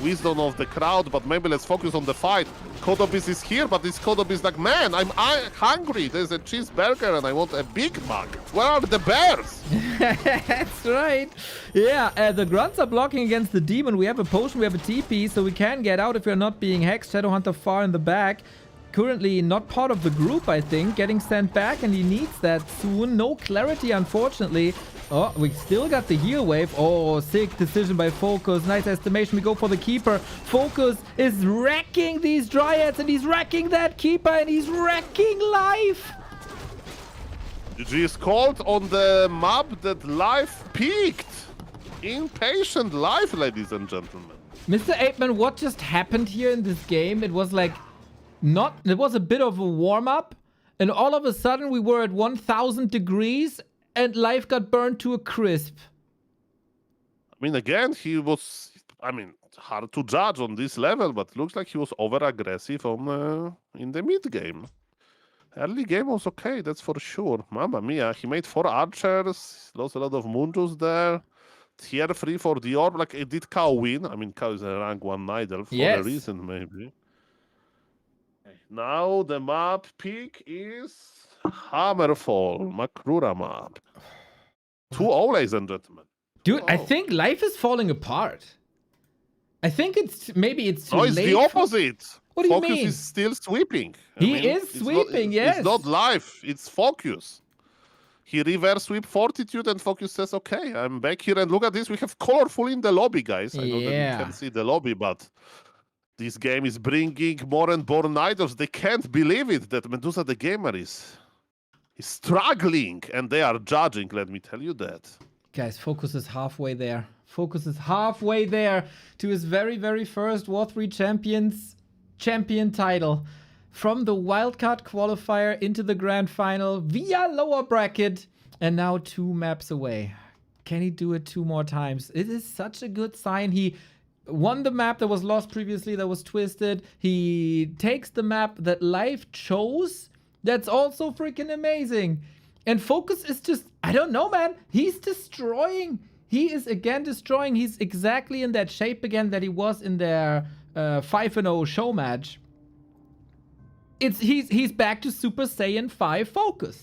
wisdom of the crowd, but maybe let's focus on the fight. Kodobis is here, but this Kodobis is like, man, I'm hungry. There's a cheeseburger, and I want a Big Mac. Where are the bears? That's right. Yeah, the grunts are blocking against the demon. We have a potion, we have a TP, so we can get out if we're not being hexed. Shadowhunter far in the back. Currently not part of the group, I think. Getting sent back, and he needs that soon. No clarity, unfortunately. Oh, we still got the heal wave. Oh, sick decision by FoCuS. Nice estimation. We go for the Keeper. FoCuS is wrecking these Dryads, and he's wrecking that Keeper, and he's wrecking life. GG is called on the map that life peaked. Impatient life, ladies and gentlemen. Mr. Apeman, what just happened here in this game? It was like... It was a bit of a warm-up, and all of a sudden we were at 1000 degrees and life got burned to a crisp. I mean, again, he was, I mean, hard to judge on this level, but looks like he was over-aggressive on in the mid-game. Early game was okay, that's for sure. Mamma mia, he made 4 archers, lost a lot of Munjus there. Tier 3 for the Orb, like, it did Kao win. I mean, Kao is a rank 1 Night Elf for a reason, maybe. Now the map pick is Hammerfall, Makrura map. 2-0, ladies and gentlemen. Dude, I think life is falling apart. I think maybe it's too no, late. it's the opposite. What do you FoCuS mean? is still sweeping. He is sweeping, yes. It's not life, it's FoCuS. He reverse sweep Fortitude, and FoCuS says, okay, I'm back here, and look at this. We have colorful in the lobby, guys. I know that you can see the lobby, but this game is bringing more and more Night Elves. They can't believe it that Medusa the Gamer is struggling, and they are judging, let me tell you that. Guys, FoCuS is halfway there. FoCuS is halfway there to his very, very first W3Champions champion title. From the wildcard qualifier into the grand final via lower bracket, and now 2 maps away. Can he do it 2 more times? It is such a good sign. He won the map that was lost previously, that was twisted. He takes the map that life chose. That's also freaking amazing. And FoCuS is just, I don't know, man. He's destroying. He is again destroying. He's exactly in that shape again that he was in their 5-0 show match. he's back to Super Saiyan 5 FoCuS.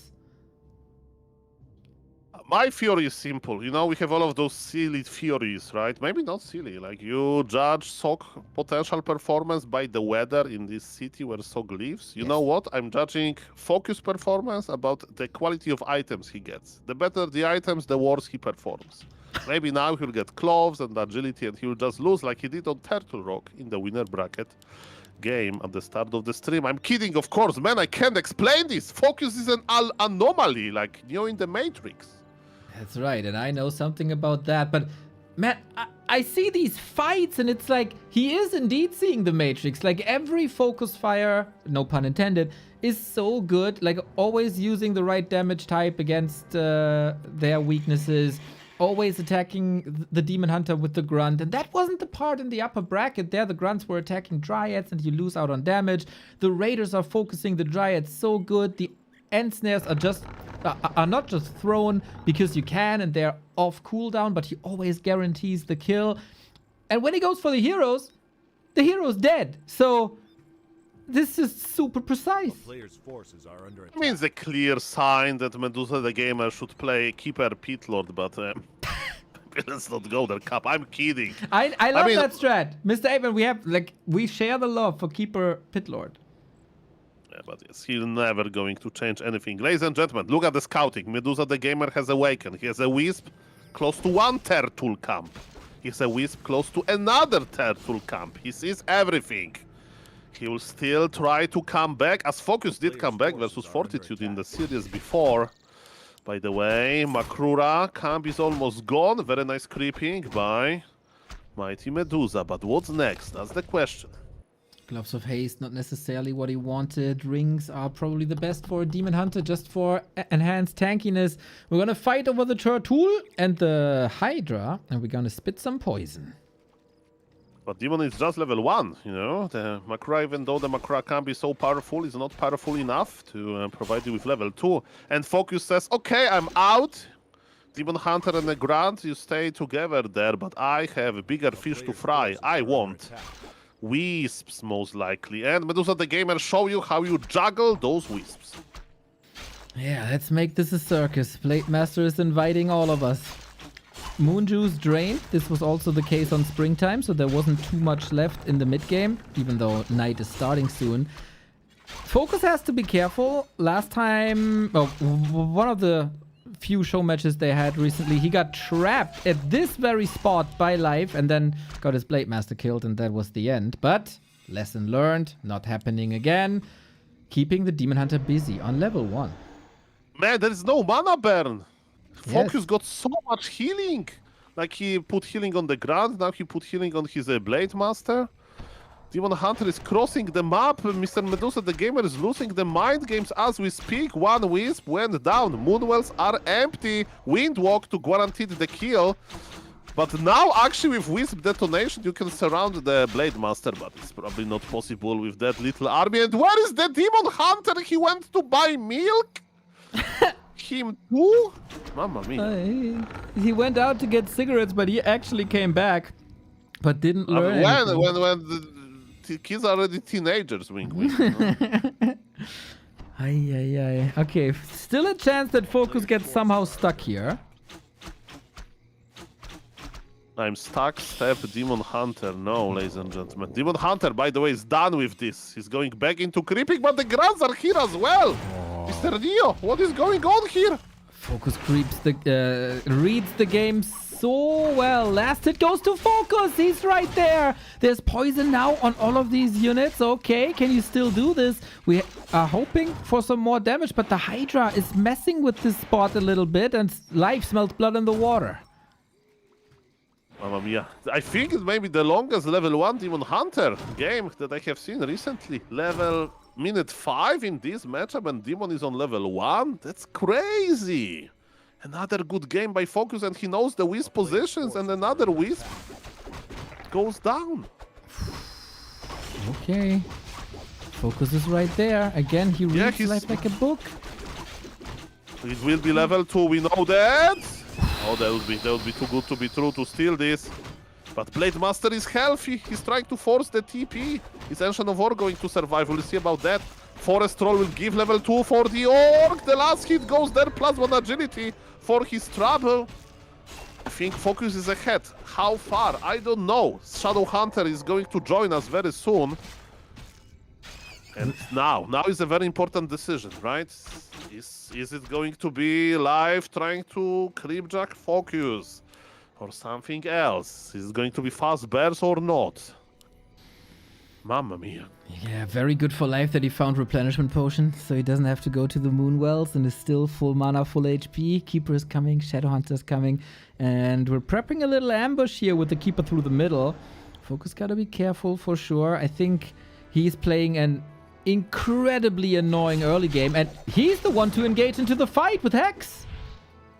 My theory is simple. You know, we have all of those silly theories, right? Maybe not silly. Like you judge SOG potential performance by the weather in this city where SOG lives. You know what? I'm judging FoCuS performance about the quality of items he gets. The better the items, the worse he performs. Maybe now he'll get cloves and agility and he'll just lose like he did on Turtle Rock in the winner bracket game at the start of the stream. I'm kidding, of course. Man, I can't explain this. FoCuS is an anomaly, like Neo in the Matrix. That's right, and I know something about that, but man, I see these fights and it's like he is indeed seeing the Matrix. Like every FoCuS fire, no pun intended, is so good, like always using the right damage type against their weaknesses, always attacking the Demon Hunter with the Grunt, and that wasn't the part in the upper bracket. There the Grunts were attacking Dryads and you lose out on damage. The Raiders are focusing the Dryads so good. The End Snares are not just thrown because you can and they're off cooldown, but he always guarantees the kill. And when he goes for the hero's dead. So this is super precise. The player's forces are under attack. I mean, it's a clear sign that Medusa the Gamer should play Keeper Pit Lord, but let's not go there, Cap. I'm kidding. I love that strat. Mr. Aben, we share the love for Keeper Pit Lord. Yeah, but yes, he's never going to change anything. Ladies and gentlemen, look at the scouting. Medusa the Gamer has awakened. He has a Wisp close to one Turtle camp. He has a Wisp close to another Turtle camp. He sees everything. He will still try to come back, as FoCuS did come back versus Fortitude in the series before. By the way, Makrura camp is almost gone. Very nice creeping by Mighty Medusa. But what's next? That's the question. Gloves of Haste, not necessarily what he wanted. Rings are probably the best for a Demon Hunter, just for enhanced tankiness. We're gonna fight over the Turtle and the Hydra, and we're gonna spit some poison. But Demon is just level 1, you know? The Makra, even though the Makra can be so powerful, is not powerful enough to provide you with level 2. And FoCuS says, okay, I'm out. Demon Hunter and the Grunt, you stay together there, but I have bigger fish to fry. I won't. Wisps, most likely. And Medusa the Gamer show you how you juggle those wisps. Yeah, let's make this a circus. Blade Master is inviting all of us. Moon Juice drained. This was also the case on Springtime, so there wasn't too much left in the mid-game, even though Night is starting soon. FoCuS has to be careful. Last time, one of the few show matches they had recently, he got trapped at this very spot by Life and then got his Blade Master killed, and that was the end. But lesson learned, not happening again. Keeping the Demon Hunter busy on level 1. Man, there is no mana burn. Yes. FoCuS got so much healing. Like he put healing on the Grunt, now he put healing on his Blade Master. Demon Hunter is crossing the map. Mr. Medusa the Gamer is losing the mind games as we speak. One Wisp went down. Moonwells are empty. Windwalk to guarantee the kill. But now, actually, with Wisp detonation, you can surround the Blade Master, but it's probably not possible with that little army. And where is the Demon Hunter? He went to buy milk? Him too? Mamma mia. He went out to get cigarettes, but he actually came back, but didn't learn anything. When the kids are already teenagers, wink wink. Ay. Okay, still a chance that FoCuS gets somehow stuck here. I'm stuck, step, Demon Hunter. No, ladies and gentlemen. Demon Hunter, by the way, is done with this. He's going back into creeping, but the Grunts are here as well. Mr. Neo, what is going on here? FoCuS reads the game so well. Last hit goes to FoCuS. He's right there. There's poison now on all of these units. Okay, can you still do this? We are hoping for some more damage, but the Hydra is messing with this spot a little bit, and Life smelled blood in the water. Mamma mia. I think it may be the longest level 1 Demon Hunter game that I have seen recently. Minute 5 in this matchup and Demon is on level 1? That's crazy! Another good game by FoCuS, and he knows the Wisp positions, and another Wisp goes down. Okay. FoCuS is right there. Again, he reads Life like a book. It will be level 2, we know that! Oh, that would be too good to be true to steal this. But Blade Master is healthy. He's trying to force the TP. Is Ancient of War going to survive? We'll see about that. Forest Troll will give level 2 for the Orc. The last hit goes there, plus 1 agility for his trouble. I think FoCuS is ahead. How far? I don't know. Shadow Hunter is going to join us very soon. And now is a very important decision, right? Is it going to be live trying to creepjack FoCuS or something else? Is it going to be fast bears or not? Mamma mia. Yeah, very good for life that he found replenishment potion, so he doesn't have to go to the moon wells and is still full mana, full HP. Keeper is coming, Shadowhunter is coming, and we're prepping a little ambush here with the Keeper through the middle. FoCuS gotta be careful for sure. I think he's playing an incredibly annoying early game, and he's the one to engage into the fight with Hex.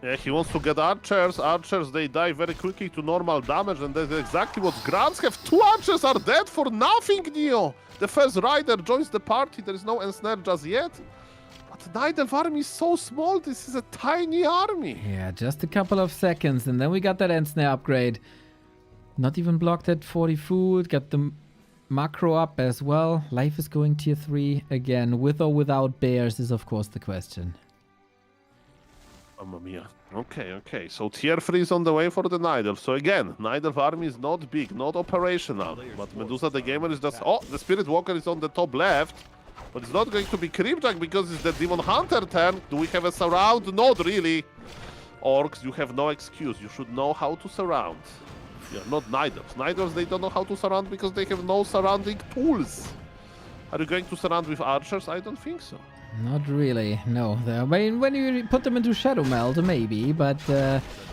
Yeah, he wants to get archers. Archers, they die very quickly to normal damage, and that's exactly what Grants have. 2 archers are dead for nothing, Neo. The first rider joins the party. There is no ensnare just yet. But the Night Elf army is so small. This is a tiny army. Yeah, just a couple of seconds, and then we got that Ensnare upgrade. Not even blocked at 40 food. Got the macro up as well. Life is going tier 3 again. With or without bears is, of course, the question. Mamma mia. Okay. So tier 3 is on the way for the Night Elf. So again, Night Elf army is not big, not operational. But Medusa the Gamer is just... Oh, the Spirit Walker is on the top left. But it's not going to be Creepjack because it's the Demon Hunter turn. Do we have a surround? Not really. Orcs, you have no excuse. You should know how to surround. Yeah, not Night Elves. Night Elves, they don't know how to surround because they have no surrounding tools. Are you going to surround with archers? I don't think so. Not really, no. I mean, when you put them into Shadow Meld, maybe, but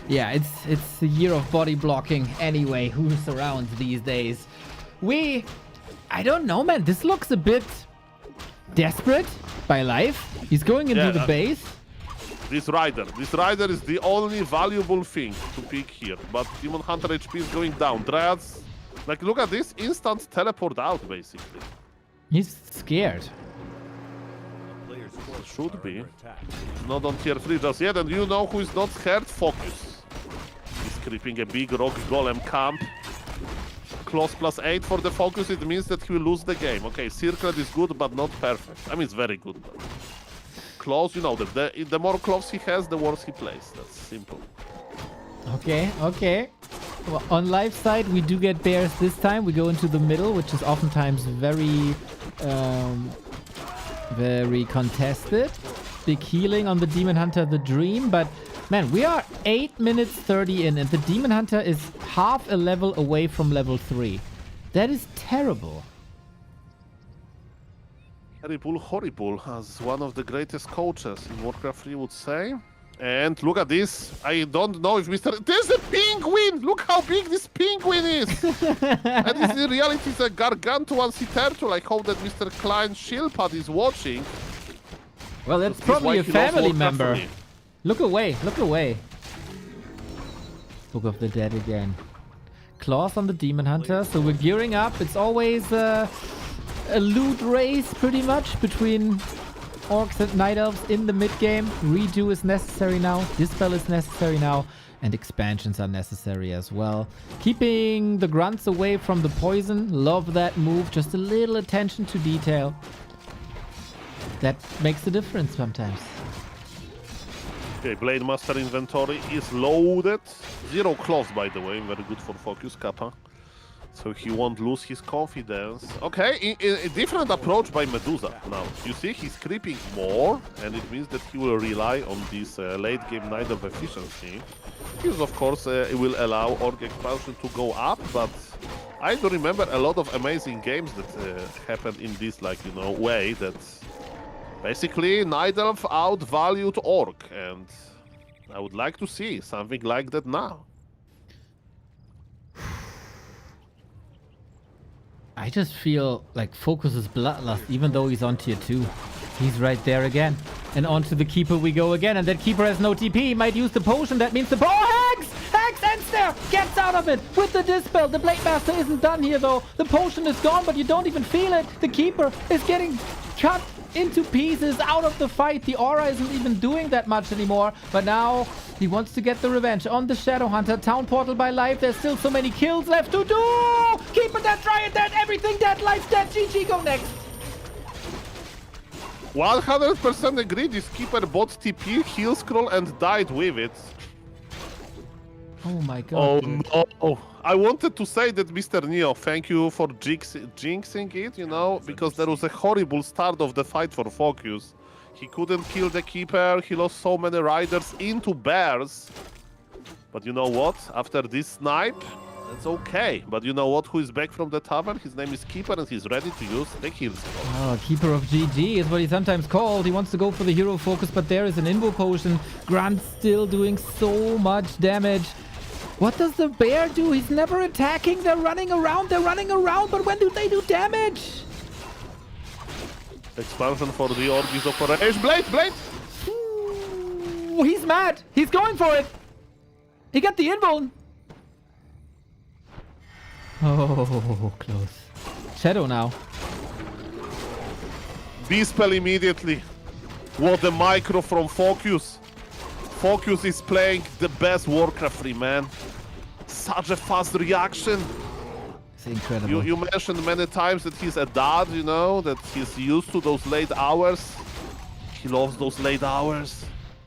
yeah, it's a year of body blocking anyway. Who surrounds these days? I don't know, man. This looks a bit desperate by life. He's going into the base. This rider is the only valuable thing to pick here. But Demon Hunter HP is going down. Dryads, like, look at this, instant teleport out, basically. He's scared. Should be. Not on tier 3 just yet, and you know who is not scared? FoCuS. He's creeping a big rock golem camp. Close +8 for the FoCuS, it means that he will lose the game. Okay, Circlet is good, but not perfect. I mean, it's very good, but... Close, you know, the more close he has, the worse he plays. That's simple. Okay. Well, on life side, we do get bears this time. We go into the middle, which is oftentimes very contested. Big healing on the Demon Hunter, the Dream, but man, we are 8 minutes 30 in, and the Demon Hunter is half a level away from level 3. That is terrible. Horrible, as one of the greatest coaches in Warcraft 3 would say. And look at this. I don't know if Mr... There's a penguin! Look how big this penguin is! And this in reality is a gargantuan sea turtle. I hope that Mr. Klein Shilpad is watching. Well, that's probably a family member. Look away. Book of the Dead again. Claws on the Demon Hunter. So we're gearing up. It's always a loot race, pretty much, between Orcs and Night Elves in the mid-game. Redo is necessary now. Dispel is necessary now. And expansions are necessary as well. Keeping the grunts away from the poison. Love that move. Just a little attention to detail. That makes a difference sometimes. Okay, Blade Master inventory is loaded. 0 claws, by the way. Very good for FoCuS, Kappa. So he won't lose his confidence. Okay, a different approach by Medusa now. You see, he's creeping more, and it means that he will rely on this late-game Night of efficiency. Because, of course, it will allow Orc expansion to go up, but I do remember a lot of amazing games that happened in this, like, you know, way that basically Night Elf outvalued Orc, and I would like to see something like that now. I just feel like FoCuS is bloodlust, even though he's on tier 2. He's right there again. And onto the Keeper we go again. And that Keeper has no TP. He might use the potion. That means the... Oh, Hex! Hex ends there! Gets out of it with the Dispel. The Blade Master isn't done here, though. The potion is gone, but you don't even feel it. The Keeper is getting cut into pieces out of the fight. The aura isn't even doing that much anymore. But now he wants to get the revenge on the Shadow Hunter. Town Portal by life. There's still so many kills left to do. Keeper dead, Dryad dead, everything dead, life dead. GG, go next. 100% agree. This keeper bought TP, heal scroll, and died with it. Oh my god. Dude. No. I wanted to say that, Mr. Neo, thank you for jinxing it, you know, because there was a horrible start of the fight for FoCuS. He couldn't kill the keeper, he lost so many riders into bears. But you know what? After this snipe, that's okay. But you know what? Who is back from the tavern? His name is Keeper and he's ready to use the heal scroll. Oh, Keeper of GG is what he's sometimes called. He wants to go for the hero focus, but there is an invo potion. Grunt's still doing so much damage. What does the bear do? He's never attacking. They're running around. But when do they do damage? Expansion for the Orgis operation. Blade! Ooh, he's mad. He's going for it. He got the invo. Oh, close. Shadow now. B-spell immediately. What a micro from FoCuS. FoCuS is playing the best Warcraft 3, man. Such a fast reaction. It's incredible. You mentioned many times that he's a dad, you know, that he's used to those late hours. He loves those late hours.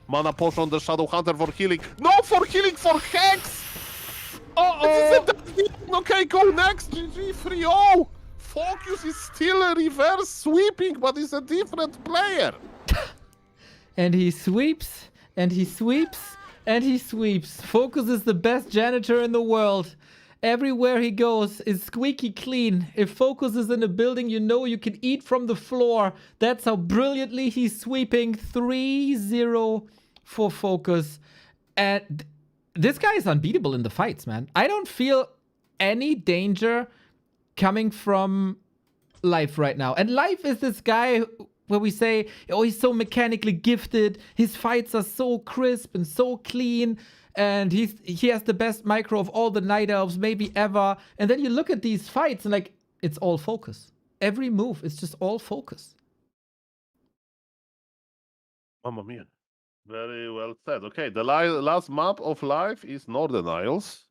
Mana potion on the Shadow Hunter for healing. No, for healing, for Hex! Uh-oh! Okay, go next, GG, 3-0. FoCuS is still a reverse sweeping, but he's a different player. And he sweeps, and he sweeps, and he sweeps. FoCuS is the best janitor in the world. Everywhere he goes is squeaky clean. If FoCuS is in a building, you know you can eat from the floor. That's how brilliantly he's sweeping. 3-0 for FoCuS. And this guy is unbeatable in the fights, man. I don't feel any danger coming from Life right now. And Life is this guy where we say, oh, he's so mechanically gifted. His fights are so crisp and so clean. And he has the best micro of all the Night Elves maybe ever. And then you look at these fights and like, it's all FoCuS. Every move is just all FoCuS. Mamma mia. Very well said. Okay, the last map of Life is Northern Isles.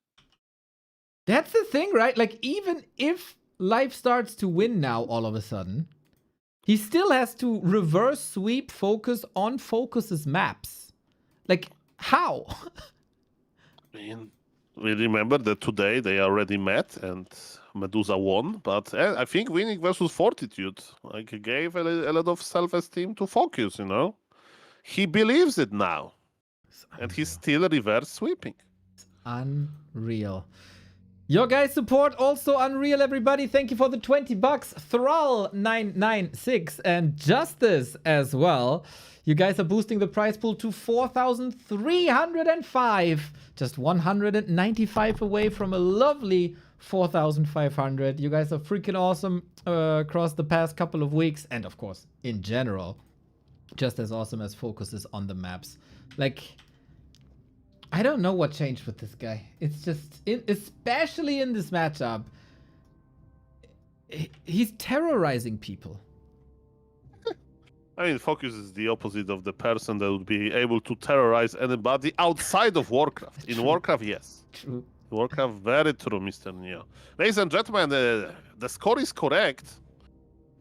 That's the thing, right? Like, even if Life starts to win now all of a sudden, he still has to reverse sweep FoCuS on FoCus's maps. Like, how? I mean, we remember that today they already met and Medusa won, but I think winning versus Fortitude like gave a lot of self-esteem to FoCuS, you know? He believes it now. And he's still reverse sweeping. It's unreal. Your guys' support also unreal, everybody. Thank you for the 20 bucks. Thrall996 and Justice as well. You guys are boosting the prize pool to 4,305. Just 195 away from a lovely 4,500. You guys are freaking awesome across the past couple of weeks. And of course, in general, just as awesome as FoCuS is on the maps. Like, I don't know what changed with this guy. It's just, especially in this matchup, he's terrorizing people. I mean, FoCuS is the opposite of the person that would be able to terrorize anybody outside of Warcraft. In Warcraft, yes. True. Warcraft, very true, Mr. Neo. Ladies and gentlemen, the score is correct.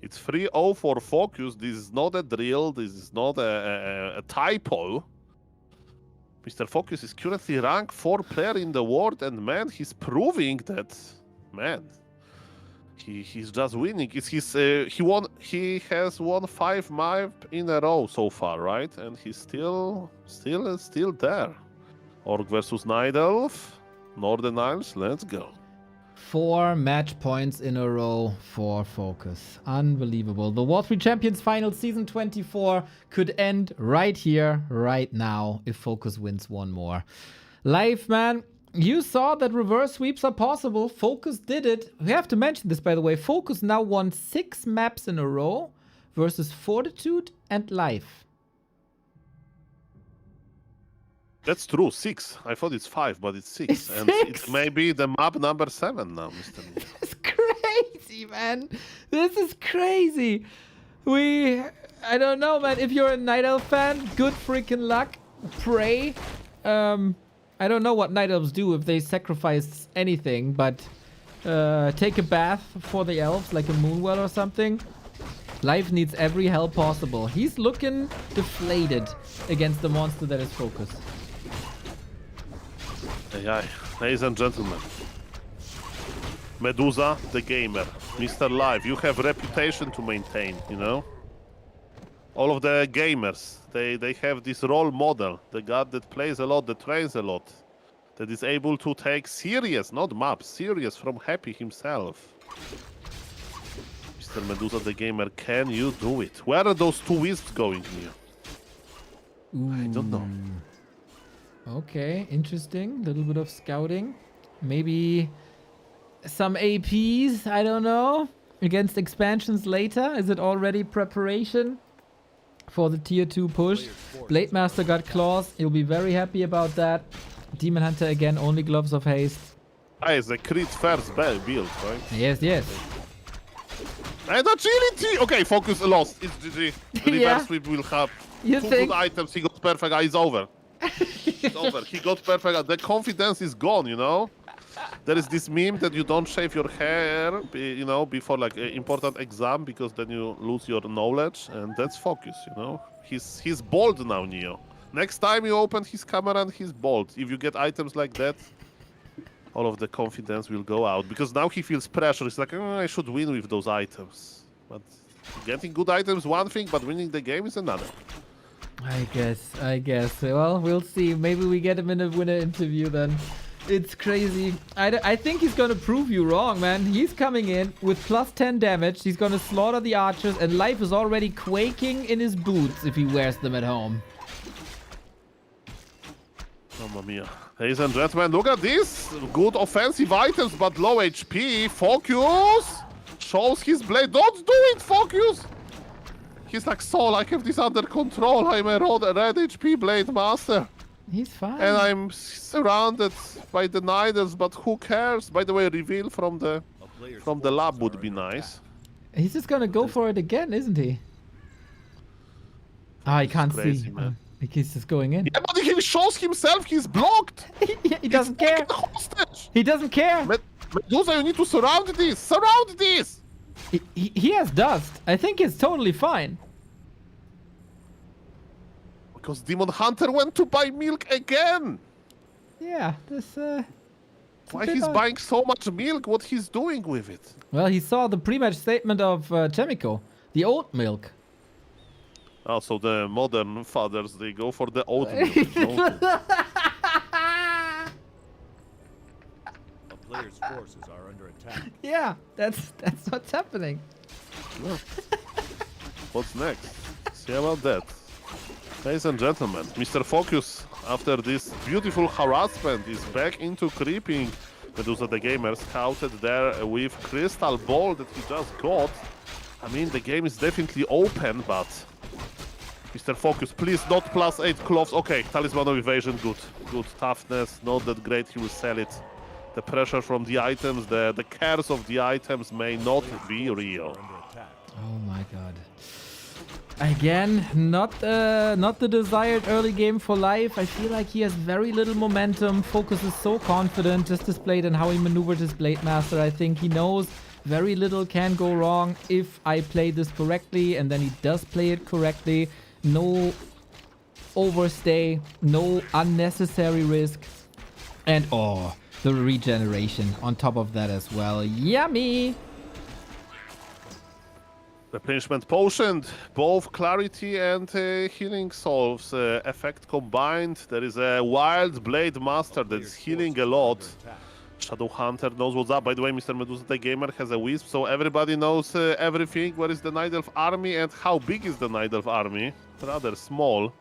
It's 3-0 for FoCuS. This is not a drill. This is not a typo. Mr. FoCuS is currently ranked 4 player in the world, and man, he's proving that, man, he's just winning. It's his he has won 5 map in a row so far, right? And he's still there. Orc versus Night Elf, Northern Isles, let's go. 4 match points in a row for FoCuS. Unbelievable. The W3Champions Final Season 24 could end right here, right now, if FoCuS wins one more. Life, man, you saw that reverse sweeps are possible. FoCuS did it. We have to mention this, by the way. FoCuS now won 6 maps in a row versus Fortitude and Life. That's true, 6. I thought it's 5, but it's 6. It's and 6. It's maybe the map number 7 now, Mr. Neo. This is crazy, man. This is crazy. I don't know, man. If you're a Night Elf fan, good freaking luck. Pray. I don't know what Night Elves do if they sacrifice anything, but take a bath for the elves, like a Moonwell or something. Life needs every help possible. He's looking deflated against the monster that is FoCuS. AI, ladies and gentlemen. Medusa, the gamer. Mr. Live, you have reputation to maintain, you know? All of the gamers, they have this role model. The god that plays a lot, that trains a lot. That is able to take serious, not maps, serious from Happy himself. Mr. Medusa, the gamer, can you do it? Where are those two wisps going, Mio? I don't know. Okay, interesting. Little bit of scouting. Maybe some APs, I don't know. Against expansions later. Is it already preparation for the tier 2 push? Blade Master got claws. He'll be very happy about that. Demon Hunter again, only gloves of haste. Ah, it's the crit first build, right? Yes, yes. And agility! Okay, FoCuS lost. It's GG. Reverse Yeah. sweep will have You two think? good items. He got perfect. It's over. It's over. He got perfect. The confidence is gone, you know? There is this meme that you don't shave your hair, you know, before like an important exam because then you lose your knowledge, and that's FoCuS, you know? He's bald now, Neo. Next time you open his camera and he's bald. If you get items like that, all of the confidence will go out because now he feels pressure. It's like, I should win with those items. But getting good items one thing, but winning the game is another. I guess. Well, we'll see. Maybe we get him in a winner interview then. It's crazy. I think he's gonna prove you wrong, man. He's coming in with plus 10 damage. He's gonna slaughter the archers, and Life is already quaking in his boots if he wears them at home. Mamma mia. Ladies and gentlemen, look at this. Good offensive items, but low HP. FoCuS shows his blade. Don't do it, FoCuS! He's like, Soul, I have this under control. I'm a red HP Blade Master. He's fine. And I'm surrounded by the Nidals, but who cares? By the way, reveal from the lab would be nice. He's just gonna go for it again, isn't he? Ah, he can't crazy, see. man. He's just going in. Yeah, but he shows himself he's blocked. He doesn't care. Hostage. He doesn't care. Medusa, you need to surround this. Surround this. He has dust. I think it's totally fine. Because Demon Hunter went to buy milk again. Yeah, this Why he's buying so much milk? What he's doing with it? Well, he saw the pre-match statement of Chaemiko, the oat milk. Also, the modern fathers, they go for the oat milk. No? A player's forces are under attack. Yeah, that's what's happening. What's next? See about that. Ladies and gentlemen, Mr. FoCuS, after this beautiful harassment, is back into creeping. Medusa the gamer scouted there with Crystal Ball that he just got. I mean, the game is definitely open, but Mr. FoCuS, please not +8 cloves. Okay, Talisman of Evasion, good. Good toughness, not that great, he will sell it. The pressure from the items, the cares of the items may not be real. Oh my god. Again, not the desired early game for Life. I feel like he has very little momentum. FoCuS is so confident, just displayed in how he maneuvered his Blade Master. I think he knows very little can go wrong if I play this correctly, and then he does play it correctly. No overstay, no unnecessary risk, and oh, the regeneration on top of that as well. Yummy! Replenishment Potion, both Clarity and Healing Solves effect combined. There is a Wild Blade Master that is healing a lot. Shadow Hunter knows what's up. By the way, Mr. Medusa the Gamer has a Wisp, so everybody knows everything. Where is the Night Elf army and how big is the Night Elf army? Rather small.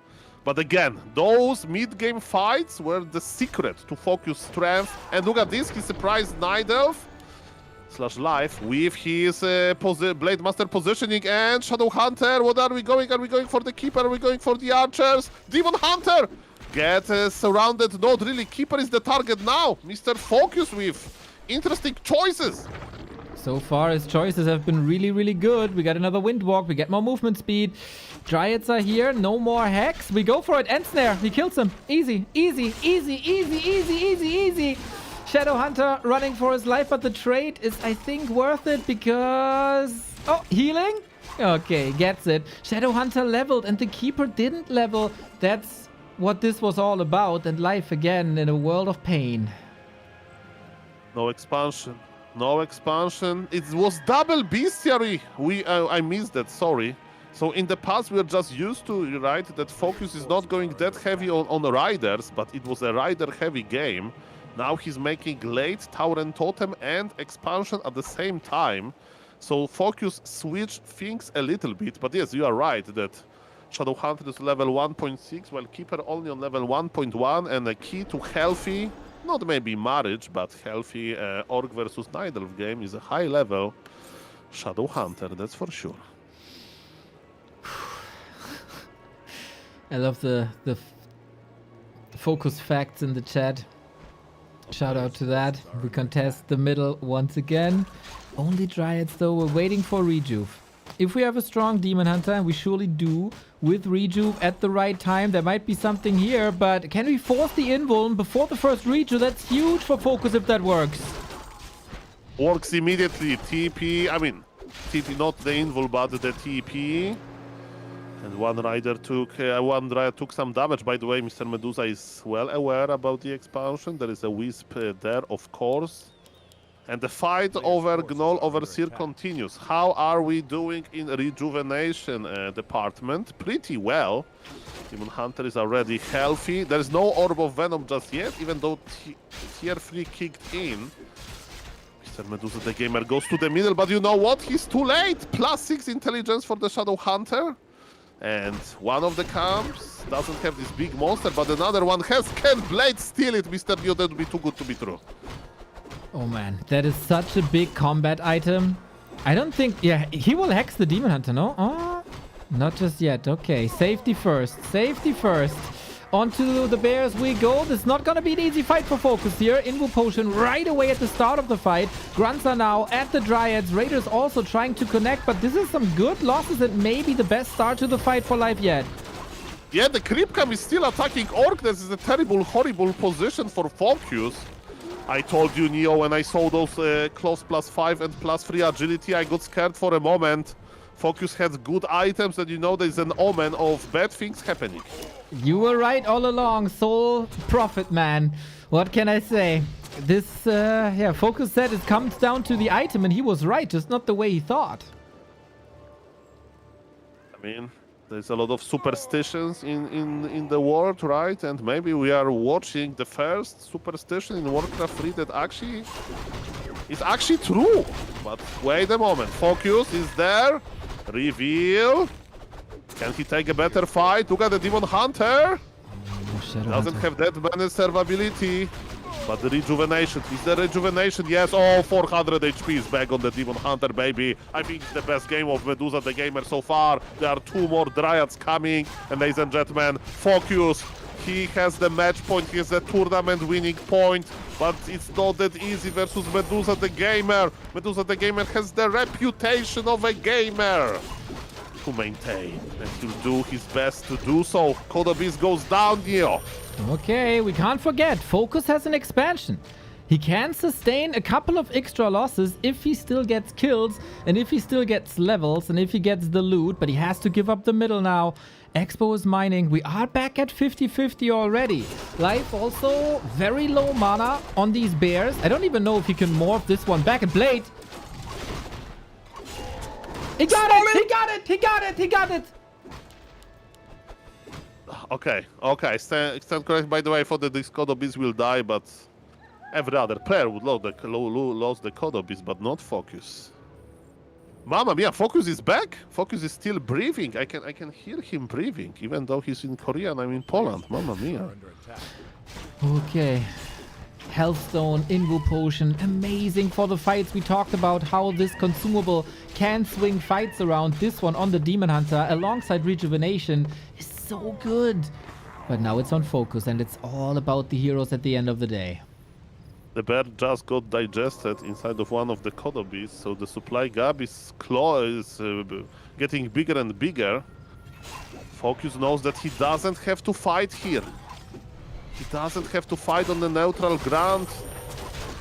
But again, those mid-game fights were the secret to FoCuS strength. And look at this, he surprised Night Elf / Life with his Blade Master positioning and Shadow Hunter. What are we going? Are we going for the Keeper? Are we going for the Archers? Demon Hunter! Get surrounded. Not really. Keeper is the target now. Mr. FoCuS with interesting choices. So far, his choices have been really, really good. We got another Windwalk. We get more movement speed. Dryads are here. No more Hex. We go for it. End Snare. He kills him. Easy, easy, easy, easy, easy, easy, easy. Shadow Hunter running for his life, but the trade is, I think, worth it because... Oh, healing? Okay, gets it. Shadow Hunter leveled and the Keeper didn't level. That's what this was all about. And life again in a world of pain. No expansion. No expansion. It was double bestiary. I missed that, sorry. So in the past, we were just used to, right, that FoCuS is not going that heavy on riders, but it was a rider-heavy game. Now he's making late Tower and Totem and expansion at the same time. So FoCuS switched things a little bit, but yes, you are right that Shadow Hunter is level 1.6, while Keeper only on level 1.1, and a key to healthy, not maybe marriage, but healthy Orc versus Night Elf game is a high level Shadow Hunter, that's for sure. I love the FoCuS facts in the chat. Shout out to that. We contest the middle once again. Only Dryads though, we're waiting for Rejuve. If we have a strong Demon Hunter, and we surely do, with Rejuve at the right time, there might be something here, but can we force the invuln before the first Rejuve? That's huge for FoCuS if that works. Works immediately, TP, I mean, TP not the invul, but the TP. And one rider took some damage. By the way, Mr. Medusa is well aware about the expansion. There is a Wisp there, of course. And the fight over Gnoll Overseer continues. How are we doing in rejuvenation department? Pretty well. Demon Hunter is already healthy. There is no Orb of Venom just yet, even though tier 3 kicked in. Mr. Medusa, the gamer, goes to the middle, but you know what? He's too late. +6 intelligence for the Shadow Hunter. And one of the camps doesn't have this big monster, but another one has. Can Blade steal it, Mr. Neo? That would be too good to be true. Oh man, that is such a big combat item. I don't think... Yeah, he will hex the Demon Hunter, no? Oh, not just yet. Okay, safety first. Safety first. Onto the bears we go. This is not going to be an easy fight for FoCuS here. Invo Potion right away at the start of the fight. Grunts are now at the Dryads. Raiders also trying to connect, but this is some good losses and maybe the best start to the fight for life yet. Yeah, the Creep Cam is still attacking Orc. This is a terrible, horrible position for FoCuS. I told you, Neo, when I saw those close +5 and +3 agility, I got scared for a moment. FoCuS has good items and you know there's an omen of bad things happening. You were right all along, Soul Prophet man. What can I say? This, yeah, FoCuS said it comes down to the item and he was right, just not the way he thought. I mean, there's a lot of superstitions in the world, right? And maybe we are watching the first superstition in Warcraft 3 that actually is actually true. But wait a moment, FoCuS is there. Reveal. Can he take a better fight? Look at the Demon Hunter. Doesn't have that many survivability. But the rejuvenation, is the rejuvenation? Yes, oh, 400 HP is back on the Demon Hunter, baby. I think it's the best game of Medusa the Gamer so far. There are 2 more Dryads coming. And ladies and gentlemen, FoCuS, he has the match point, he has the tournament winning point. But it's not that easy versus Medusa the Gamer. Medusa the Gamer has the reputation of a gamer to maintain. And he'll do his best to do so. Kodobeast goes down, Neo. Okay, we can't forget, FoCuS has an expansion. He can sustain a couple of extra losses if he still gets kills, and if he still gets levels, and if he gets the loot, but he has to give up the middle now. Expo is mining. We are back at 50-50 already. Life also very low mana on these bears. I don't even know if he can morph this one back. And Blade. He got it! He got it! He got it! He got it! Okay, stand correct. By the way, I thought that this Kodobeast will die, but every other player would lose the Kodobeast, but not FoCuS. Mamma mia, FoCuS is back. FoCuS is still breathing. I can hear him breathing, even though he's in Korea and I'm in Poland. Mamma mia. Okay. Healthstone, Invo Potion, amazing for the fights. We talked about how this consumable can swing fights around. This one on the Demon Hunter alongside Rejuvenation is so good. But now it's on FoCuS and it's all about the heroes at the end of the day. The bear just got digested inside of one of the Kodobeasts, so the supply gap is getting bigger and bigger. FoCuS knows that he doesn't have to fight here. He doesn't have to fight on the neutral ground.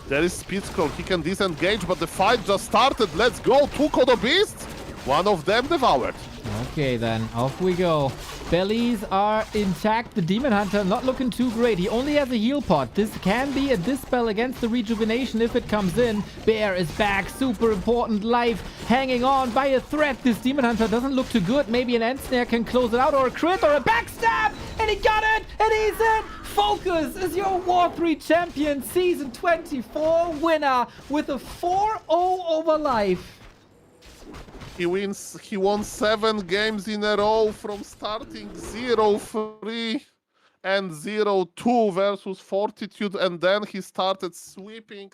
There is speed scroll, he can disengage, but the fight just started. Let's go, 2 Kodobeasts. One of them devoured. Okay, then. Off we go. Bellies are intact. The Demon Hunter not looking too great. He only has a heal pot. This can be a dispel against the rejuvenation if it comes in. Bear is back. Super important. Life hanging on by a thread. This Demon Hunter doesn't look too good. Maybe an end snare can close it out, or a crit, or a backstab. And he got it. And he's in. FoCuS is your War3Champions Season 24 winner with a 4-0 over Life. He won 7 games in a row from starting 0-3 and 0-2 versus Fortitude, and then he started sweeping.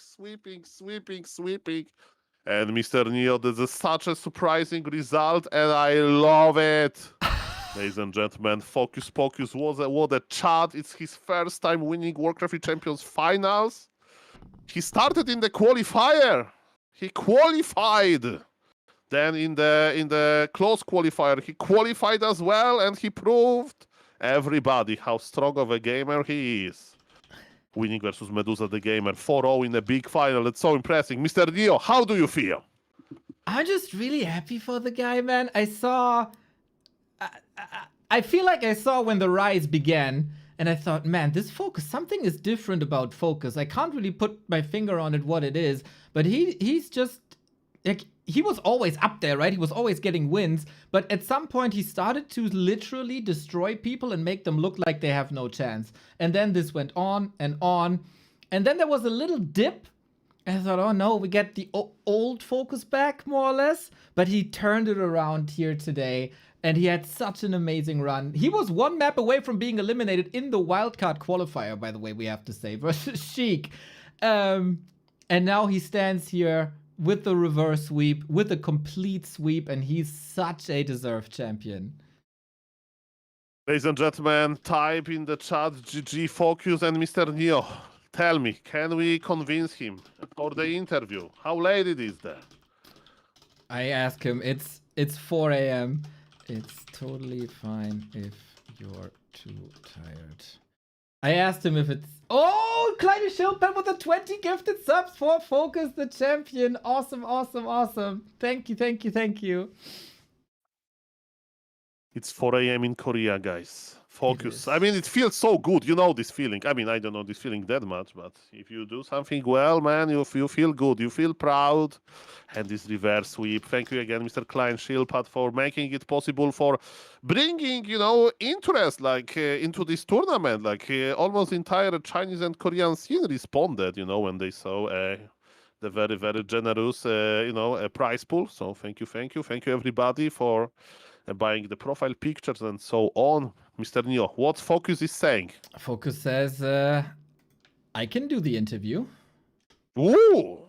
And Mr. Neo, this is such a surprising result, and I love it. Ladies and gentlemen, FoCuS what a chat. It's his first time winning Warcraft Champions finals. He started in the qualifier. He qualified. Then in the close qualifier, he qualified as well, and he proved everybody how strong of a gamer he is. Winning versus Medusa the Gamer, 4-0 in a big final. It's so impressive. Mr. Neo, how do you feel? I'm just really happy for the guy, man. I feel like I saw when the rise began, and I thought, man, this FoCuS, something is different about FoCuS. I can't really put my finger on it what it is, but he's just like, he was always up there, right? He was always getting wins, but at some point he started to literally destroy people and make them look like they have no chance. And then this went on and on, and then there was a little dip. And I thought, oh no, we get the old FoCuS back, more or less. But he turned it around here today, and he had such an amazing run. He was one map away from being eliminated in the wildcard qualifier, by the way, we have to say, versus Sheik. And now he stands here with the reverse sweep, with a complete sweep, and he's such a deserved champion. Ladies and gentlemen, type in the chat GG FoCuS and Mr. Neo. Tell me, can we convince him for the interview? How late it is there? I ask him, it's 4 a.m. It's totally fine if you're too tired. I asked him if it's... Oh, kleine Schildpad with the 20 gifted subs for FoCuS the champion. Awesome, awesome, awesome. Thank you. It's 4 a.m. in Korea, guys. FoCuS. I mean, it feels so good. You know this feeling. I mean, I don't know this feeling that much, but if you do something well, man, you feel good. You feel proud. And this reverse sweep. Thank you again, Mr. Klein Schildpad, for making it possible, for bringing, interest into this tournament. Almost entire Chinese and Korean scene responded, when they saw the very, very generous, prize pool. So thank you, everybody, for buying the profile pictures and so on. Mr. Neo, what FoCuS is saying? FoCuS says, I can do the interview. Ooh!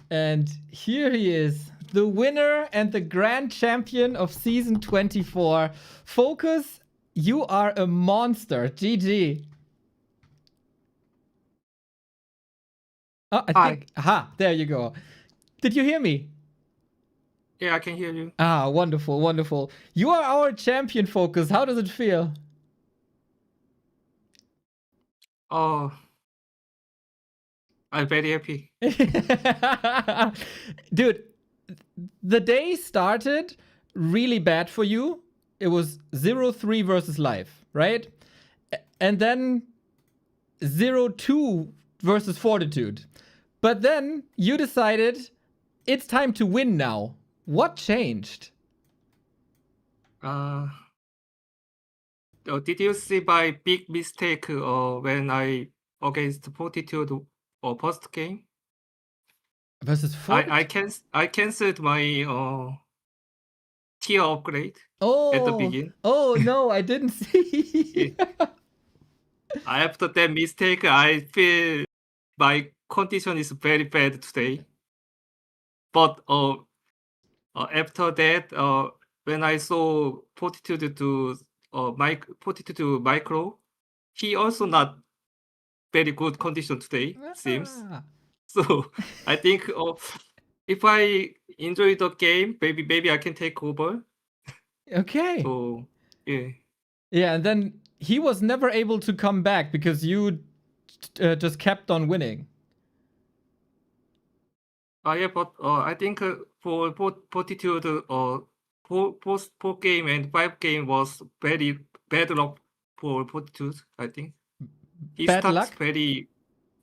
And here he is, the winner and the grand champion of Season 24. FoCuS, you are a monster. GG. Oh, I think... Aha, there you go. Did you hear me? Yeah, I can hear you. Ah, wonderful, wonderful. You are our champion, FoCuS. How does it feel? Oh, I'm very happy. Dude, the day started really bad for you. It was 0-3 versus Life, right? And then 0-2 versus Fortitude. But then you decided it's time to win now. What changed? Did you see my big mistake when I against Fortitude post game? Versus Fortitude? I canceled my tier upgrade Oh, at the beginning. Oh no, I didn't see. After that mistake, I feel my condition is very bad today. But after that, when I saw Fortitude to Micro, he also not very good condition today, seems. So I think if I enjoy the game, maybe I can take over. Okay. So yeah. Yeah, and then he was never able to come back because you just kept on winning. Yeah, but I think for Fortitude, 4 game and 5 game was very bad luck for Fortitude. I think he Bad starts luck? very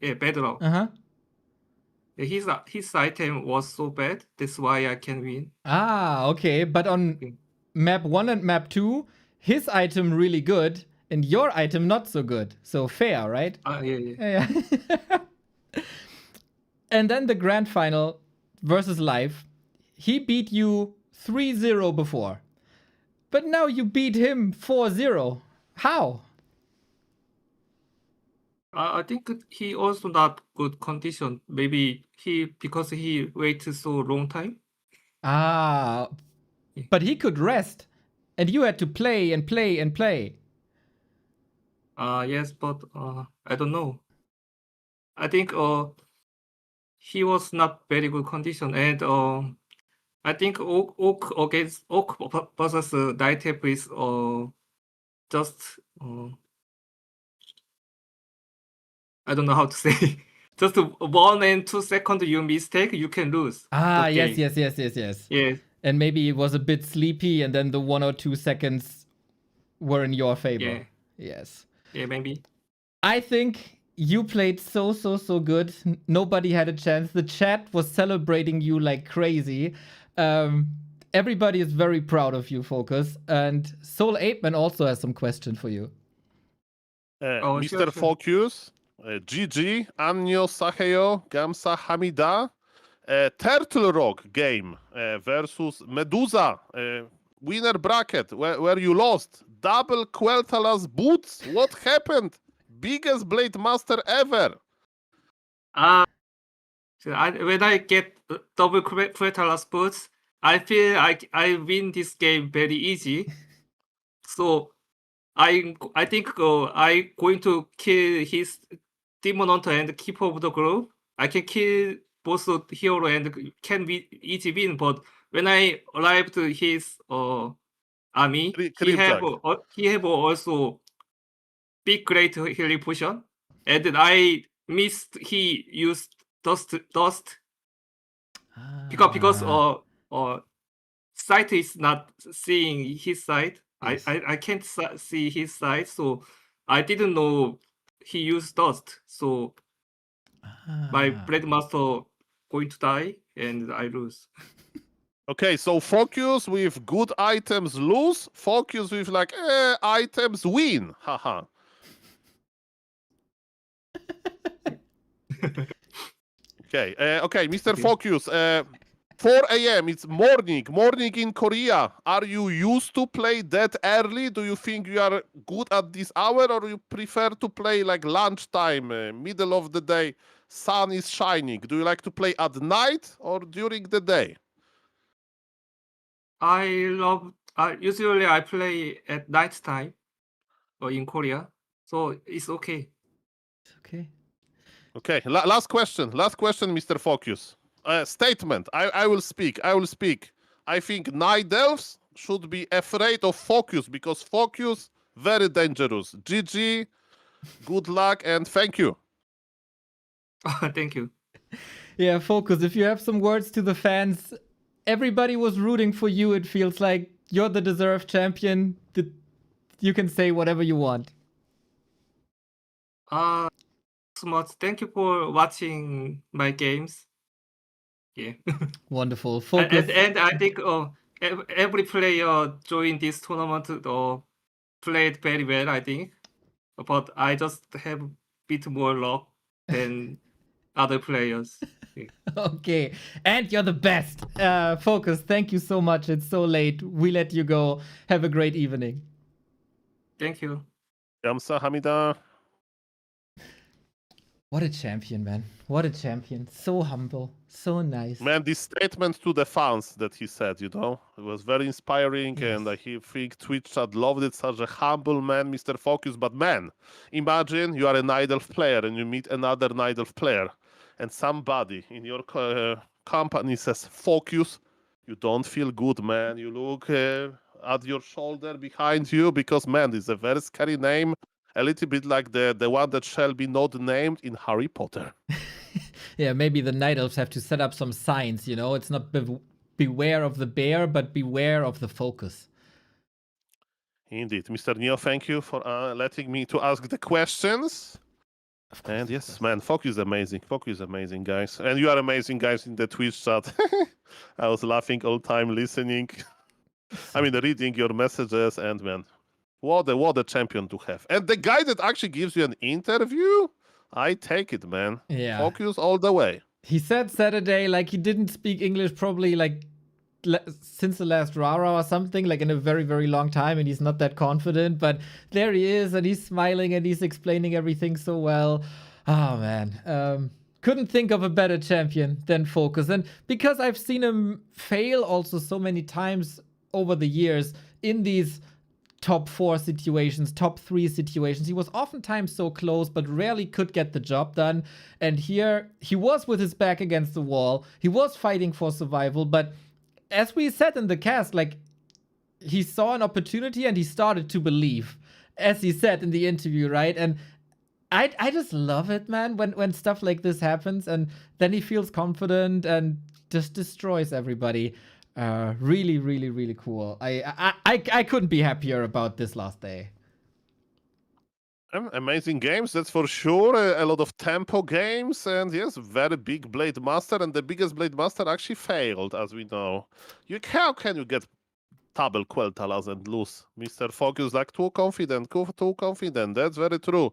bad luck. Uh-huh. His item was so bad. That's why I can win. Ah, okay. But on Okay. map 1 and map 2, his item really good and your item not so good. So fair, right? Yeah. Yeah. And then the grand final versus live. He beat you 3-0 before. But now you beat him 4-0. How? I think he also not good condition. Maybe because he waited so long time. Ah, Yeah. but he could rest. And you had to play and play and play. Yes, but I don't know. I think he was not very good condition, and I think Oak against Oak versus Nightap is just I don't know how to say. Just 1 and 2 seconds you mistake, you can lose. Ah, the yes, game. yes. Yes. And maybe it was a bit sleepy, and then the 1 or 2 seconds were in your favor. Yeah. Yes. Yeah, maybe. I think you played so good. Nobody had a chance. The chat was celebrating you like crazy. Everybody is very proud of you, FoCuS. And Soul 8man also has some question for you. Mr. Sure. FoCuS, GG, Annyeong Saheyo, Gamsa Hamida, Turtle Rock game versus Medusa, winner bracket, where you lost. Double Queltalas boots. What happened? Biggest Blade Master ever. When I get double Quetal sports, I feel like I win this game very easy. So I think I going to kill his Demon Hunter and Keeper of the Grove. I can kill both hero and can be easy win. But when I arrived to his army, he have also big great healing potion, and then I missed. He used dust because sight is not seeing his side. Yes. I can't see his side, so I didn't know he used dust. So my Blade Master going to die and I lose. Okay, so FoCuS with good items lose, FoCuS with like items win. Haha. Okay, Mr. FoCuS. 4 a.m. It's morning in Korea. Are you used to play that early? Do you think you are good at this hour, or you prefer to play like lunchtime, middle of the day, sun is shining? Do you like to play at night or during the day? Usually I play at night time in Korea, so it's okay. Okay. Okay, last question, Mr. FoCuS. Statement. I will speak. I think night elves should be afraid of FoCuS because FoCuS very dangerous. GG, good luck, and thank you. Thank you. Yeah, FoCuS, if you have some words to the fans, everybody was rooting for you. It feels like you're the deserved champion. You can say whatever you want. So much. Thank you for watching my games. Yeah. Wonderful. FoCuS. And I think every player joined this tournament played very well, I think. But I just have a bit more luck than other players. Yeah. Okay. And you're the best. FoCuS, thank you so much. It's so late. We let you go. Have a great evening. Thank you. Gamsa Hamida. What a champion, man. What a champion. So humble. So nice. Man, this statement to the fans that he said, it was very inspiring, Yes. and I think Twitch chat loved it. Such a humble man, Mr. FoCuS. But man, imagine you are a Night Elf player and you meet another Night Elf player, and somebody in your company says FoCuS. You don't feel good, man. You look at your shoulder behind you because, man, it's a very scary name. A little bit like the one that shall be not named in Harry Potter. Yeah, maybe the Night Elves have to set up some signs, you know? It's not beware of the bear, but beware of the FoCuS. Indeed. Mr. Neo, thank you for letting me to ask the questions. And yes, man, FoCuS is amazing. FoCuS is amazing, guys. And you are amazing, guys, in the Twitch chat. I was laughing all time listening. I mean, reading your messages, and man, what a champion to have. And the guy that actually gives you an interview, I take it, man. Yeah. FoCuS all the way. He said Saturday, like, he didn't speak English probably, like, since the last Rara or something, like in a very, very long time, and he's not that confident, but there he is, and he's smiling, and he's explaining everything so well. Oh, man. Couldn't think of a better champion than FoCuS. And because I've seen him fail also so many times over the years in these top 4 situations, top 3 situations, he was oftentimes so close, but rarely could get the job done. And here, he was with his back against the wall. He was fighting for survival, but as we said in the cast, like, he saw an opportunity and he started to believe, as he said in the interview, right? And I just love it, man, when stuff like this happens, and then he feels confident and just destroys everybody. Really, really, really cool. I couldn't be happier about this last day. Amazing games, that's for sure. A lot of tempo games, and yes, very big Blade Master, and the biggest Blade Master actually failed, as we know. How can you get double Quel'Thalas and lose? Mr. FoCuS like too confident. That's very true.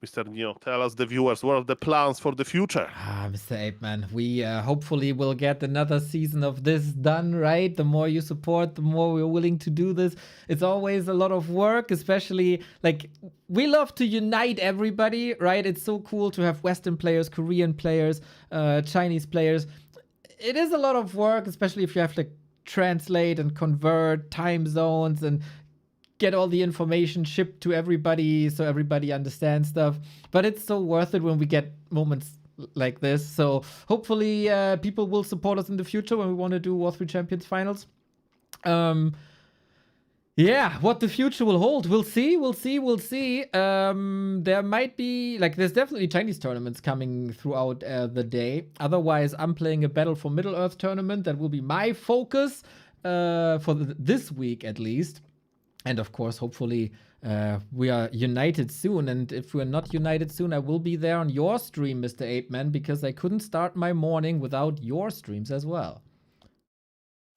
Mr. Neo, tell us, the viewers, what are the plans for the future? Mr. Ape Man, we hopefully will get another season of this done, right? The more you support, the more we're willing to do this. It's always a lot of work, especially, like, we love to unite everybody, right? It's so cool to have Western players, Korean players, Chinese players. It is a lot of work, especially if you have to translate and convert time zones and get all the information shipped to everybody so everybody understands stuff. But it's so worth it when we get moments like this. So hopefully people will support us in the future when we want to do War3Champions finals. Yeah, what the future will hold, we'll see. There might be, like, there's definitely Chinese tournaments coming throughout the day. Otherwise, I'm playing a Battle for Middle-earth tournament. That will be my focus for this week, at least. And of course, hopefully, we are united soon. And if we're not united soon, I will be there on your stream, Mr. Ape Man, because I couldn't start my morning without your streams as well.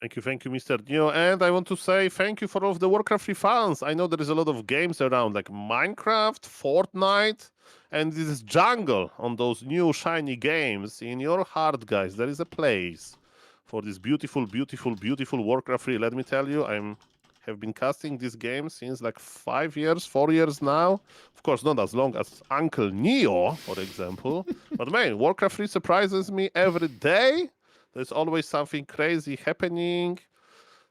Thank you, Mr. Neo. And I want to say thank you for all of the Warcraft 3 fans. I know there is a lot of games around, like Minecraft, Fortnite, and this is jungle on those new shiny games. In your heart, guys, there is a place for this beautiful, beautiful, beautiful Warcraft 3. Let me tell you, have been casting this game since like 4 years now. Of course, not as long as Uncle Neo, for example. But man, Warcraft 3 surprises me every day. There's always something crazy happening.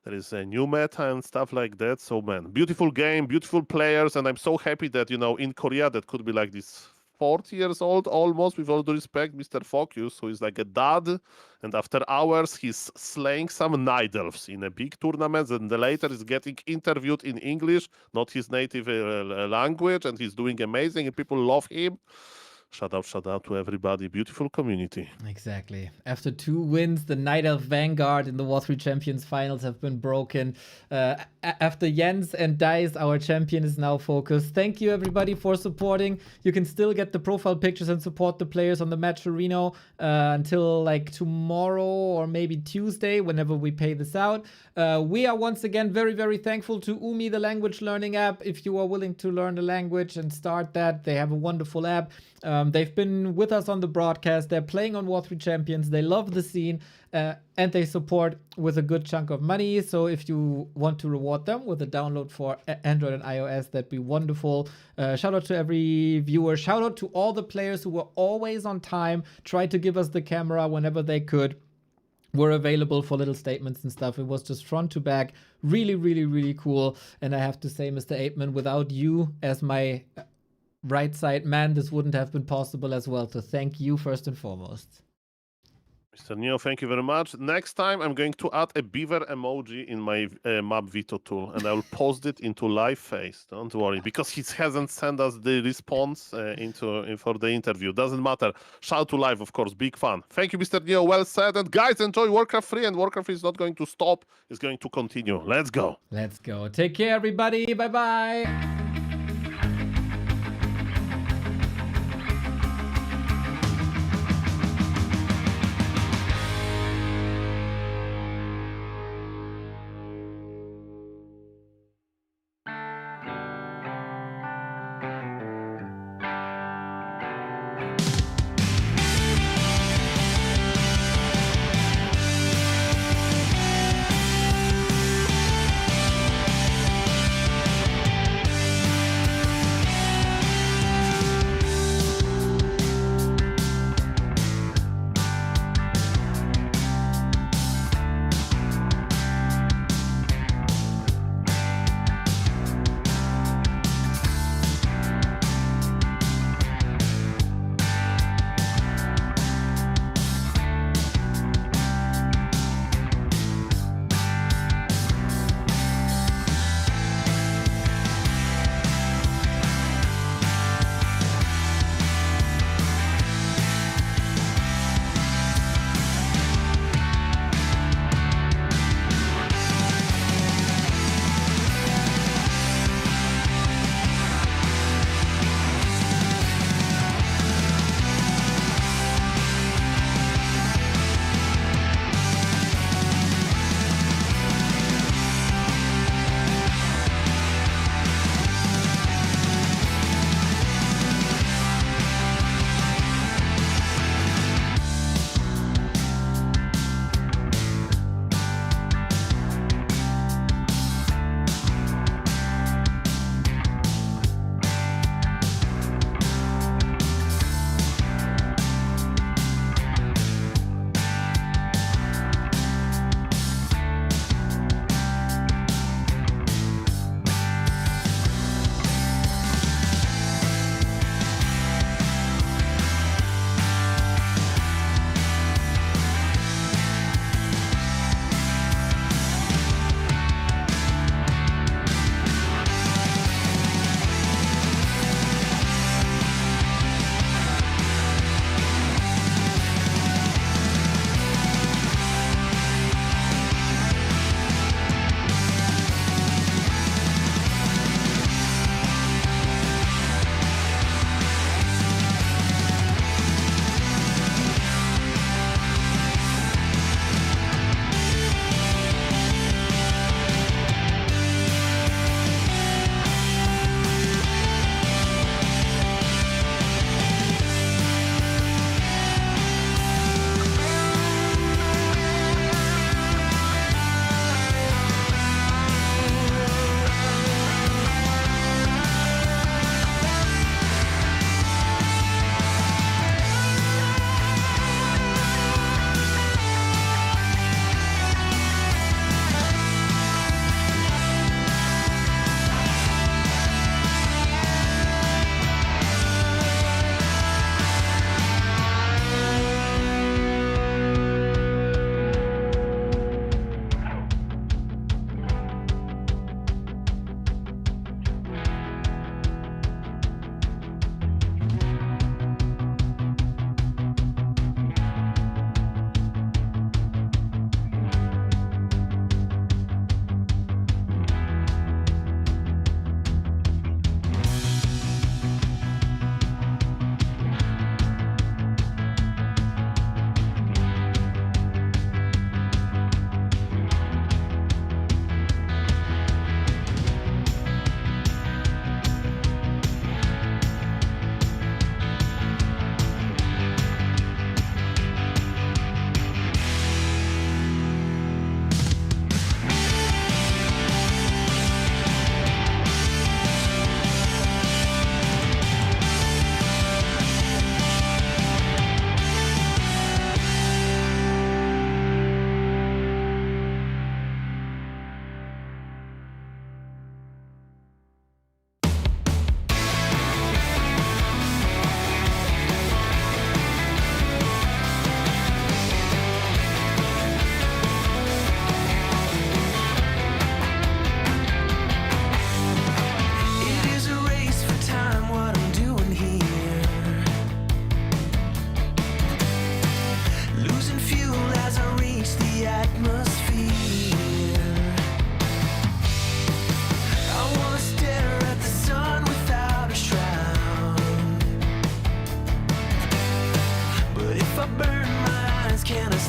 There is a new meta and stuff like that. So, man, beautiful game, beautiful players. And I'm so happy that, you know, in Korea, that could be like this 40 years old almost, with all due respect, Mr. FoCuS, who is like a dad. And after hours, he's slaying some Night Elves in a big tournament. And later is getting interviewed in English, not his native language. And he's doing amazing and people love him. Shout out to everybody. Beautiful community. Exactly. After 2 wins, the Night Elf Vanguard in the War3Champions finals have been broken. After Jens and Dice, our champion is now FoCuS. Thank you, everybody, for supporting. You can still get the profile pictures and support the players on the Match Arena until like tomorrow or maybe Tuesday, whenever we pay this out. We are once again very, very thankful to Umi, the language learning app. If you are willing to learn the language and start that, they have a wonderful app. They've been with us on the broadcast. They're playing on War3Champions. They love the scene and they support with a good chunk of money. So if you want to reward them with a download for Android and iOS, that'd be wonderful. Shout out to every viewer. Shout out to all the players who were always on time, tried to give us the camera whenever they could. Were available for little statements and stuff. It was just front to back. Really, really, really cool. And I have to say, Mr. Apeman, without you as my right side man, this wouldn't have been possible as well. So thank you first and foremost. Mr. Neo, thank you very much. Next time, I'm going to add a beaver emoji in my map veto tool, and I will post it into live face. Don't worry, because he hasn't sent us the response for the interview. Doesn't matter. Shout to live, of course. Big fun. Thank you, Mr. Neo. Well said. And guys, enjoy Warcraft 3, and Warcraft 3 is not going to stop. It's going to continue. Let's go. Let's go. Take care, everybody. Bye-bye.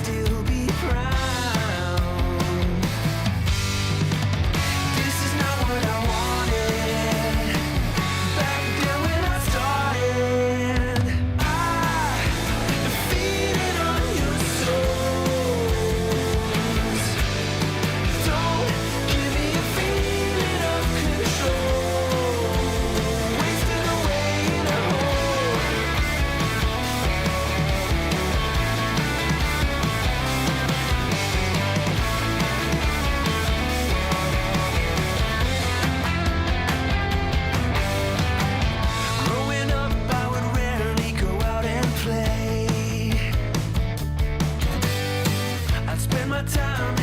still be proud. This is not what I wanted. Back then when I started, I defeated on your souls. Don't give me a feeling of control. Wasted away in a hole. Growing up, I would rarely go out and play. I'd spend my time